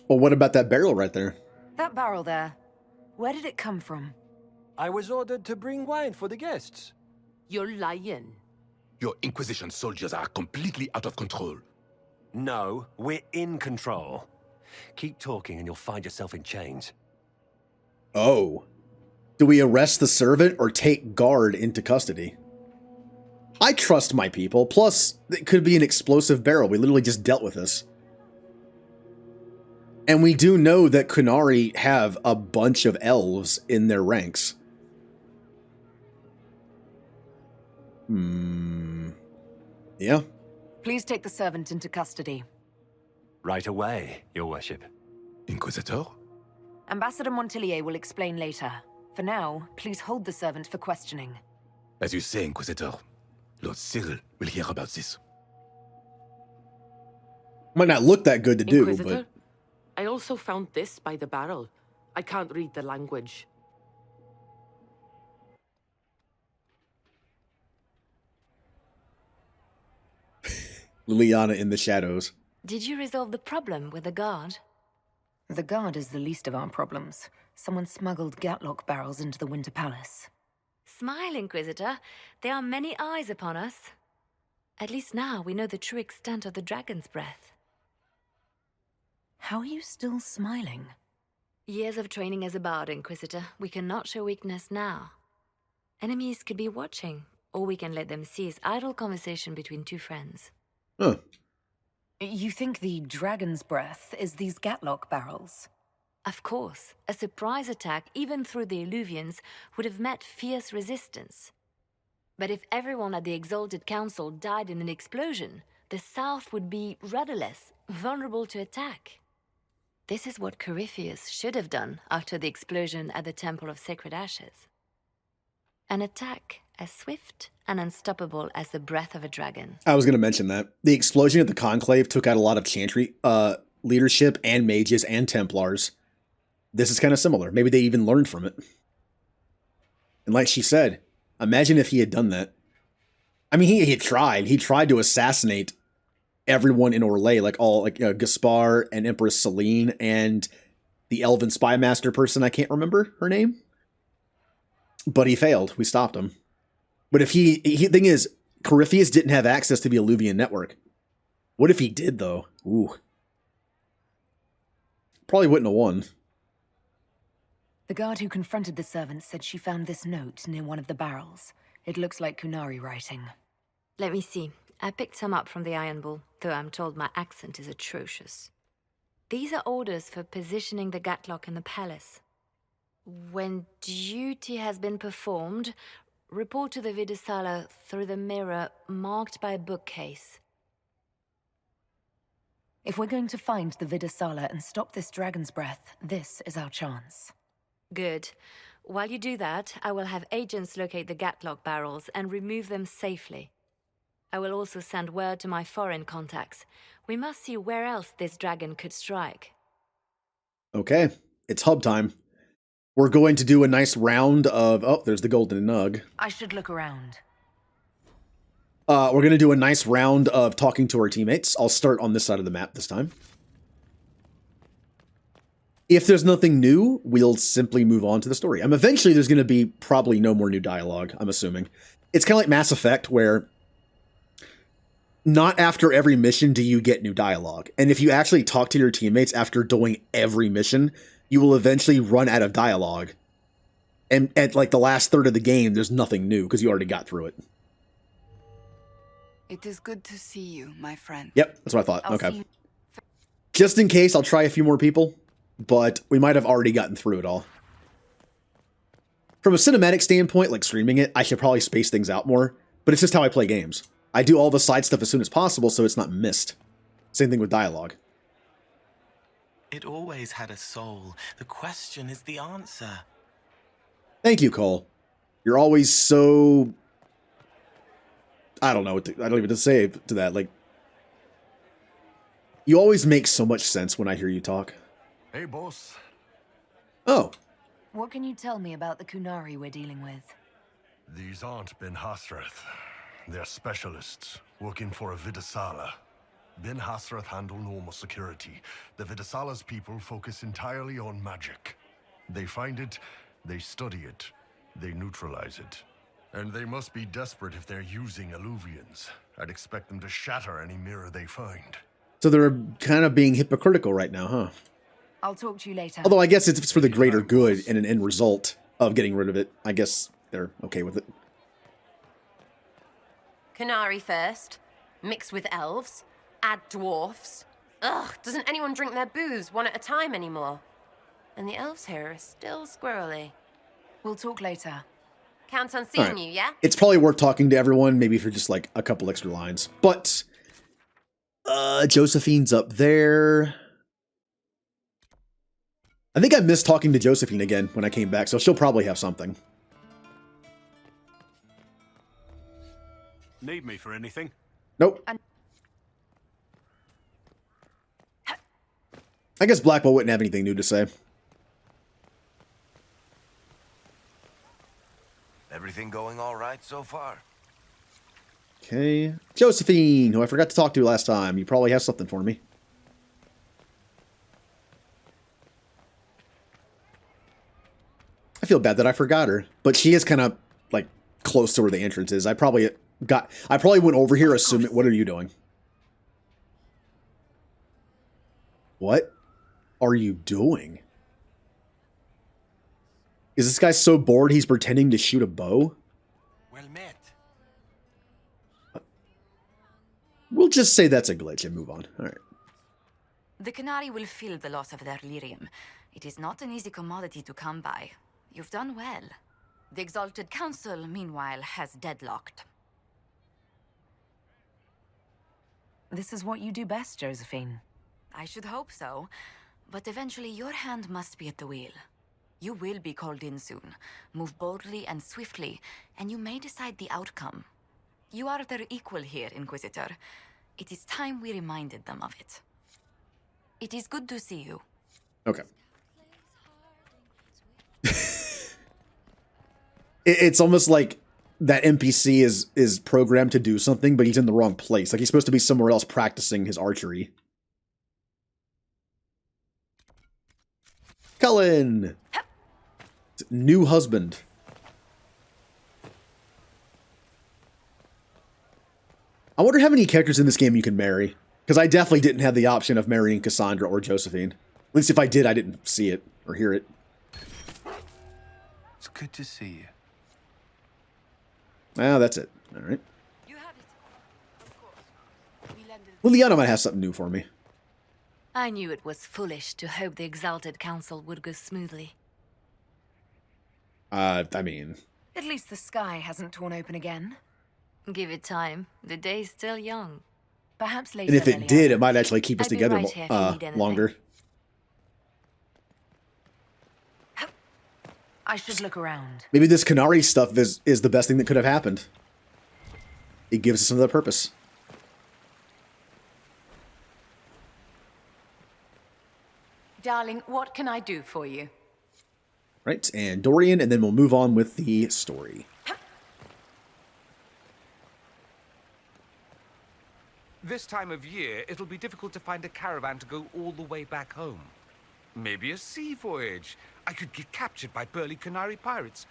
Well, what about that barrel right there? That barrel there, where did it come from? I was ordered to bring wine for the guests. You're lying. Your Inquisition soldiers are completely out of control. No, we're in control. Keep talking and you'll find yourself in chains. Oh. Do we arrest the servant or take guard into custody? I trust my people. Plus, it could be an explosive barrel. We literally just dealt with this. And we do know that Qunari have a bunch of elves in their ranks. Yeah. Please take the servant into custody. Right away, Your Worship. Inquisitor? Ambassador Montillier will explain later. For now, please hold the servant for questioning. As you say, Inquisitor. Lord Cyril will hear about this. Might not look that good to do, Inquisitor, but... I also found this by the barrel. I can't read the language. Liliana in the shadows. Did you resolve the problem with the guard? The guard is the least of our problems. Someone smuggled Gatlock barrels into the Winter Palace. Smile, Inquisitor. There are many eyes upon us. At least now we know the true extent of the dragon's breath. How are you still smiling? Years of training as a bard, Inquisitor. We cannot show weakness now. Enemies could be watching, or we can let them seize idle conversation between two friends. Huh. You think the dragon's breath is these Gatlock barrels? Of course. A surprise attack, even through the Illuvians, would have met fierce resistance. But if everyone at the Exalted Council died in an explosion, the South would be rudderless, vulnerable to attack. This is what Corypheus should have done after the explosion at the Temple of Sacred Ashes. An attack as swift and unstoppable as the breath of a dragon. I was going to mention that. The explosion at the Conclave took out a lot of Chantry leadership and mages and Templars. This is kind of similar. Maybe they even learned from it. And like she said, imagine if he had done that. I mean, he tried. He tried to assassinate everyone in Orlais, like Gaspar and Empress Celine and the Elven Spy Master person. I can't remember her name. But he failed. We stopped him. But if the thing is, Corypheus didn't have access to the Illuvian network. What if he did, though? Ooh. Probably wouldn't have won. The guard who confronted the servant said she found this note near one of the barrels. It looks like Qunari writing. Let me see. I picked some up from the Iron Bull, though I'm told my accent is atrocious. These are orders for positioning the Gatlock in the palace. When duty has been performed, report to the Vidusala through the mirror marked by a bookcase. If we're going to find the Vidusala and stop this dragon's breath, this is our chance. Good. While you do that, I will have agents locate the Gatlock barrels and remove them safely. I will also send word to my foreign contacts. We must see where else this dragon could strike. Okay, it's hub time. We're going to do a nice round of... Oh, there's the golden nug. I should look around. We're going to do a nice round of talking to our teammates. I'll start on this side of the map this time. If there's nothing new, we'll simply move on to the story. Eventually, there's going to be probably no more new dialogue, I'm assuming. It's kind of like Mass Effect, where not after every mission do you get new dialogue. And if you actually talk to your teammates after doing every mission, you will eventually run out of dialogue. And at like the last third of the game, there's nothing new because you already got through it. It is good to see you, my friend. Yep, that's what I thought. I'll see Okay. you. Just in case, I'll try a few more people, but we might have already gotten through it all. From a cinematic standpoint, like streaming it, I should probably space things out more, but it's just how I play games. I do all the side stuff as soon as possible so it's not missed. Same thing with dialogue. It always had a soul. The question is the answer. Thank you, Cole. You're always so... I don't know what to, I don't even know what to say to that. Like, you always make so much sense when I hear you talk. Hey, boss. Oh. What can you tell me about the Kunari we're dealing with? These aren't Ben Hasrath. They're specialists working for a Vidasala. Ben Hasrath handle normal security. The Vidasala's people focus entirely on magic. They find it, they study it, they neutralize it. And they must be desperate if they're using Alluvians. I'd expect them to shatter any mirror they find. So they're kind of being hypocritical right now, huh? I'll talk to you later. Although I guess if it's for the greater good and an end result of getting rid of it, I guess they're okay with it. Kunari first, mix with elves, add dwarfs. Ugh, doesn't anyone drink their booze one at a time anymore? And the elves here are still squirrely. We'll talk later. Count on seeing Right. you, yeah? It's probably worth talking to everyone, maybe for just like a couple extra lines. But Josephine's up there. I think I missed talking to Josephine again when I came back, so she'll probably have something. Need me for anything? Nope. I guess Blackwell wouldn't have anything new to say. Everything going all right so far? Okay. Josephine, who I forgot to talk to last time. You probably have something for me. I feel bad that I forgot her, but she is kind of like close to where the entrance is. I probably went over here assuming. What are you doing? What are you doing? Is this guy so bored he's pretending to shoot a bow? Well met. We'll just say that's a glitch and move on. All right. The Canary will feel the loss of their Lyrium. It is not an easy commodity to come by. You've done well. The Exalted Council, meanwhile, has deadlocked. This is what you do best, Josephine. I should hope so. But eventually your hand must be at the wheel. You will be called in soon. Move boldly and swiftly, and you may decide the outcome. You are their equal here, Inquisitor. It is time we reminded them of it. It is good to see you. Okay. It's almost like that NPC is programmed to do something, but he's in the wrong place. Like he's supposed to be somewhere else practicing his archery. Cullen! New husband. I wonder how many characters in this game you can marry. Because I definitely didn't have the option of marrying Cassandra or Josephine. At least if I did, I didn't see it or hear it. It's good to see you. Ah, that's it. All right. Liliana might have something new for me. I knew it was foolish to hope the Exalted Council would go smoothly. I mean... At least the sky hasn't torn open again. Give it time. The day's still young. Perhaps later. And if it did, it might actually keep us I'd be together right here if you need anything. longer. I should look around. Maybe this Canary stuff is the best thing that could have happened. It gives us another purpose. Darling, what can I do for you? Right, and Dorian, and then we'll move on with the story. This time of year, it'll be difficult to find a caravan to go all the way back home. Maybe a sea voyage. I could get captured by burly Canary pirates.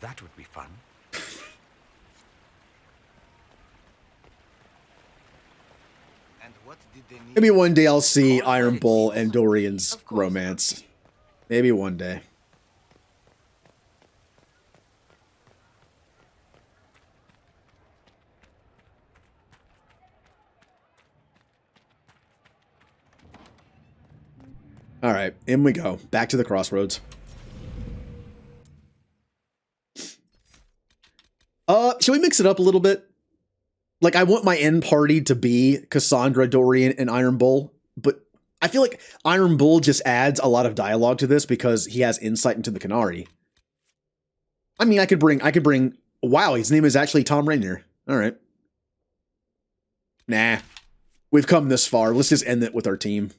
That would be fun. And what did they need? Maybe one day I'll see Iron Bull and Dorian's romance. Maybe one day. All right, in we go. Back to the crossroads. Should we mix it up a little bit? Like, I want my end party to be Cassandra, Dorian, and Iron Bull, but I feel like Iron Bull just adds a lot of dialogue to this because he has insight into the Qunari. I mean, I could bring. Wow, his name is actually Tom Rainier. All right. Nah, we've come this far. Let's just end it with our team.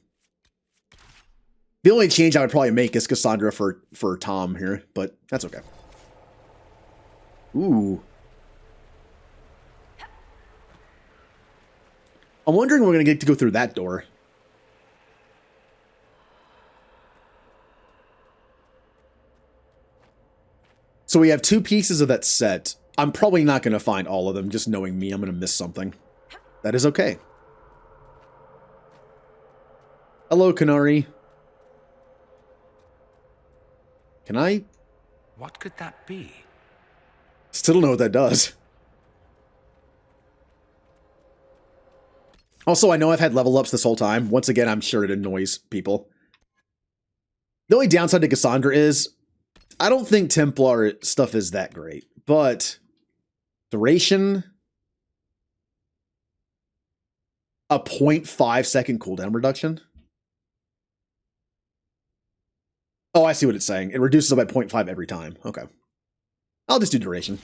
The only change I would probably make is Cassandra for Tom here, but that's okay. Ooh. I'm wondering when we're going to get to go through that door. So we have 2 pieces of that set. I'm probably not going to find all of them. Just knowing me, I'm going to miss something. That is okay. Hello, Qunari. Can I? What could that be? Still don't know what that does. Also, I know I've had level ups this whole time. Once again, I'm sure it annoys people. The only downside to Cassandra is I don't think Templar stuff is that great, but duration, a 0.5 second cooldown reduction. Oh, I see what it's saying. It reduces it by 0.5 every time. Okay. I'll just do duration.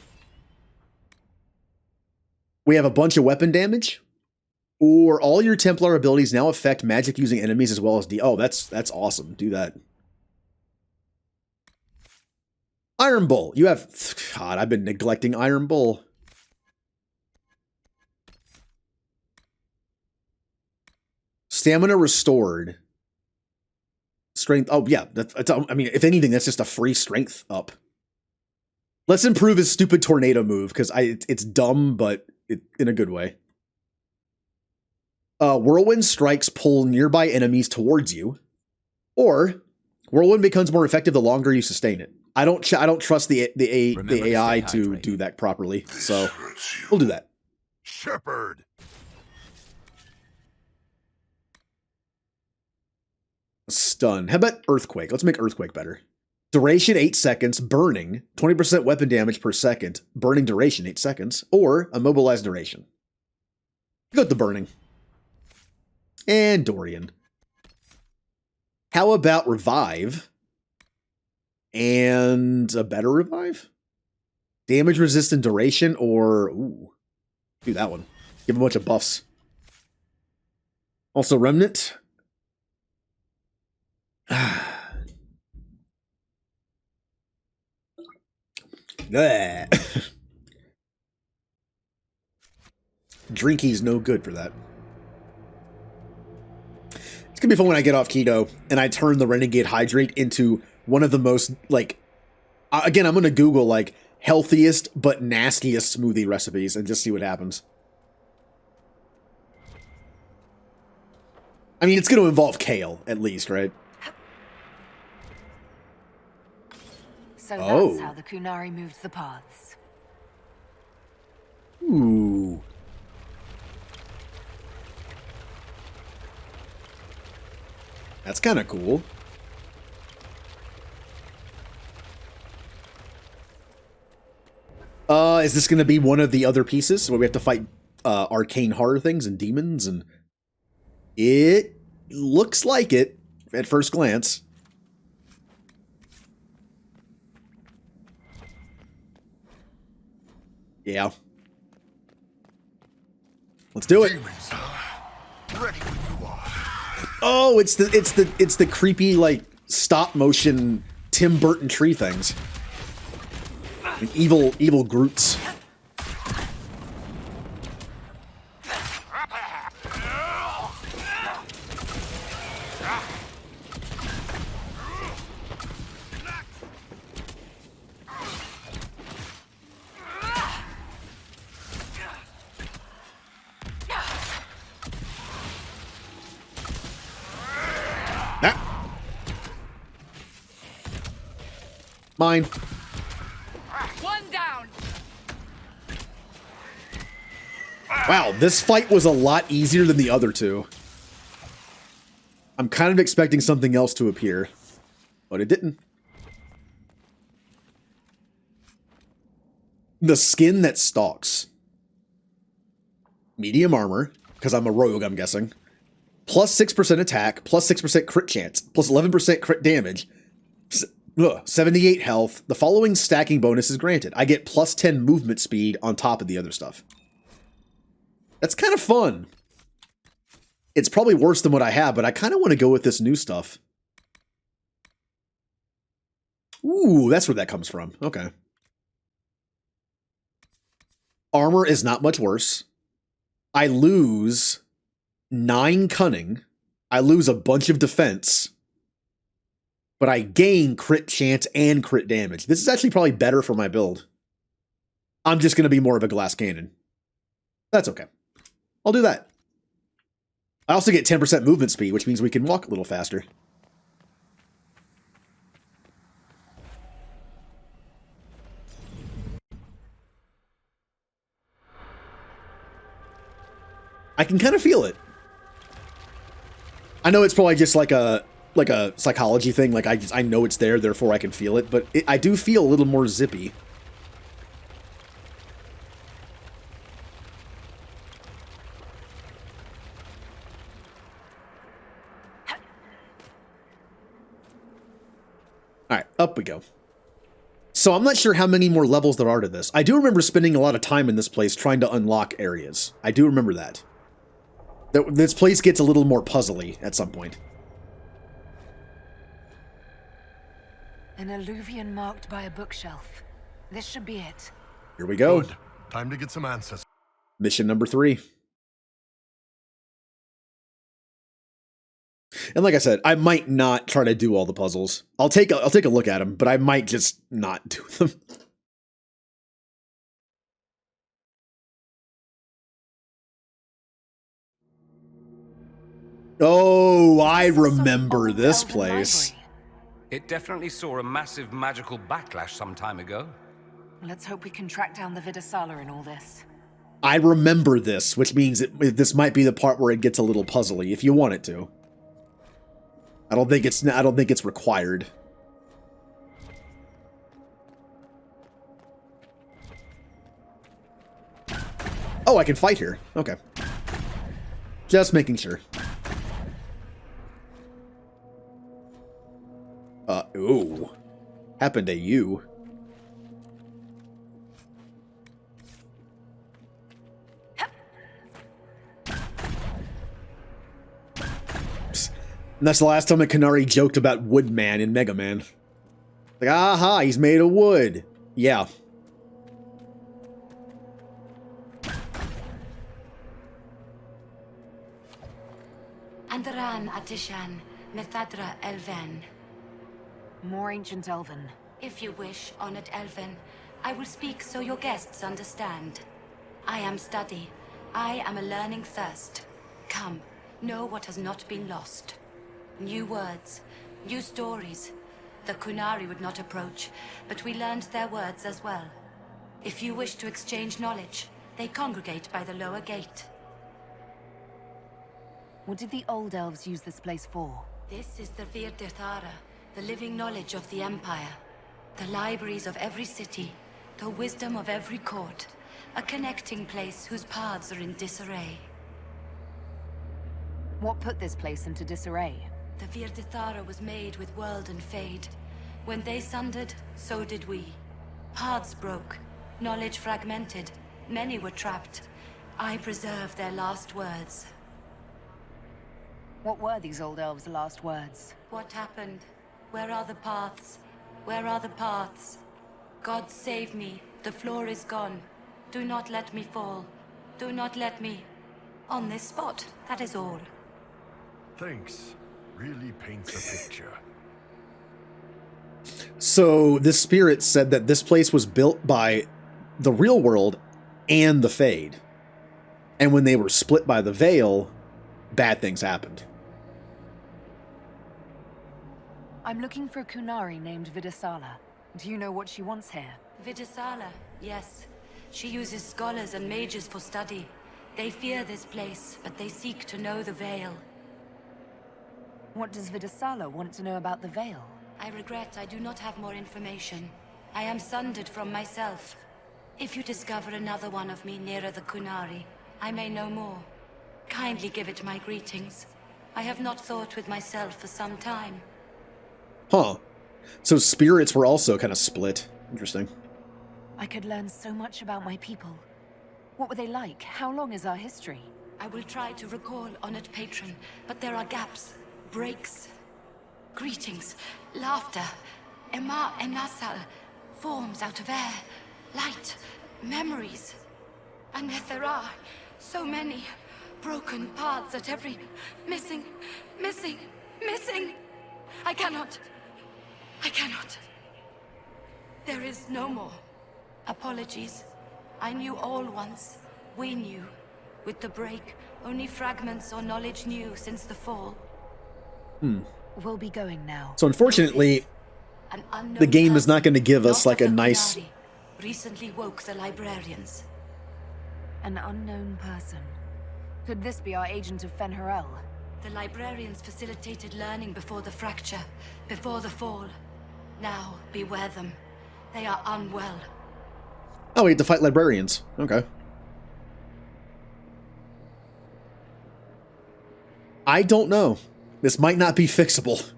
We have a bunch of weapon damage. Or all your Templar abilities now affect magic using enemies as well as Oh, that's awesome. Do that. Iron Bull. You have... God, I've been neglecting Iron Bull. Stamina restored. Strength. Oh, yeah. I mean, if anything, that's just a free strength up. Let's improve his stupid tornado move, because it's dumb, but in a good way. Whirlwind strikes pull nearby enemies towards you, or Whirlwind becomes more effective the longer you sustain it. I don't trust the AI to do that properly, so we'll do that. Shepherd. Stun. How about Earthquake? Let's make Earthquake better. Duration 8 seconds, burning 20% weapon damage per second, burning duration 8 seconds, or immobilized duration. Go with the burning. And Dorian. How about Revive? And a better Revive? Damage resistant duration or... Ooh. Do that one. Give him a bunch of buffs. Also Remnant. Drinky's no good for that. It's gonna be fun when I get off keto and I turn the Renegade Hydrate into one of the most, like, again, I'm gonna Google, like, healthiest but nastiest smoothie recipes and just see what happens. I mean, it's gonna involve kale, at least, right? So that's how the Qunari moved the paths. Ooh. That's kind of cool. Is this going to be one of the other pieces where we have to fight arcane horror things and demons? And it looks like it at first glance. Yeah. Let's do it. Ready when you are. Oh, it's the creepy, like, stop motion Tim Burton tree things. Like evil Groots. Mine. One down. Wow, this fight was a lot easier than the other two. I'm kind of expecting something else to appear, but it didn't. The skin that stalks. Medium armor, because I'm a rogue, I'm guessing. Plus 6% attack, plus 6% crit chance, plus 11% crit damage. 78 health. The following stacking bonus is granted. I get plus 10 movement speed on top of the other stuff. That's kind of fun. It's probably worse than what I have, but I kind of want to go with this new stuff. Ooh, that's where that comes from. Okay. Armor is not much worse. I lose 9 cunning. I lose a bunch of defense. But I gain crit chance and crit damage. This is actually probably better for my build. I'm just going to be more of a glass cannon. That's okay. I'll do that. I also get 10% movement speed, which means we can walk a little faster. I can kind of feel it. I know it's probably just like a psychology thing. Like I know it's there, therefore I can feel it. But I do feel a little more zippy. All right, up we go. So I'm not sure how many more levels there are to this. I do remember spending a lot of time in this place trying to unlock areas. I do remember that. This place gets a little more puzzly at some point. An alluvion marked by a bookshelf. This should be it. Here we go. Good. Time to get some answers. Mission number 3. And like I said, I might not try to do all the puzzles. I'll take a look at them, but I might just not do them. Oh, I remember this place. It definitely saw a massive magical backlash some time ago. Let's hope we can track down the Vidasala in all this. I remember this, which means this might be the part where it gets a little puzzly, if you want it to. I don't think it's required. Oh, I can fight here. Okay. Just making sure. Ooh. Happened to you. And that's the last time that Canary joked about Woodman in Mega Man. Like, aha, he's made of wood. Yeah. Andaran Atishan, Methadra Elven. More ancient Elven. If you wish, honored Elven, I will speak so your guests understand. I am study. I am a learning thirst. Come, know what has not been lost. New words, new stories. The Kunari would not approach, but we learned their words as well. If you wish to exchange knowledge, they congregate by the lower gate. What did the old elves use this place for? This is the Virdithara, the living knowledge of the Empire. The libraries of every city, the wisdom of every court. A connecting place whose paths are in disarray. What put this place into disarray? The Virdithara was made with world and fade. When they sundered, so did we. Paths broke, knowledge fragmented, many were trapped. I preserved their last words. What were these old elves' last words? What happened? Where are the paths? Where are the paths? God save me, the floor is gone. Do not let me fall. Do not let me... On this spot, that is all. Thanks. Really paints a picture. So the spirit said that this place was built by the real world and the Fade. And when they were split by the Veil, bad things happened. I'm looking for a Kunari named Vidasala. Do you know what she wants here? Vidasala, yes. She uses scholars and mages for study. They fear this place, but they seek to know the Veil. What does Vidasala want to know about the Veil? I regret I do not have more information. I am sundered from myself. If you discover another one of me nearer the Kunari, I may know more. Kindly give it my greetings. I have not thought with myself for some time. Huh. So spirits were also kind of split. Interesting. I could learn so much about my people. What were they like? How long is our history? I will try to recall Honored Patron, but there are gaps, breaks. Greetings, laughter, Ema and Nasal, forms out of air, light, memories. And yet there are so many broken paths at every missing. I cannot. There is no more. Apologies. I knew all once. We knew. With the break, only fragments or knowledge new since the fall. We'll be going now. So unfortunately, An unknown the game is not going to give us not like of a the nice... Kunari, recently woke the librarians. An unknown person. Could this be our agent of Fen'Harel? The librarians facilitated learning before the fracture, before the fall. Now, beware them. They are unwell. Oh, we have to fight librarians. Okay. I don't know. This might not be fixable.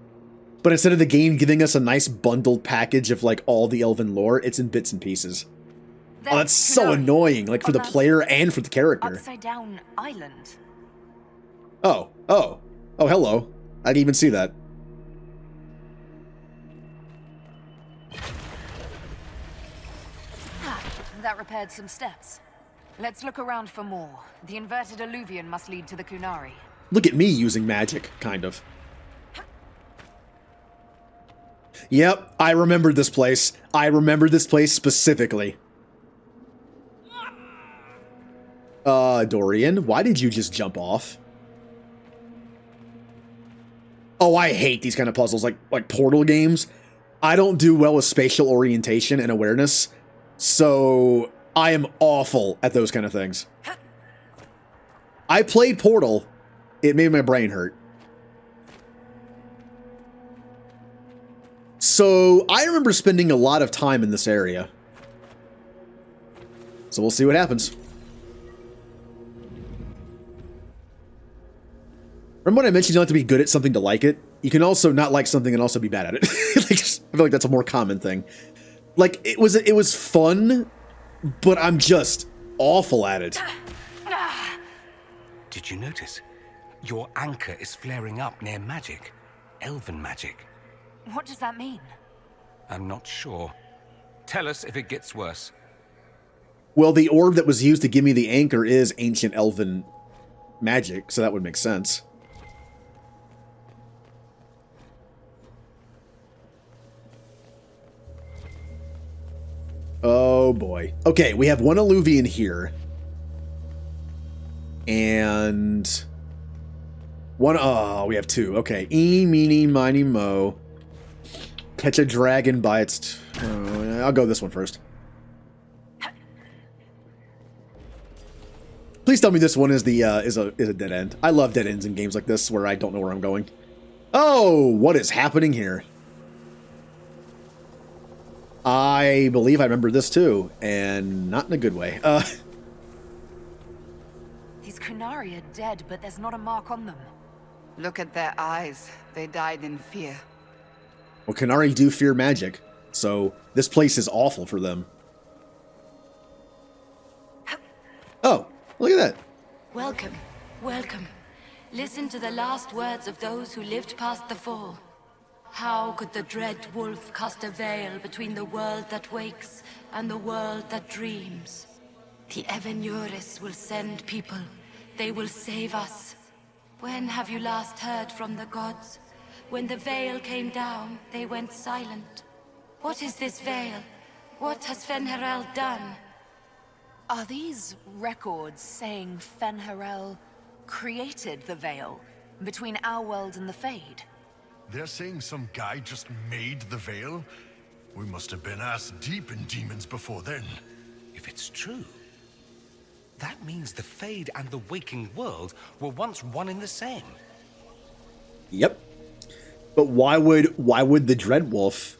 But instead of the game giving us a nice bundled package of like all the elven lore, it's in bits and pieces. Oh, that's so annoying, like for the player and for the character. Upside down island. Oh, hello. I didn't even see that. That repaired some steps. Let's look around for more. The inverted alluvion must lead to the Kunari. Look at me using magic, kind of. Yep, I remember this place. I remember this place specifically. Dorian, why did you just jump off? Oh, I hate these kind of puzzles, like Portal games. I don't do well with spatial orientation and awareness, so I am awful at those kind of things. I played Portal. It made my brain hurt. So I remember spending a lot of time in this area. So we'll see what happens. Remember when I mentioned you don't have to be good at something to like it? You can also not like something and also be bad at it. I feel like that's a more common thing. Like, it was fun, but I'm just awful at it. Did you notice? Your anchor is flaring up near magic. Elven magic. What does that mean? I'm not sure. Tell us if it gets worse. Well, the orb that was used to give me the anchor is ancient elven magic, so that would make sense. Oh boy. Okay, we have one alluvion here. And one, oh, we have two. Okay. Meeny, miny, mo. Catch a dragon by its... I'll go this one first. Please tell me this one is the is a dead end. I love dead ends in games like this where I don't know where I'm going. Oh, what is happening here? I believe I remember this too, and not in a good way. These Kunari are dead, but there's not a mark on them. Look at their eyes. They died in fear. Well, Kunari do fear magic, so this place is awful for them. Oh, look at that. Welcome, welcome. Listen to the last words of those who lived past the fall. How could the dread wolf cast a veil between the world that wakes and the world that dreams? The Evenuris will send people. They will save us. When have you last heard from the gods? When the veil came down, they went silent. What is this veil? What has Fen'Harel done? Are these records saying Fen'Harel created the veil between our world and the Fade? They're saying some guy just made the veil? We must have been ass deep in demons before then. If it's true, that means the Fade and the waking world were once one in the same. Yep. But why would the Dreadwolf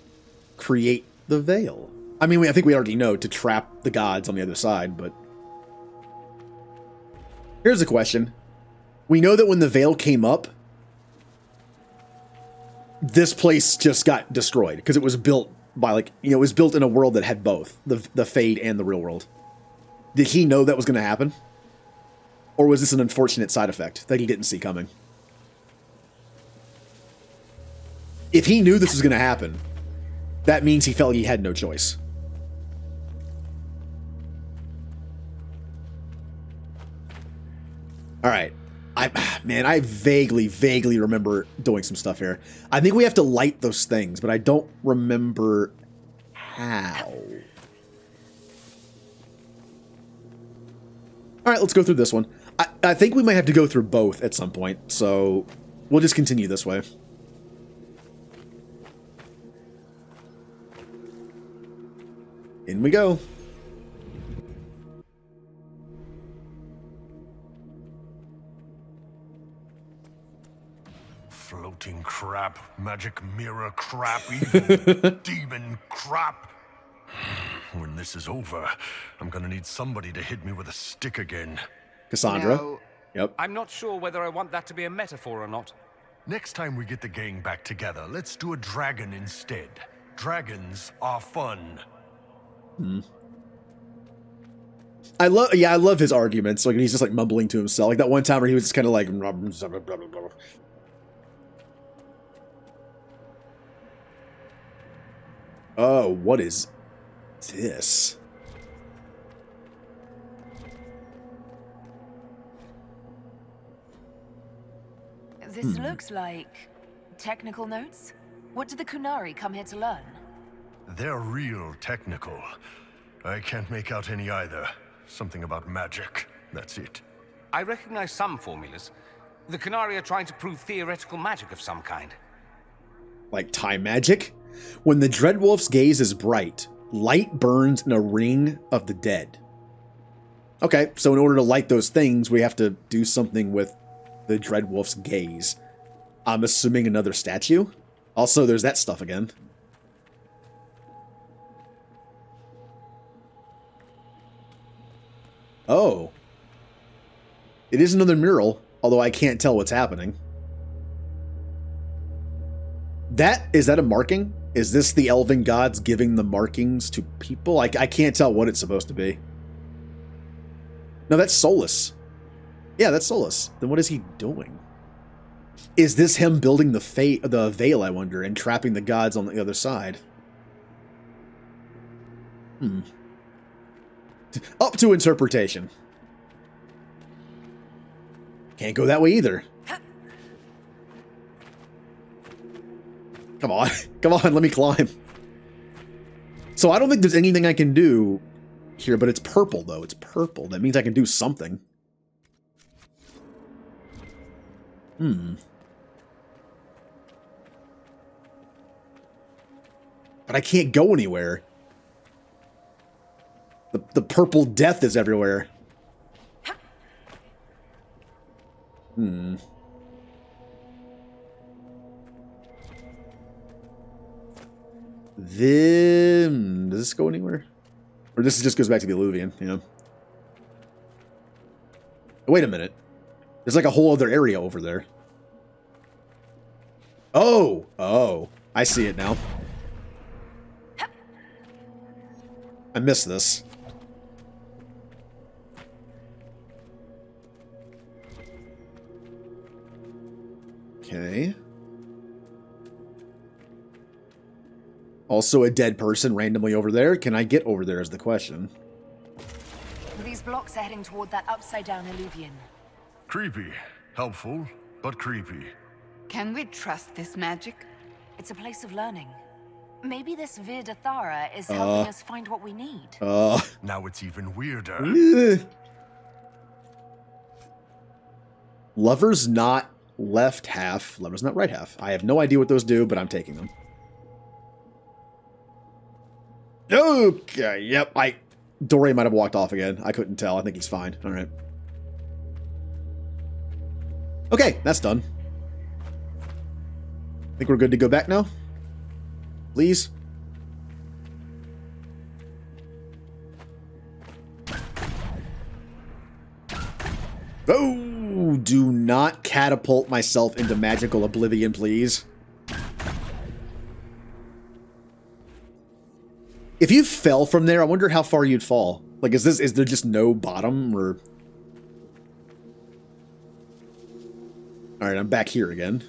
create the veil? I mean, I think we already know to trap the gods on the other side, but here's a question. We know that when the veil came up, this place just got destroyed because it was built by, like, you know, it was built in a world that had both the Fade and the real world. Did he know that was going to happen? Or was this an unfortunate side effect that he didn't see coming? If he knew this was going to happen, that means he felt he had no choice. All right. I vaguely remember doing some stuff here. I think we have to light those things, but I don't remember how. All right, let's go through this one. I think we might have to go through both at some point, so we'll just continue this way. In we go. Floating crap, magic mirror crap, even demon crap. When this is over, I'm gonna need somebody to hit me with a stick again. Cassandra? No. Yep. I'm not sure whether I want that to be a metaphor or not. Next time we get the gang back together, let's do a dragon instead. Dragons are fun. I love his arguments. Like, he's just like mumbling to himself. Like that one time where he was just kind of like, blah, blah, blah, blah. Oh, what is this? This looks like technical notes. What did the Kunari come here to learn? They're real technical. I can't make out any either. Something about magic. That's it. I recognize some formulas. The Kunari are trying to prove theoretical magic of some kind. Like time magic? When the Dreadwolf's gaze is bright, light burns in a ring of the dead. Okay, so in order to light those things, we have to do something with the Dreadwolf's gaze. I'm assuming another statue? Also, there's that stuff again. Oh. It is another mural, although I can't tell what's happening. Is that a marking? Is this the elven gods giving the markings to people? I can't tell what it's supposed to be. No, that's Solus. Yeah, that's Solus. Then what is he doing? Is this him building the veil, I wonder, and trapping the gods on the other side? Up to interpretation. Can't go that way either. Come on. Come on, let me climb. So I don't think there's anything I can do here, but it's purple, though. It's purple. That means I can do something. But I can't go anywhere. The purple death is everywhere. Then does this go anywhere? Or this just goes back to the Alluvian, you know? Wait a minute. There's like a whole other area over there. Oh! Oh. I see it now. I missed this. Okay. Also a dead person randomly over there. Can I get over there is the question. These blocks are heading toward that upside-down Alluvian. Creepy. Helpful, but creepy. Can we trust this magic? It's a place of learning. Maybe this Vir Dathara is helping us find what we need. Now it's even weirder. Lover's not left half. Lover's not right half. I have no idea what those do, but I'm taking them. Okay, yep. Dory might have walked off again. I couldn't tell. I think he's fine. All right. Okay, that's done. Think we're good to go back now? Please? Oh, do not catapult myself into magical oblivion, please. If you fell from there, I wonder how far you'd fall. Like, is there just no bottom, or... Alright, I'm back here again.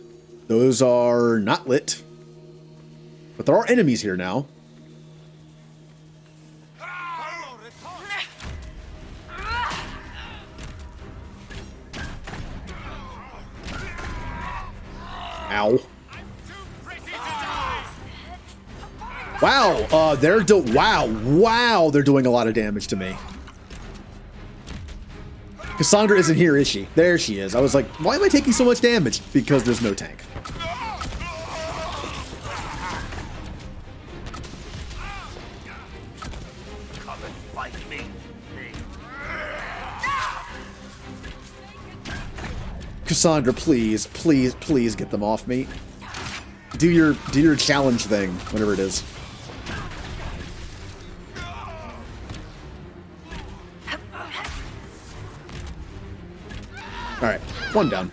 Those are not lit. But there are enemies here now. Ow. Wow, they're doing a lot of damage to me. Cassandra isn't here, is she? There she is. I was like, why am I taking so much damage? Because there's no tank. Come and fight me. Cassandra, please, please, please get them off me. Do your challenge thing, whatever it is. Alright, one down.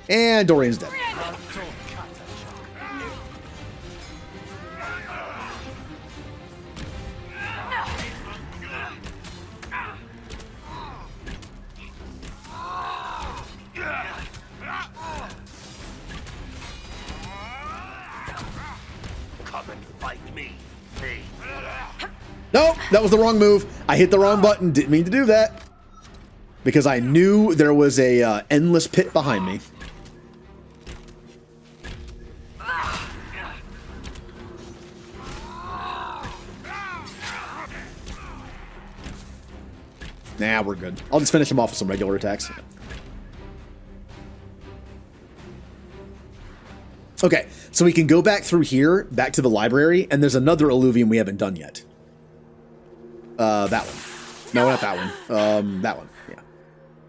And Dorian's dead. Come and fight me. Nope, that was the wrong move. I hit the wrong button. Didn't mean to do that. Because I knew there was a endless pit behind me. Nah, we're good. I'll just finish him off with some regular attacks. Okay, so we can go back through here, back to the library, and there's another alluvium we haven't done yet. That one. No, not that one. That one, yeah.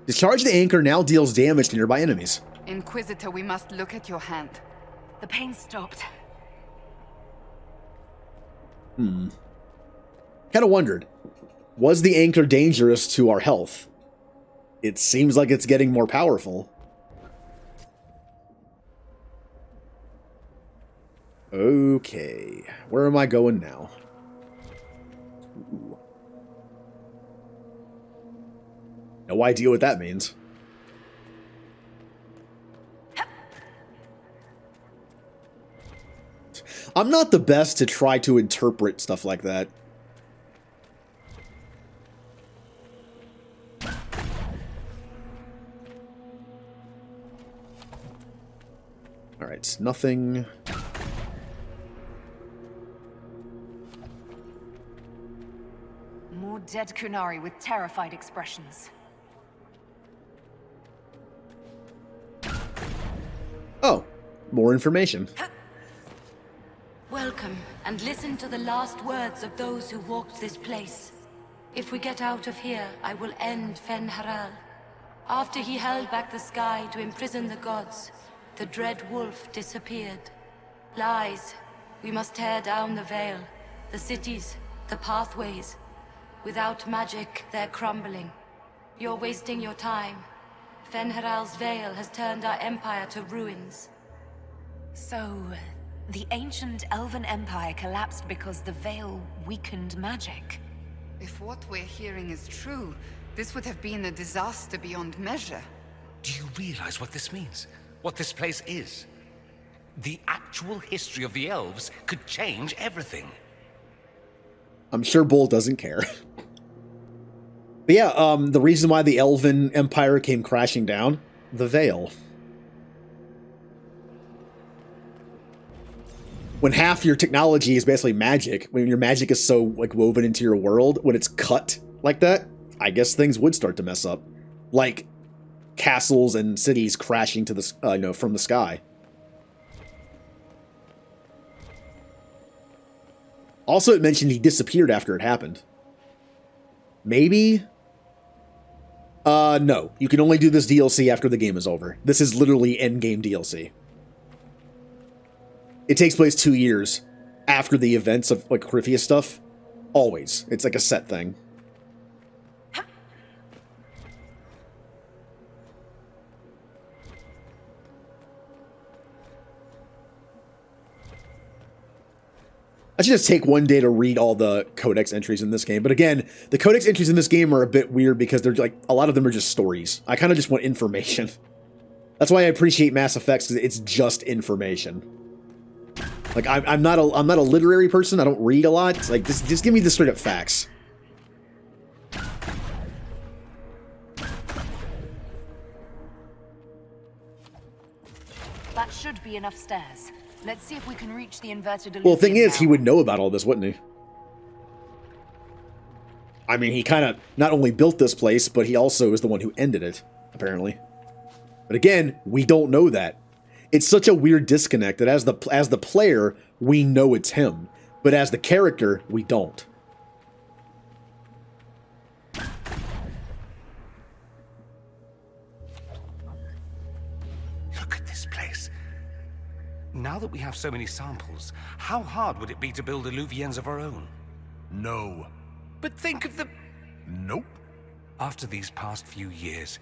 Discharge the anchor now deals damage to nearby enemies. Inquisitor, we must look at your hand. The pain stopped. Kind of wondered. Was the anchor dangerous to our health? It seems like it's getting more powerful. Okay. Where am I going now? Ooh. No idea what that means. I'm not the best to try to interpret stuff like that. Alright, nothing. More dead Kunari with terrified expressions. Oh, more information. Welcome, and listen to the last words of those who walked this place. If we get out of here, I will end Fen'Harel. After he held back the sky to imprison the gods, the dread wolf disappeared. Lies. We must tear down the veil, the cities, the pathways. Without magic, they're crumbling. You're wasting your time. Fen'Harel's veil has turned our empire to ruins. So, the ancient Elven Empire collapsed because the veil weakened magic. If what we're hearing is true, this would have been a disaster beyond measure. Do you realize what this means? What this place is? The actual history of the elves could change everything. I'm sure Bull doesn't care. But yeah, the reason why the Elven Empire came crashing down, the veil. When half your technology is basically magic, when your magic is so like woven into your world, when it's cut like that, I guess things would start to mess up. Like castles and cities crashing to the from the sky. Also, it mentioned he disappeared after it happened. Maybe No. You can only do this DLC after the game is over. This is literally endgame DLC. It takes place 2 years after the events of, like, Corypheus stuff. Always. It's like a set thing. I should just take one day to read all the codex entries in this game. But again, the codex entries in this game are a bit weird because they're like, a lot of them are just stories. I kind of just want information. That's why I appreciate Mass Effects, because it's just information. Like, I'm not a literary person. I don't read a lot. It's like, just give me the straight up facts. That should be enough stairs. Let's see if we can reach the inverted illusion. Well, the thing is, now. he would know about all this, wouldn't he? I mean, he kind of not only built this place, but he also is the one who ended it, apparently. But again, we don't know that. It's such a weird disconnect that as the player, we know it's him, but as the character, we don't. Look at this place. Now that we have so many samples, how hard would it be to build Illuviens of our own? No. But think of the... Nope. After these past few years,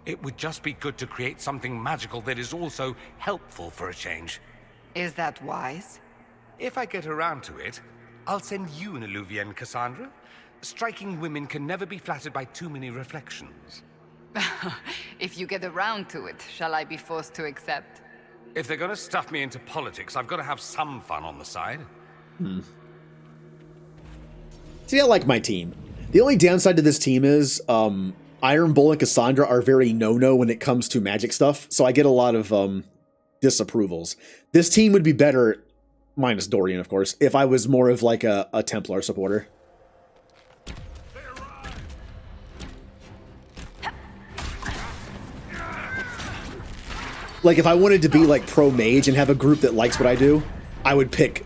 it would just be good to create something magical that is also helpful for a change. Is that wise? If I get around to it, I'll send you an Illuvien, Cassandra. Striking women can never be flattered by too many reflections. If you get around to it, shall I be forced to accept? If they're gonna stuff me into politics, I've got to have some fun on the side. See, I like my team. The only downside to this team is, Iron Bull and Cassandra are very no-no when it comes to magic stuff, so I get a lot of, disapprovals. This team would be better, minus Dorian, of course, if I was more of like a Templar supporter. Like, if I wanted to be, like, pro-mage and have a group that likes what I do, I would pick...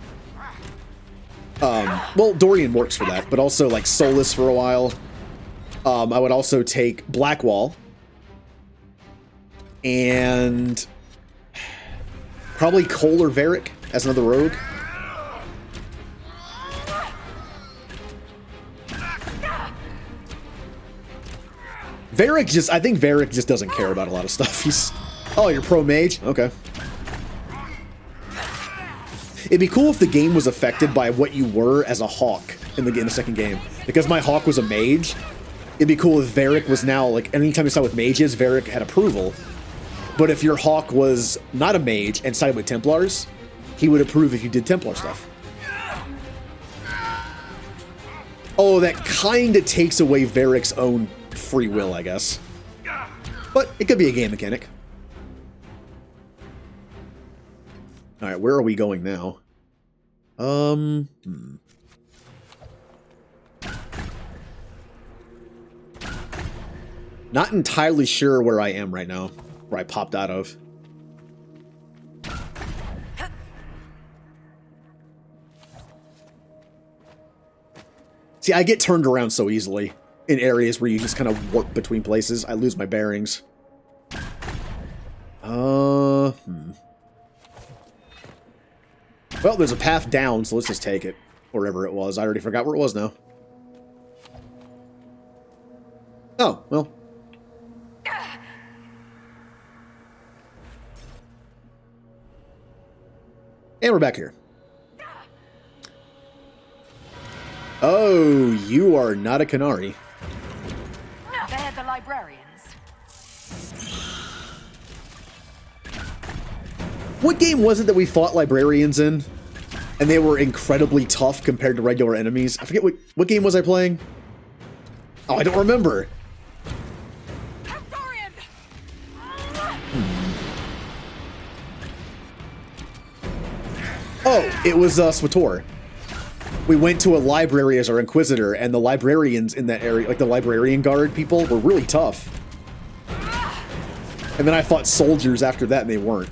well, Dorian works for that, but also, like, Solus for a while. I would also take Blackwall. And... probably Cole or Varric as another rogue. I think Varric just doesn't care about a lot of stuff. He's... Oh, you're pro-mage? Okay. It'd be cool if the game was affected by what you were as a Hawk in the second game. Because my Hawk was a mage, it'd be cool if Varric was now, like, anytime you saw with mages, Varric had approval. But if your Hawk was not a mage and sided with Templars, he would approve if you did Templar stuff. Oh, that kinda takes away Varric's own free will, I guess. But it could be a game mechanic. Alright, where are we going now? Not entirely sure where I am right now. Where I popped out of. See, I get turned around so easily in areas where you just kind of warp between places. I lose my bearings. Well, there's a path down, so let's just take it. Wherever it was. I already forgot where it was now. Oh, well. And we're back here. Oh, you are not a Canary. They're the librarians. What game was it that we fought librarians in? And they were incredibly tough compared to regular enemies? I forget what game was I playing? Oh, I don't remember. Oh, it was SWTOR. We went to a library as our Inquisitor, and the librarians in that area, like the librarian guard people, were really tough. And then I fought soldiers after that, and they weren't.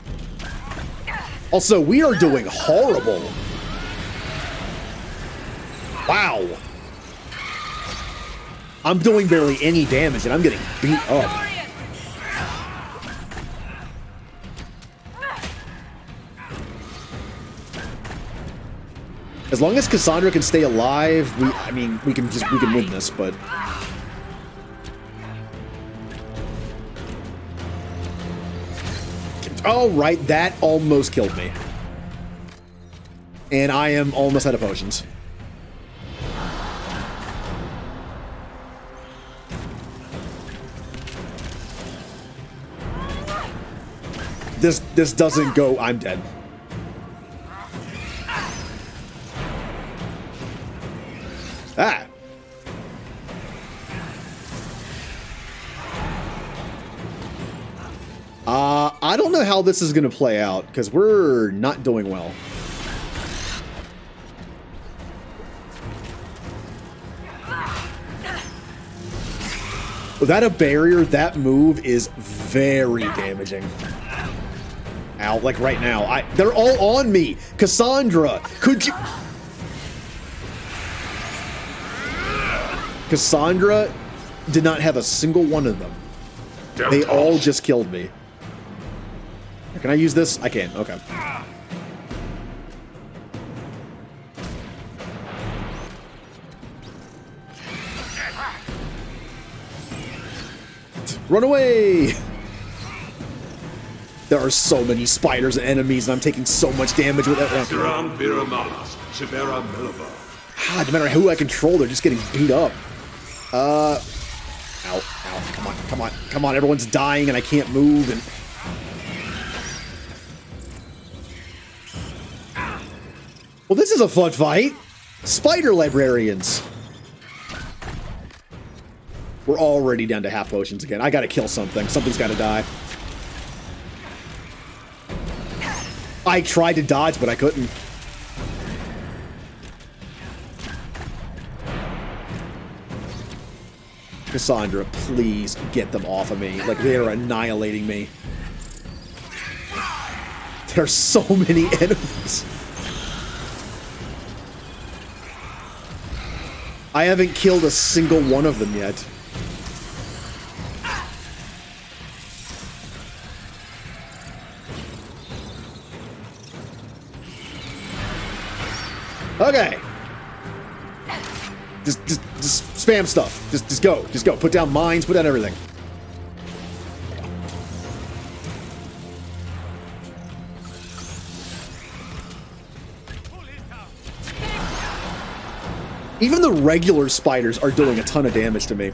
Also, we are doing horrible. Wow. I'm doing barely any damage, and I'm getting beat up. As long as Cassandra can stay alive, we can win this, but oh right, that almost killed me. And I am almost out of potions. This doesn't go, I'm dead. Ah. I don't know how this is going to play out, because we're not doing well. Without a barrier, that move is very damaging. Ow, like right now. They're all on me! Cassandra, could you... Cassandra did not have a single one of them. They all just killed me. Can I use this? I can. Okay. Run away! There are so many spiders and enemies, and I'm taking so much damage with that. No matter who I control, they're just getting beat up. Ow, ow, come on, everyone's dying and I can't move and... Well, this is a fun fight! Spider librarians! We're already down to half potions again. I gotta kill something. Something's gotta die. I tried to dodge, but I couldn't. Cassandra, please get them off of me. Like, they are annihilating me. There's so many enemies. I haven't killed a single one of them yet. Okay. Just spam stuff. Just go. Put down mines, put down everything. Even the regular spiders are doing a ton of damage to me.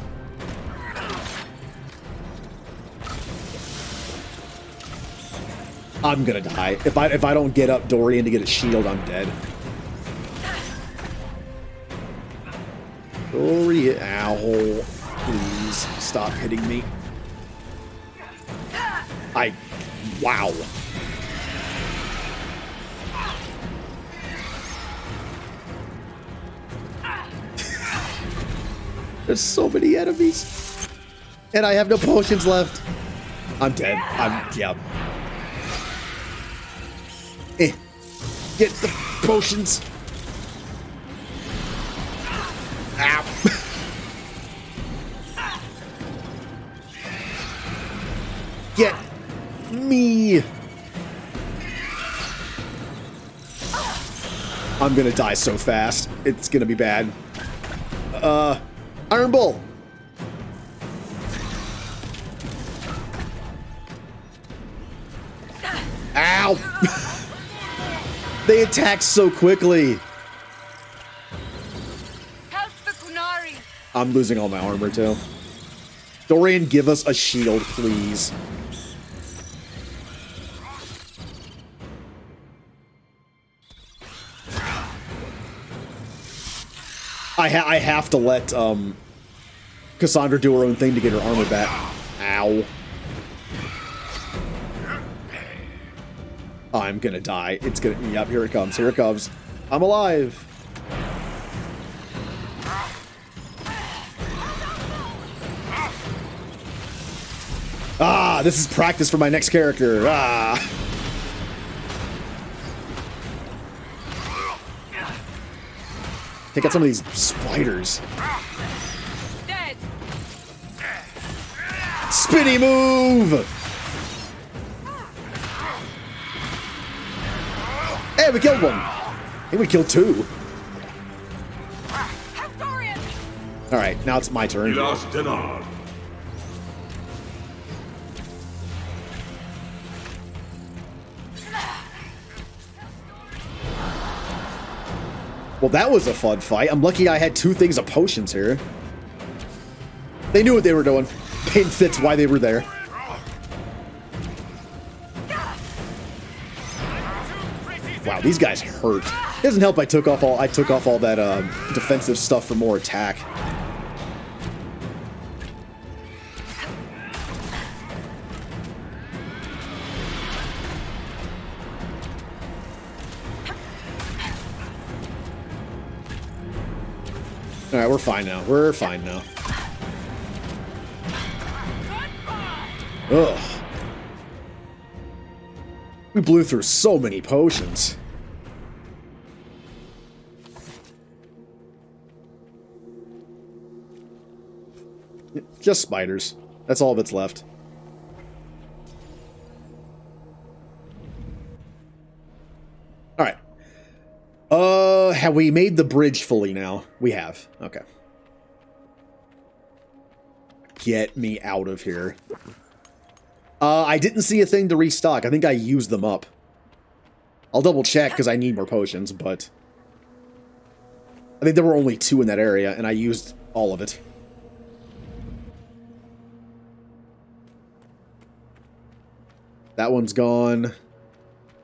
I'm gonna die. If I don't get up Dorian to get a shield, I'm dead. Dorian, ow. Please stop hitting me. Wow. There's so many enemies. And I have no potions left. I'm dead. Yeah. Get the potions. Ow. Get me. I'm gonna die so fast. It's gonna be bad. Iron Bull. Ow. They attack so quickly. Help the Kunari. I'm losing all my armor too. Dorian, give us a shield, please. I have to let Cassandra do her own thing to get her armor back. Ow. I'm gonna die. It's gonna... Yep, here it comes. Here it comes. I'm alive. Ah, this is practice for my next character. Ah. Take out some of these spiders. Dead. Spinny move! Hey, we killed one. I think we killed two. Alright, now it's my turn. Well, that was a fun fight. I'm lucky I had two things of potions here. They knew what they were doing. Pain fits why they were there. Wow, these guys hurt. It doesn't help I took off all that defensive stuff for more attack. Alright, we're fine now. We're fine now. Ugh. We blew through so many potions. Just spiders. That's all that's left. Alright. Have we made the bridge fully now? We have. Okay. Get me out of here. I didn't see a thing to restock. I think I used them up. I'll double check because I need more potions, but I think there were only 2 in that area, and I used all of it. That one's gone.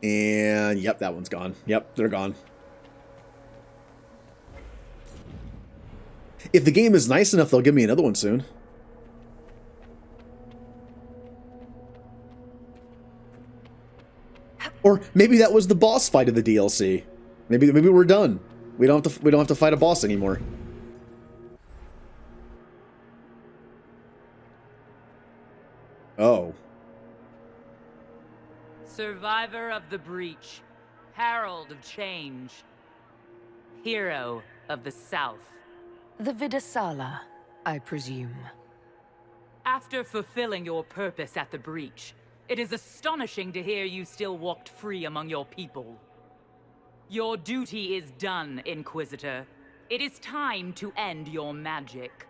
And, yep, that one's gone. Yep, they're gone. If the game is nice enough, they'll give me another one soon. Or maybe that was the boss fight of the DLC. Maybe we're done. We don't have to fight a boss anymore. Oh. Survivor of the Breach, Herald of Change, Hero of the South. The Vidasala, I presume. After fulfilling your purpose at the Breach, it is astonishing to hear you still walked free among your people. Your duty is done, Inquisitor. It is time to end your magic.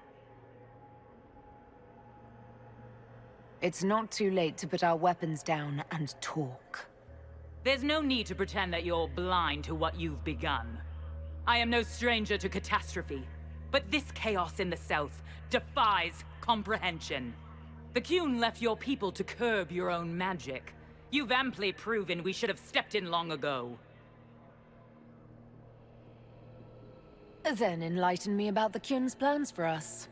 It's not too late to put our weapons down and talk. There's no need to pretend that you're blind to what you've begun. I am no stranger to catastrophe, but this chaos in the South defies comprehension. The Qun left your people to curb your own magic. You've amply proven we should have stepped in long ago. Then enlighten me about the Qun's plans for us.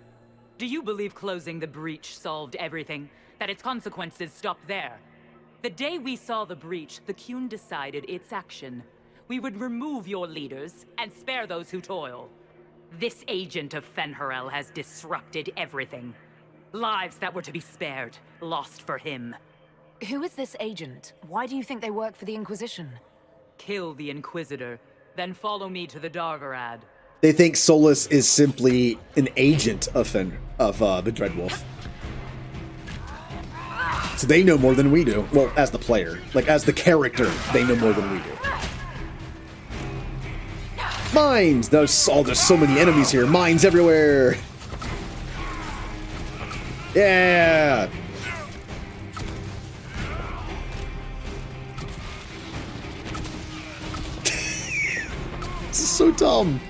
Do you believe closing the Breach solved everything? That its consequences stopped there? The day we saw the Breach, the Qun decided its action. We would remove your leaders and spare those who toil. This agent of Fenharel has disrupted everything. Lives that were to be spared, lost for him. Who is this agent? Why do you think they work for the Inquisition? Kill the Inquisitor, then follow me to the Dargarad. They think Solus is simply an agent of the Dreadwolf. So they know more than we do. Well, as the player. Like, as the character, they know more than we do. Mines! There's so many enemies here. Mines everywhere! Yeah! This is so dumb.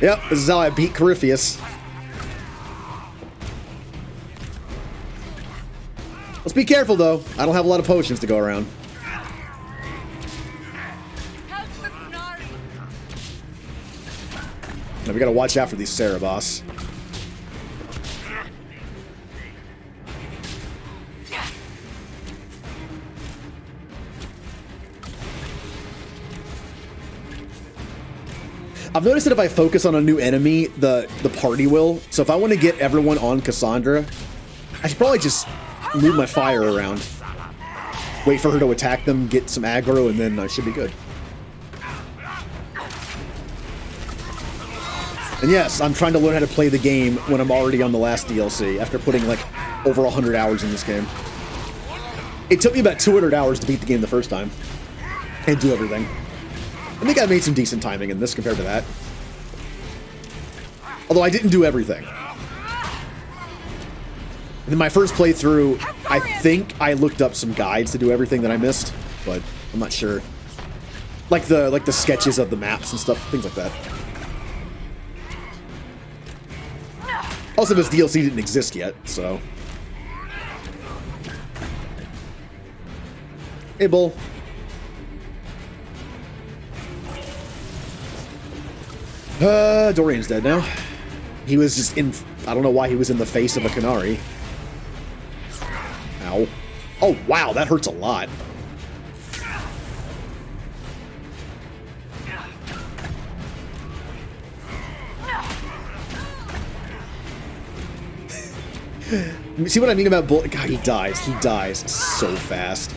Yep, this is how I beat Corypheus. Let's be careful, though. I don't have a lot of potions to go around. Now we gotta watch out for these Cerebos. I've noticed that if I focus on a new enemy, the party will. So if I want to get everyone on Cassandra, I should probably just move my fire around. Wait for her to attack them, get some aggro, and then I should be good. And yes, I'm trying to learn how to play the game when I'm already on the last DLC, after putting like over 100 hours in this game. It took me about 200 hours to beat the game the first time. And do everything. I think I made some decent timing in this compared to that. Although I didn't do everything. And in my first playthrough, I think I looked up some guides to do everything that I missed, but I'm not sure. Like the sketches of the maps and stuff, things like that. Also, this DLC didn't exist yet, so. Hey, Bull. Dorian's dead now. He was just in... I don't know why he was in the face of a Qunari. Ow. Oh, wow, that hurts a lot. See what I mean about Bull? God, he dies. He dies so fast.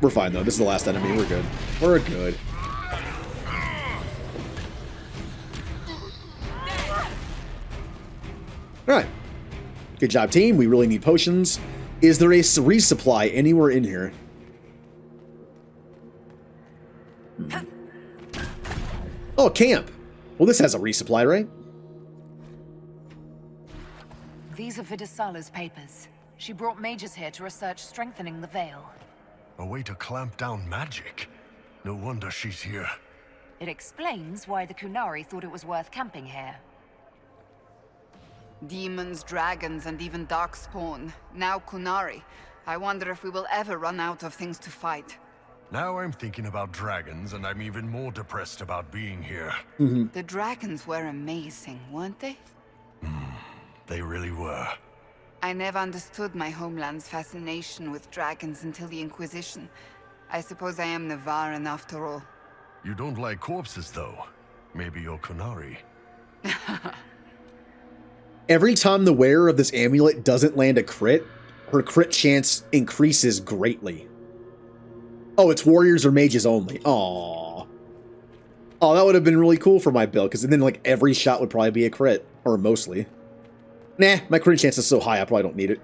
We're fine, though. This is the last enemy. We're good. We're good. Alright. Good job, team. We really need potions. Is there a resupply anywhere in here? Oh, a camp. Well, this has a resupply, right? These are Vidisala's papers. She brought mages here to research strengthening the Veil. A way to clamp down magic. No wonder she's here. It explains why the Qunari thought it was worth camping here. Demons, dragons, and even darkspawn. Now Qunari. I wonder if we will ever run out of things to fight. Now I'm thinking about dragons, and I'm even more depressed about being here. The dragons were amazing, weren't they? They really were. I never understood my homeland's fascination with dragons until the Inquisition. I suppose I am Navaran after all. You don't like corpses, though. Maybe you're Qunari. Every time the wearer of this amulet doesn't land a crit, her crit chance increases greatly. Oh, it's warriors or mages only. Aww. Oh, that would have been really cool for my build, because then like every shot would probably be a crit. Or mostly. Nah, my crit chance is so high I probably don't need it.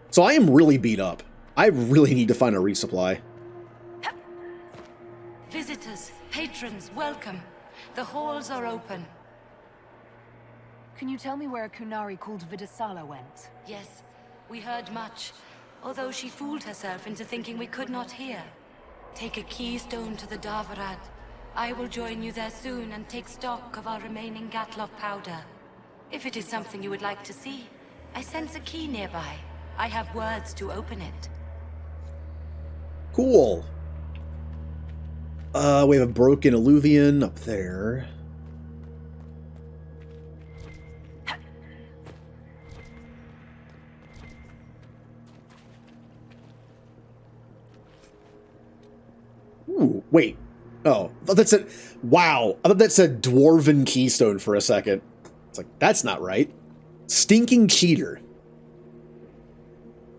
So I am really beat up. I really need to find a resupply. Visitors, patrons, welcome. The halls are open. Can you tell me where a Qunari called Vidisala went? Yes, we heard much, although she fooled herself into thinking we could not hear. Take a keystone to the Davarad. I will join you there soon and take stock of our remaining Gatlock powder. If it is something you would like to see, I sense a key nearby. I have words to open it. Cool. We have a broken alluvion up there. Ooh, wait. Oh, I thought that said... Wow. I thought that said Dwarven Keystone for a second. It's like, that's not right. Stinking cheater.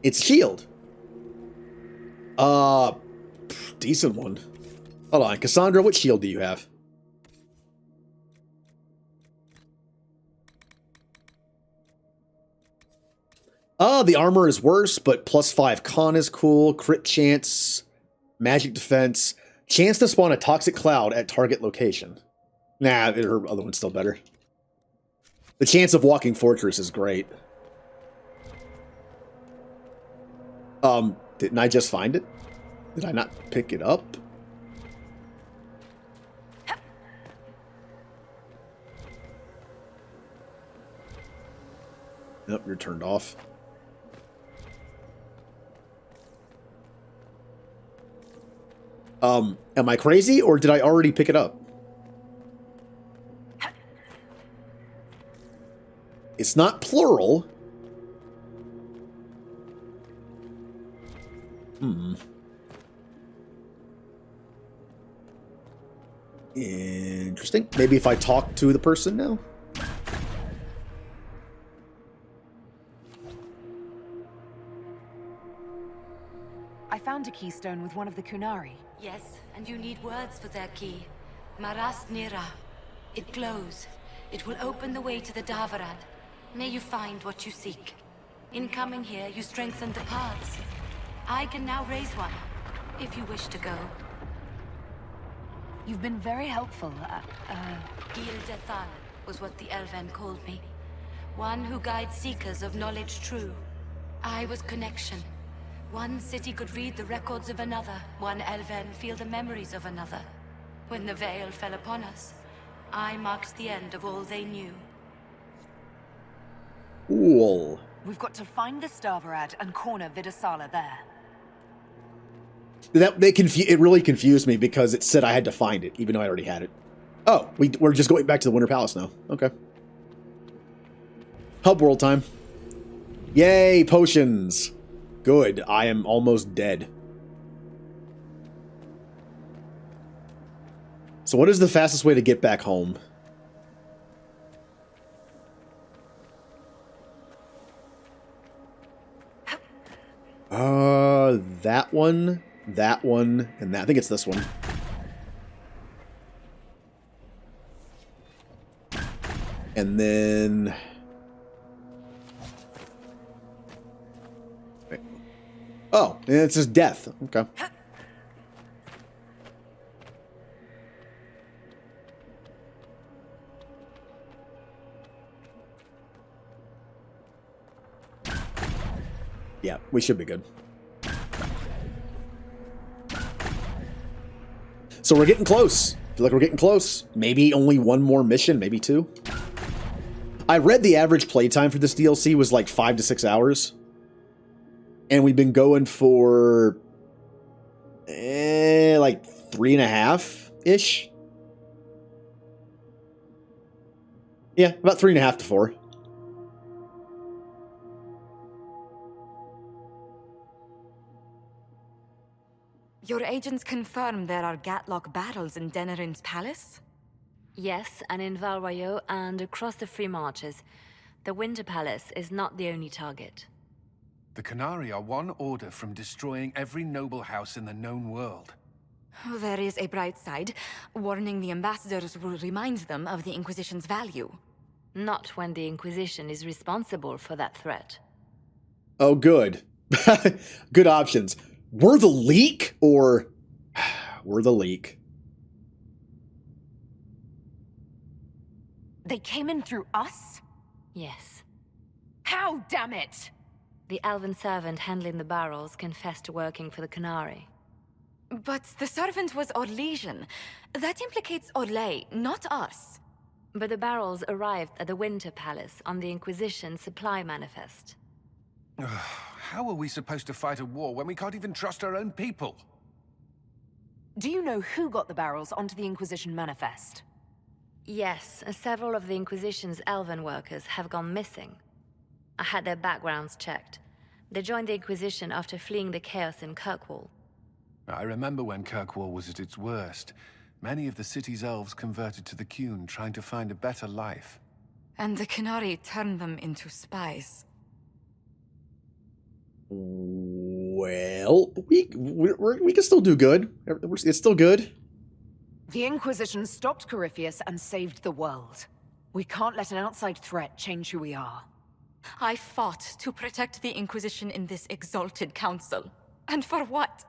It's shield. Decent one. Hold on, Cassandra, what shield do you have? The armor is worse, but +5 con is cool. Crit chance, magic defense, chance to spawn a toxic cloud at target location. Nah, her other one's still better. The chance of walking fortress is great. Didn't I just find it? Did I not pick it up? Nope, you're turned off. Am I crazy, or did I already pick it up? It's not plural. Interesting. Maybe if I talk to the person now? I found a keystone with one of the Qunari. Yes, and you need words for their key. Maras Nira. It glows. It will open the way to the Davarad. May you find what you seek. In coming here, you strengthened the paths. I can now raise one, if you wish to go. You've been very helpful. Gildethan was what the Elven called me. One who guides seekers of knowledge true. I was connection. One city could read the records of another. One Elven feel the memories of another. When the veil fell upon us, I marked the end of all they knew. Cool. We've got to find the Stavarad and corner Vidasala there. It really confused me because it said I had to find it, even though I already had it. Oh, we're just going back to the Winter Palace now. Okay. Hub world time. Yay, potions. Good. I am almost dead. So what is the fastest way to get back home? That one, and that. I think it's this one. And then... Wait. Oh, it's just death. Okay. Yeah, we should be good. So we're getting close. I feel like we're getting close. Maybe only one more mission, maybe two. I read the average playtime for this DLC was like 5 to 6 hours. And we've been going for... like 3.5-ish? Yeah, about 3.5 to 4. Your agents confirm there are Gatlock battles in Denerim's palace? Yes, and in Valrayo and across the Free Marches. The Winter Palace is not the only target. The Canari are one order from destroying every noble house in the known world. Oh, there is a bright side. Warning the ambassadors will remind them of the Inquisition's value. Not when the Inquisition is responsible for that threat. Oh, good. Good options. We're the leak, or we're the leak. They came in through us? Yes. How, damn it? The elven servant handling the barrels confessed to working for the Canari. But the servant was Orlesian. That implicates Orlais, not us. But the barrels arrived at the Winter Palace on the Inquisition supply manifest. How are we supposed to fight a war when we can't even trust our own people? Do you know who got the barrels onto the Inquisition manifest? Yes, several of the Inquisition's elven workers have gone missing. I had their backgrounds checked. They joined the Inquisition after fleeing the chaos in Kirkwall. I remember when Kirkwall was at its worst. Many of the city's elves converted to the Qun, trying to find a better life. And the Canari turned them into spies. Well, we can still do good. It's still good. The Inquisition stopped Corypheus and saved the world. We can't let an outside threat change who we are. I fought to protect the Inquisition in this Exalted Council. And for what?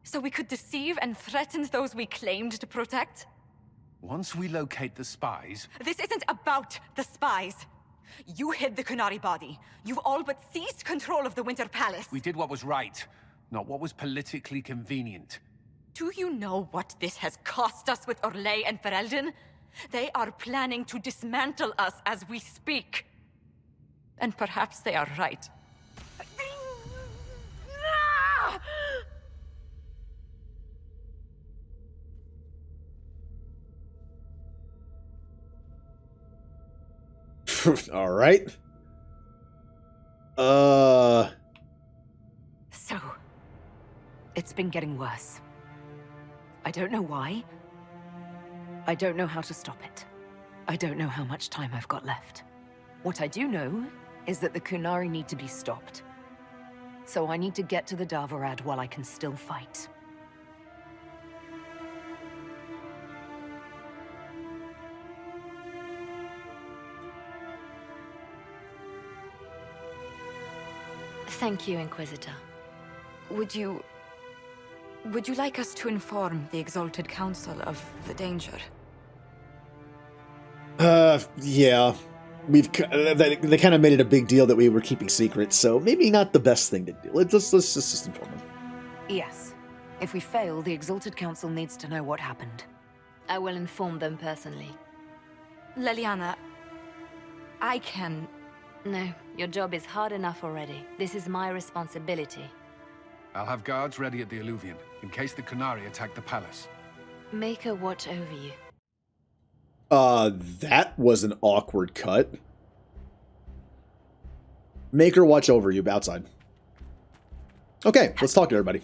So we could deceive and threaten those we claimed to protect? Once we locate the spies... This isn't about the spies. You hid the Canari body. You've all but seized control of the Winter Palace. We did what was right, not what was politically convenient. Do you know what this has cost us with Orlais and Ferelden? They are planning to dismantle us as we speak. And perhaps they are right. All right. So, it's been getting worse. I don't know why. I don't know how to stop it. I don't know how much time I've got left. What I do know is that the Kunari need to be stopped. So I need to get to the Davarad while I can still fight. Thank you, Inquisitor. Would you like us to inform the Exalted Council of the danger? Yeah. They kind of made it a big deal that we were keeping secrets, so maybe not the best thing to do. Let's just inform them. Yes. If we fail, the Exalted Council needs to know what happened. I will inform them personally. Leliana, I can... No, your job is hard enough already. This is my responsibility. I'll have guards ready at the Alluvion, in case the Qunari attack the palace. Make her watch over you. That was an awkward cut. Make her watch over you outside. Okay, let's talk to everybody.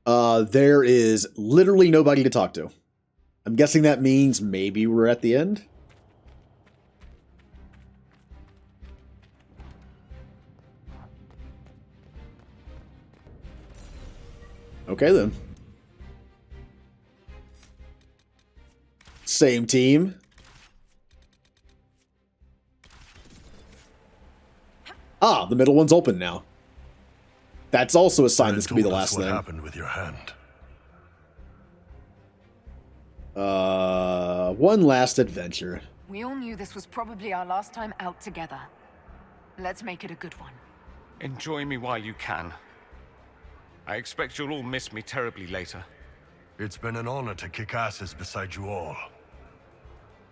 There is literally nobody to talk to. I'm guessing that means maybe we're at the end? Okay, then. Same team. Ah, the middle one's open now. That's also a sign this could be the last thing. What happened with your hand? One last adventure. We all knew this was probably our last time out together. Let's make it a good one. Enjoy me while you can. I expect you'll all miss me terribly later. It's been an honor to kick asses beside you all.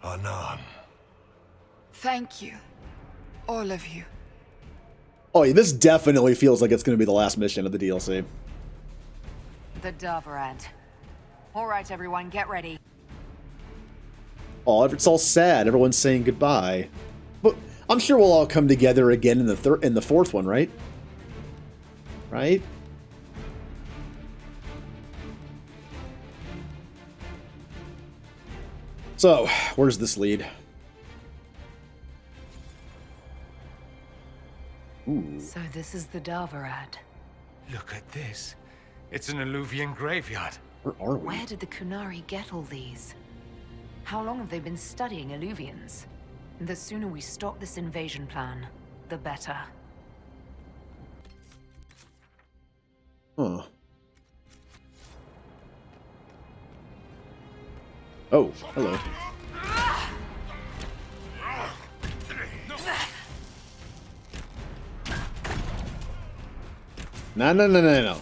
Anan. Thank you. All of you. Oh, yeah, this definitely feels like it's going to be the last mission of the DLC. The Darvarad. All right, everyone, get ready. Oh, it's all sad. Everyone's saying goodbye. But I'm sure we'll all come together again in the fourth one, right? Right? So, where's this lead? Ooh. So this is the Darvarad. Look at this. It's an Alluvian graveyard. Where are we? Where did the Qunari get all these? How long have they been studying Alluvians? The sooner we stop this invasion plan, the better. Huh. Oh, hello. No.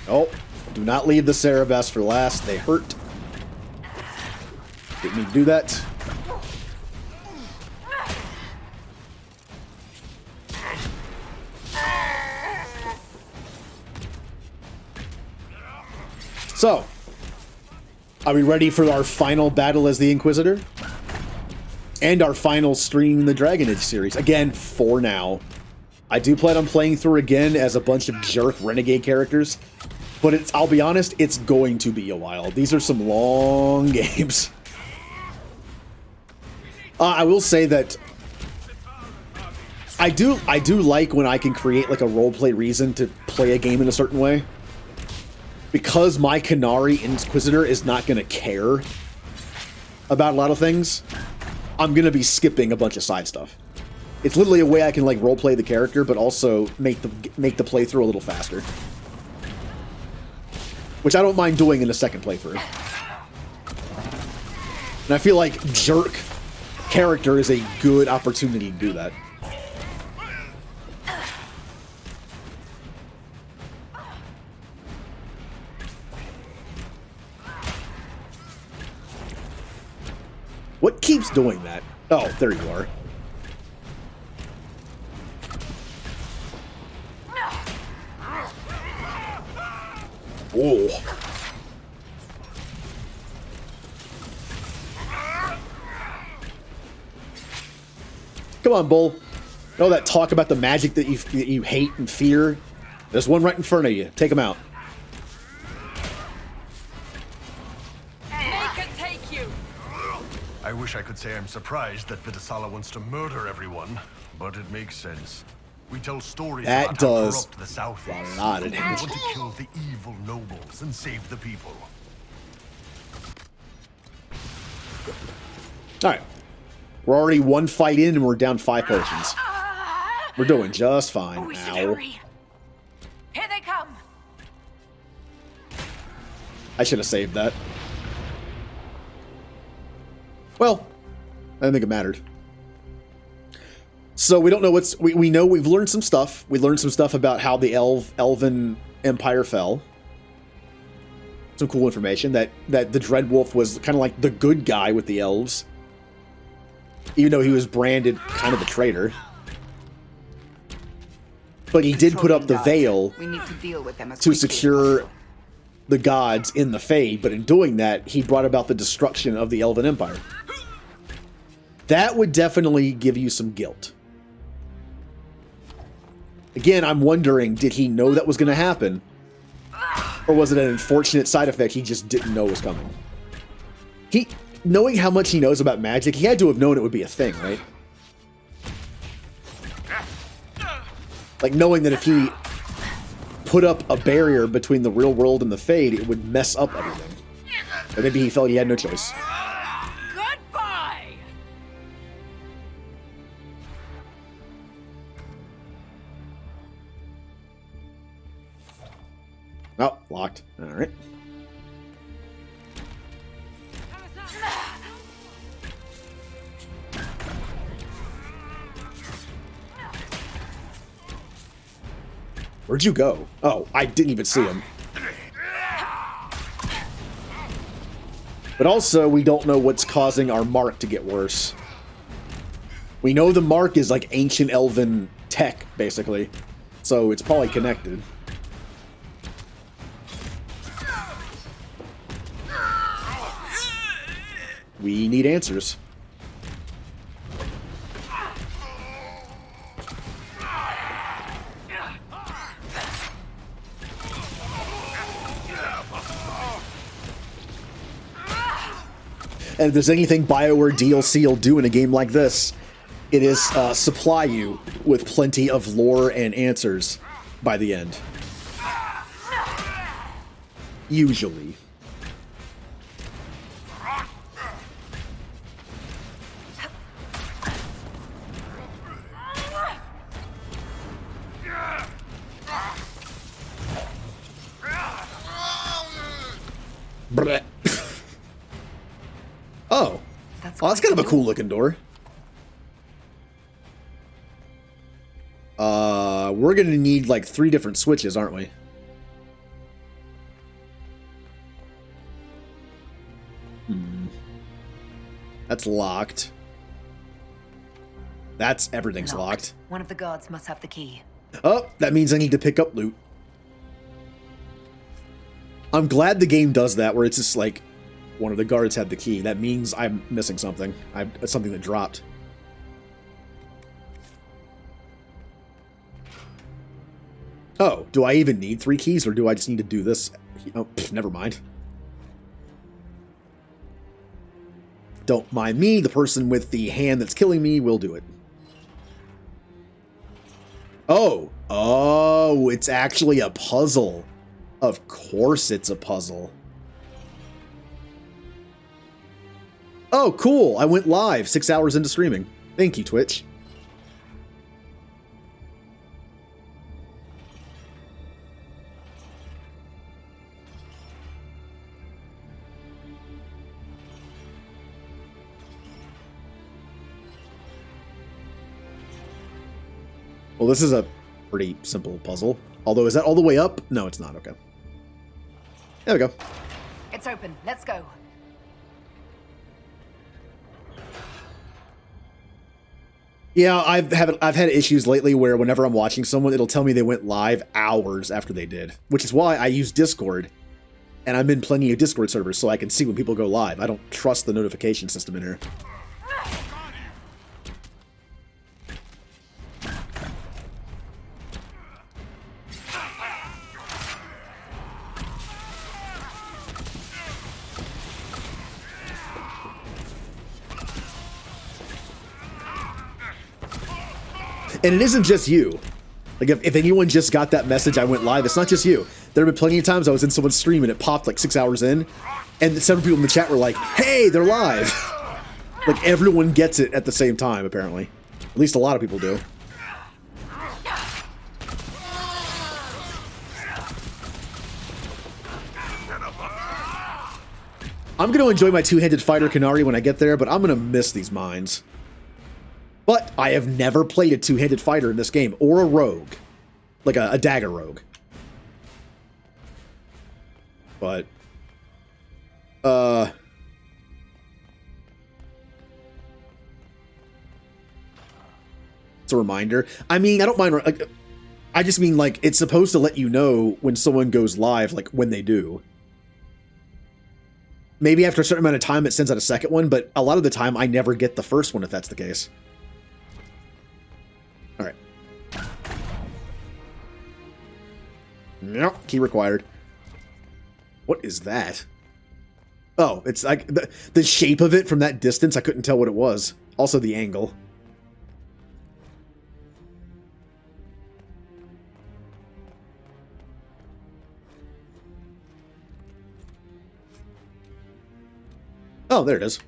Oh, do not leave the Cerebas for last. They hurt. Didn't mean to do that. So, are we ready for our final battle as the Inquisitor? And our final stream in the Dragon Age series. Again, for now. I do plan on playing through again as a bunch of jerk renegade characters. But I'll be honest, it's going to be a while. These are some long games. I will say that I do like when I can create like a roleplay reason to play a game in a certain way. Because my Qunari Inquisitor is not going to care about a lot of things, I'm going to be skipping a bunch of side stuff. It's literally a way I can like roleplay the character, but also make the playthrough a little faster. Which I don't mind doing in a second playthrough. And I feel like jerk character is a good opportunity to do that. What keeps doing that? Oh, there you are. Oh. Come on, Bull. All that talk about the magic that you hate and fear. There's one right in front of you. Take him out. Make it take you! I wish I could say I'm surprised that Vitasala wants to murder everyone, but it makes sense. We tell stories That about how does corrupt the South is. a lot of We damage. want to kill the evil nobles and save the people. Alright. We're already one fight in and we're down 5 potions. We're doing just fine. Oh, we should Ow. hurry. Here they come. I should have saved that. Well, I don't think it mattered. So we don't know what's... We know we've learned some stuff. We learned some stuff about how the Elven Empire fell. Some cool information. That the Dreadwolf was kind of like the good guy with the elves. Even though he was branded kind of a traitor. But he did put up the veil We need to deal with them as to quickly as secure possible. the gods in the Fade, but in doing that, he brought about the destruction of the Elven Empire. That would definitely give you some guilt. Again, I'm wondering, did he know that was going to happen? Or was it an unfortunate side effect he just didn't know was coming? Knowing how much he knows about magic, he had to have known it would be a thing, right? Like, knowing that if he put up a barrier between the real world and the Fade, it would mess up everything. Or maybe he felt he had no choice. Goodbye. Oh, locked. All right. Where'd you go? Oh, I didn't even see him. But also, we don't know what's causing our mark to get worse. We know the mark is like ancient elven tech, basically. So it's probably connected. We need answers. And if there's anything BioWare DLC will do in a game like this, it is supply you with plenty of lore and answers by the end. Usually. Blech. Oh. That's kind of a cool looking door. We're gonna need like 3 different switches, aren't we? That's locked. Everything's locked. One of the guards must have the key. Oh, that means I need to pick up loot. I'm glad the game does that, where it's just like, one of the guards had the key. That means I'm missing something. It's something that dropped. Oh, do I even need 3 keys, or do I just need to do this? Oh, never mind. Don't mind me. The person with the hand that's killing me will do it. Oh, it's actually a puzzle. Of course it's a puzzle. Oh, cool. I went live 6 hours into streaming. Thank you, Twitch. Well, this is a pretty simple puzzle. Although, is that all the way up? No, it's not. Okay. There we go. It's open. Let's go. Yeah, I've had issues lately where whenever I'm watching someone, it'll tell me they went live hours after they did, which is why I use Discord, and I'm in plenty of Discord servers so I can see when people go live. I don't trust the notification system in here. And it isn't just you. Like, if anyone just got that message I went live, it's not just you. There have been plenty of times I was in someone's stream and it popped like 6 hours in, and several people in the chat were like, hey, they're live! Like, everyone gets it at the same time, apparently. At least a lot of people do. I'm going to enjoy my two-handed fighter Kanari when I get there, but I'm going to miss these mines. But I have never played a two-handed fighter in this game, or a rogue. Like a dagger rogue. But, it's a reminder. I mean, I don't mind, like, I just mean, like, it's supposed to let you know when someone goes live, like, when they do. Maybe after a certain amount of time it sends out a second one, but a lot of the time I never get the first one if that's the case. Alright. Nope, key required. What is that? Oh, it's like the shape of it from that distance, I couldn't tell what it was. Also the angle. Oh, there it is.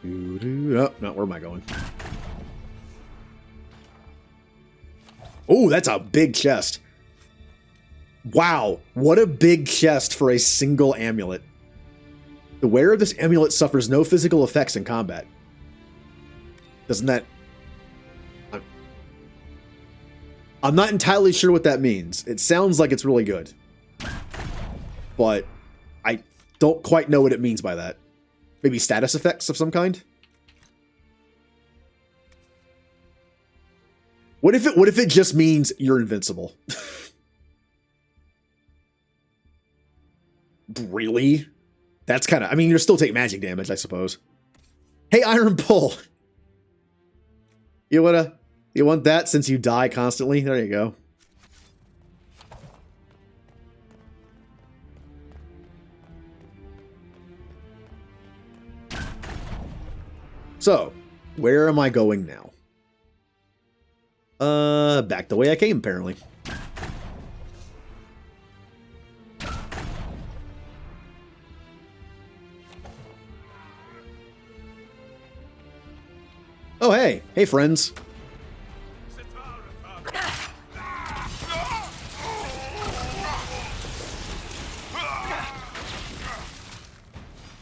Oh, no, where am I going? Oh, that's a big chest. Wow, what a big chest for a single amulet. The wearer of this amulet suffers no physical effects in combat. Doesn't that... I'm not entirely sure what that means. It sounds like it's really good. But I don't quite know what it means by that. Maybe status effects of some kind? What if it just means you're invincible? Really? That's kind of... I mean, you're still taking magic damage, I suppose. Hey, Iron Bull! You want that since you die constantly? There you go. So, where am I going now? Back the way I came, apparently. Oh, hey. Hey, friends.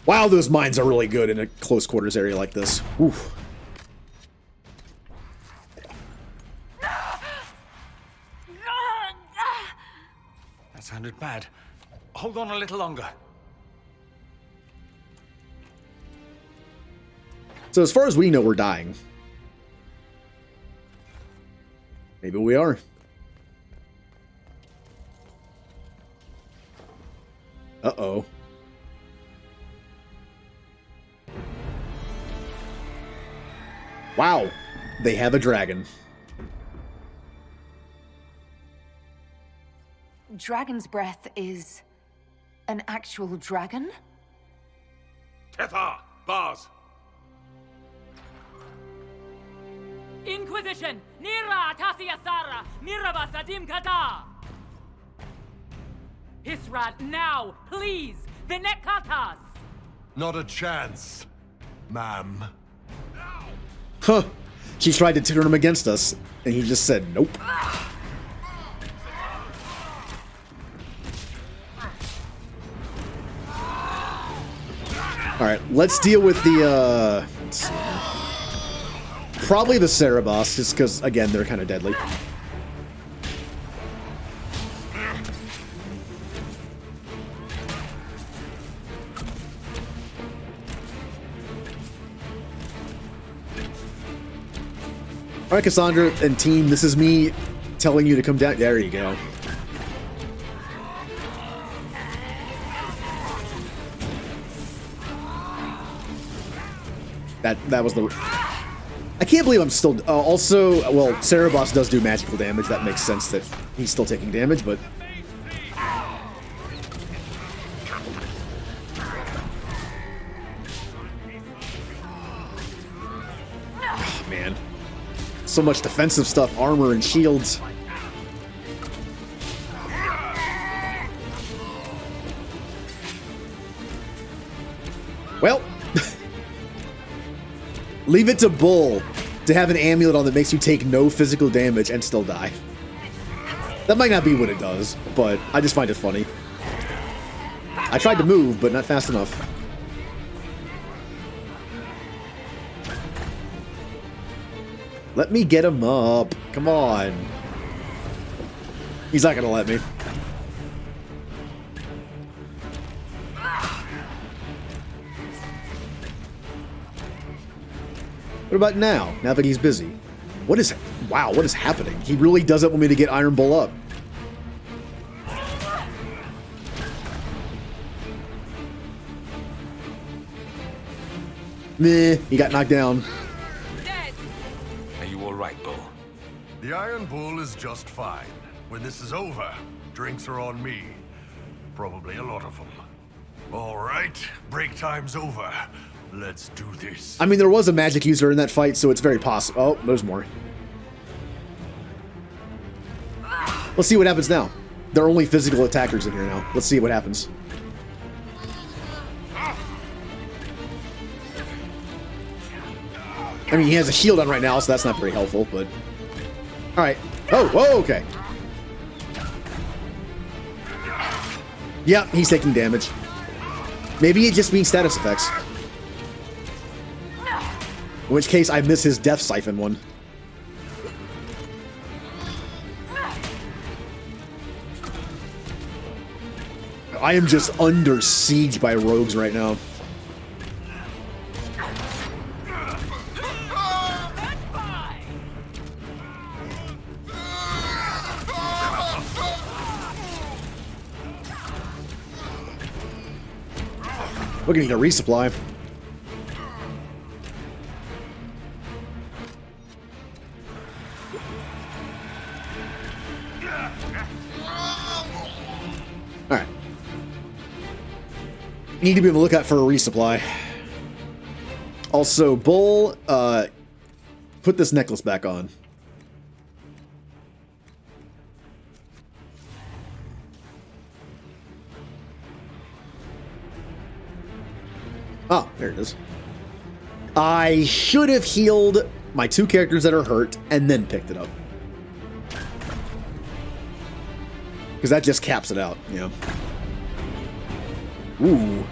Wow, those mines are really good in a close quarters area like this. Oof. That sounded bad. Hold on a little longer. So as far as we know, we're dying. Maybe we are. Uh-oh. Wow, they have a dragon. Dragon's breath is an actual dragon? Tethar! Bars! Inquisition! Nira Atasia Sara! Mirava Sadim Kata! Hisrat, now! Please! Vinekatas! Not a chance, ma'am. Huh. She tried to turn him against us, and he just said nope. Alright, let's deal with the, let's see. Probably the Cerebos, just because, again, they're kind of deadly. Alright, Cassandra and team, this is me telling you to come down. There you go. That was the... I can't believe I'm still... also, well, Cerebos does do magical damage. That makes sense that he's still taking damage, but... Oh, man. So much defensive stuff, armor and shields. Well... Leave it to Bull to have an amulet on that makes you take no physical damage and still die. That might not be what it does, but I just find it funny. I tried to move, but not fast enough. Let me get him up. Come on. He's not gonna let me. What about now? Now that he's busy. What is... Wow, what is happening? He really doesn't want me to get Iron Bull up. Meh, he got knocked down. Are you all right, Bull? The Iron Bull is just fine. When this is over, drinks are on me. Probably a lot of them. All right, break time's over. Let's do this. I mean, there was a magic user in that fight, so it's very possible. Oh, there's more. Let's see what happens now. There are only physical attackers in here now. Let's see what happens. I mean, he has a shield on right now, so that's not very helpful, but... Alright. Oh, whoa, okay. Yeah, he's taking damage. Maybe it just means status effects. In which case, I miss his Death Siphon one. I am just under siege by rogues right now. We're gonna need a resupply. Alright. Need to be on the lookout for a resupply. Also, Bull, put this necklace back on. Oh, there it is. I should have healed my two characters that are hurt and then picked it up. Because that just caps it out, you know. Ooh.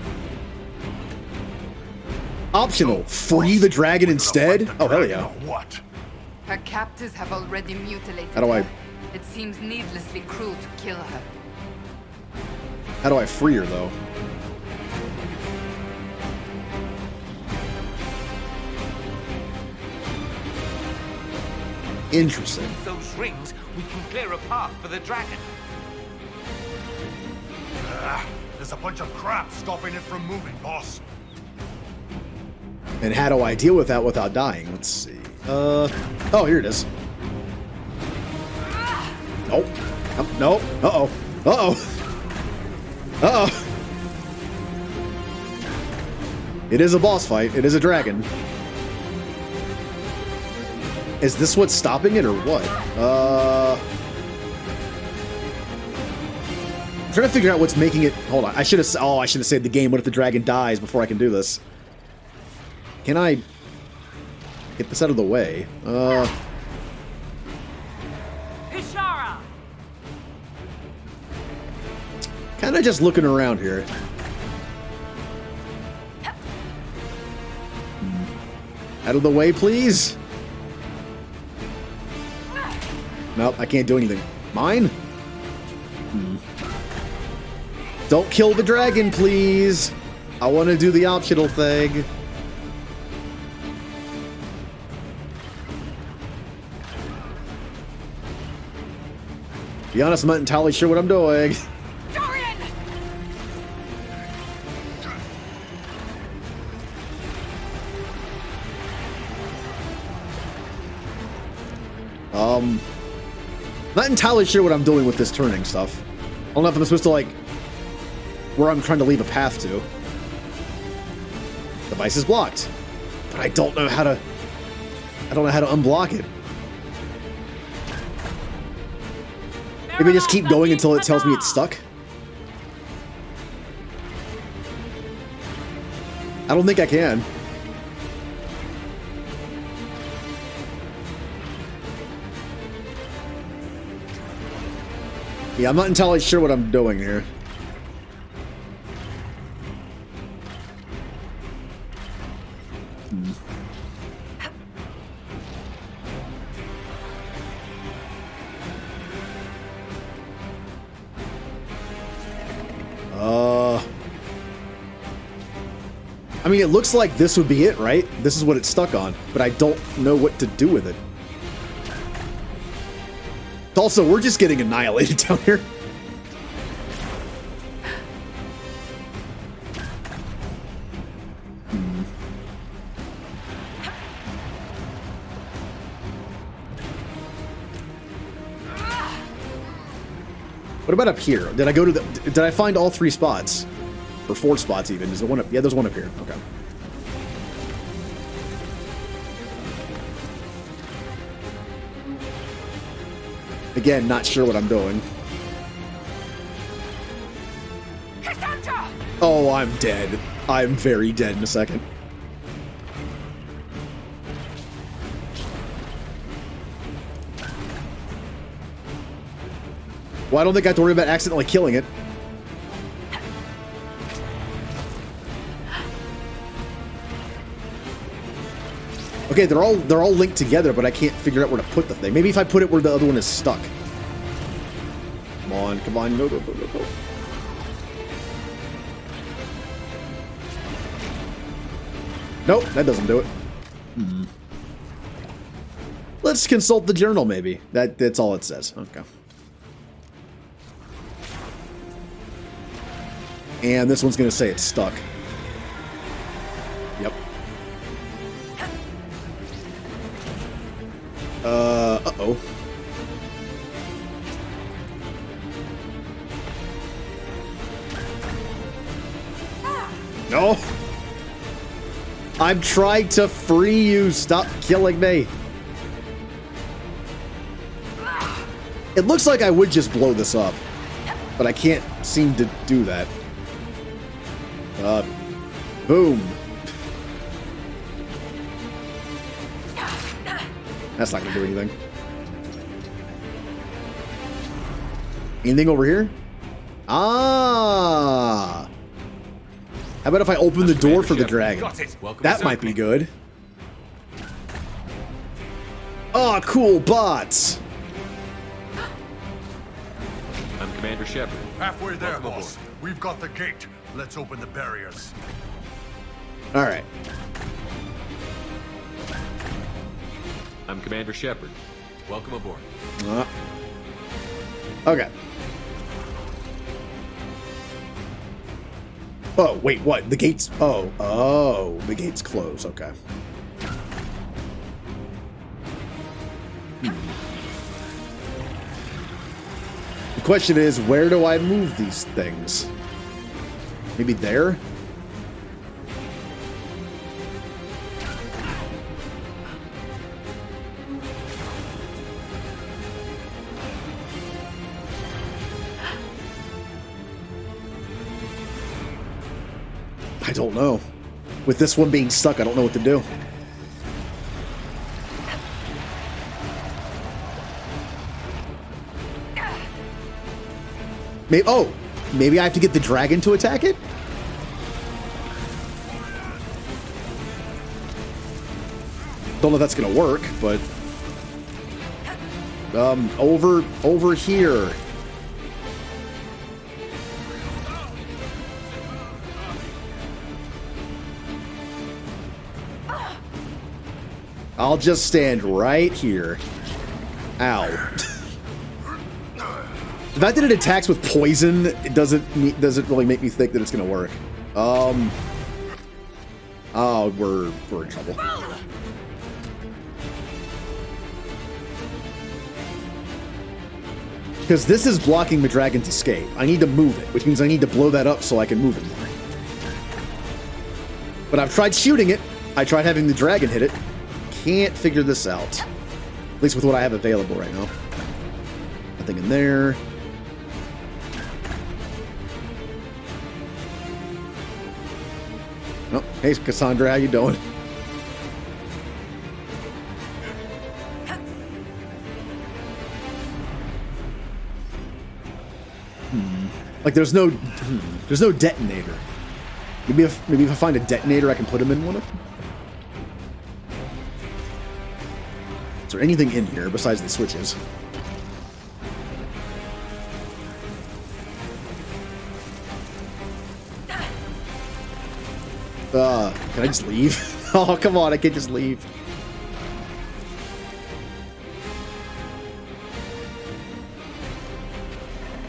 Optional. Free the dragon instead? Oh, hell yeah. What? Her captors have already mutilated How do I... her. It seems needlessly cruel to kill her. How do I free her, though? Interesting. With those rings, we can clear a path for the dragon. There's a bunch of crap stopping it from moving, boss. And how do I deal with that without dying? Let's see. Oh, here it is. Nope. Nope. Uh-oh. Uh-oh. Uh-oh. It is a boss fight. It is a dragon. Is this what's stopping it or what? I'm trying to figure out what's making it... Hold on. I should have saved the game. What if the dragon dies before I can do this? Can I get this out of the way? Hishara! Kind of just looking around here. Out of the way, please. Nope, I can't do anything. Mine? Don't kill the dragon, please. I want to do the optional thing. To be honest, I'm not entirely sure what I'm doing. Not entirely sure what I'm doing with this turning stuff. I don't know if I'm supposed to, like, where I'm trying to leave a path to. Device is blocked. But I don't know how to unblock it. Maybe I just keep going until it tells me it's stuck. I don't think I can. Yeah, I'm not entirely sure what I'm doing here. I mean, it looks like this would be it, right? This is what it's stuck on, but I don't know what to do with it. Also, we're just getting annihilated down here. What about up here? Did I go to the... Did I find all 3 spots? Or 4 spots even. Is there one up? Yeah, there's one up here. Okay. Again, not sure what I'm doing. Oh, I'm dead. I'm very dead in a second. Well, I don't think I have to worry about accidentally killing it. Okay, they're all linked together, but I can't figure out where to put the thing. Maybe if I put it where the other one is stuck. Come on, come on, go, go, go, go, go. Nope, that doesn't do it. Let's consult the journal, maybe. That's all it says. Okay. And this one's going to say it's stuck. Yep. Uh-oh. No! I'm trying to free you! Stop killing me! It looks like I would just blow this up, but I can't seem to do that. Boom. That's not gonna do anything. Anything over here? Ah! How about if I open the door for the dragon? That might be good. Oh, cool bots! I'm Commander Shepard. Halfway there, boss. We've got the gate. Let's open the barriers. All right. I'm Commander Shepard. Welcome aboard. Okay. Oh, wait, what? The gate's... Oh, the gate's closed. Okay. The question is, where do I move these things? Maybe there? I don't know. With this one being stuck, I don't know what to do. Maybe I have to get the dragon to attack it? Don't know if that's gonna work, but... over here. I'll just stand right here. Ow. The fact that it attacks with poison, it doesn't really make me think that it's gonna work. Oh, we're in trouble. Because this is blocking the dragon's escape. I need to move it, which means I need to blow that up so I can move it more. But I've tried shooting it. I tried having the dragon hit it. Can't figure this out. At least with what I have available right now. Nothing in there. Oh, hey Cassandra, how you doing? Like there's no detonator. Maybe if I find a detonator, I can put him in one of them. Is there anything in here besides the switches? Can I just leave? Oh, come on, I can't just leave.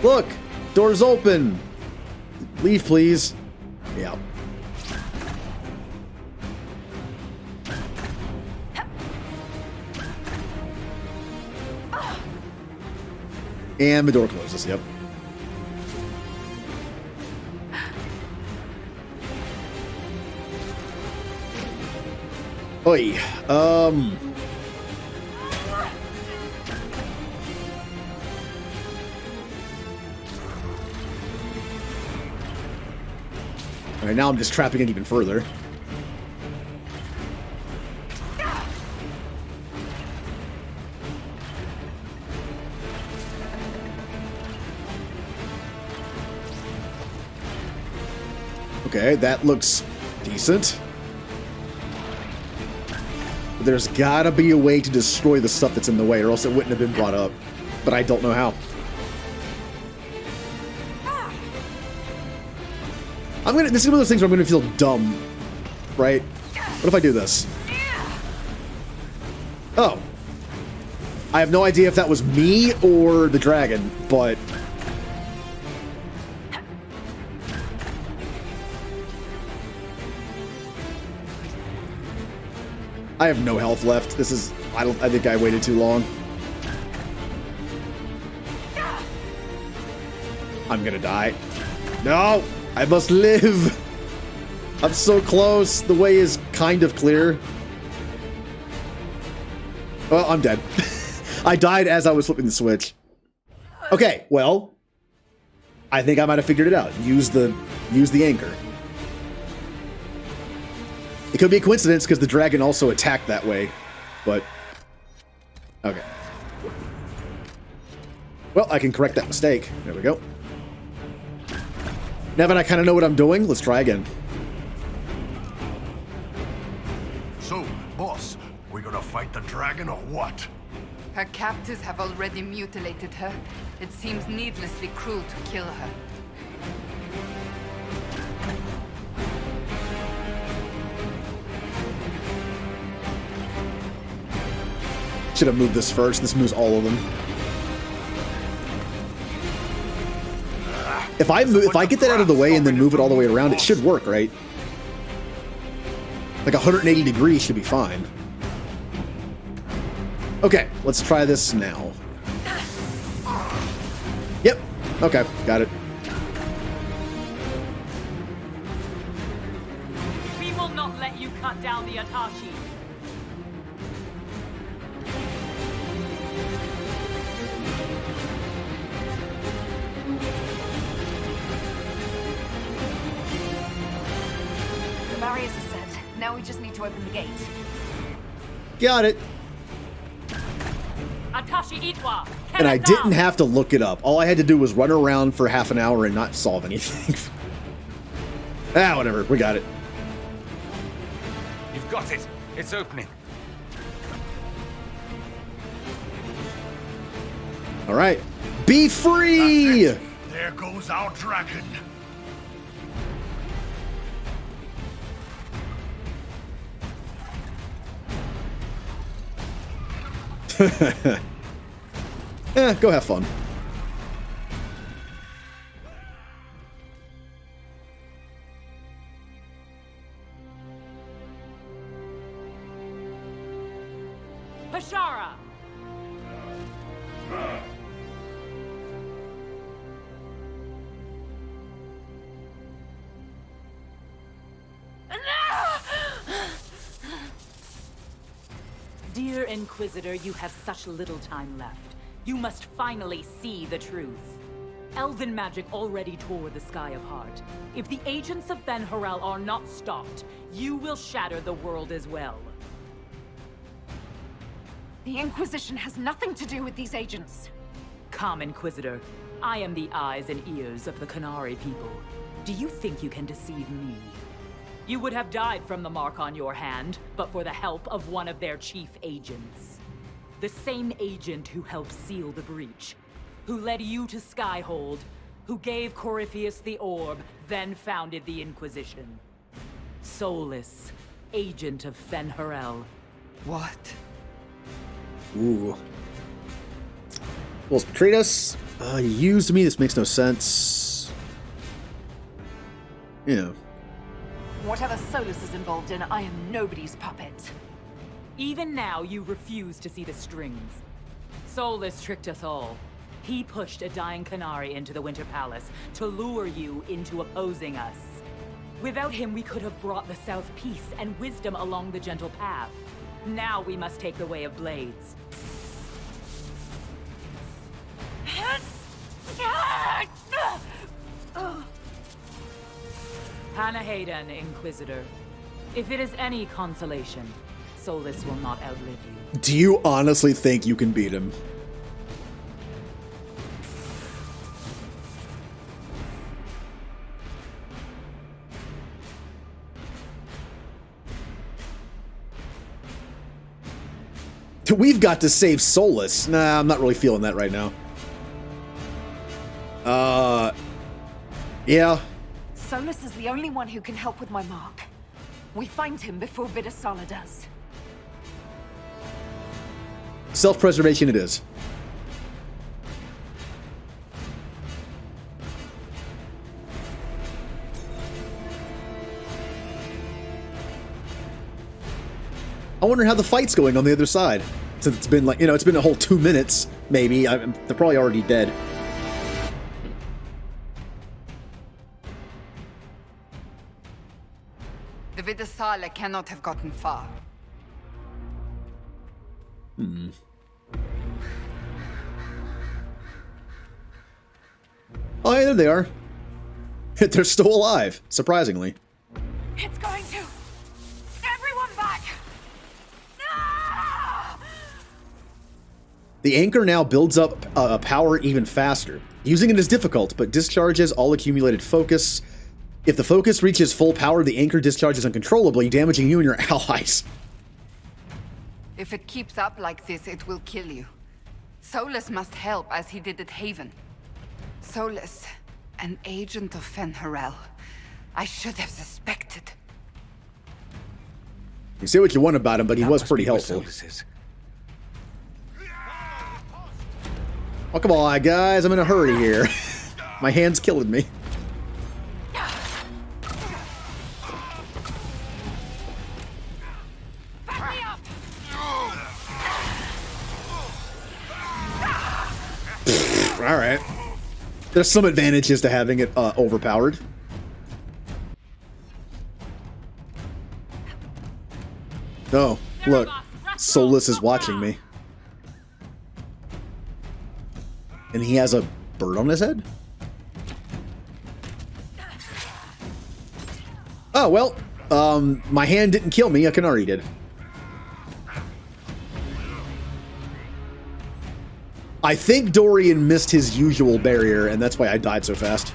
Look, door's open. Leave, please. Yeah. And the door closes, yep. Oi, Alright, now I'm just trapping it even further. Okay, that looks decent. But there's gotta be a way to destroy the stuff that's in the way, or else it wouldn't have been brought up. But I don't know how. This is one of those things where I'm gonna feel dumb, right? What if I do this? Oh. I have no idea if that was me or the dragon, but... I have no health left. This is... I think I waited too long. I'm gonna die. No! I must live! I'm so close. The way is kind of clear. Well, I'm dead. I died as I was flipping the switch. Okay, well, I think I might have figured it out. Use the anchor. It could be a coincidence because the dragon also attacked that way, but okay. Well, I can correct that mistake. There we go. Now that I kind of know what I'm doing, let's try again. So, boss, we gonna fight the dragon or what? Her captors have already mutilated her. It seems needlessly cruel to kill her. Should have moved this first. This moves all of them. If I get that out of the way and then move it all the way around, it should work, right? Like 180 degrees should be fine. Okay, let's try this now. Yep. Okay, got it. We will not let you cut down the Atashi. The barriers are set. Now we just need to open the gate. Got it. Atashi Itwa. And I didn't have to look it up. All I had to do was run around for half an hour and not solve anything. Whatever. We got it. You've got it. It's opening. All right. Be free! There goes our dragon. Go have fun. Pashara. Dear Inquisitor, you have such little time left. You must finally see the truth. Elven magic already tore the sky apart. If the agents of Ben Harel are not stopped, you will shatter the world as well. The Inquisition has nothing to do with these agents. Come, Inquisitor. I am the eyes and ears of the Qunari people. Do you think you can deceive me? You would have died from the mark on your hand, but for the help of one of their chief agents. The same agent who helped seal the breach, who led you to Skyhold, who gave Corypheus the orb, then founded the Inquisition. Soulless, agent of Fen'Harel. What? Ooh. Well, Petratus, you used me. This makes no sense. Yeah. Whatever Solus is involved in, I am nobody's puppet. Even now, you refuse to see the strings. Solus tricked us all. He pushed a dying Qunari into the Winter Palace to lure you into opposing us. Without him, we could have brought the South peace and wisdom along the gentle path. Now we must take the way of blades. Hanahadan, Inquisitor. If it is any consolation, Solus will not outlive you. Do you honestly think you can beat him? We've got to save Solus. Nah, I'm not really feeling that right now. Yeah. Solus is the only one who can help with my mark. We find him before Vidasala does. Self-preservation it is. I wonder how the fight's going on the other side. Since it's been like, it's been a whole 2 minutes, maybe. They're probably already dead. The Vidasala cannot have gotten far. Hmm. Oh, yeah, there they are. They're still alive, surprisingly. It's going to! Everyone back! The anchor now builds up power even faster. Using it is difficult, but discharges all accumulated focus. If the focus reaches full power, the anchor discharges uncontrollably, damaging you and your allies. If it keeps up like this, it will kill you. Solus must help, as he did at Haven. Solus, an agent of Fen'Harel. I should have suspected. You say what you want about him, but he was pretty helpful. Oh, come on, guys. I'm in a hurry here. My hand's killing me. All right. There's some advantages to having it overpowered. Oh, look. Solus is watching me. And he has a bird on his head? Oh, well. My hand didn't kill me. A Qunari did. I think Dorian missed his usual barrier, and that's why I died so fast.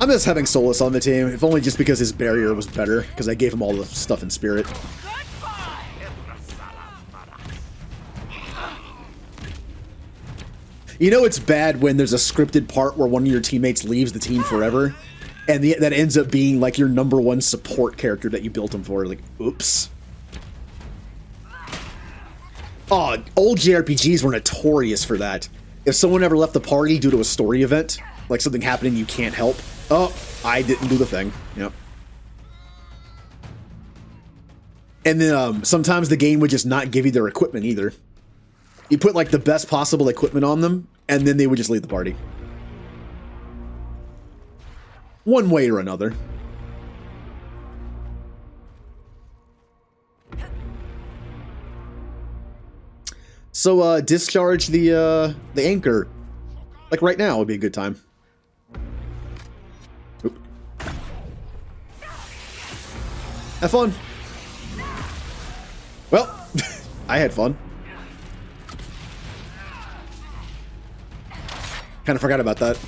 I miss having Solus on the team, if only just because his barrier was better, because I gave him all the stuff in spirit. You know it's bad when there's a scripted part where one of your teammates leaves the team forever, and that ends up being like your #1 support character that you built him for. Like, oops. Oh, old JRPGs were notorious for that. If someone ever left the party due to a story event, like something happening you can't help, oh, I didn't do the thing. Yep. And then sometimes the game would just not give you their equipment either. You put like the best possible equipment on them, and then they would just leave the party. One way or another. So discharge the anchor. Like right now would be a good time. Have fun. Well, I had fun. Kind of forgot about that.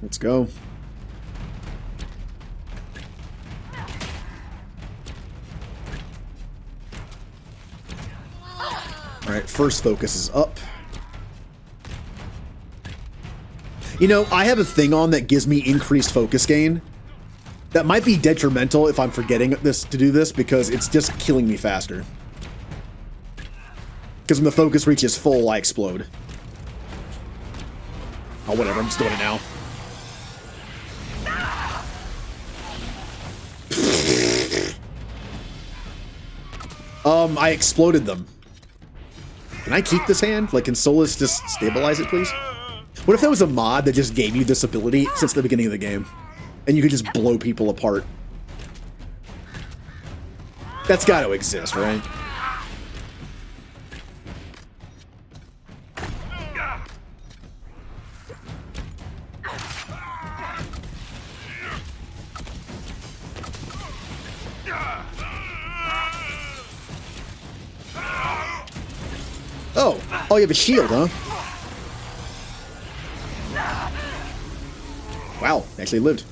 Let's go. Alright, first focus is up. You know, I have a thing on that gives me increased focus gain. That might be detrimental if I'm forgetting this to do this, because it's just killing me faster. Because when the focus reaches full, I explode. Oh, whatever, I'm just doing it now. I exploded them. Can I keep this hand? Like, can Solus just stabilize it, please? What if there was a mod that just gave you this ability since the beginning of the game? And you could just blow people apart? That's got to exist, right? Oh, you have a shield, huh? Wow, actually lived.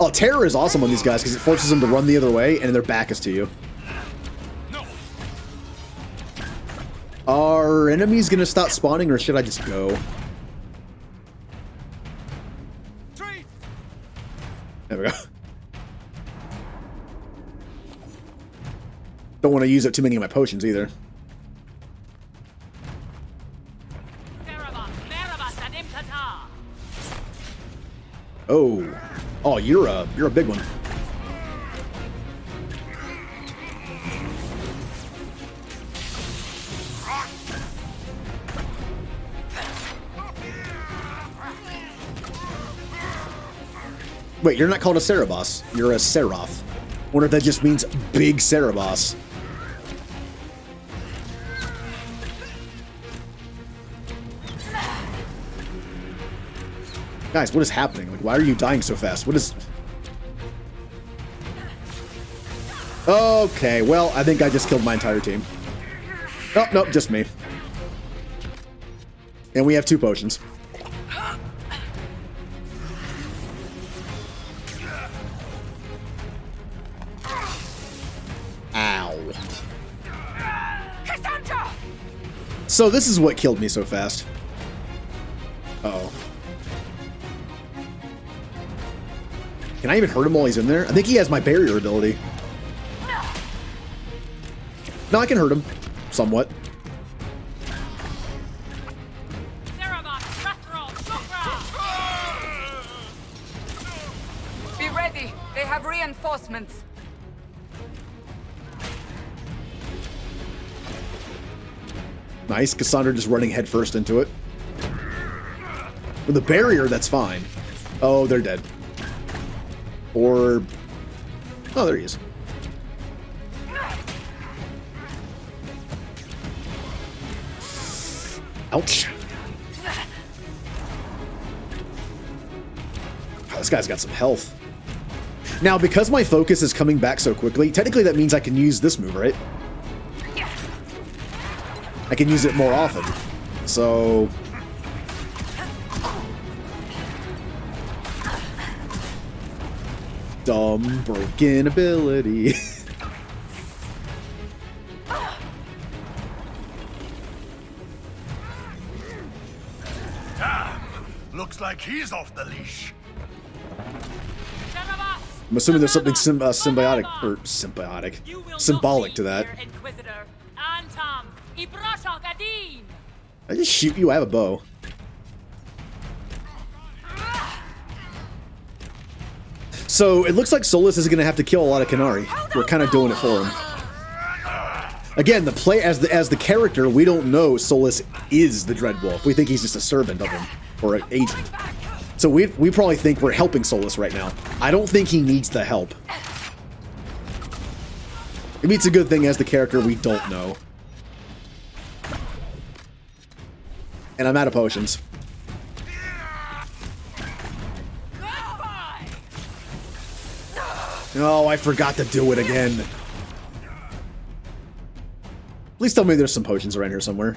Oh, terror is awesome on these guys because it forces them to run the other way and their back is to you. Are enemies gonna stop spawning or should I just go? There we go. Don't want to use up too many of my potions either. Oh, oh, you're a big one. Wait, you're not called a Cerebos. You're a Seraph. Wonder if that just means big Cerebos. Guys, what is happening? Like, why are you dying so fast? What is... Okay, well, I think I just killed my entire team. Oh, nope, just me. And we have 2 potions. Ow. So this is what killed me so fast. Uh-oh. Can I even hurt him while he's in there? I think he has my barrier ability. No, I can hurt him. Somewhat. Be ready. They have reinforcements. Nice. Cassandra just running headfirst into it. With a barrier, that's fine. Oh, they're dead. Or... Oh, there he is. Ouch. Oh, this guy's got some health. Now, because my focus is coming back so quickly, technically that means I can use this move, right? I can use it more often. So... Dumb, broken ability. Looks like he's off the leash. I'm assuming there's something symbiotic or symbolic to that. I just shoot you. I have a bow. So it looks like Solus is going to have to kill a lot of Qunari. We're kind of doing it for him. Again, as the character, we don't know Solus is the Dreadwolf. We think he's just a servant of him or an agent. So we probably think we're helping Solus right now. I don't think he needs the help. Maybe it's a good thing as the character we don't know. And I'm out of potions. Oh, I forgot to do it again. Please tell me there's some potions around here somewhere.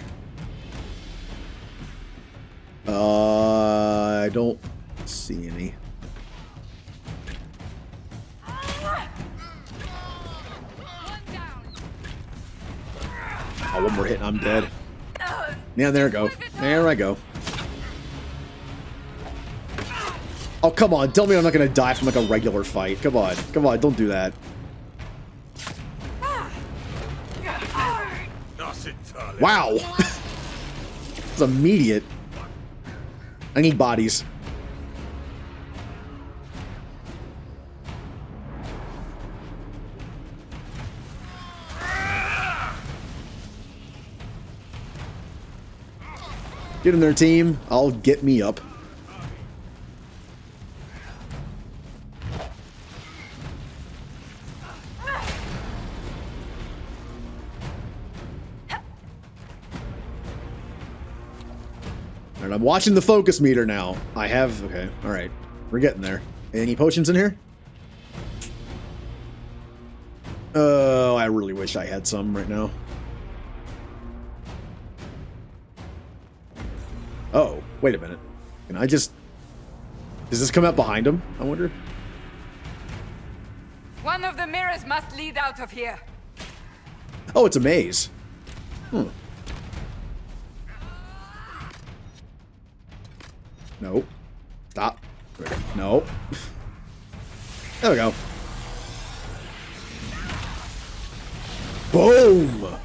I don't see any. Oh, one more hit and I'm dead. Yeah, there I go. There I go. Oh, come on. Tell me I'm not going to die from like a regular fight. Come on. Come on. Don't do that. Wow. It's immediate. I need bodies. Get in there, team. I'll get me up. Alright, I'm watching the focus meter now. I have... Okay, alright. We're getting there. Any potions in here? Oh, I really wish I had some right now. Oh, wait a minute. Can I just... Does this come out behind him, I wonder? One of the mirrors must lead out of here. Oh, it's a maze. No. Stop. No. There we go. Boom!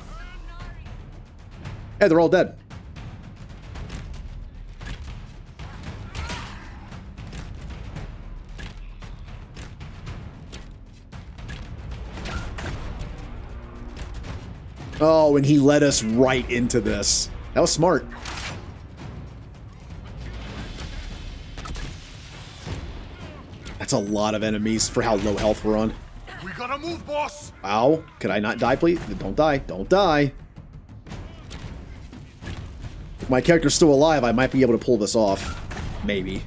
Hey, they're all dead. Oh, and he led us right into this. That was smart. That's a lot of enemies for how low health we're on. We gotta move, boss. Ow. Could I not die, please? Don't die. Don't die. If my character's still alive, I might be able to pull this off. Maybe.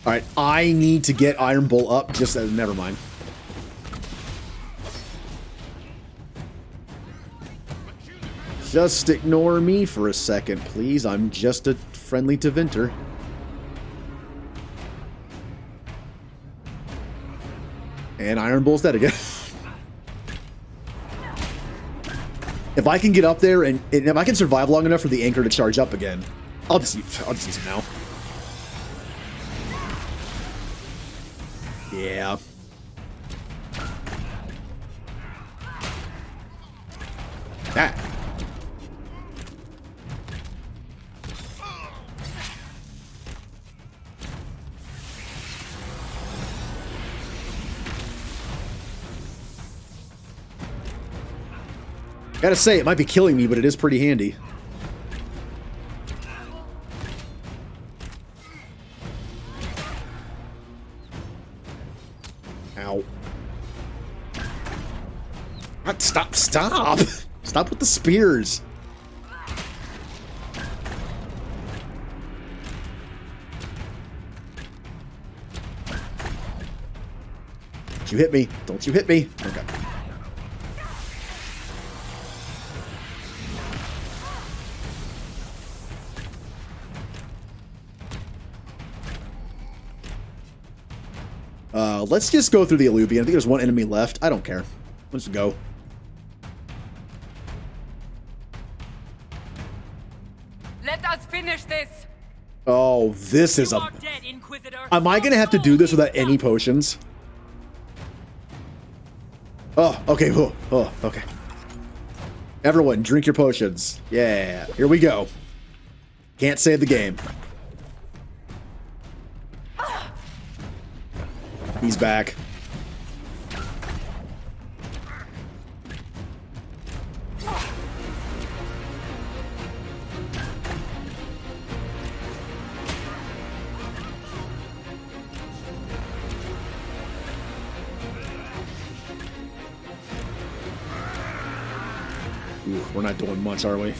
Alright, I need to get Iron Bull up. Just never mind. Just ignore me for a second, please. I'm just a friendly to Vinter. And Iron Bull's dead again. If I can get up there and if I can survive long enough for the anchor to charge up again, I'll just use it now. Yeah. That. Gotta say, it might be killing me, but it is pretty handy. Ow. What? Stop, stop! Stop with the spears! Don't you hit me. Don't you hit me. Okay. Let's just go through the Alluvion. I think there's one enemy left. I don't care. Let's go. Let us finish this. Oh, this is a... Am I going to have to do this without any potions? Oh, okay. Oh, okay. Everyone, drink your potions. Yeah, here we go. Can't save the game. He's back. Ooh, we're not doing much, are we?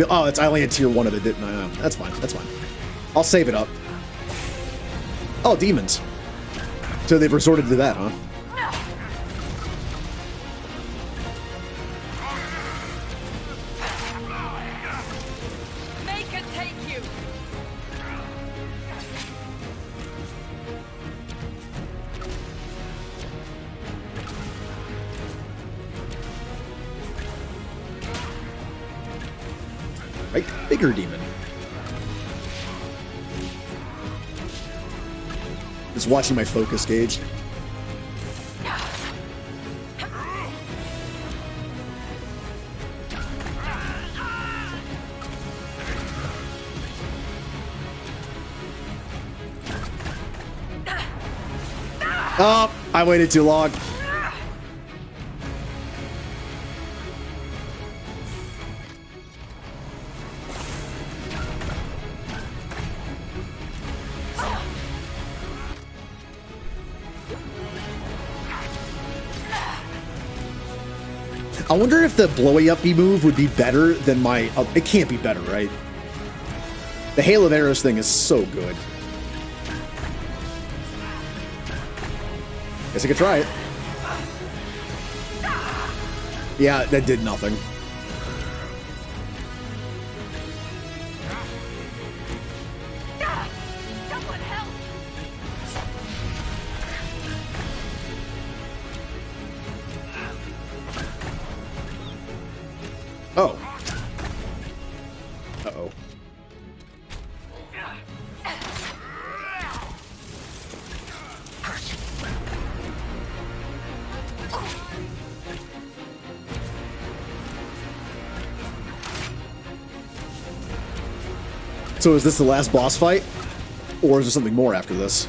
Oh, it's I only had tier 1 of it, didn't I? That's fine. That's fine. I'll save it up. Oh, demons. So they've resorted to that, huh? Make it take you. Right? Bigger demon. Just watching my focus gauge. Oh, I waited too long. I wonder if the blowy uppy move would be better than my... it can't be better, right? The Hail of Arrows thing is so good. Guess I could try it. Yeah, that did nothing. Oh. Uh-oh. So is this the last boss fight? Or is there something more after this?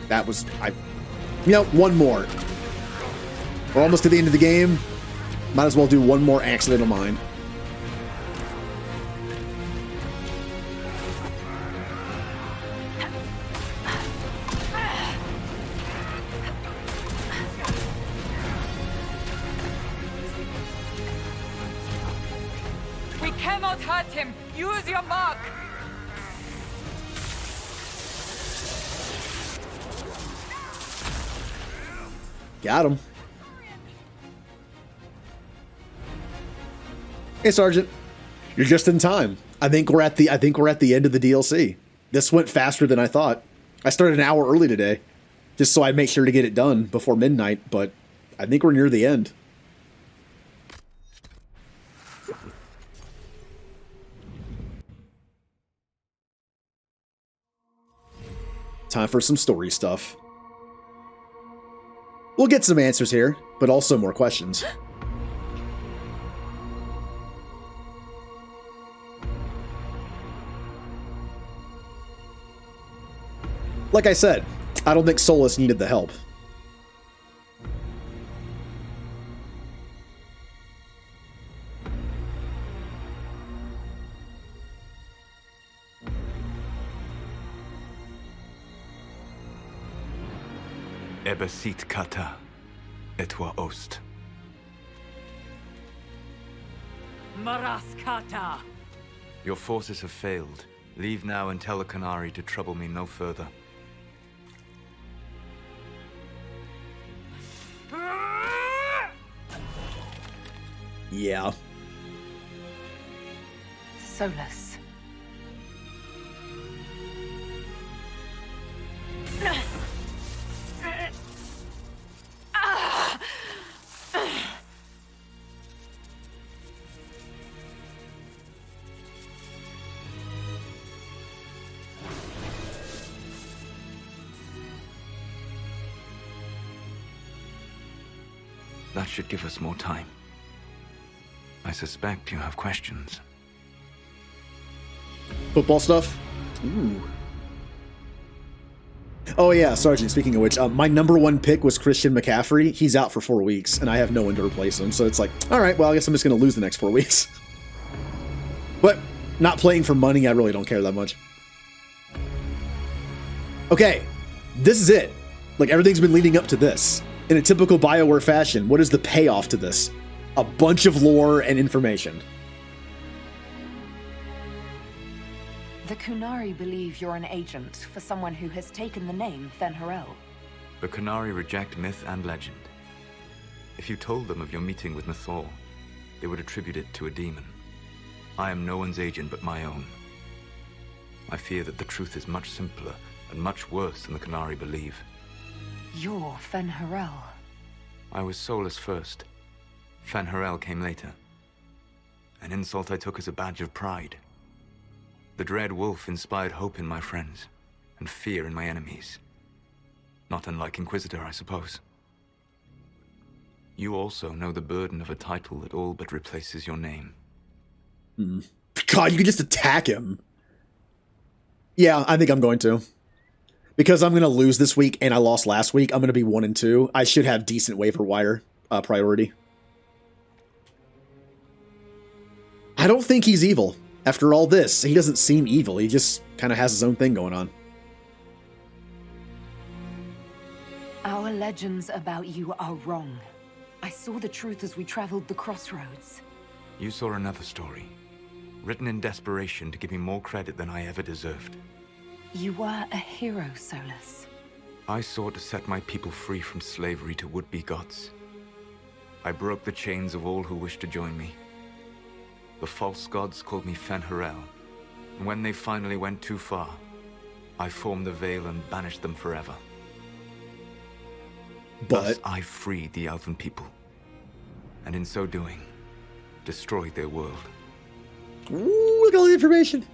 That was... You know, one more. We're almost to the end of the game. Might as well do one more accidental mine. We cannot hurt him. Use your mark. Got him. Hey, Sergeant. You're just in time. I think we're at the end of the DLC. This went faster than I thought. I started an hour early today, just so I'd make sure to get it done before midnight, but I think we're near the end. Time for some story stuff. We'll get some answers here, but also more questions. Like I said, I don't think Solus needed the help. Ebesit kata, etwa ost. Maraskata! Your forces have failed. Leave now and tell the Canary to trouble me no further. Yeah. Solus. That should give us more time. I suspect you have questions. Football stuff? Ooh. Oh yeah, Sergeant, speaking of which, my number one pick was Christian McCaffrey. He's out for 4 weeks, and I have no one to replace him, so it's like, alright, well, I guess I'm just going to lose the next 4 weeks. But not playing for money, I really don't care that much. Okay, this is it. Like, everything's been leading up to this. In a typical BioWare fashion, what is the payoff to this? A bunch of lore and information. The Kunari believe you're an agent for someone who has taken the name Fen'Harel. The Kunari reject myth and legend. If you told them of your meeting with Mythal, they would attribute it to a demon. I am no one's agent but my own. I fear that the truth is much simpler and much worse than the Kunari believe. You're Fen'Harel. I was soulless first. Fen'Harel came later. An insult I took as a badge of pride. The Dread Wolf inspired hope in my friends, and fear in my enemies. Not unlike Inquisitor, I suppose. You also know the burden of a title that all but replaces your name. God, you can just attack him. Yeah, I think I'm going to. Because I'm going to lose this week, and I lost last week, I'm going to be 1 and 2. I should have decent waiver wire priority. I don't think he's evil. After all this, he doesn't seem evil. He just kind of has his own thing going on. Our legends about you are wrong. I saw the truth as we traveled the crossroads. You saw another story, written in desperation to give me more credit than I ever deserved. You were a hero, Solus. I sought to set my people free from slavery to would-be gods. I broke the chains of all who wished to join me. The false gods called me Fen'Harel, and when they finally went too far, I formed the Veil and banished them forever. Thus, I freed the Elven people, and in so doing, destroyed their world. Ooh, look at all the information.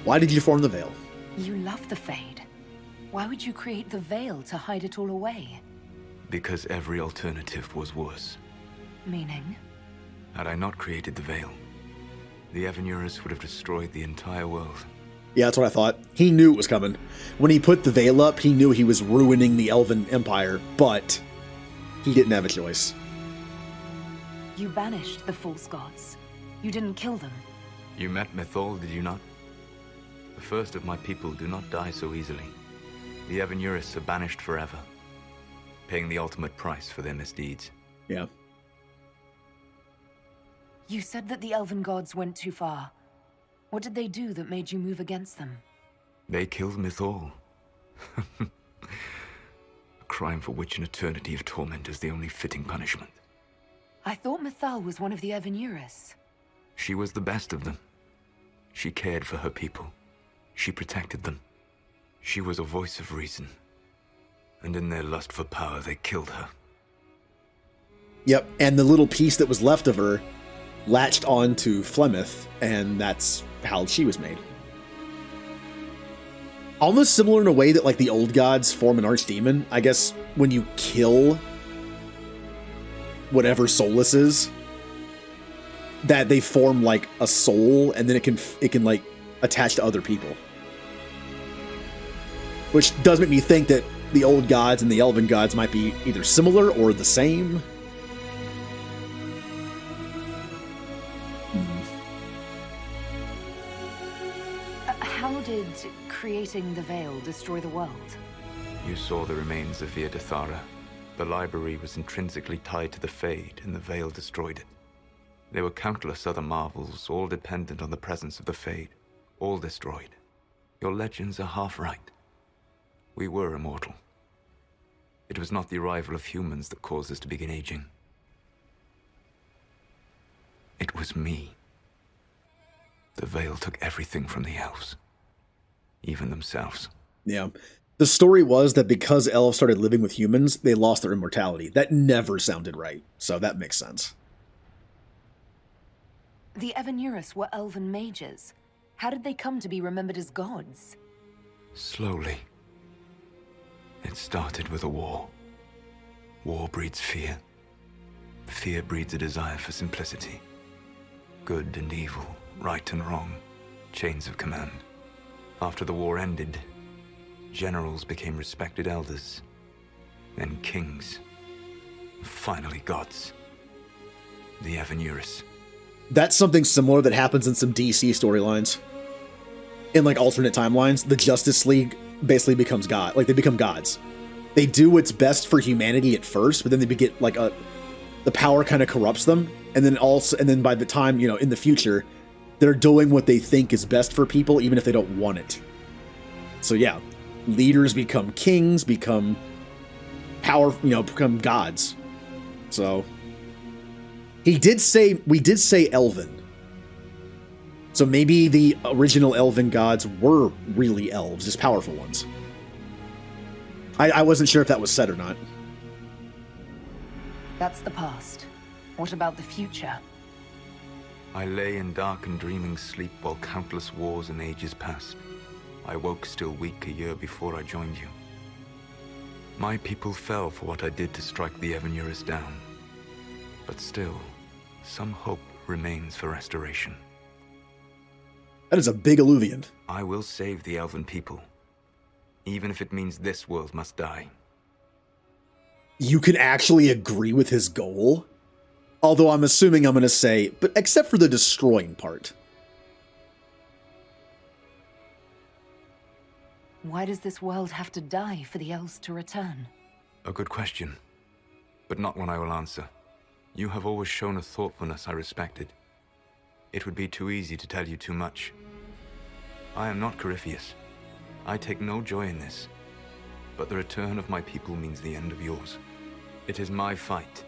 Why did you form the Veil? You love the Fade. Why would you create the Veil to hide it all away? Because every alternative was worse. Meaning? Had I not created the Veil, the Evanurus would have destroyed the entire world. Yeah, that's what I thought. He knew it was coming. When he put the Veil up, he knew he was ruining the Elven Empire, but he didn't have a choice. You banished the false gods. You didn't kill them. You met Mythal, did you not? The first of my people do not die so easily. The Evanurus are banished forever, paying the ultimate price for their misdeeds. Yeah. You said that the Elven gods went too far. What did they do that made you move against them? They killed Mythal. A crime for which an eternity of torment is the only fitting punishment. I thought Mythal was one of the Evanurus. She was the best of them. She cared for her people. She protected them. She was a voice of reason. And in their lust for power, they killed her. Yep, and the little piece that was left of her latched on to Flemeth, and that's how she was made. Almost similar in a way that, like, the old gods form an archdemon. I guess when you kill whatever Solus is, that they form, like, a soul, and then it can like, attach to other people. Which does make me think that the old gods and the elven gods might be either similar or the same. How did creating the Veil destroy the world? You saw the remains of Via de Thara. The library was intrinsically tied to the Fade, and the Veil destroyed it. There were countless other marvels, all dependent on the presence of the Fade, all destroyed. Your legends are half right. We were immortal. It was not the arrival of humans that caused us to begin aging. It was me. The Veil took everything from the elves. Even themselves. Yeah. The story was that because elves started living with humans, they lost their immortality. That never sounded right, so that makes sense. The Evanurus were elven mages. How did they come to be remembered as gods? Slowly. It started with a war. War breeds fear. Fear breeds a desire for simplicity. Good and evil, right and wrong, chains of command. After the war ended, generals became respected elders, then kings, finally gods. The Evanuris. That's something similar that happens in some DC storylines. In like alternate timelines, the Justice League basically becomes God. Like they become gods. They do what's best for humanity at first, but then they get like the power kind of corrupts them, and then by the time, you know, in the future, they're doing what they think is best for people, even if they don't want it. So yeah, leaders become kings, become become gods. So we did say elven. So maybe the original elven gods were really elves, just powerful ones. I wasn't sure if that was said or not. That's the past. What about the future? I lay in dark and dreaming sleep while countless wars and ages passed. I woke still weak a year before I joined you. My people fell for what I did to strike the Evanuris down. But still, some hope remains for restoration. That is a big alluvian. I will save the elven people, even if it means this world must die. You can actually agree with his goal? Although I'm assuming I'm going to say, but except for the destroying part. Why does this world have to die for the elves to return? A good question, but not one I will answer. You have always shown a thoughtfulness I respected. It would be too easy to tell you too much. I am not Corypheus. I take no joy in this. But the return of my people means the end of yours. It is my fight.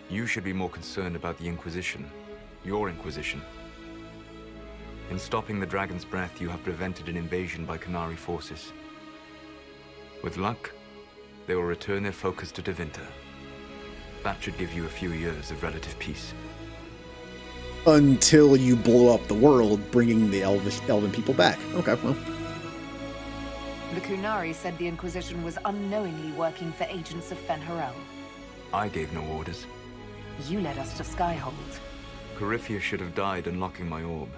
You should be more concerned about the Inquisition, your Inquisition. In stopping the Dragon's Breath, you have prevented an invasion by Qunari forces. With luck, they will return their focus to Tevinter. That should give you a few years of relative peace. Until you blow up the world, bringing the elven people back. Okay, well. The Qunari said the Inquisition was unknowingly working for agents of Fen'Harel. I gave no orders. You led us to Skyhold. Corypheus should have died unlocking my orb.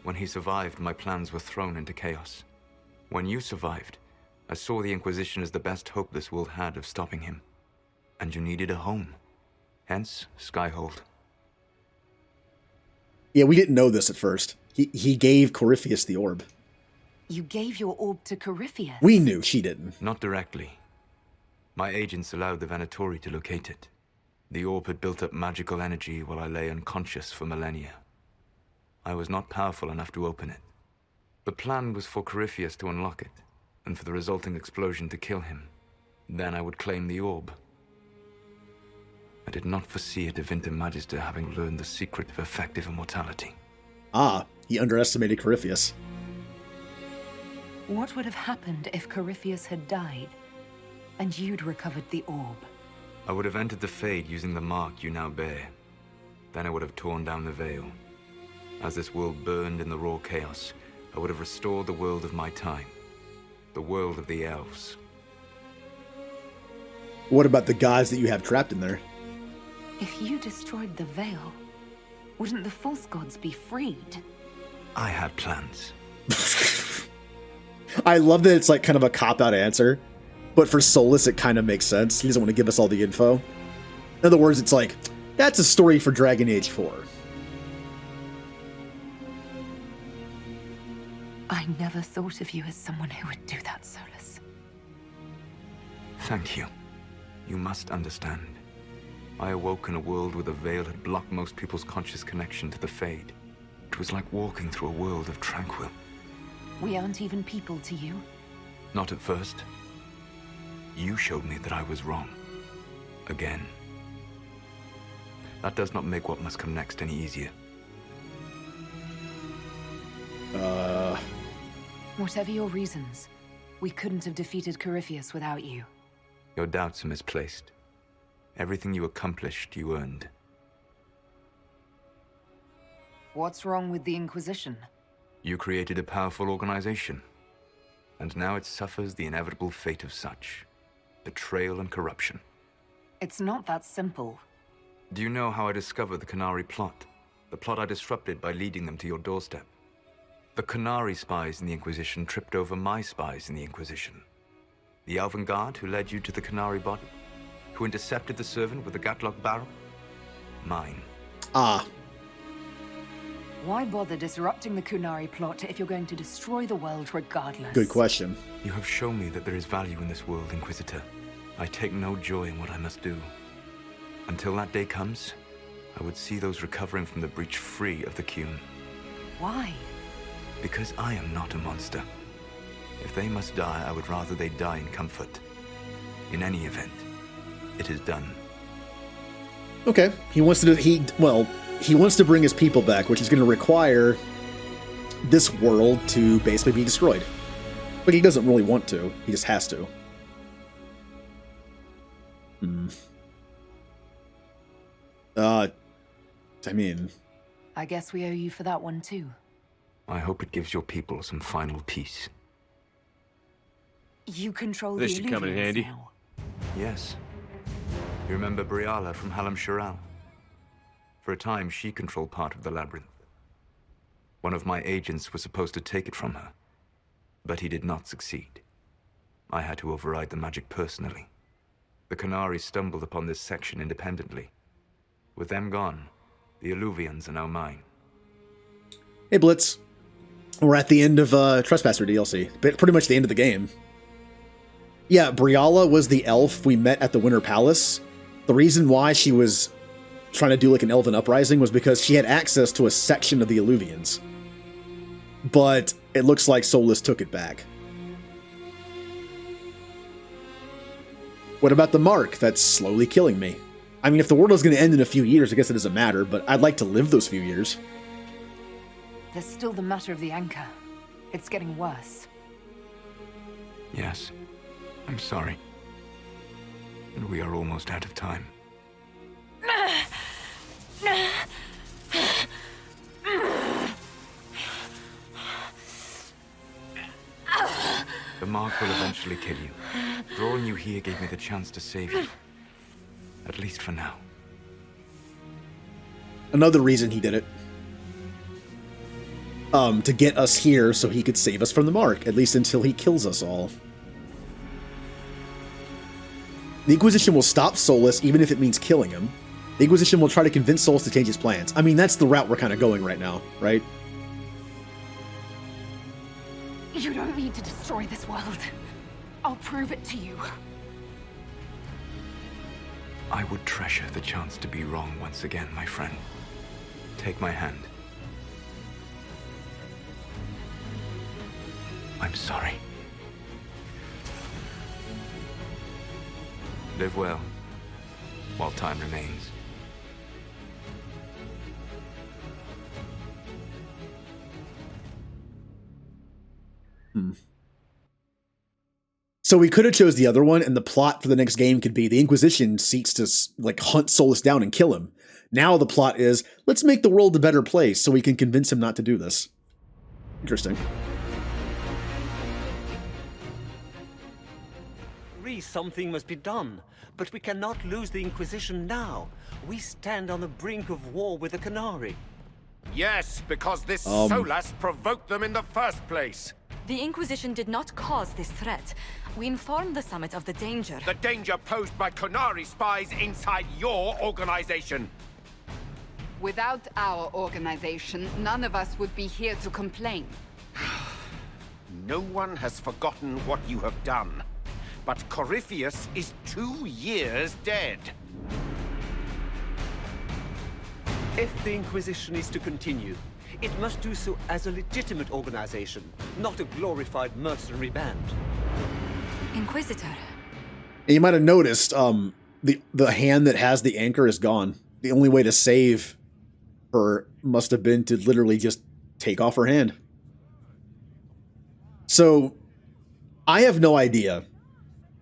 When he survived, my plans were thrown into chaos. When you survived, I saw the Inquisition as the best hope this world had of stopping him. And you needed a home. Hence, Skyhold. Yeah, we didn't know this at first. He gave Corypheus the orb. You gave your orb to Corypheus? We knew, she didn't. Not directly. My agents allowed the Venatori to locate it. The orb had built up magical energy while I lay unconscious for millennia. I was not powerful enough to open it. The plan was for Corypheus to unlock it, and for the resulting explosion to kill him. Then I would claim the orb. I did not foresee a Tevinter Magister having learned the secret of effective immortality. Ah, he underestimated Corypheus. What would have happened if Corypheus had died, and you'd recovered the orb? I would have entered the Fade using the mark you now bear. Then I would have torn down the veil. As this world burned in the raw chaos, I would have restored the world of my time. The world of the elves. What about the gods that you have trapped in there? If you destroyed the veil, wouldn't the false gods be freed? I had plans. I love that it's like kind of a cop-out answer, but for Solus it kind of makes sense. He doesn't want to give us all the info. In other words, it's like, that's a story for Dragon Age 4. I never thought of you as someone who would do that, Solus. Thank you. You must understand. I awoke in a world where the veil had blocked most people's conscious connection to the Fade. It was like walking through a world of tranquil. We aren't even people to you. Not at first. You showed me that I was wrong. Again. That does not make what must come next any easier. Whatever your reasons, we couldn't have defeated Corypheus without you. Your doubts are misplaced. Everything you accomplished, you earned. What's wrong with the Inquisition? You created a powerful organization. And now it suffers the inevitable fate of such. Betrayal and corruption. It's not that simple. Do you know how I discovered the Canary plot? The plot I disrupted by leading them to your doorstep. The Canary spies in the Inquisition tripped over my spies in the Inquisition. The Elven Guard who led you to the Canary body? Who intercepted the servant with the Gatlock barrel? Mine. Ah. Why bother disrupting the Kunari plot if you're going to destroy the world regardless? Good question. You have shown me that there is value in this world, Inquisitor. I take no joy in what I must do. Until that day comes, I would see those recovering from the breach free of the Qun. Why? Because I am not a monster. If they must die, I would rather they die in comfort. In any event, it is done. Okay. He wants to he wants to bring his people back, which is going to require this world to basically be destroyed. But he doesn't really want to. He just has to. I mean... I guess we owe you for that one too. I hope it gives your people some final peace. You control this the should come in Illuvians handy. now. Yes. You remember Briala from Halam Shiral? For a time, she controlled part of the labyrinth. One of my agents was supposed to take it from her, but he did not succeed. I had to override the magic personally. The Canary stumbled upon this section independently. With them gone, the Illuvians are now mine. Hey, Blitz. We're at the end of Trespasser DLC. Pretty much the end of the game. Yeah, Briala was the elf we met at the Winter Palace. The reason why she was trying to do like an elven uprising was because she had access to a section of the Illuvians. But it looks like Solus took it back. What about the mark that's slowly killing me? I mean, if the world is going to end in a few years, I guess it doesn't matter, but I'd like to live those few years. There's still the matter of the anchor. It's getting worse. Yes, I'm sorry. And we are almost out of time. The mark will eventually kill you. Drawing you here gave me the chance to save you. At least for now. Another reason he did it. To get us here so he could save us from the mark, at least until he kills us all. The Inquisition will stop Solus even if it means killing him. The Inquisition will try to convince Solus to change his plans. I mean, that's the route we're kind of going right now, right? You don't need to destroy this world. I'll prove it to you. I would treasure the chance to be wrong once again, my friend. Take my hand. I'm sorry. Live well, while time remains. So we could have chose the other one, and the plot for the next game could be the Inquisition seeks to like hunt Solus down and kill him. Now the plot is, let's make the world a better place so we can convince him not to do this. Interesting. Something must be done, but we cannot lose the Inquisition now. We stand on the brink of war with the Canary. Yes, because this Solas provoked them in the first place. The Inquisition did not cause this threat. We informed the Summit of the danger. The danger posed by Canary spies inside your organization. Without our organization, none of us would be here to complain. No one has forgotten what you have done. But Corypheus is 2 years dead. If the Inquisition is to continue, it must do so as a legitimate organization, not a glorified mercenary band. Inquisitor. And you might have noticed, the hand that has the anchor is gone. The only way to save her must have been to literally just take off her hand. So, I have no idea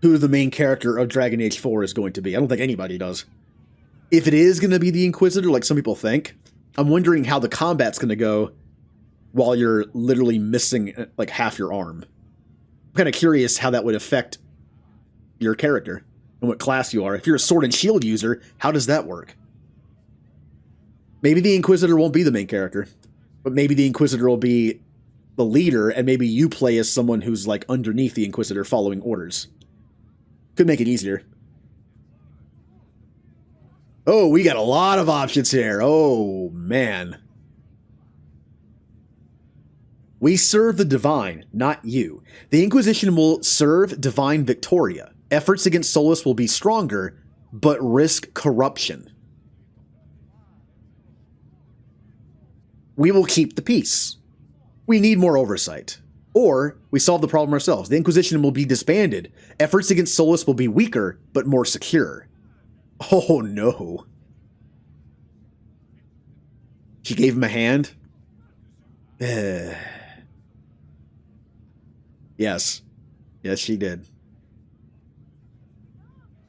who the main character of Dragon Age 4 is going to be. I don't think anybody does. If it is going to be the Inquisitor, like some people think, I'm wondering how the combat's going to go while you're literally missing like half your arm. I'm kind of curious how that would affect your character and what class you are. If you're a sword and shield user, how does that work? Maybe the Inquisitor won't be the main character, but maybe the Inquisitor will be the leader, and maybe you play as someone who's like underneath the Inquisitor following orders. Could make it easier. Oh, we got a lot of options here. Oh, man. We serve the Divine, not you. The Inquisition will serve Divine Victoria. Efforts against Solus will be stronger, but risk corruption. We will keep the peace. We need more oversight. Or, we solve the problem ourselves. The Inquisition will be disbanded. Efforts against Solus will be weaker, but more secure. Oh, no. She gave him a hand? Yes. Yes, she did.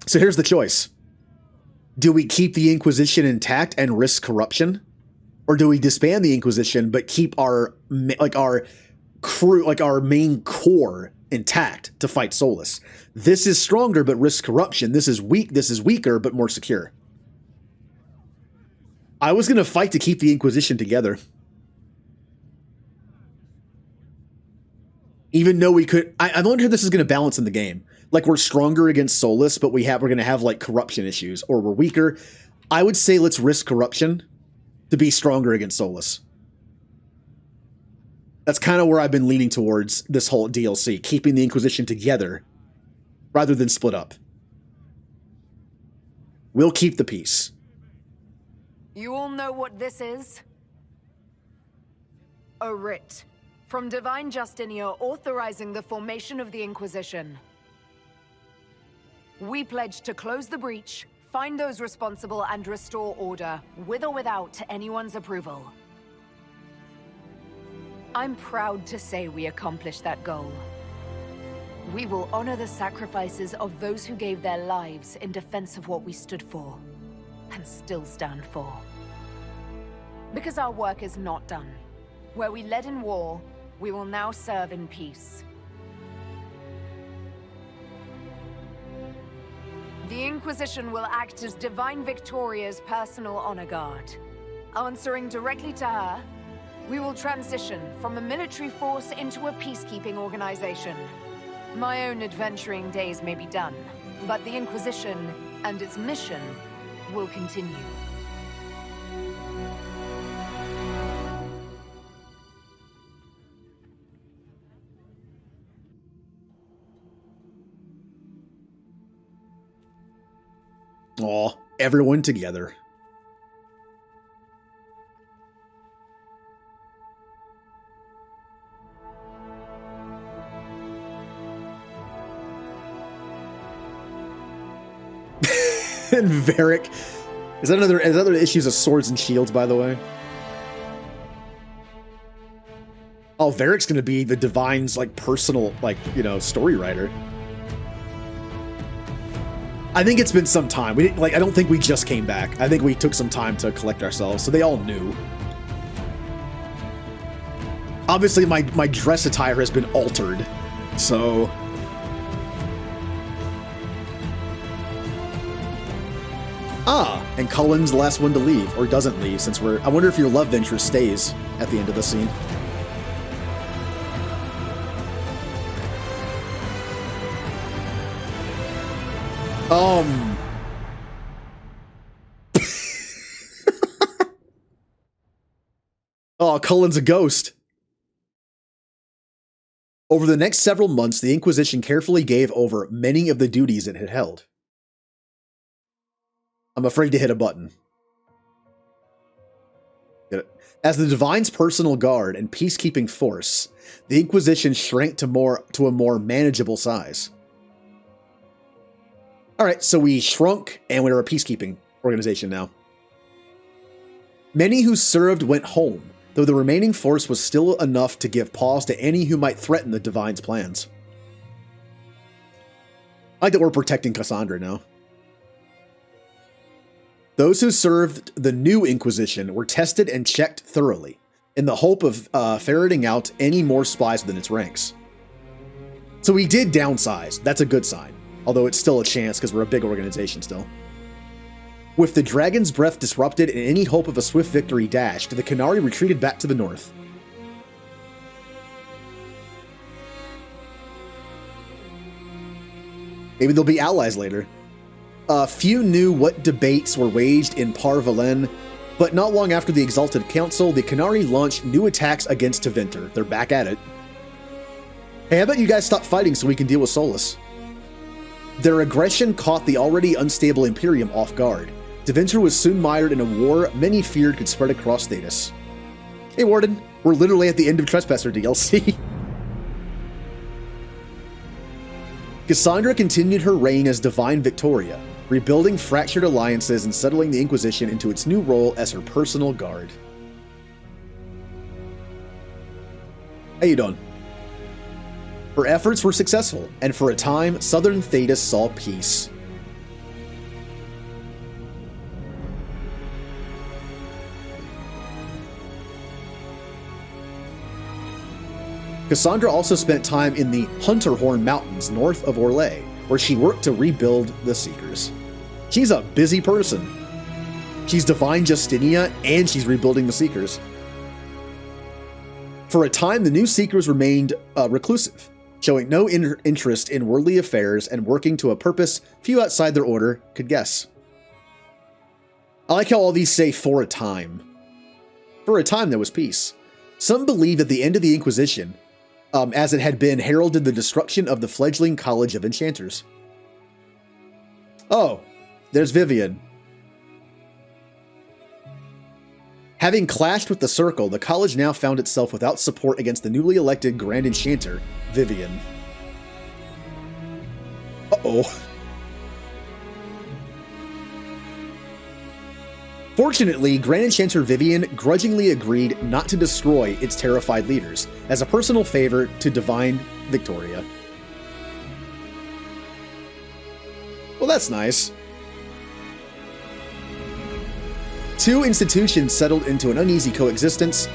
So here's the choice. Do we keep the Inquisition intact and risk corruption? Or do we disband the Inquisition but keep our crew, like our main core intact to fight Solus? This is stronger but risks corruption. This is weaker but more secure. I was going to fight to keep the Inquisition together. Even though we could, I wonder how this is going to balance in the game. Like, we're stronger against Solus, but we're going to have like corruption issues, or we're weaker. I would say let's risk corruption to be stronger against Solus. That's kind of where I've been leaning towards this whole DLC, keeping the Inquisition together rather than split up. We'll keep the peace. You all know what this is? A writ from Divine Justinia authorizing the formation of the Inquisition. We pledge to close the breach, find those responsible, and restore order, with or without anyone's approval. I'm proud to say we accomplished that goal. We will honor the sacrifices of those who gave their lives in defense of what we stood for, and still stand for. Because our work is not done. Where we led in war, we will now serve in peace. The Inquisition will act as Divine Victoria's personal honor guard. Answering directly to her, we will transition from a military force into a peacekeeping organization. My own adventuring days may be done, but the Inquisition and its mission will continue. Aw, everyone together. And Varric. Is that other issues of swords and shields, by the way? Oh, Varric's gonna be the Divine's like personal, story writer. I think it's been some time. We didn't I don't think we just came back. I think we took some time to collect ourselves, so they all knew. Obviously my dress attire has been altered, so and Cullen's the last one to leave, or doesn't leave, since I wonder if your love interest stays at the end of the scene. Oh, Cullen's a ghost. Over the next several months, the Inquisition carefully gave over many of the duties it had held. I'm afraid to hit a button. Get it? As the Divine's personal guard and peacekeeping force, the Inquisition shrank to a more manageable size. Alright, so we shrunk, and we're a peacekeeping organization now. Many who served went home, though the remaining force was still enough to give pause to any who might threaten the Divine's plans. I like that we're protecting Cassandra now. Those who served the new Inquisition were tested and checked thoroughly, in the hope of ferreting out any more spies within its ranks. So we did downsize. That's a good sign. Although it's still a chance because we're a big organization still. With the dragon's breath disrupted and any hope of a swift victory dashed, the Qunari retreated back to the north. Maybe they'll be allies later. Few knew what debates were waged in Par Valen, but not long after the Exalted Council, the Qunari launched new attacks against Tevinter. They're back at it. Hey, how about you guys stop fighting so we can deal with Solus? Their aggression caught the already unstable Imperium off guard. Tevinter was soon mired in a war many feared could spread across Thetis. Hey Warden, we're literally at the end of Trespasser DLC. Cassandra continued her reign as Divine Victoria, rebuilding fractured alliances and settling the Inquisition into its new role as her personal guard. How you doing? Her efforts were successful, and for a time, southern Thetis saw peace. Cassandra also spent time in the Hunterhorn Mountains north of Orlais, where she worked to rebuild the Seekers. She's a busy person. She's Divine Justinia, and she's rebuilding the Seekers. For a time, the new Seekers remained reclusive, showing no interest in worldly affairs and working to a purpose few outside their order could guess. I like how all these say for a time. For a time, there was peace. Some believe that the end of the Inquisition, as it had been, heralded the destruction of the fledgling College of Enchanters. Oh, there's Vivian. Having clashed with the Circle, the college now found itself without support against the newly elected Grand Enchanter, Vivian. Uh-oh. Fortunately, Grand Enchanter Vivian grudgingly agreed not to destroy its terrified leaders, as a personal favor to Divine Victoria. Well, that's nice. Two institutions settled into an uneasy coexistence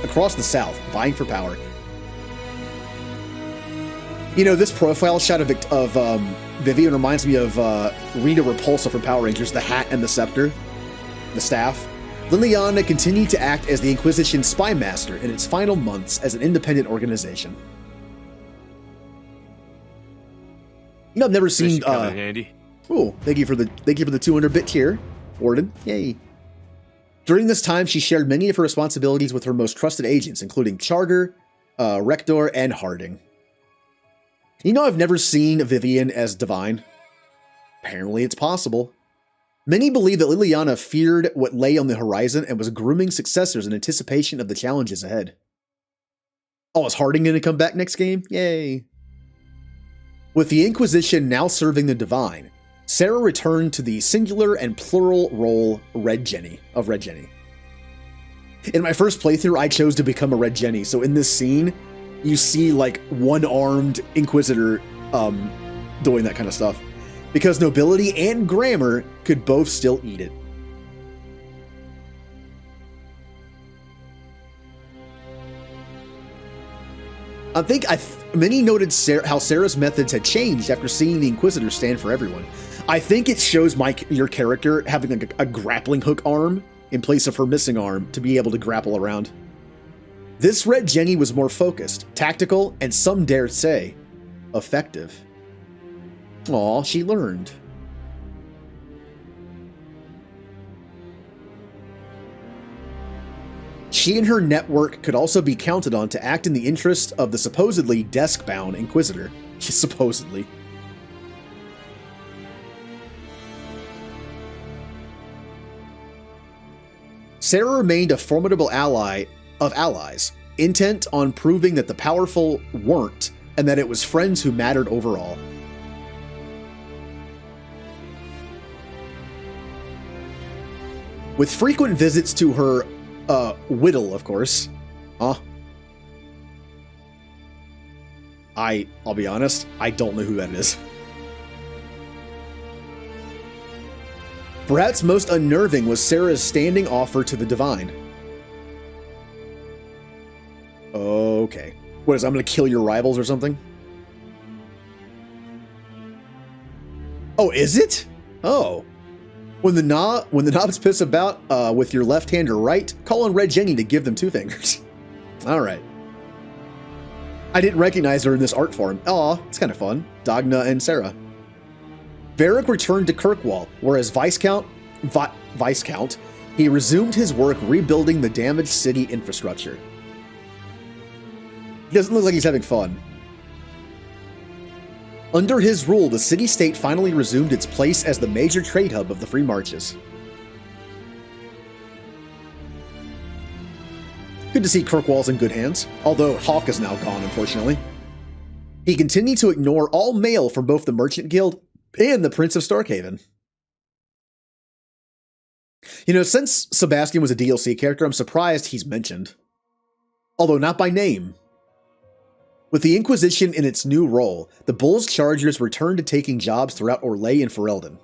across the South, vying for power. You know, this profile shot of Vivian reminds me of Rita Repulsa from Power Rangers, the hat and the scepter. The staff. Liliana continued to act as the Inquisition spy master in its final months as an independent organization. You know, I've never seen. Handy. Oh, thank you for the 200-bit tier, Warden. Yay! During this time, she shared many of her responsibilities with her most trusted agents, including Charter, Rector, and Harding. You know, I've never seen Vivian as Divine. Apparently, it's possible. Many believe that Liliana feared what lay on the horizon and was grooming successors in anticipation of the challenges ahead. Oh, is Harding going to come back next game? Yay. With the Inquisition now serving the Divine, Sarah returned to the singular and plural role of Red Jenny. In my first playthrough, I chose to become a Red Jenny, so in this scene, you see like one-armed Inquisitor doing that kind of stuff. Because nobility and grammar could both still eat it. I think many noted how Sarah's methods had changed after seeing the Inquisitor stand for everyone. I think it shows your character having a grappling hook arm in place of her missing arm to be able to grapple around. This Red Jenny was more focused, tactical, and some dare say, effective. Aw, she learned. She and her network could also be counted on to act in the interest of the supposedly desk-bound Inquisitor. Supposedly. Sarah remained a formidable ally of allies, intent on proving that the powerful weren't, and that it was friends who mattered overall. With frequent visits to her, Whittle, of course. I'll be honest, I don't know who that is. Perhaps most unnerving was Sarah's standing offer to the Divine. Okay. What is, I'm gonna kill your rivals or something? Oh, is it? Oh. When the knobs piss about with your left hand or right, call on Red Jenny to give them 2 fingers. All right. I didn't recognize her in this art form. Aw, it's kind of fun. Dagna and Sarah. Varric returned to Kirkwall, where as Viscount, he resumed his work rebuilding the damaged city infrastructure. He doesn't look like he's having fun. Under his rule, the city-state finally resumed its place as the major trade hub of the Free Marches. Good to see Kirkwall's in good hands, although Hawk is now gone, unfortunately. He continued to ignore all mail from both the Merchant Guild and the Prince of Starkhaven. You know, since Sebastian was a DLC character, I'm surprised he's mentioned. Although not by name. With the Inquisition in its new role, the Bull's Chargers returned to taking jobs throughout Orlais and Ferelden.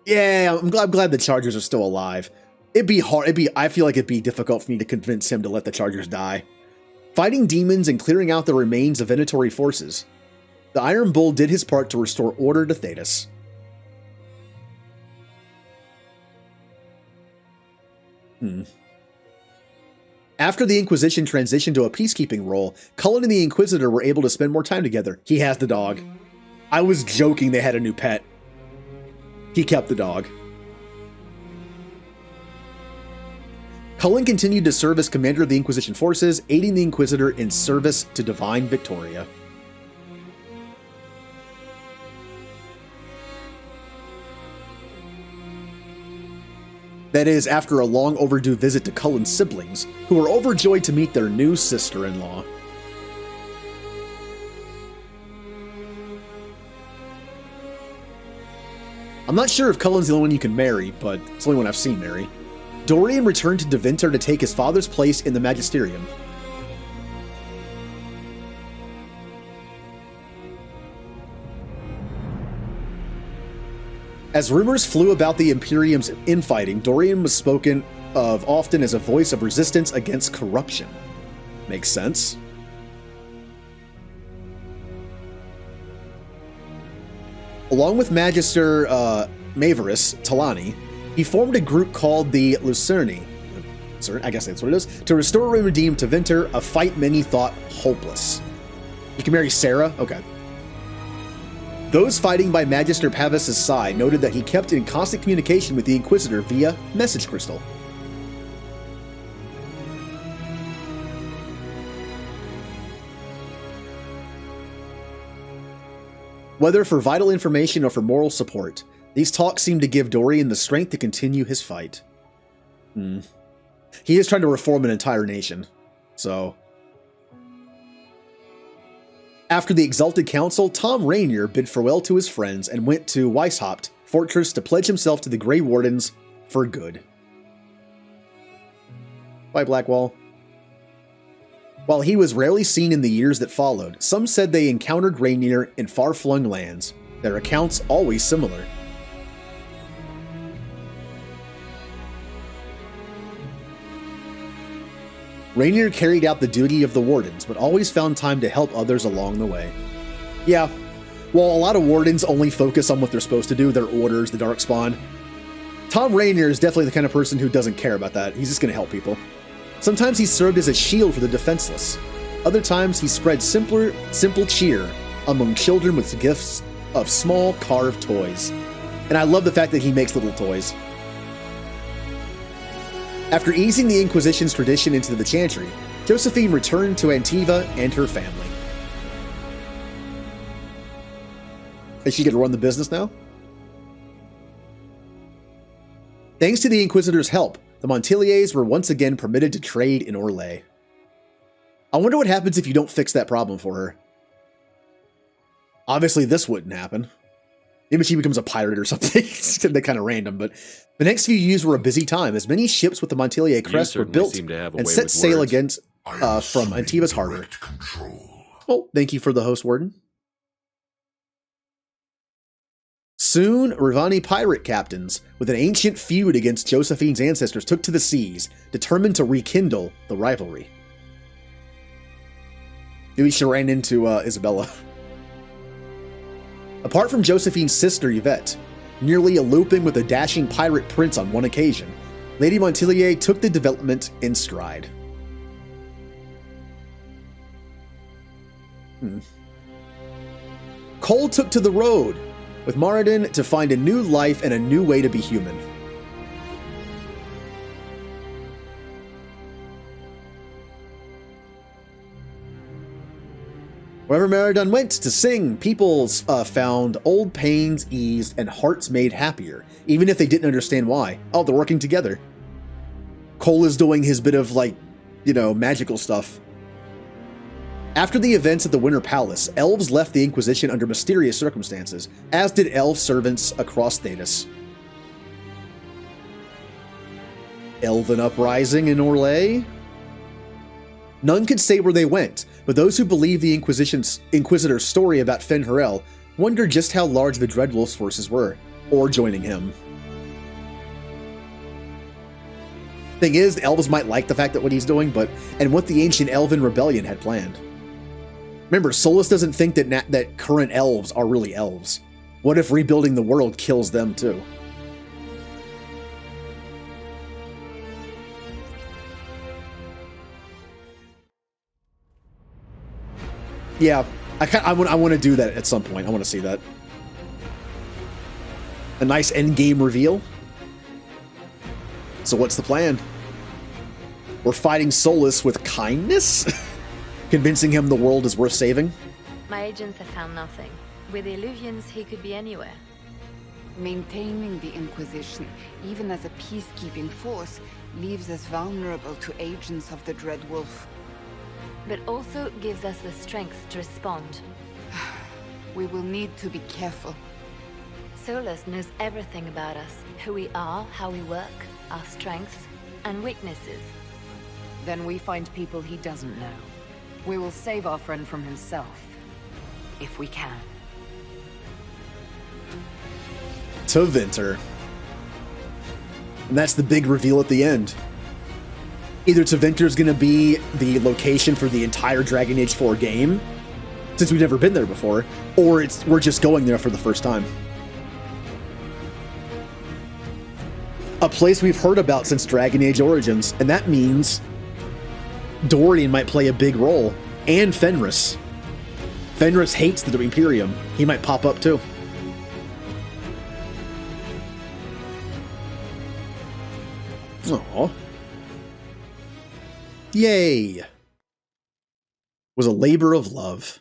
Yeah, I'm glad the Chargers are still alive. It'd be hard. I feel like it'd be difficult for me to convince him to let the Chargers die. Fighting demons and clearing out the remains of Venatori forces, the Iron Bull did his part to restore order to Thedas. After the Inquisition transitioned to a peacekeeping role, Cullen and the Inquisitor were able to spend more time together. He has the dog. I was joking they had a new pet. He kept the dog. Cullen continued to serve as commander of the Inquisition forces, aiding the Inquisitor in service to Divine Victoria. That is, after a long overdue visit to Cullen's siblings, who were overjoyed to meet their new sister-in-law. I'm not sure if Cullen's the only one you can marry, but it's the only one I've seen marry. Dorian returned to Deventer to take his father's place in the Magisterium. As rumors flew about the Imperium's infighting, Dorian was spoken of often as a voice of resistance against corruption. Makes sense. Along with Magister Maverus Talani, he formed a group called the Lucerni, I guess that's what it is, to restore and redeem Deventer, a fight many thought hopeless. You can marry Sarah? Okay. Those fighting by Magister Pavis' side noted that he kept in constant communication with the Inquisitor via message crystal. Whether for vital information or for moral support, these talks seem to give Dorian the strength to continue his fight. He is trying to reform an entire nation, so... After the Exalted Council, Tom Rainier bid farewell to his friends and went to Weishaupt Fortress to pledge himself to the Grey Wardens for good. Bye, Blackwall. While he was rarely seen in the years that followed, some said they encountered Rainier in far-flung lands, their accounts always similar. Rainier carried out the duty of the Wardens, but always found time to help others along the way. Yeah, while a lot of Wardens only focus on what they're supposed to do, their orders, the Darkspawn, Tom Rainier is definitely the kind of person who doesn't care about that. He's just going to help people. Sometimes he served as a shield for the defenseless. Other times he spread simple cheer among children with gifts of small carved toys. And I love the fact that he makes little toys. After easing the Inquisition's tradition into the Chantry, Josephine returned to Antiva and her family. Is she going to run the business now? Thanks to the Inquisitor's help, the Montiliers were once again permitted to trade in Orlais. I wonder what happens if you don't fix that problem for her. Obviously, this wouldn't happen. Maybe she becomes a pirate or something. They're kind of random, but the next few years were a busy time, as many ships with the Montilier crest were built and set sail against from Antiva's harbor. Oh, thank you for the host, Warden. Soon, Rivani pirate captains, with an ancient feud against Josephine's ancestors, took to the seas, determined to rekindle the rivalry. Maybe she ran into Isabella. Apart from Josephine's sister, Yvette, nearly eloping with a dashing pirate prince on one occasion. Lady Montilier took the development in stride. Cole took to the road with Moradin to find a new life and a new way to be human. Wherever Moradin went to sing, people found old pains eased and hearts made happier, even if they didn't understand why. Oh, they're working together. Cole is doing his bit of, like, magical stuff. After the events at the Winter Palace, elves left the Inquisition under mysterious circumstances, as did elf servants across Thedas. Elven uprising in Orlais? None could say where they went, but those who believe the Inquisitor's story about Fen'Harel wonder just how large the Dreadwolf's forces were, or joining him. Thing is, the elves might like the fact that what he's doing, and what the ancient Elven rebellion had planned. Remember, Solus doesn't think that current elves are really elves. What if rebuilding the world kills them too? Yeah, I want to do that at some point. I want to see that. A nice endgame reveal. So what's the plan? We're fighting Solus with kindness? Convincing him the world is worth saving? My agents have found nothing. With the Illuvians, he could be anywhere. Maintaining the Inquisition, even as a peacekeeping force, leaves us vulnerable to agents of the Dreadwolf. But also gives us the strength to respond. We will need to be careful. Solus knows everything about us. Who we are, how we work, our strengths and weaknesses. Then we find people he doesn't know. We will save our friend from himself. If we can. To Vinter. And that's the big reveal at the end. Either Tevinter is going to be the location for the entire Dragon Age 4 game, since we've never been there before, or we're just going there for the first time. A place we've heard about since Dragon Age Origins, and that means Dorian might play a big role, and Fenris. Fenris hates the Imperium. He might pop up too. Aww. Yay. Was a labor of love.